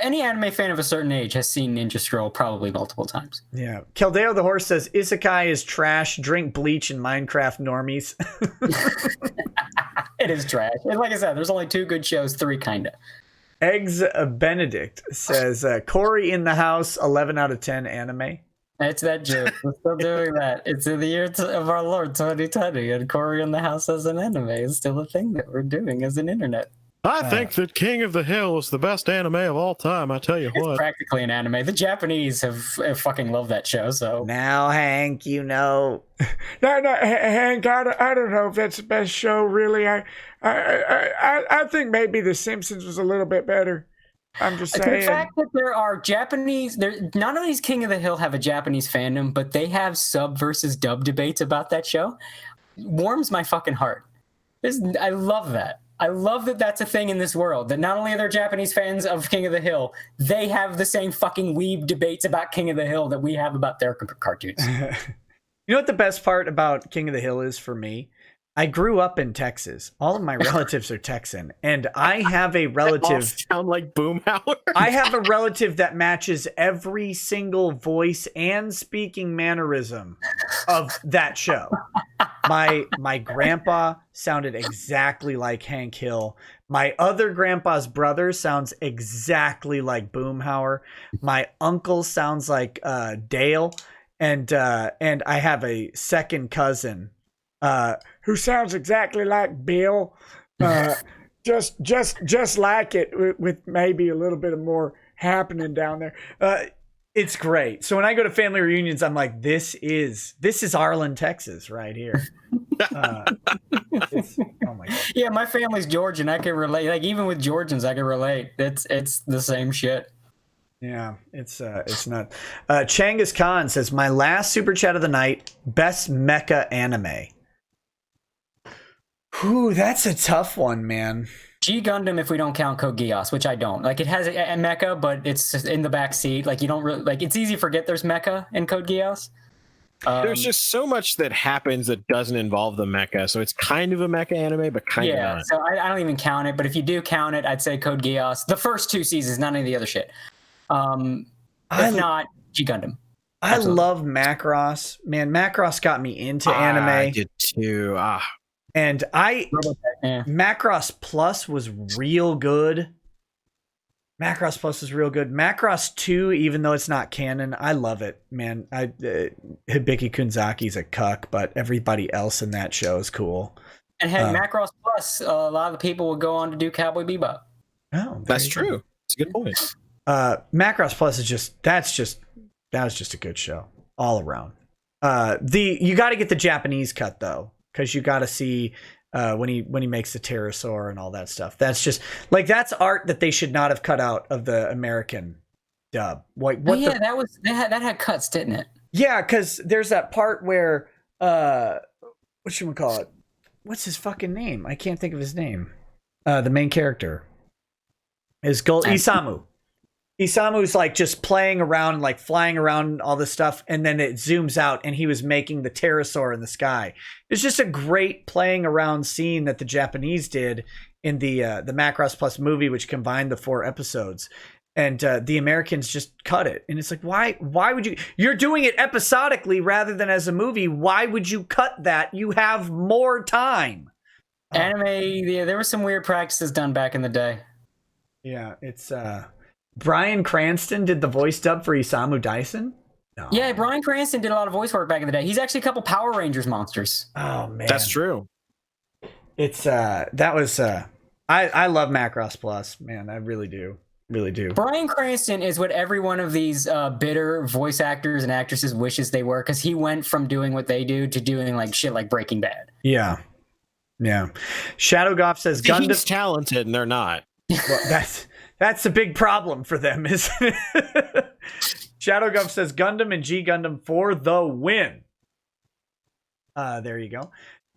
any anime fan of a certain age has seen Ninja Scroll probably multiple times. Yeah. Keldeo the Horse says, Isekai is trash. Drink bleach in Minecraft normies. It is trash. And like I said, there's only 2 good shows, 3 kinda. Eggs Benedict says, Corey in the House, 11 out of 10 anime. It's that joke. We're still doing that. It's in the year of our Lord 2020, and Corey in the House as an anime is still a thing that we're doing as an internet. I think that King of the Hill is the best anime of all time. I tell you what. It's practically an anime. The Japanese have fucking loved that show. So now, Hank, you know. No, Hank. I don't know if that's the best show. Really, I think maybe The Simpsons was a little bit better. I'm just saying. The fact that there are Japanese, none of these King of the Hill have a Japanese fandom, but they have sub versus dub debates about that show. Warms my fucking heart. I love that. I love that that's a thing in this world, that not only are there Japanese fans of King of the Hill, they have the same fucking weeb debates about King of the Hill that we have about their cartoons. You know what the best part about King of the Hill is for me? I grew up in Texas. All of my relatives are Texan, and I have a relative. Sound like Boomhauer. I have a relative that matches every single voice and speaking mannerism of that show. My grandpa sounded exactly like Hank Hill. My other grandpa's brother sounds exactly like Boomhauer. My uncle sounds like Dale, and I have a second cousin Who sounds exactly like Bill. Just like it, with maybe a little bit of more happening down there. It's great. So when I go to family reunions, I'm like, this is Arlen, Texas, right here. Oh my God. Yeah, my family's Georgian. I can relate. Like even with Georgians, I can relate. It's the same shit. Yeah, it's not. Changus Khan says, my last super chat of the night, best mecha anime. Whew, that's a tough one, man. G Gundam, if we don't count Code Geass, which I don't. Like it has a mecha, but it's just in the back seat. Like you don't really like. It's easy to forget there's mecha in Code Geass. There's just so much that happens that doesn't involve the mecha, so it's kind of a mecha anime, but kind of not. Yeah, so I don't even count it. But if you do count it, I'd say Code Geass. The first 2 seasons, not any of the other shit. If not, G Gundam. I love Macross. Man, Macross got me into anime. I did too. And Macross Plus was real good. Macross Plus is real good. Macross 2, even though it's not canon, I love it, man. Hibiki Kunzaki's a cuck, but everybody else in that show is cool. And had Macross Plus, a lot of the people would go on to do Cowboy Bebop. Oh, that's true. It's a good point. Macross Plus is that was just a good show all around. You got to get the Japanese cut though, because you got to see when he makes the pterosaur and all that stuff. That's just like that's art that they should not have cut out of the American dub. That had cuts, didn't it? Yeah, because there's that part where whatchamacallit? What's his fucking name? I can't think of his name. The main character is Isamu. Isamu's like just playing around and like flying around and all this stuff, and then it zooms out and he was making the pterosaur in the sky. It's just a great playing around scene that the Japanese did in the Macross Plus movie, which combined the 4 episodes. And the Americans just cut it. And it's like, why would you? You're doing it episodically rather than as a movie. Why would you cut that? You have more time. Anime, there were some weird practices done back in the day. Yeah, it's Bryan Cranston did the voice dub for Isamu Dyson. No. Yeah, Bryan Cranston did a lot of voice work back in the day. He's actually a couple Power Rangers monsters. Oh man, that's true. It's that was I love Macross Plus, man. I really do. Really do. Bryan Cranston is what every one of these bitter voice actors and actresses wishes they were, because he went from doing what they do to doing like shit like Breaking Bad. Yeah. Shadow Goff says Gundam. He's talented and they're not. Well, that's the big problem for them, isn't it? Shadow Goff says Gundam and G Gundam for the win. There you go.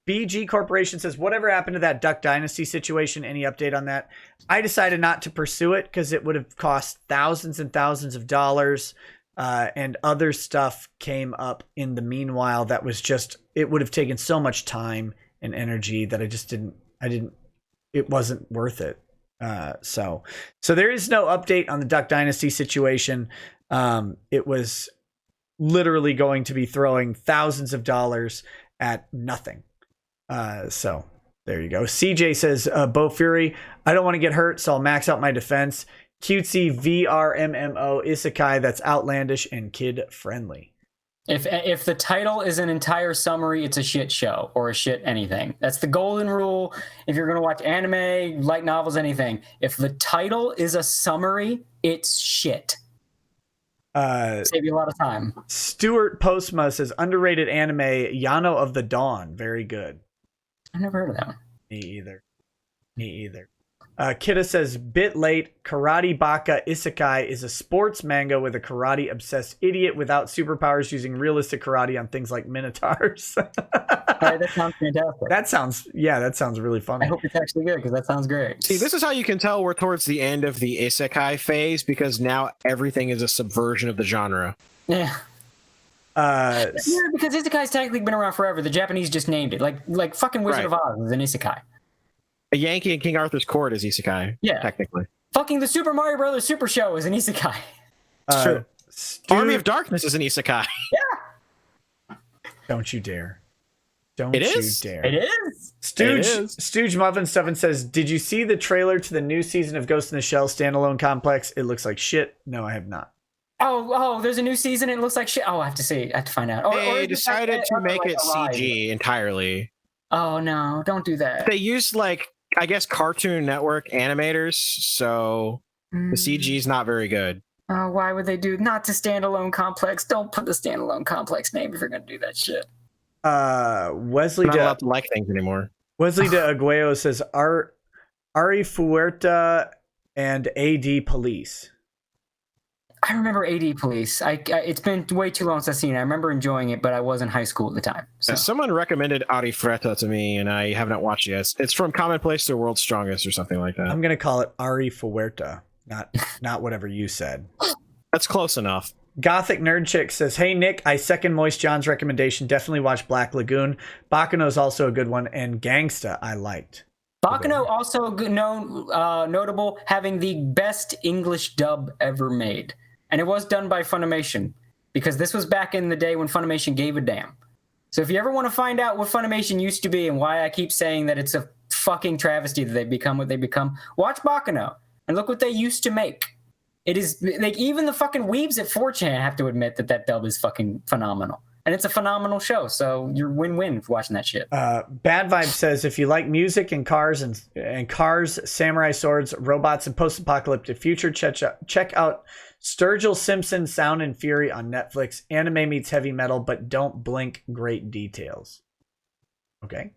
BG Corporation says, whatever happened to that Duck Dynasty situation? Any update on that? I decided not to pursue it because it would have cost thousands and thousands of dollars. And other stuff came up in the meanwhile that was just, it would have taken so much time and energy that it wasn't worth it. So there is no update on the Duck Dynasty situation. It was literally going to be throwing thousands of dollars at nothing. So there you go. CJ says, Bo Fury, I don't want to get hurt, so I'll max out my defense. Cutesy VRMMO isekai that's outlandish and kid friendly. If the title is an entire summary, it's a shit show or a shit anything. That's the golden rule. If you're going to watch anime, light novels, anything, if the title is a summary, it's shit. Save you a lot of time. Stuart Postma says, underrated anime Yano of the Dawn. Very good. I've never heard of that one. Me either. Kita says, bit late. Karate Baka Isekai is a sports manga with a karate obsessed idiot without superpowers using realistic karate on things like minotaurs. That sounds fantastic. That sounds really funny. I hope it's actually good because that sounds great. See, this is how you can tell we're towards the end of the isekai phase because now everything is a subversion of the genre. Yeah. Yeah, because isekai's technically been around forever. The Japanese just named it. Like fucking Wizard of Oz is an isekai. A Yankee in King Arthur's Court is isekai. Yeah. Technically. Fucking the Super Mario Brothers Super Show is an isekai. True. Army of Darkness is an isekai. Yeah. Don't you dare. Don't It you is? dare. It is. Stooge Muffin Stuffin says, did you see the trailer to the new season of Ghost in the Shell standalone complex? It looks like shit. No, I have not. Oh, there's a new season and it looks like shit. Oh, I have to see. I have to find out. They decided to make it CG entirely. Oh, no. Don't do that. They used, I guess, Cartoon Network animators, so the CG is not very good. Oh, why would they do not to standalone complex? Don't put the standalone complex name if you're going to do that shit. Wesley not allowed to like things anymore. Wesley de Aguayo says, Ari Fuerta and AD Police. I remember AD Police. It's been way too long since I've seen it. I remember enjoying it, but I was in high school at the time. So. Someone recommended Ari Freta to me, and I have not watched it yet. It's from Commonplace to World's Strongest or something like that. I'm going to call it Ari Fuerta, not whatever you said. That's close enough. Gothic Nerd Chick says, hey, Nick, I second Moist John's recommendation. Definitely watch Black Lagoon. Bakano is also a good one, and Gangsta I liked. Bakano also notable, having the best English dub ever made. And it was done by Funimation, because this was back in the day when Funimation gave a damn. So if you ever want to find out what Funimation used to be and why I keep saying that it's a fucking travesty that they've become what they become, watch Bakano and look what they used to make. It is like even the fucking weebs at 4chan have to admit that dub is fucking phenomenal. And it's a phenomenal show, so you're win-win for watching that shit. Bad Vibe says, if you like music and cars and cars, samurai swords, robots, and post-apocalyptic future, check out Sturgill Simpson Sound and Fury on Netflix. Anime meets heavy metal, but don't blink. Great details. Okay.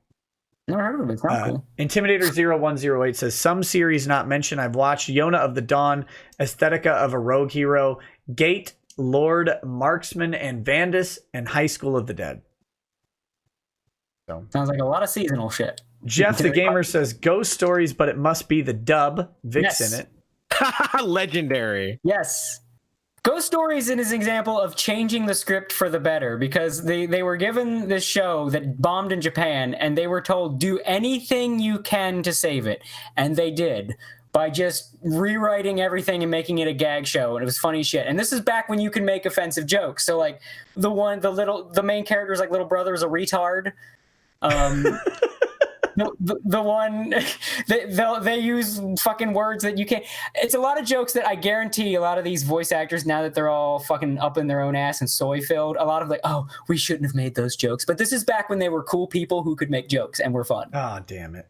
Never heard of it. Sounds cool. Intimidator0108 says, some series not mentioned I've watched: Yona of the Dawn, Aesthetica of a Rogue Hero, Gate, Lord, Marksman, and Vandus, and High School of the Dead. So sounds like a lot of seasonal shit. Jeff the Gamer says, Ghost Stories, but it must be the dub. Vic's in it. Legendary. Yes. Ghost Stories is an example of changing the script for the better, because they were given this show that bombed in Japan and they were told, do anything you can to save it. And they did, by just rewriting everything and making it a gag show. And it was funny shit. And this is back when you can make offensive jokes. So like the main character's like little brother's a retard. The one they use fucking words that you can't. It's a lot of jokes that I guarantee a lot of these voice actors, now that they're all fucking up in their own ass and soy filled, a lot of like, oh, we shouldn't have made those jokes. But this is back when they were cool people who could make jokes and were fun. Oh, damn it.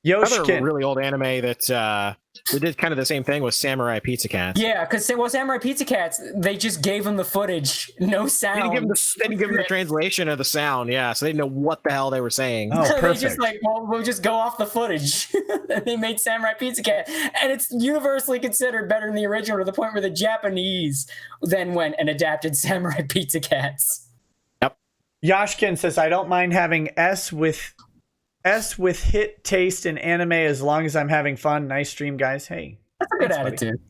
Another really old anime that they did kind of the same thing with Samurai Pizza Cats. Yeah, because Samurai Pizza Cats, they just gave them the footage, no sound. They didn't give them the translation of the sound, yeah, so they didn't know what the hell they were saying. Oh, perfect. They just like, well, we'll just go off the footage. And they made Samurai Pizza Cat, and it's universally considered better than the original, to the point where the Japanese then went and adapted Samurai Pizza Cats. Yep. Yashkin says, I don't mind having S with hit taste in anime as long as I'm having fun. Nice stream, guys. Hey, that's a good attitude.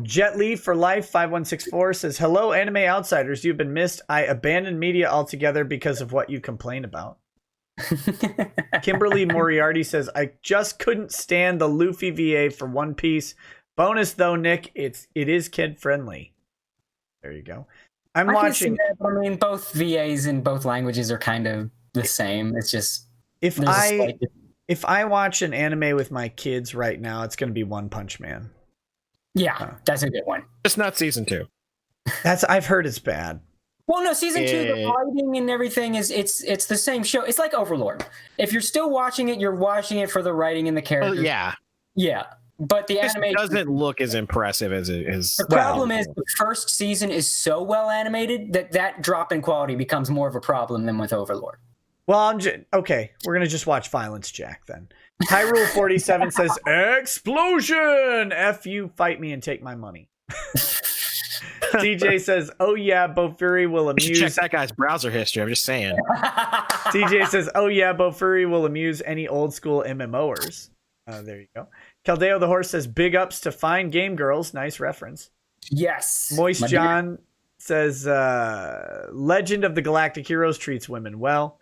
Jet Li for Life 5164 says, hello, anime outsiders. You've been missed. I abandoned media altogether because of what you complain about. Kimberly Moriarty says, I just couldn't stand the Luffy VA for One Piece. Bonus though, Nick, it is kid friendly. There you go. I'm watching. That, but I mean, both VAs in both languages are kind of the same. It's just if I watch an anime with my kids right now, it's going to be One Punch Man. Yeah, that's a good one. It's not season 2. I've heard it's bad. Well, no, season 2, the writing and everything it's the same show. It's like Overlord. If you're still watching it, you're watching it for the writing and the characters. Yeah. But the animation doesn't look as impressive as it is. The problem is the first season is so well animated that drop in quality becomes more of a problem than with Overlord. Well, okay. We're gonna just watch Violence Jack then. Hyrule 47 says explosion. F you, fight me and take my money. TJ says, "Oh yeah, Bofuri will amuse." Check that guy's browser history. I'm just saying. TJ says, "Oh yeah, Bofuri will amuse any old school MMOers." There you go. Caldeo the horse says, "Big ups to Fine Game Girls." Nice reference. Yes. Moist John says, "Legend of the Galactic Heroes treats women well."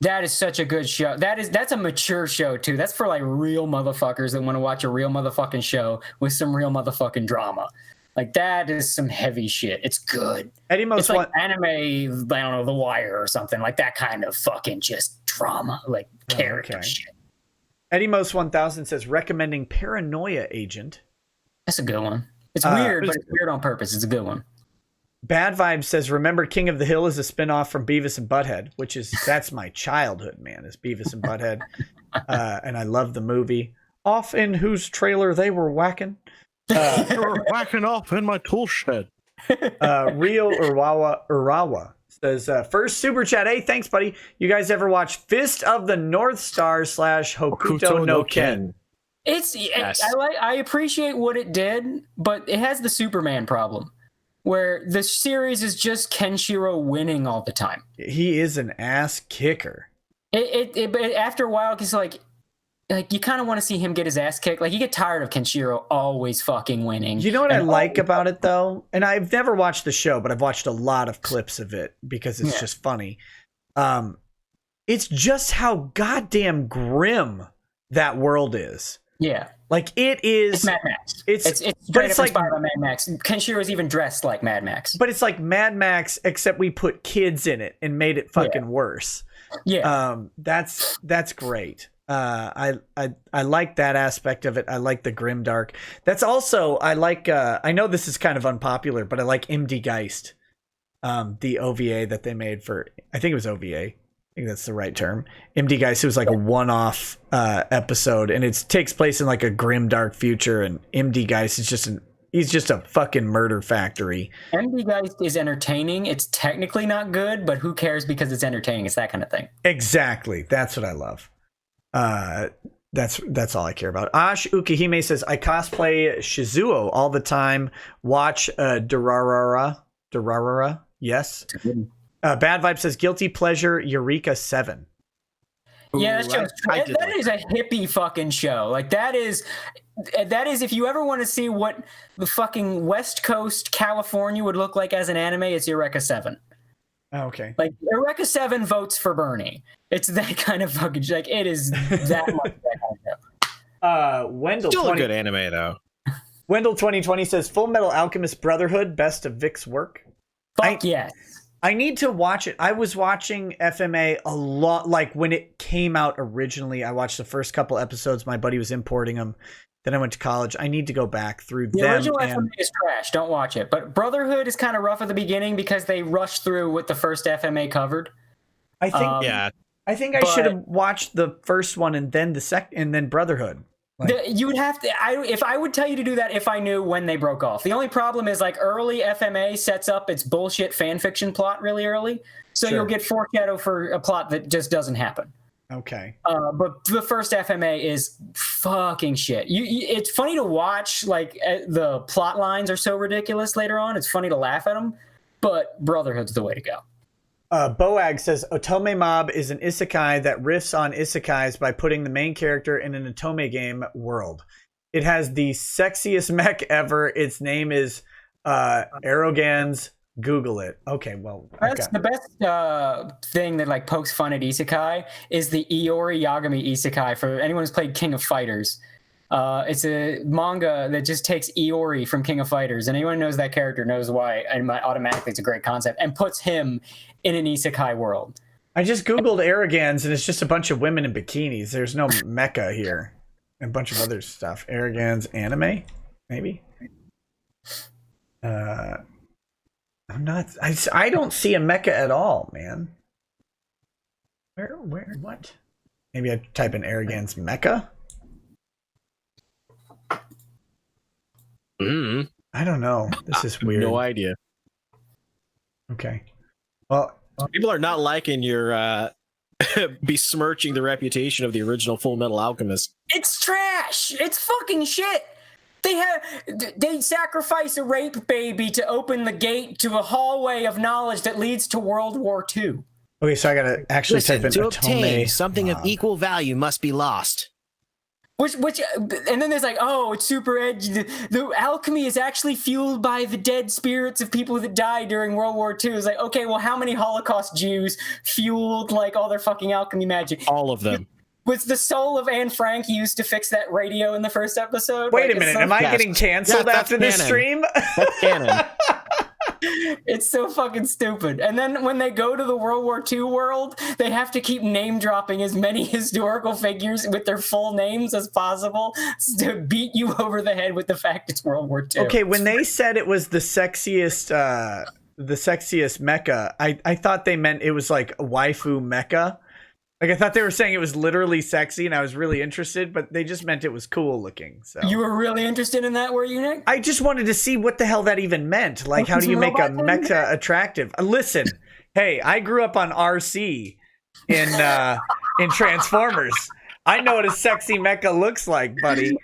That is such a good show. That's a mature show too. That's for like real motherfuckers that want to watch a real motherfucking show with some real motherfucking drama. Like that is some heavy shit. It's good. It's like anime, I don't know, The Wire or something like that kind of fucking just drama, like character shit. Eddie Most 1000 says recommending Paranoia Agent. That's a good one. It's weird, but it's weird on purpose. It's a good one. Bad Vibe says remember King of the Hill is a spinoff from Beavis and Butthead, that's my childhood, man, is Beavis and Butthead. And I love the movie. Off in whose trailer they were whacking. They were whacking off in my tool shed. Rio Urawa says, first super chat. Hey, thanks, buddy. You guys ever watch Fist of the North Star / Hokuto no Ken? I appreciate what it did, but it has the Superman problem where the series is just Kenshiro winning all the time. He is an ass kicker. But after a while, it's like you kind of want to see him get his ass kicked. Like you get tired of Kenshiro always fucking winning. You know what I like about it though? And I've never watched the show, but I've watched a lot of clips of it because it's just funny. It's just how goddamn grim that world is. Yeah. Like it is. It's Mad Max. It's straight up inspired by Mad Max. Kenshiro is even dressed like Mad Max. But it's like Mad Max, except we put kids in it and made it fucking worse. Yeah. That's great. I like that aspect of it. I like the grimdark. That's also I like. I know this is kind of unpopular, but I like MD Geist, the OVA that they made for. I think it was OVA. I think that's the right term. MD Geist. It was like a one-off episode, and it takes place in like a grimdark future. And MD Geist is he's just a fucking murder factory. MD Geist is entertaining. It's technically not good, but who cares because it's entertaining? It's that kind of thing. Exactly. That's what I love. That's all I care about. Ash Ukihime says I cosplay Shizuo all the time. Watch Durarara. Yes. Bad Vibe says guilty pleasure Eureka 7. Yeah, that is a hippie fucking show. Like that is if you ever want to see what the fucking West Coast California would look like as an anime, it's Eureka 7. Oh, okay. Like Eureka 7 votes for Bernie. It's that kind of fucking like it is that much that kind of show. Wendell still a good anime though. Wendell 2020 says Full Metal Alchemist Brotherhood, best of Vic's work. Fuck yes. I need to watch it. I was watching FMA a lot, like when it came out originally. I watched the first couple episodes. My buddy was importing them. Then I went to college. I need to go back through them. The original FMA is trash. Don't watch it. But Brotherhood is kind of rough at the beginning because they rushed through what the first FMA covered. I think I should have watched the first one and then the second, and then Brotherhood. You would have to. If I would tell you to do that if I knew when they broke off. The only problem is like early FMA sets up its bullshit fan fiction plot really early, so you'll get foreshadow for a plot that just doesn't happen. Okay. But the first FMA is fucking shit. It's funny to watch. Like the plot lines are so ridiculous later on. It's funny to laugh at them, but Brotherhood's the way to go. Boag says Otome Mob is an isekai that riffs on isekais by putting the main character in an Otome game world. It has the sexiest mech ever. Its name is Arrogans. Google it. Okay, well, that's the best thing that like pokes fun at isekai is the Iori Yagami isekai. For anyone who's played King of Fighters, it's a manga that just takes Iori from King of Fighters, and anyone who knows that character knows why. And automatically, it's a great concept, and puts him in an isekai world. I just Googled Arrogans, and it's just a bunch of women in bikinis. There's no mecha here. And a bunch of other stuff. Arrogans anime? Maybe? I'm not... I don't see a mecha at all, man. Where, what? Maybe I type in Arrogans mecha? I don't know. This is weird. No idea. Okay. Well, people are not liking your besmirching the reputation of the original Full Metal Alchemist. It's trash. It's fucking shit. They sacrifice a rape baby to open the gate to a hallway of knowledge that leads to World War II. Okay, so I gotta actually type in to Otome. obtain something of equal value must be lost. Which, and then there's like, oh, it's super edgy. The alchemy is actually fueled by the dead spirits of people that died during World War II. It's like, okay, well, how many Holocaust Jews fueled like all their fucking alchemy magic? All of them. Was the soul of Anne Frank used to fix that radio in the first episode? Wait a minute, am I getting canceled after this stream? That's canon. It's so fucking stupid. And then when they go to the World War II world, they have to keep name dropping as many historical figures with their full names as possible to beat you over the head with the fact it's World War II. Okay, when they said it was the sexiest mecha, I thought they meant it was like waifu mecha. Like, I thought they were saying it was literally sexy, and I was really interested, but they just meant it was cool looking. So you were really interested in that, were you, Nick? I just wanted to see what the hell that even meant. Like, how do you make a mecha attractive? Listen, hey, I grew up on RC in Transformers. I know what a sexy mecha looks like, buddy.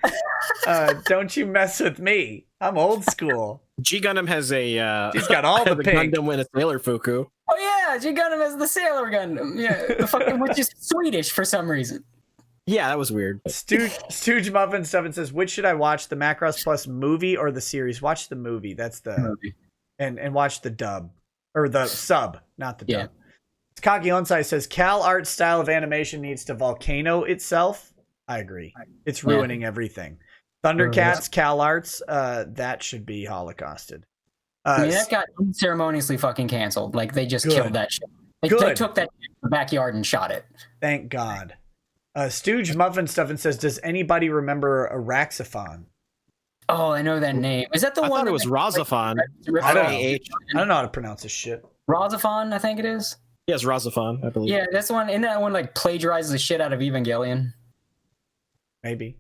Don't you mess with me. I'm old school. G Gundam has a. He's got all the pink. Gundam with a Sailor Fuku. Oh yeah, G Gundam has the Sailor Gundam. Yeah, the fucking, which is Swedish for some reason. Yeah, that was weird. Stooge Muffin Stuff says, which should I watch, the Macross Plus movie or the series? Watch the movie. That's the movie. And watch the dub. Or the sub, not the dub. Kagi Onsai says, Cal Art's style of animation needs to volcano itself. I agree. It's ruining everything. Thundercats, Cal Arts, that should be holocausted. I mean, that got unceremoniously fucking canceled. Like, they just killed that shit. They took that shit to the backyard and shot it. Thank God. Stooge Muffin Stuff and says, does anybody remember Araxophon? Oh, I know that name. Is that the one? I thought it was Rozophon. I don't know how to pronounce this shit. Rozophon, I think it is. Yes, Rozophon, I believe. Yeah, that's the one. Isn't that one like plagiarizes the shit out of Evangelion? Maybe.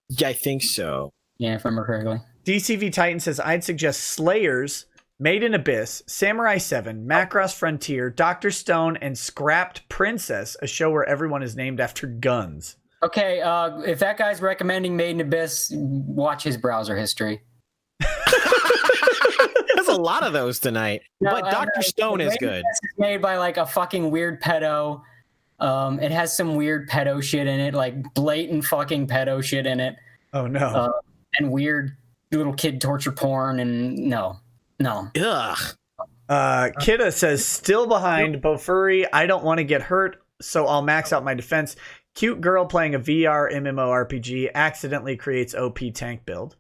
Yeah, I think so. Yeah, if I remember correctly. DCV Titan says, I'd suggest Slayers, Made in Abyss, Samurai 7, Macross Frontier, Dr. Stone, and Scrapped Princess, a show where everyone is named after guns. Okay, if that guy's recommending Made in Abyss, watch his browser history. There's a lot of those tonight. No, but Dr. Stone is good. It's made by like a fucking weird pedo. It has some weird pedo shit in it, like blatant fucking pedo shit in it. Oh no. And weird little kid torture porn and no. Ugh. Kidda says, still behind Bofuri. I don't want to get hurt, so I'll max out my defense. Cute girl playing a VR MMORPG accidentally creates OP tank build.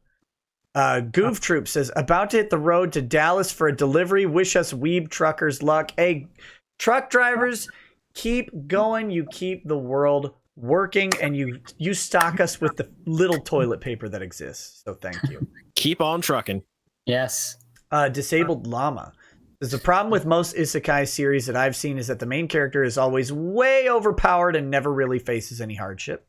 Goof Troop says, about to hit the road to Dallas for a delivery. Wish us weeb truckers luck. Hey, truck drivers, keep going. You keep the world working, and you stock us with the little toilet paper that exists. So thank you. Keep on trucking. Yes. Disabled Llama. There's a problem with most isekai series that I've seen is that the main character is always way overpowered and never really faces any hardship.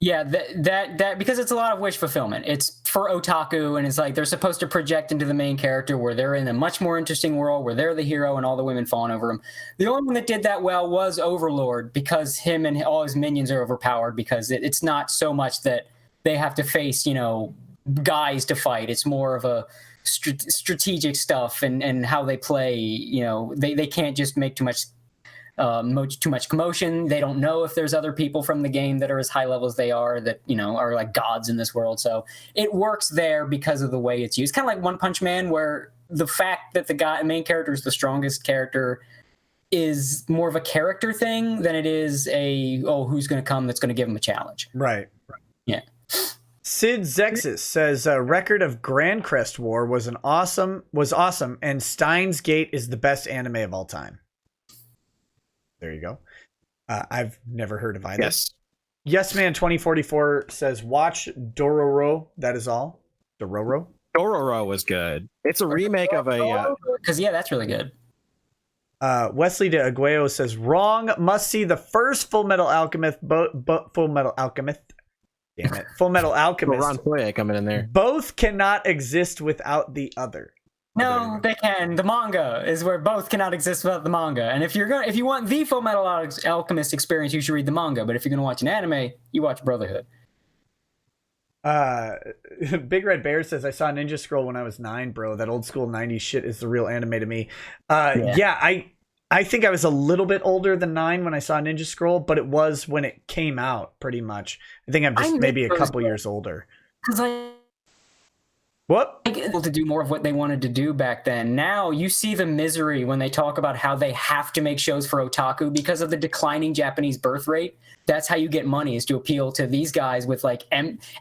Yeah, that because it's a lot of wish fulfillment. It's for otaku, and it's like they're supposed to project into the main character where they're in a much more interesting world where they're the hero and all the women fawn over him. The only one that did that well was Overlord, because him and all his minions are overpowered, because it's not so much that they have to face, guys to fight. It's more of a strategic stuff and how they play. They can't just make too much commotion. They don't know if there's other people from the game that are as high level as they are that are like gods in this world. So it works there because of the way it's used. Kind of like One Punch Man, where the fact that the main character is the strongest character is more of a character thing than it is who's going to come that's going to give him a challenge. Right. Yeah. Sid Zexis says, record of Grand Crest War was awesome, and Steins Gate is the best anime of all time. There you go. I've never heard of either. Yes Man 2044 says, watch Dororo. That is all. Dororo was good. It's a remake of a... Because, that's really good. Wesley de Aguayo says, wrong. Must see the first Full Metal Alchemist. Full Metal Alchemist. Damn it. Full Metal Alchemist. Ron Poye coming in there. Both cannot exist without the other. No, they can. The manga is where both cannot exist without the manga. And if you want the Full Metal Alchemist experience, you should read the manga. But if you're gonna watch an anime, you watch Brotherhood. Big Red Bear says, I saw Ninja Scroll when I was 9, bro. That old school 90s shit is the real anime to me. Yeah, I think I was a little bit older than 9 when I saw Ninja Scroll, but it was when it came out, pretty much. I think I'm just maybe a couple years older. Because what? Able to do more of what they wanted to do back then. Now you see the misery when they talk about how they have to make shows for otaku because of the declining Japanese birth rate. That's how you get money, is to appeal to these guys with like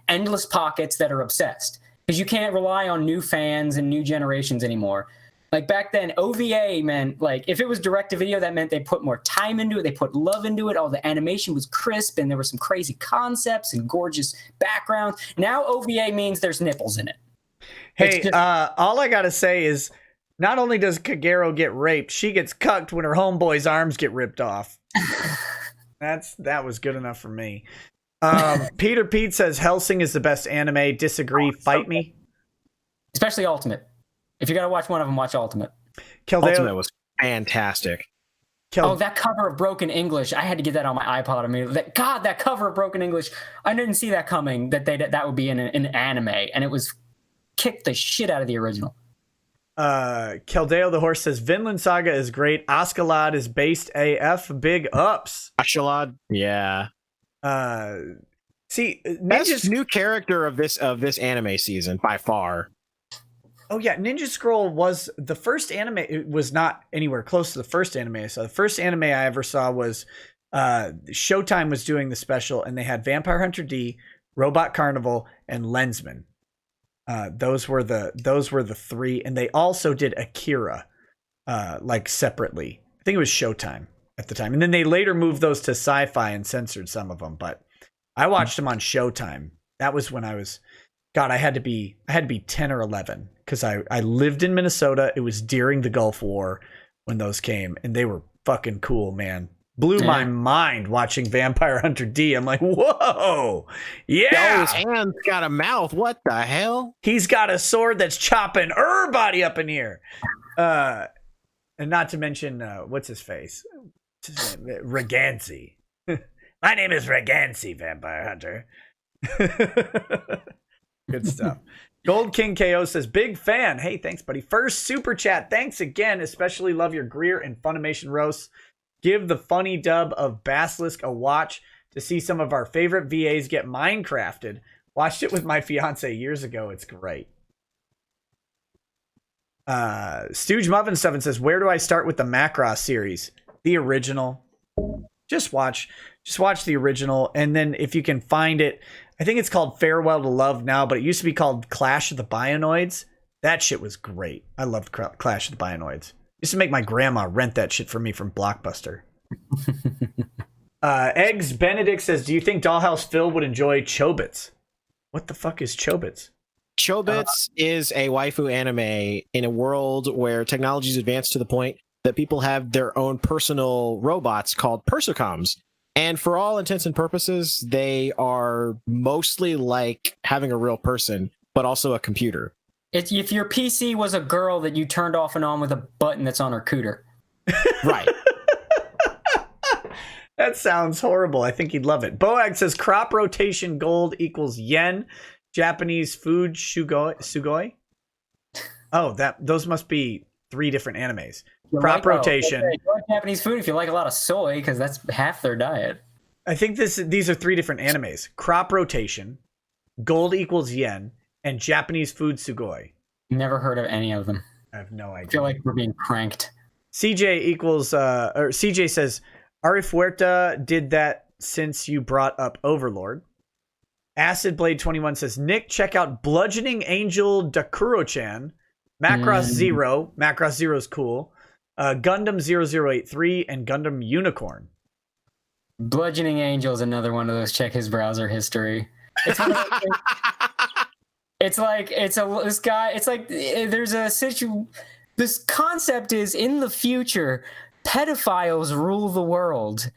endless pockets that are obsessed. Because you can't rely on new fans and new generations anymore. Like back then, OVA meant, like, if it was direct-to-video, that meant they put more time into it, they put love into it, all the animation was crisp, and there were some crazy concepts and gorgeous backgrounds. Now OVA means there's nipples in it. Hey, all I gotta say is, not only does Kagero get raped, she gets cucked when her homeboy's arms get ripped off. That was good enough for me. Peter Pete says Hellsing is the best anime. Disagree. Fight me. Especially Ultimate. If you gotta watch one of them, watch Ultimate. Ultimate was fantastic. That cover of Broken English. I had to get that on my iPod immediately. That cover of Broken English. I didn't see that coming, that would be in an anime. And it was kicked the shit out of the original. Keldeo the Horse says Vinland Saga is great. Askeladd is based AF. Big ups. Askeladd, yeah. See, best new character of this anime season by far. Oh yeah, Ninja Scroll was the first anime. It was not anywhere close to the first anime I saw. The first anime I ever saw was Showtime was doing the special, and they had Vampire Hunter D, Robot Carnival, and Lensman. Those were the three, and they also did Akira, like separately. I think it was Showtime at the time, and then they later moved those to Sci-Fi and censored some of them. But I watched them on Showtime. That was when I was, God, I had to be 10 or 11 because I lived in Minnesota. It was during the Gulf War when those came, and they were fucking cool, man. Blew my mind watching Vampire Hunter D. I'm like, whoa, yeah. Oh, his hand's got a mouth. What the hell? He's got a sword that's chopping her body up in here. And not to mention, what's his face? Reganzi. My name is Reganzi, Vampire Hunter. Good stuff. Gold King KO says, big fan. Hey, thanks, buddy. First super chat. Thanks again. Especially love your Greer and Funimation roasts. Give the funny dub of Basilisk a watch to see some of our favorite VAs get Minecrafted. Watched it with my fiance years ago. It's great. Stooge Muffin 7 says, where do I start with the Macross series? The original. Just watch the original, and then if you can find it, I think it's called Farewell to Love now, but it used to be called Clash of the Bionoids. That shit was great. I loved Clash of the Bionoids. Used to make my grandma rent that shit for me from Blockbuster. Eggs Benedict says, do you think Dollhouse Phil would enjoy Chobits? What the fuck is Chobits? Chobits is a waifu anime in a world where technology is advanced to the point that people have their own personal robots called Persocoms. And for all intents and purposes, they are mostly like having a real person, but also a computer. If your PC was a girl that you turned off and on with a button that's on her cooter. Right. That sounds horrible. I think he'd love it. Boag says crop rotation gold equals yen. Japanese food sugoi. Oh, those must be 3 different animes. Crop rotation. You like Japanese food if you like a lot of soy, because that's half their diet. I think these are 3 different animes. Crop rotation, gold equals yen, and Japanese food sugoi. Never heard of any of them. I have no idea. I feel like we're being pranked. CJ says, Ari Fuerta did that since you brought up Overlord. Acid Blade 21 says, Nick, check out Bludgeoning Angel Dakuro-chan. Macross Zero. Macross Zero is cool. Gundam 0083 and Gundam Unicorn. Bludgeoning Angel is another one of those check his browser history. It's this concept is in the future, pedophiles rule the world.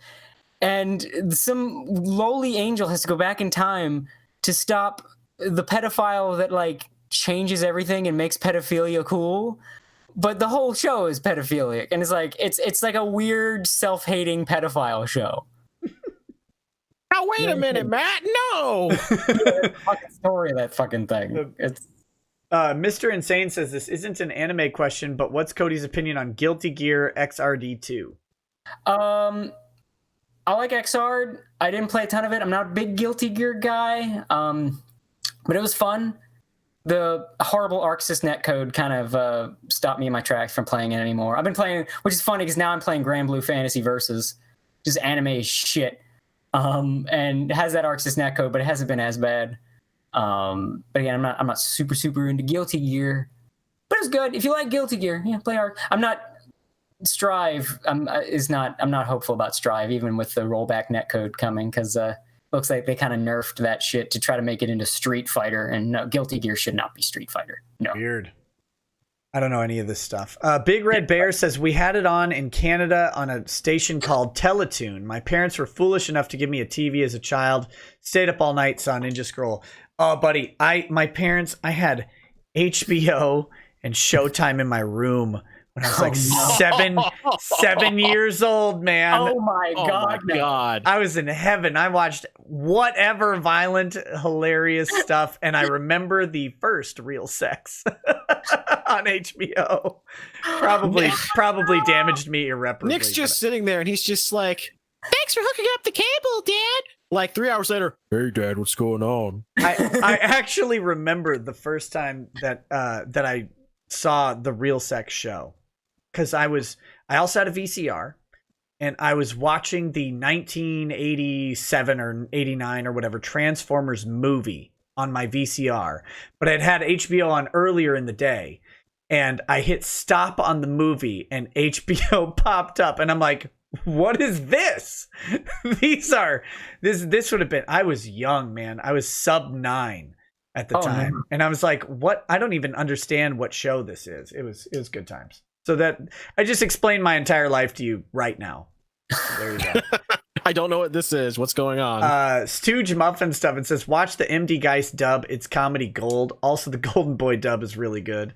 And some lowly angel has to go back in time to stop the pedophile that like changes everything and makes pedophilia cool. But the whole show is pedophilic, and it's like a weird self-hating pedophile show. Now wait a minute, Matt. No. The fucking story of that fucking thing. It's Mr. Insane says this isn't an anime question, but what's Cody's opinion on Guilty Gear XRD2? I like XR. I didn't play a ton of it. I'm not a big Guilty Gear guy. But it was fun. The horrible ArcSys netcode kind of stopped me in my tracks from playing it anymore. I've been playing, which is funny because now I'm playing Grand Blue Fantasy Versus, just anime shit. And it has that ArcSys netcode, but it hasn't been as bad. But again, I'm not super into Guilty Gear, but it's good. If you like Guilty Gear, yeah, play Arc. I'm not Strive. I'm not hopeful about Strive, even with the rollback netcode coming, because looks like they kind of nerfed that shit to try to make it into Street Fighter, and no, Guilty Gear should not be Street Fighter. No. Weird. I don't know any of this stuff. Big Red Bear says, we had it on in Canada on a station called Teletoon. My parents were foolish enough to give me a TV as a child. Stayed up all night, saw Ninja Scroll. Oh, buddy, I had HBO and Showtime in my room when I was like 7 years old, man. Oh my God. My God. I was in heaven. I watched whatever violent, hilarious stuff, and I remember the first real sex on HBO. Probably damaged me irreparably. Nick's just sitting there, and he's just like, "Thanks for hooking up the cable, Dad." Like 3 hours later, "Hey, Dad, what's going on?" I actually remember the first time that I saw the real sex show, because I also had a VCR, and I was watching the 1987 or 89 or whatever Transformers movie on my VCR, but I'd had HBO on earlier in the day, and I hit stop on the movie and HBO popped up, and I'm like, what is this? This would have been, I was young, man. I was sub 9 at the time. Man. And I was like, what? I don't even understand what show this is. It was good times. So that I just explained my entire life to you right now. There you go. I don't know what this is. What's going on? Stooge Muffin stuff. It says, watch the MD Geist dub. It's comedy gold. Also, the Golden Boy dub is really good.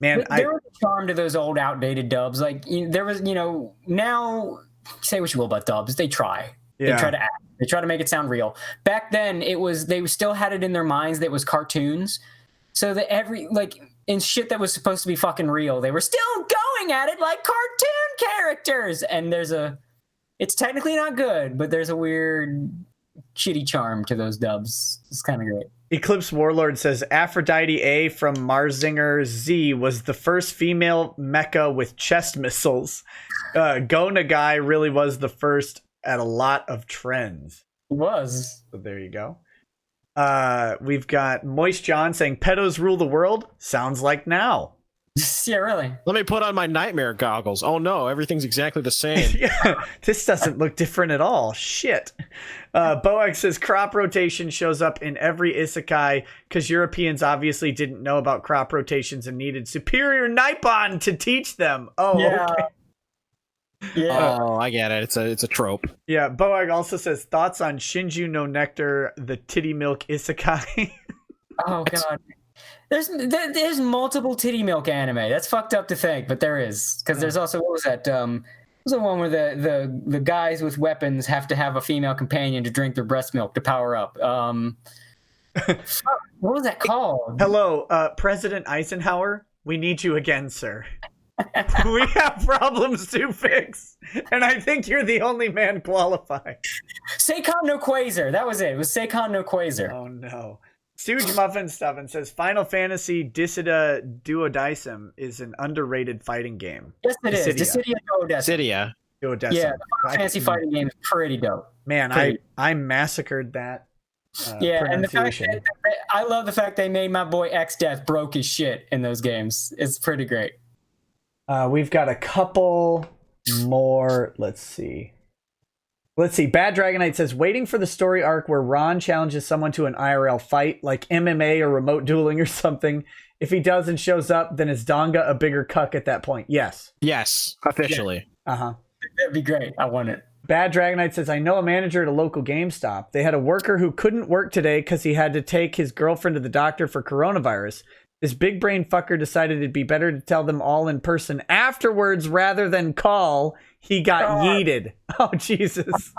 Man, there was a charm to those old outdated dubs. Like there was, now say what you will about dubs, they try. Yeah. They try to act. They try to make it sound real. Back then, they still had it in their minds that it was cartoons. So that in shit that was supposed to be fucking real, they were still going at it like cartoon characters. And it's technically not good, but there's a weird shitty charm to those dubs. It's kind of great. Eclipse Warlord says Aphrodite A from Marzinger Z was the first female mecha with chest missiles. Go Nagai really was the first at a lot of trends. It was. So there you go. We've got Moist John saying pedos rule the world. Sounds like now. Yeah, really. Let me put on my nightmare goggles. Oh no, everything's exactly the same. Yeah, this doesn't look different at all. Shit. Boax says crop rotation shows up in every isekai because Europeans obviously didn't know about crop rotations and needed superior Nippon to teach them. Oh, yeah. Okay. Yeah. Oh, I get it. It's a trope. Yeah, Boag also says thoughts on Shinju no Nectar, the titty milk isekai. Oh god. There's multiple titty milk anime. That's fucked up to think, but there is. Because there's also, what was that? Was the one where the guys with weapons have to have a female companion to drink their breast milk to power up? What was that called? Hello, President Eisenhower. We need you again, sir. We have problems to fix, and I think you're the only man qualified. Seikon no Quasar. That was it. It was Seikon no Quasar. Oh no. Stooge Muffin Stuffin says Final Fantasy Dissidia Duodecim is an underrated fighting game. Yes, it is. Dissidia Duodecim. Duodecim. Yeah, the Final Fantasy fighting game is pretty dope. Man, I massacred that. Yeah, and the fact that I love the fact they made my boy X-Death broke his shit in those games. It's pretty great. We've got a couple more. Let's see. Bad Dragonite says, waiting for the story arc where Ron challenges someone to an IRL fight, like MMA or remote dueling or something. If he does and shows up, then is Donga a bigger cuck at that point? Yes. Yes, officially. Yeah. Uh-huh. That'd be great. I want it. Bad Dragonite says, I know a manager at a local GameStop. They had a worker who couldn't work today because he had to take his girlfriend to the doctor for coronavirus. This big brain fucker decided it'd be better to tell them all in person afterwards rather than call. He got yeeted. Oh, Jesus.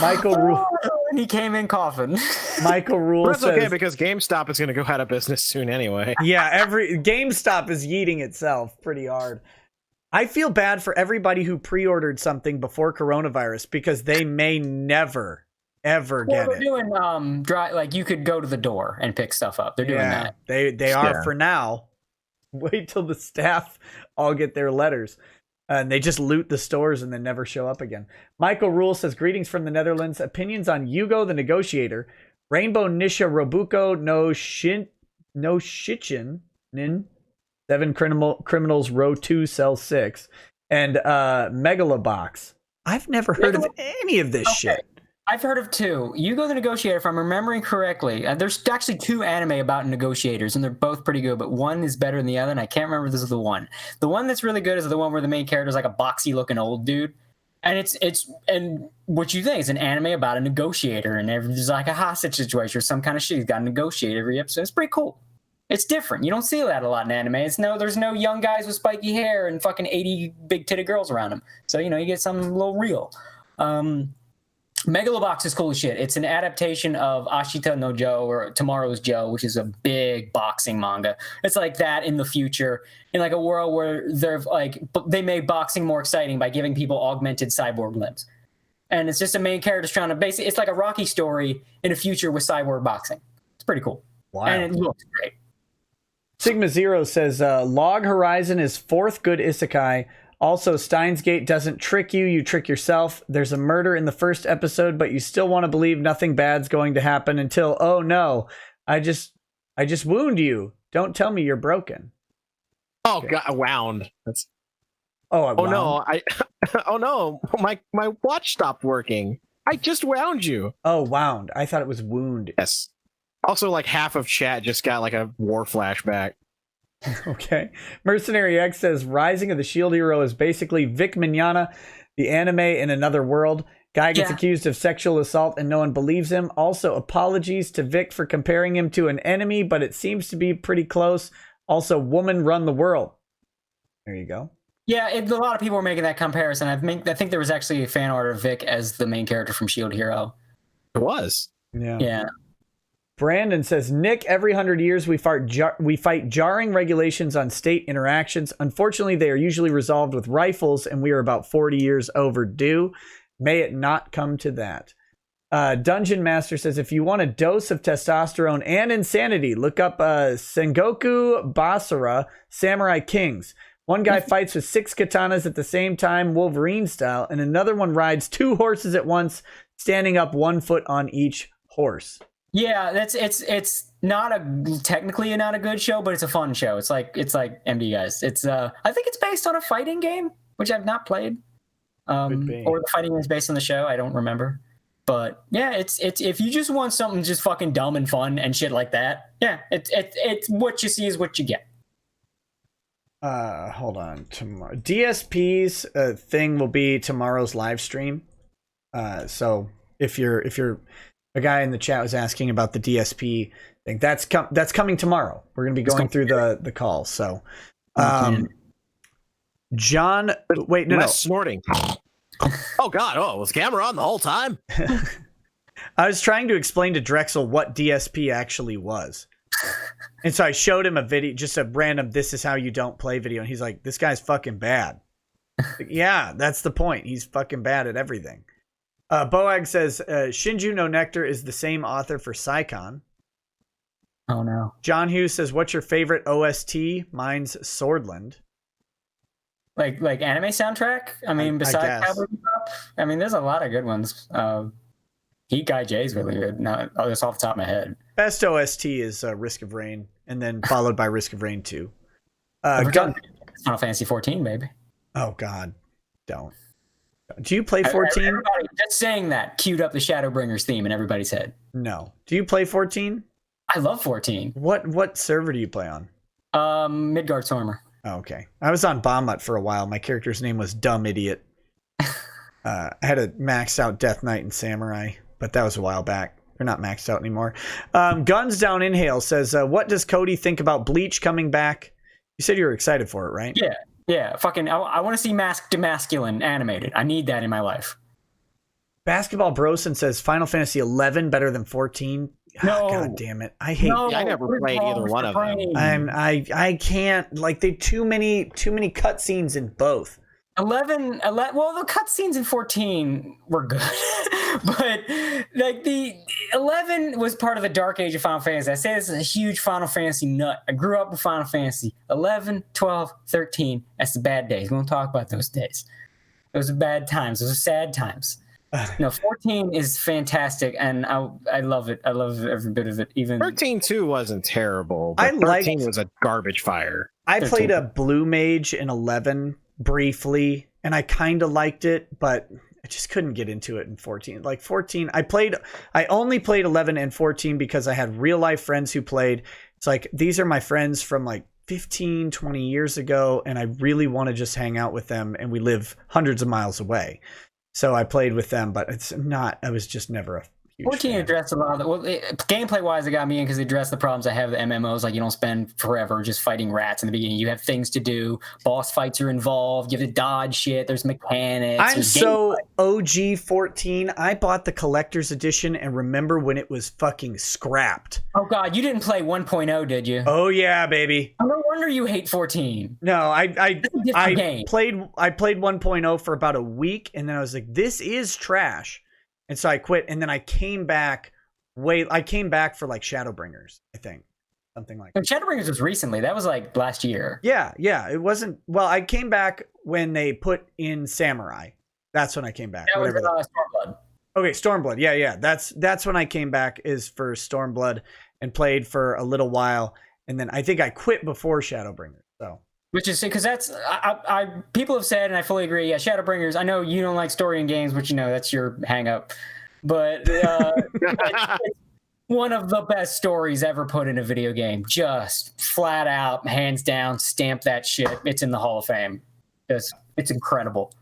Michael Rule. He came in coughing. Michael Rule But that's says, okay because GameStop is going to go out of business soon anyway. yeah, every GameStop is yeeting itself pretty hard. I feel bad for everybody who pre-ordered something before coronavirus because they may never, ever Well, get they're it. doing like you could go to the door and pick stuff up. They're doing that. They are Yeah. for now. Wait till the staff all get their letters. And they just loot the stores and then never show up again. Michael Rule says, greetings from the Netherlands. Opinions on Hugo the Negotiator, Rainbow Nisha Robuko no Shichin, 7 Criminals Row 2 Cell 6, and Megalobox. I've never heard of any of this shit. I've heard of 2. Hugo the Negotiator, if I'm remembering correctly. There's actually 2 anime about negotiators, and they're both pretty good, but one is better than the other, and I can't remember if this is the one. The one that's really good is the one where the main character is like a boxy-looking old dude. And it's what you think is an anime about a negotiator, and there's like a hostage situation or some kind of shit. He's got to negotiate every episode. It's pretty cool. It's different. You don't see that a lot in anime. There's no young guys with spiky hair and fucking 80 big-titted girls around him. So, you get something a little real. Megalobox is cool as shit. It's an adaptation of Ashita no Joe or Tomorrow's Joe, which is a big boxing manga. It's like that in the future, in like a world where they made boxing more exciting by giving people augmented cyborg limbs. And it's just a main character trying to it's like a Rocky story in a future with cyborg boxing. It's pretty cool. Wow. And it looks great. Sigma Zero says, Log Horizon is 4th good isekai. Also, Steins Gate doesn't trick you, you trick yourself. There's a murder in the first episode, but you still want to believe nothing bad's going to happen until, oh no, I just wound you. Don't tell me you're broken. Oh, okay. God, wound. That's... Oh no, oh no, my watch stopped working. I just wound you. Oh, wound. I thought it was wound. Yes. Also, like half of chat just got like a war flashback. Okay. Mercenary X says Rising of the Shield Hero is basically Vic Mignogna, the anime in another world. Guy gets accused of sexual assault and no one believes him. Also, apologies to Vic for comparing him to an enemy, but it seems to be pretty close. Also, woman run the world. There you go. Yeah, a lot of people were making that comparison. I think there was actually a fan art of Vic as the main character from Shield Hero. It was. Yeah. Brandon says, Nick, every 100 years we fight jarring regulations on state interactions. Unfortunately, they are usually resolved with rifles, and we are about 40 years overdue. May it not come to that. Dungeon Master says, if you want a dose of testosterone and insanity, look up Sengoku Basara, Samurai Kings. One guy fights with 6 katanas at the same time, Wolverine style, and another one rides 2 horses at once, standing up 1 foot on each horse. Yeah, it's not technically not a good show, but it's a fun show. It's like MD guys. It's I think it's based on a fighting game, which I've not played. Or the fighting game is based on the show. I don't remember. But yeah, it's if you just want something just fucking dumb and fun and shit like that, yeah, it's what you see is what you get. Hold on. Tomorrow DSP's thing will be tomorrow's live stream. So if you're a guy in the chat was asking about the DSP thing. That's coming tomorrow. We're going to be going through the call. So, John, wait, no, snorting. Oh God! Oh, was the camera on the whole time? I was trying to explain to Drexel what DSP actually was, and so I showed him a video, just a random "this is how you don't play" video, and he's like, "This guy's fucking bad." Like, yeah, that's the point. He's fucking bad at everything. Boag says Shinju no Nectar is the same author for Saikon. Oh no. John Hughes says, what's your favorite OST? Mine's Swordland. Like anime soundtrack? I mean, besides Cowboy Bebop? I mean, there's a lot of good ones. Heat Guy J's really good. Not just off the top of my head. Best OST is Risk of Rain, and then followed by Risk of Rain 2. Final Fantasy 14, baby. Oh God, don't. Do you play 14? Everybody just saying that queued up the Shadowbringers theme in everybody's head. No. Do you play 14? I love 14. What server do you play on? Midgard Stormer. Oh, okay. I was on Bahamut for a while. My character's name was Dumb Idiot. I had a maxed out Death Knight and Samurai, but that was a while back. They're not maxed out anymore. Guns Down Inhale says, what does Cody think about Bleach coming back? You said you were excited for it, right? Yeah. Fucking, I want to see Mask to Masculine animated. I need that in my life. Basketball Brosen says Final Fantasy 11 better than 14. No. God damn it. I hate I never played either one of them. I can't, like, they too many cutscenes in both. 11, well, the cutscenes in 14 were good, but like the 11 was part of the dark age of Final Fantasy. I say this is a huge Final Fantasy nut. I grew up with Final Fantasy 11, 12, 13. That's the bad days. We won't talk about those days. Those are bad times. Those are sad times. No, 14 is fantastic, and I love it. I love every bit of it. Even 13 too wasn't terrible. But 13 was a garbage fire. I played a blue mage in 11 briefly, and I kind of liked it, but I just couldn't get into it in 14. Like 14, I only played 11 and 14 because I had real life friends who played. It's like, these are my friends from like 15, 20 years ago, and I really want to just hang out with them, and we live hundreds of miles away. So I played with them, but I was just never a huge 14 fan. addressed a lot of gameplay wise, it got me in because it addressed the problems I have with MMOs. Like, you don't spend forever just fighting rats in the beginning. You have things to do. Boss fights are involved. You have to dodge shit. There's mechanics. I'm so OG 14. I bought the collector's edition and remember when it was fucking scrapped. Oh God, you didn't play 1.0, did you? Oh yeah, baby. Oh, no wonder you hate 14. No, I game. played 1.0 for about a week, and then I was like, this is trash. And so I quit, and then I came back for like Shadowbringers, I think. Something like that. Shadowbringers was recently. That was like last year. Yeah. It wasn't, well, I came back when they put in Samurai. That's when I came back. That was Stormblood. Okay, Stormblood. Yeah. That's when I came back, is for Stormblood, and played for a little while, and then I think I quit before Shadowbringers. So, which is because that's people have said, and I fully agree. Yeah, Shadowbringers. I know you don't like story in games, which that's your hang up, but it's one of the best stories ever put in a video game. Just flat out, hands down, stamp that shit. It's in the Hall of Fame. It's incredible.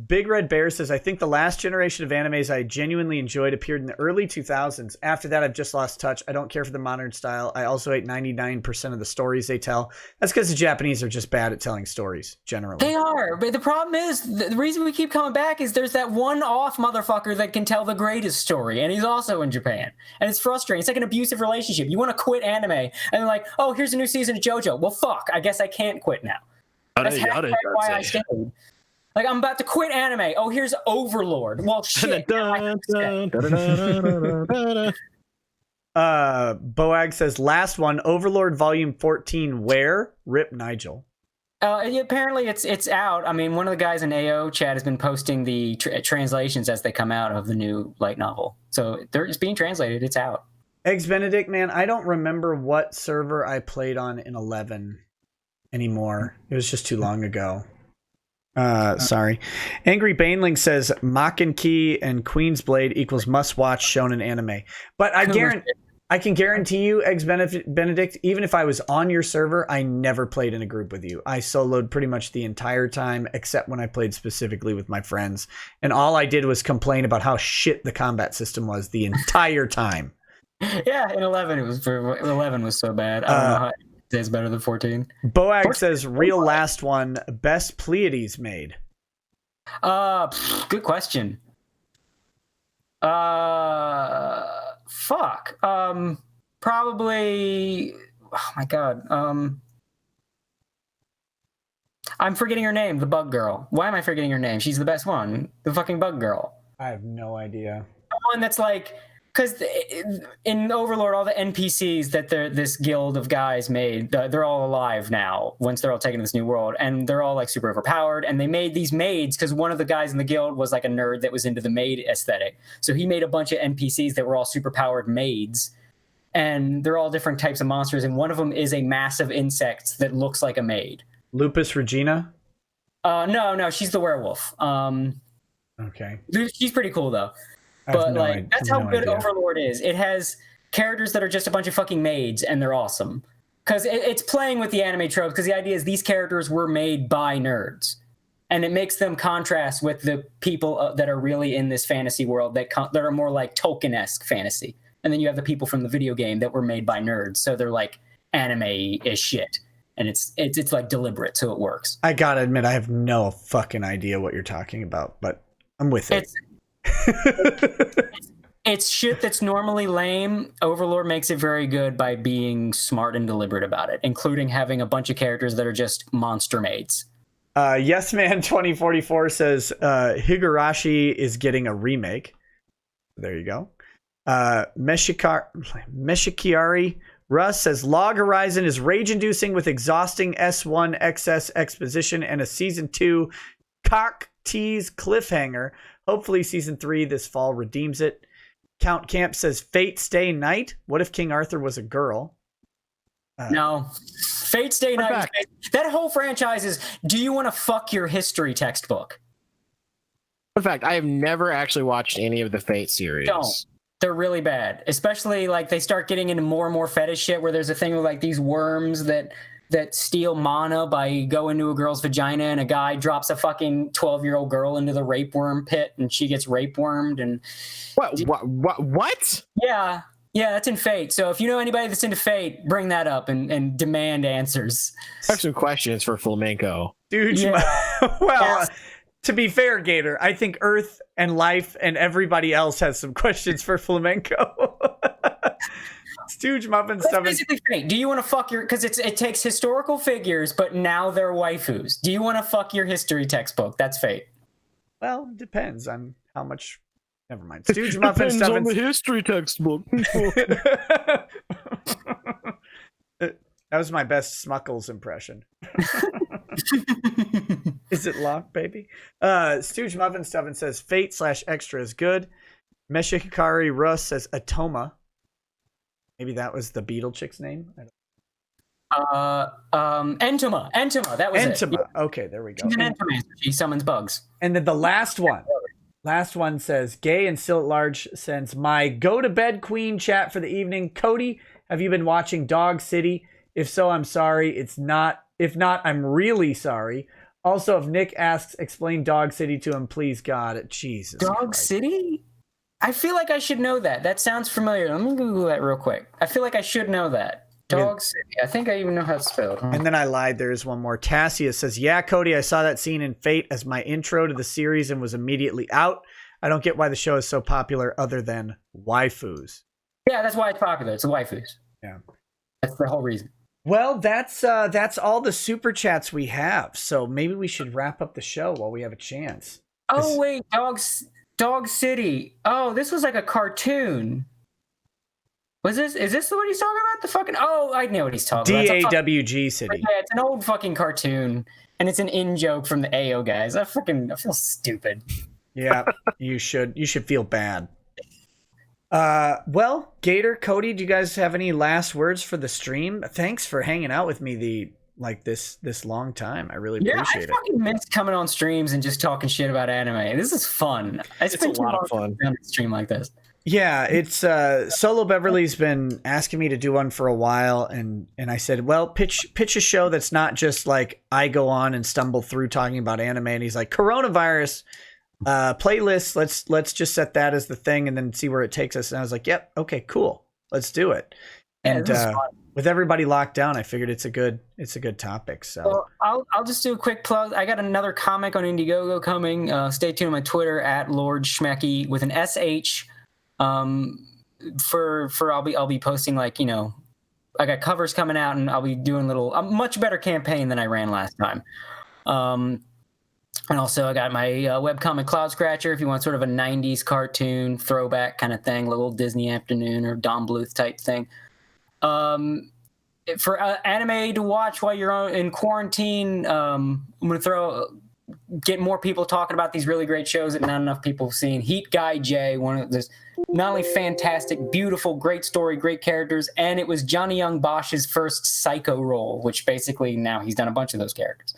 Big Red Bear says, I think the last generation of animes I genuinely enjoyed appeared in the early 2000s. After that, I've just lost touch. I don't care for the modern style. I also hate 99% of the stories they tell. That's because the Japanese are just bad at telling stories, generally. They are, but the problem is, the reason we keep coming back is there's that one-off motherfucker that can tell the greatest story, and he's also in Japan. And it's frustrating. It's like an abusive relationship. You want to quit anime, and they're like, oh, here's a new season of JoJo. Well, fuck, I guess I can't quit now. That's why I stayed. Like, I'm about to quit anime. Oh, here's Overlord. Well, shit. Boag says, last one, Overlord Volume 14, where? Rip Nigel. Apparently it's out. I mean, one of the guys in AO chat has been posting the translations as they come out of the new light novel. So it's being translated. It's out. Eggs Benedict, man, I don't remember what server I played on in 11 anymore. It was just too long ago. Sorry. Angry Baneling says Mach Key and Queen's Blade equals must-watch shonen anime. But I can guarantee you, Eggs Benedict, even if I was on your server, I never played in a group with you. I soloed pretty much the entire time, except when I played specifically with my friends. And all I did was complain about how shit the combat system was the entire time. Yeah, in 11 11 was so bad. I don't know how it's better than 14. Boag says, real last one, best Pleiades made. Good question. Fuck. Probably. Oh my god. I'm forgetting her name. The Bug Girl. Why am I forgetting her name? She's the best one. The fucking Bug Girl. I have no idea. The one that's like. Because in Overlord, all the NPCs that this guild of guys made, they're all alive now once they're all taken to this new world. And they're all like super overpowered. And they made these maids because one of the guys in the guild was like a nerd that was into the maid aesthetic. So he made a bunch of NPCs that were all super powered maids. And they're all different types of monsters. And one of them is a massive insect that looks like a maid. Lupus Regina? No, she's the werewolf. Okay. She's pretty cool, though. But that's how good Overlord is. It has characters that are just a bunch of fucking maids, and they're awesome. Because it's playing with the anime tropes, because the idea is these characters were made by nerds. and it makes them contrast with the people that are really in this fantasy world that are more like Tolkien-esque fantasy. And then you have the people from the video game that were made by nerds, so they're like anime-ish shit, and it's like deliberate, so it works. I gotta admit, I have no fucking idea what you're talking about, but I'm with it. It's shit that's normally lame. Overlord makes it very good by being smart and deliberate about it, including having a bunch of characters that are just monster maids. Yes Man 2044 says Higurashi is getting a remake. There you go. Meshikiari Russ says Log Horizon is rage-inducing with exhausting S1 XS exposition and a season 2 cock tease cliffhanger. Hopefully season 3 this fall redeems it. Count Camp says Fate Stay Night. What if King Arthur was a girl? No. Fate Stay Night. That whole franchise is, do you want to fuck your history textbook? In fact, I have never actually watched any of the Fate series. Don't. They're really bad. Especially like they start getting into more and more fetish shit where there's a thing with like these worms that steal mana by going into a girl's vagina, and a guy drops a fucking 12-year-old girl into the rape worm pit and she gets rape wormed. And what? Yeah, that's in Fate. So if you know anybody that's into Fate, bring that up and demand answers. I have some questions for Flamenco. Dude, to be fair, Gator, I think Earth and Life and everybody else has some questions for Flamenco. Stooge Muffin That's stuff. Basically, Fate. Do you want to fuck your? Because it takes historical figures, but now they're waifus. Do you want to fuck your history textbook? That's Fate. Well, it depends on how much. Never mind. Stooge Muffin stuff. On the history textbook. That was my best Smuckles impression. Is it locked, baby? Stooge Muffin stuff and says Fate/Extra is good. Meshikari Russ says Atoma. Maybe that was the Beetle chick's name. Entoma. That was Entoma. it. Yeah. Okay, there we go. She's an Entomancer. She summons bugs. And then the last one says Gay and Still at Large sends my go to bed queen chat for the evening. Cody, have you been watching Dog City? If so, I'm sorry. If not, I'm really sorry. Also, if Nick asks, explain Dog City to him, please, God. Jesus Dog Christ. City? I feel like I should know that. That sounds familiar. Let me Google that real quick. I feel like I should know that. Dog City. I think I even know how it's spelled. And then I lied. There's one more. Tassia says, yeah, Cody, I saw that scene in Fate as my intro to the series and was immediately out. I don't get why the show is so popular other than waifus. Yeah, that's why it's popular. It's the waifus. Yeah. That's the whole reason. Well, that's all the super chats we have. So maybe we should wrap up the show while we have a chance. Oh, wait. Dog City. Oh, this was like a cartoon. Is this what he's talking about? The fucking... Oh, I know what he's talking about. DAWG City. Yeah, it's an old fucking cartoon. And it's an in-joke from the AO guys. I feel stupid. Yeah, you should feel bad. Well, Gator, Cody, do you guys have any last words for the stream? Thanks for hanging out with me this long time. I really appreciate it. I fucking miss coming on streams and just talking shit about anime. This is fun. It's a lot of fun on a stream like this. Yeah, it's Solo Beverly's been asking me to do one for a while, and I said, well, pitch a show that's not just like I go on and stumble through talking about anime, and he's like, coronavirus. Playlists, let's just set that as the thing and then see where it takes us. And I was like, yep, okay, cool, let's do it. And with everybody locked down, I figured it's a good topic. So well, I'll just do a quick plug. I got another comic on Indiegogo coming. Stay tuned on my Twitter at Lord Schmecky with an SH. I'll be posting, like, you know, I got covers coming out, and I'll be doing a much better campaign than I ran last time. And also, I got my webcomic Cloud Scratcher, if you want sort of a 90s cartoon throwback kind of thing, a little Disney Afternoon or Don Bluth type thing. For anime to watch while you're in quarantine, I'm going to get more people talking about these really great shows that not enough people have seen. Heat Guy J, one of this not only fantastic, beautiful, great story, great characters, and it was Johnny Young Bosch's first Psycho role, which basically now he's done a bunch of those characters.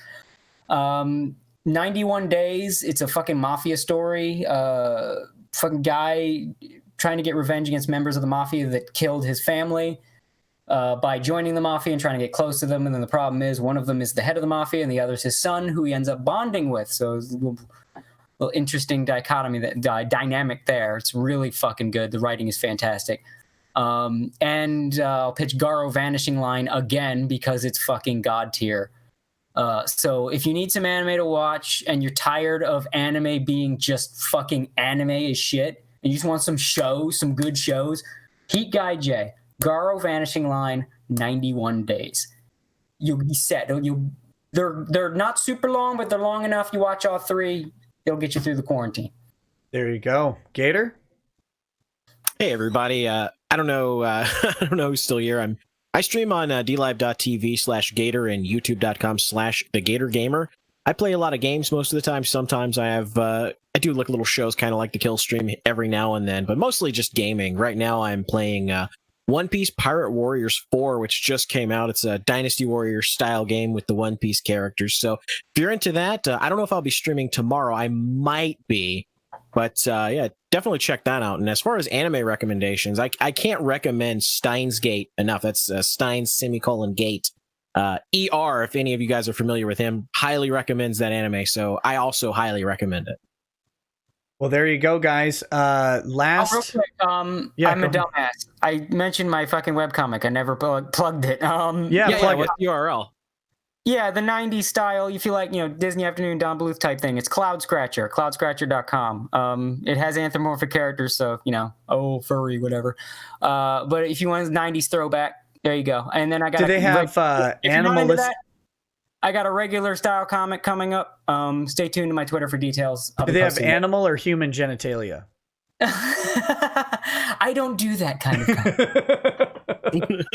91 Days, it's a fucking mafia story. Fucking guy trying to get revenge against members of the mafia that killed his family. by joining the mafia and trying to get close to them. And then the problem is one of them is the head of the mafia and the other is his son, who he ends up bonding with. So it's a little interesting dichotomy, that dynamic there. It's really fucking good. The writing is fantastic. And I'll pitch Garo Vanishing Line again because it's fucking god tier. So if you need some anime to watch and you're tired of anime being just fucking anime as shit, and you just want some shows, some good shows, Heat Guy J, Garo Vanishing Line, 91 days. You'll be set. They're not super long, but they're long enough. You watch all three, it'll get you through the quarantine. There you go. Gator? Hey everybody. I don't know who's still here. I stream on dlive.tv/gator and youtube.com/thegatorgamer. I play a lot of games most of the time. Sometimes I do like little shows, kind of like the Kill Stream every now and then, but mostly just gaming. Right now I'm playing One Piece Pirate Warriors 4, which just came out. It's a Dynasty Warriors style game with the One Piece characters. So if you're into that, I don't know if I'll be streaming tomorrow. I might be. But yeah, definitely check that out. And as far as anime recommendations, I can't recommend Steins Gate enough. That's Steins Gate. ER, if any of you guys are familiar with him, highly recommends that anime. So I also highly recommend it. Well, there you go, guys. Last, real quick, I'm a dumbass. I mentioned my fucking webcomic. I never plugged it. Plug what's the URL? Yeah, the 90s style, if you like, Disney Afternoon, Don Bluth type thing. It's Cloud Scratcher, cloudscratcher.com. It has anthropomorphic characters, so, furry, whatever. But if you want a 90s throwback, there you go. And then I got... Do they have animalistic... I got a regular style comic coming up. Stay tuned to my Twitter for details. Do they have animal or human genitalia? I don't do that kind of comic.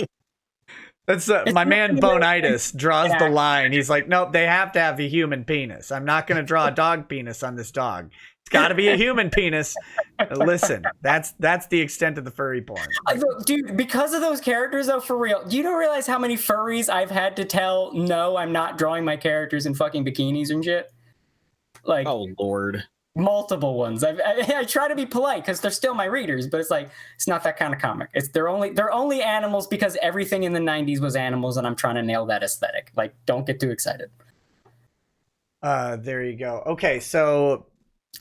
That's my man Bonitis draws the line. He's like, nope, they have to have a human penis. I'm not going to draw a dog penis on this dog. It's got to be a human penis. Listen, that's the extent of the furry porn. Dude, because of those characters, though, for real, you don't realize how many furries I've had to tell, no, I'm not drawing my characters in fucking bikinis and shit. Like, oh, Lord. Multiple ones. I try to be polite because they're still my readers, but it's not that kind of comic. They're only animals because everything in the 90s was animals, and I'm trying to nail that aesthetic. Like, don't get too excited. There you go. Okay, so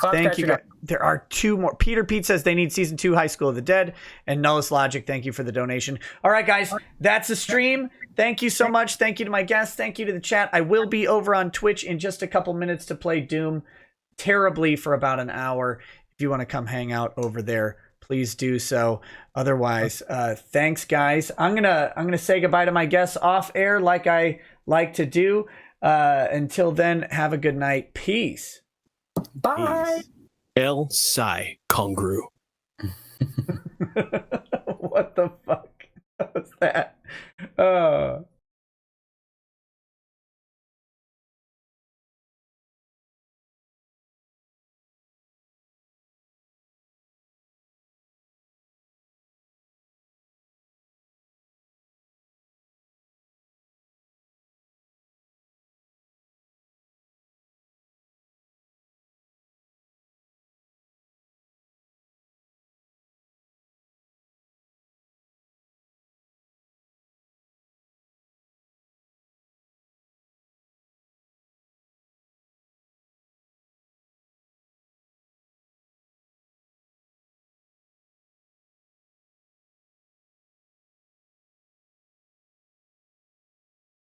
thank you. There are two more. Peter Pete says they need season 2 High School of the Dead, and Nullus Logic, thank you for the donation. All right, guys, that's the stream. Thank you so much. Thank you to my guests. Thank you to the chat. I will be over on Twitch in just a couple minutes to play Doom terribly for about an hour. If you want to come hang out over there, please do so. Otherwise, thanks, guys. I'm gonna say goodbye to my guests off air, like I like to do. Until then, have a good night. Peace. Bye. Peace. El Sai Congru. What the fuck?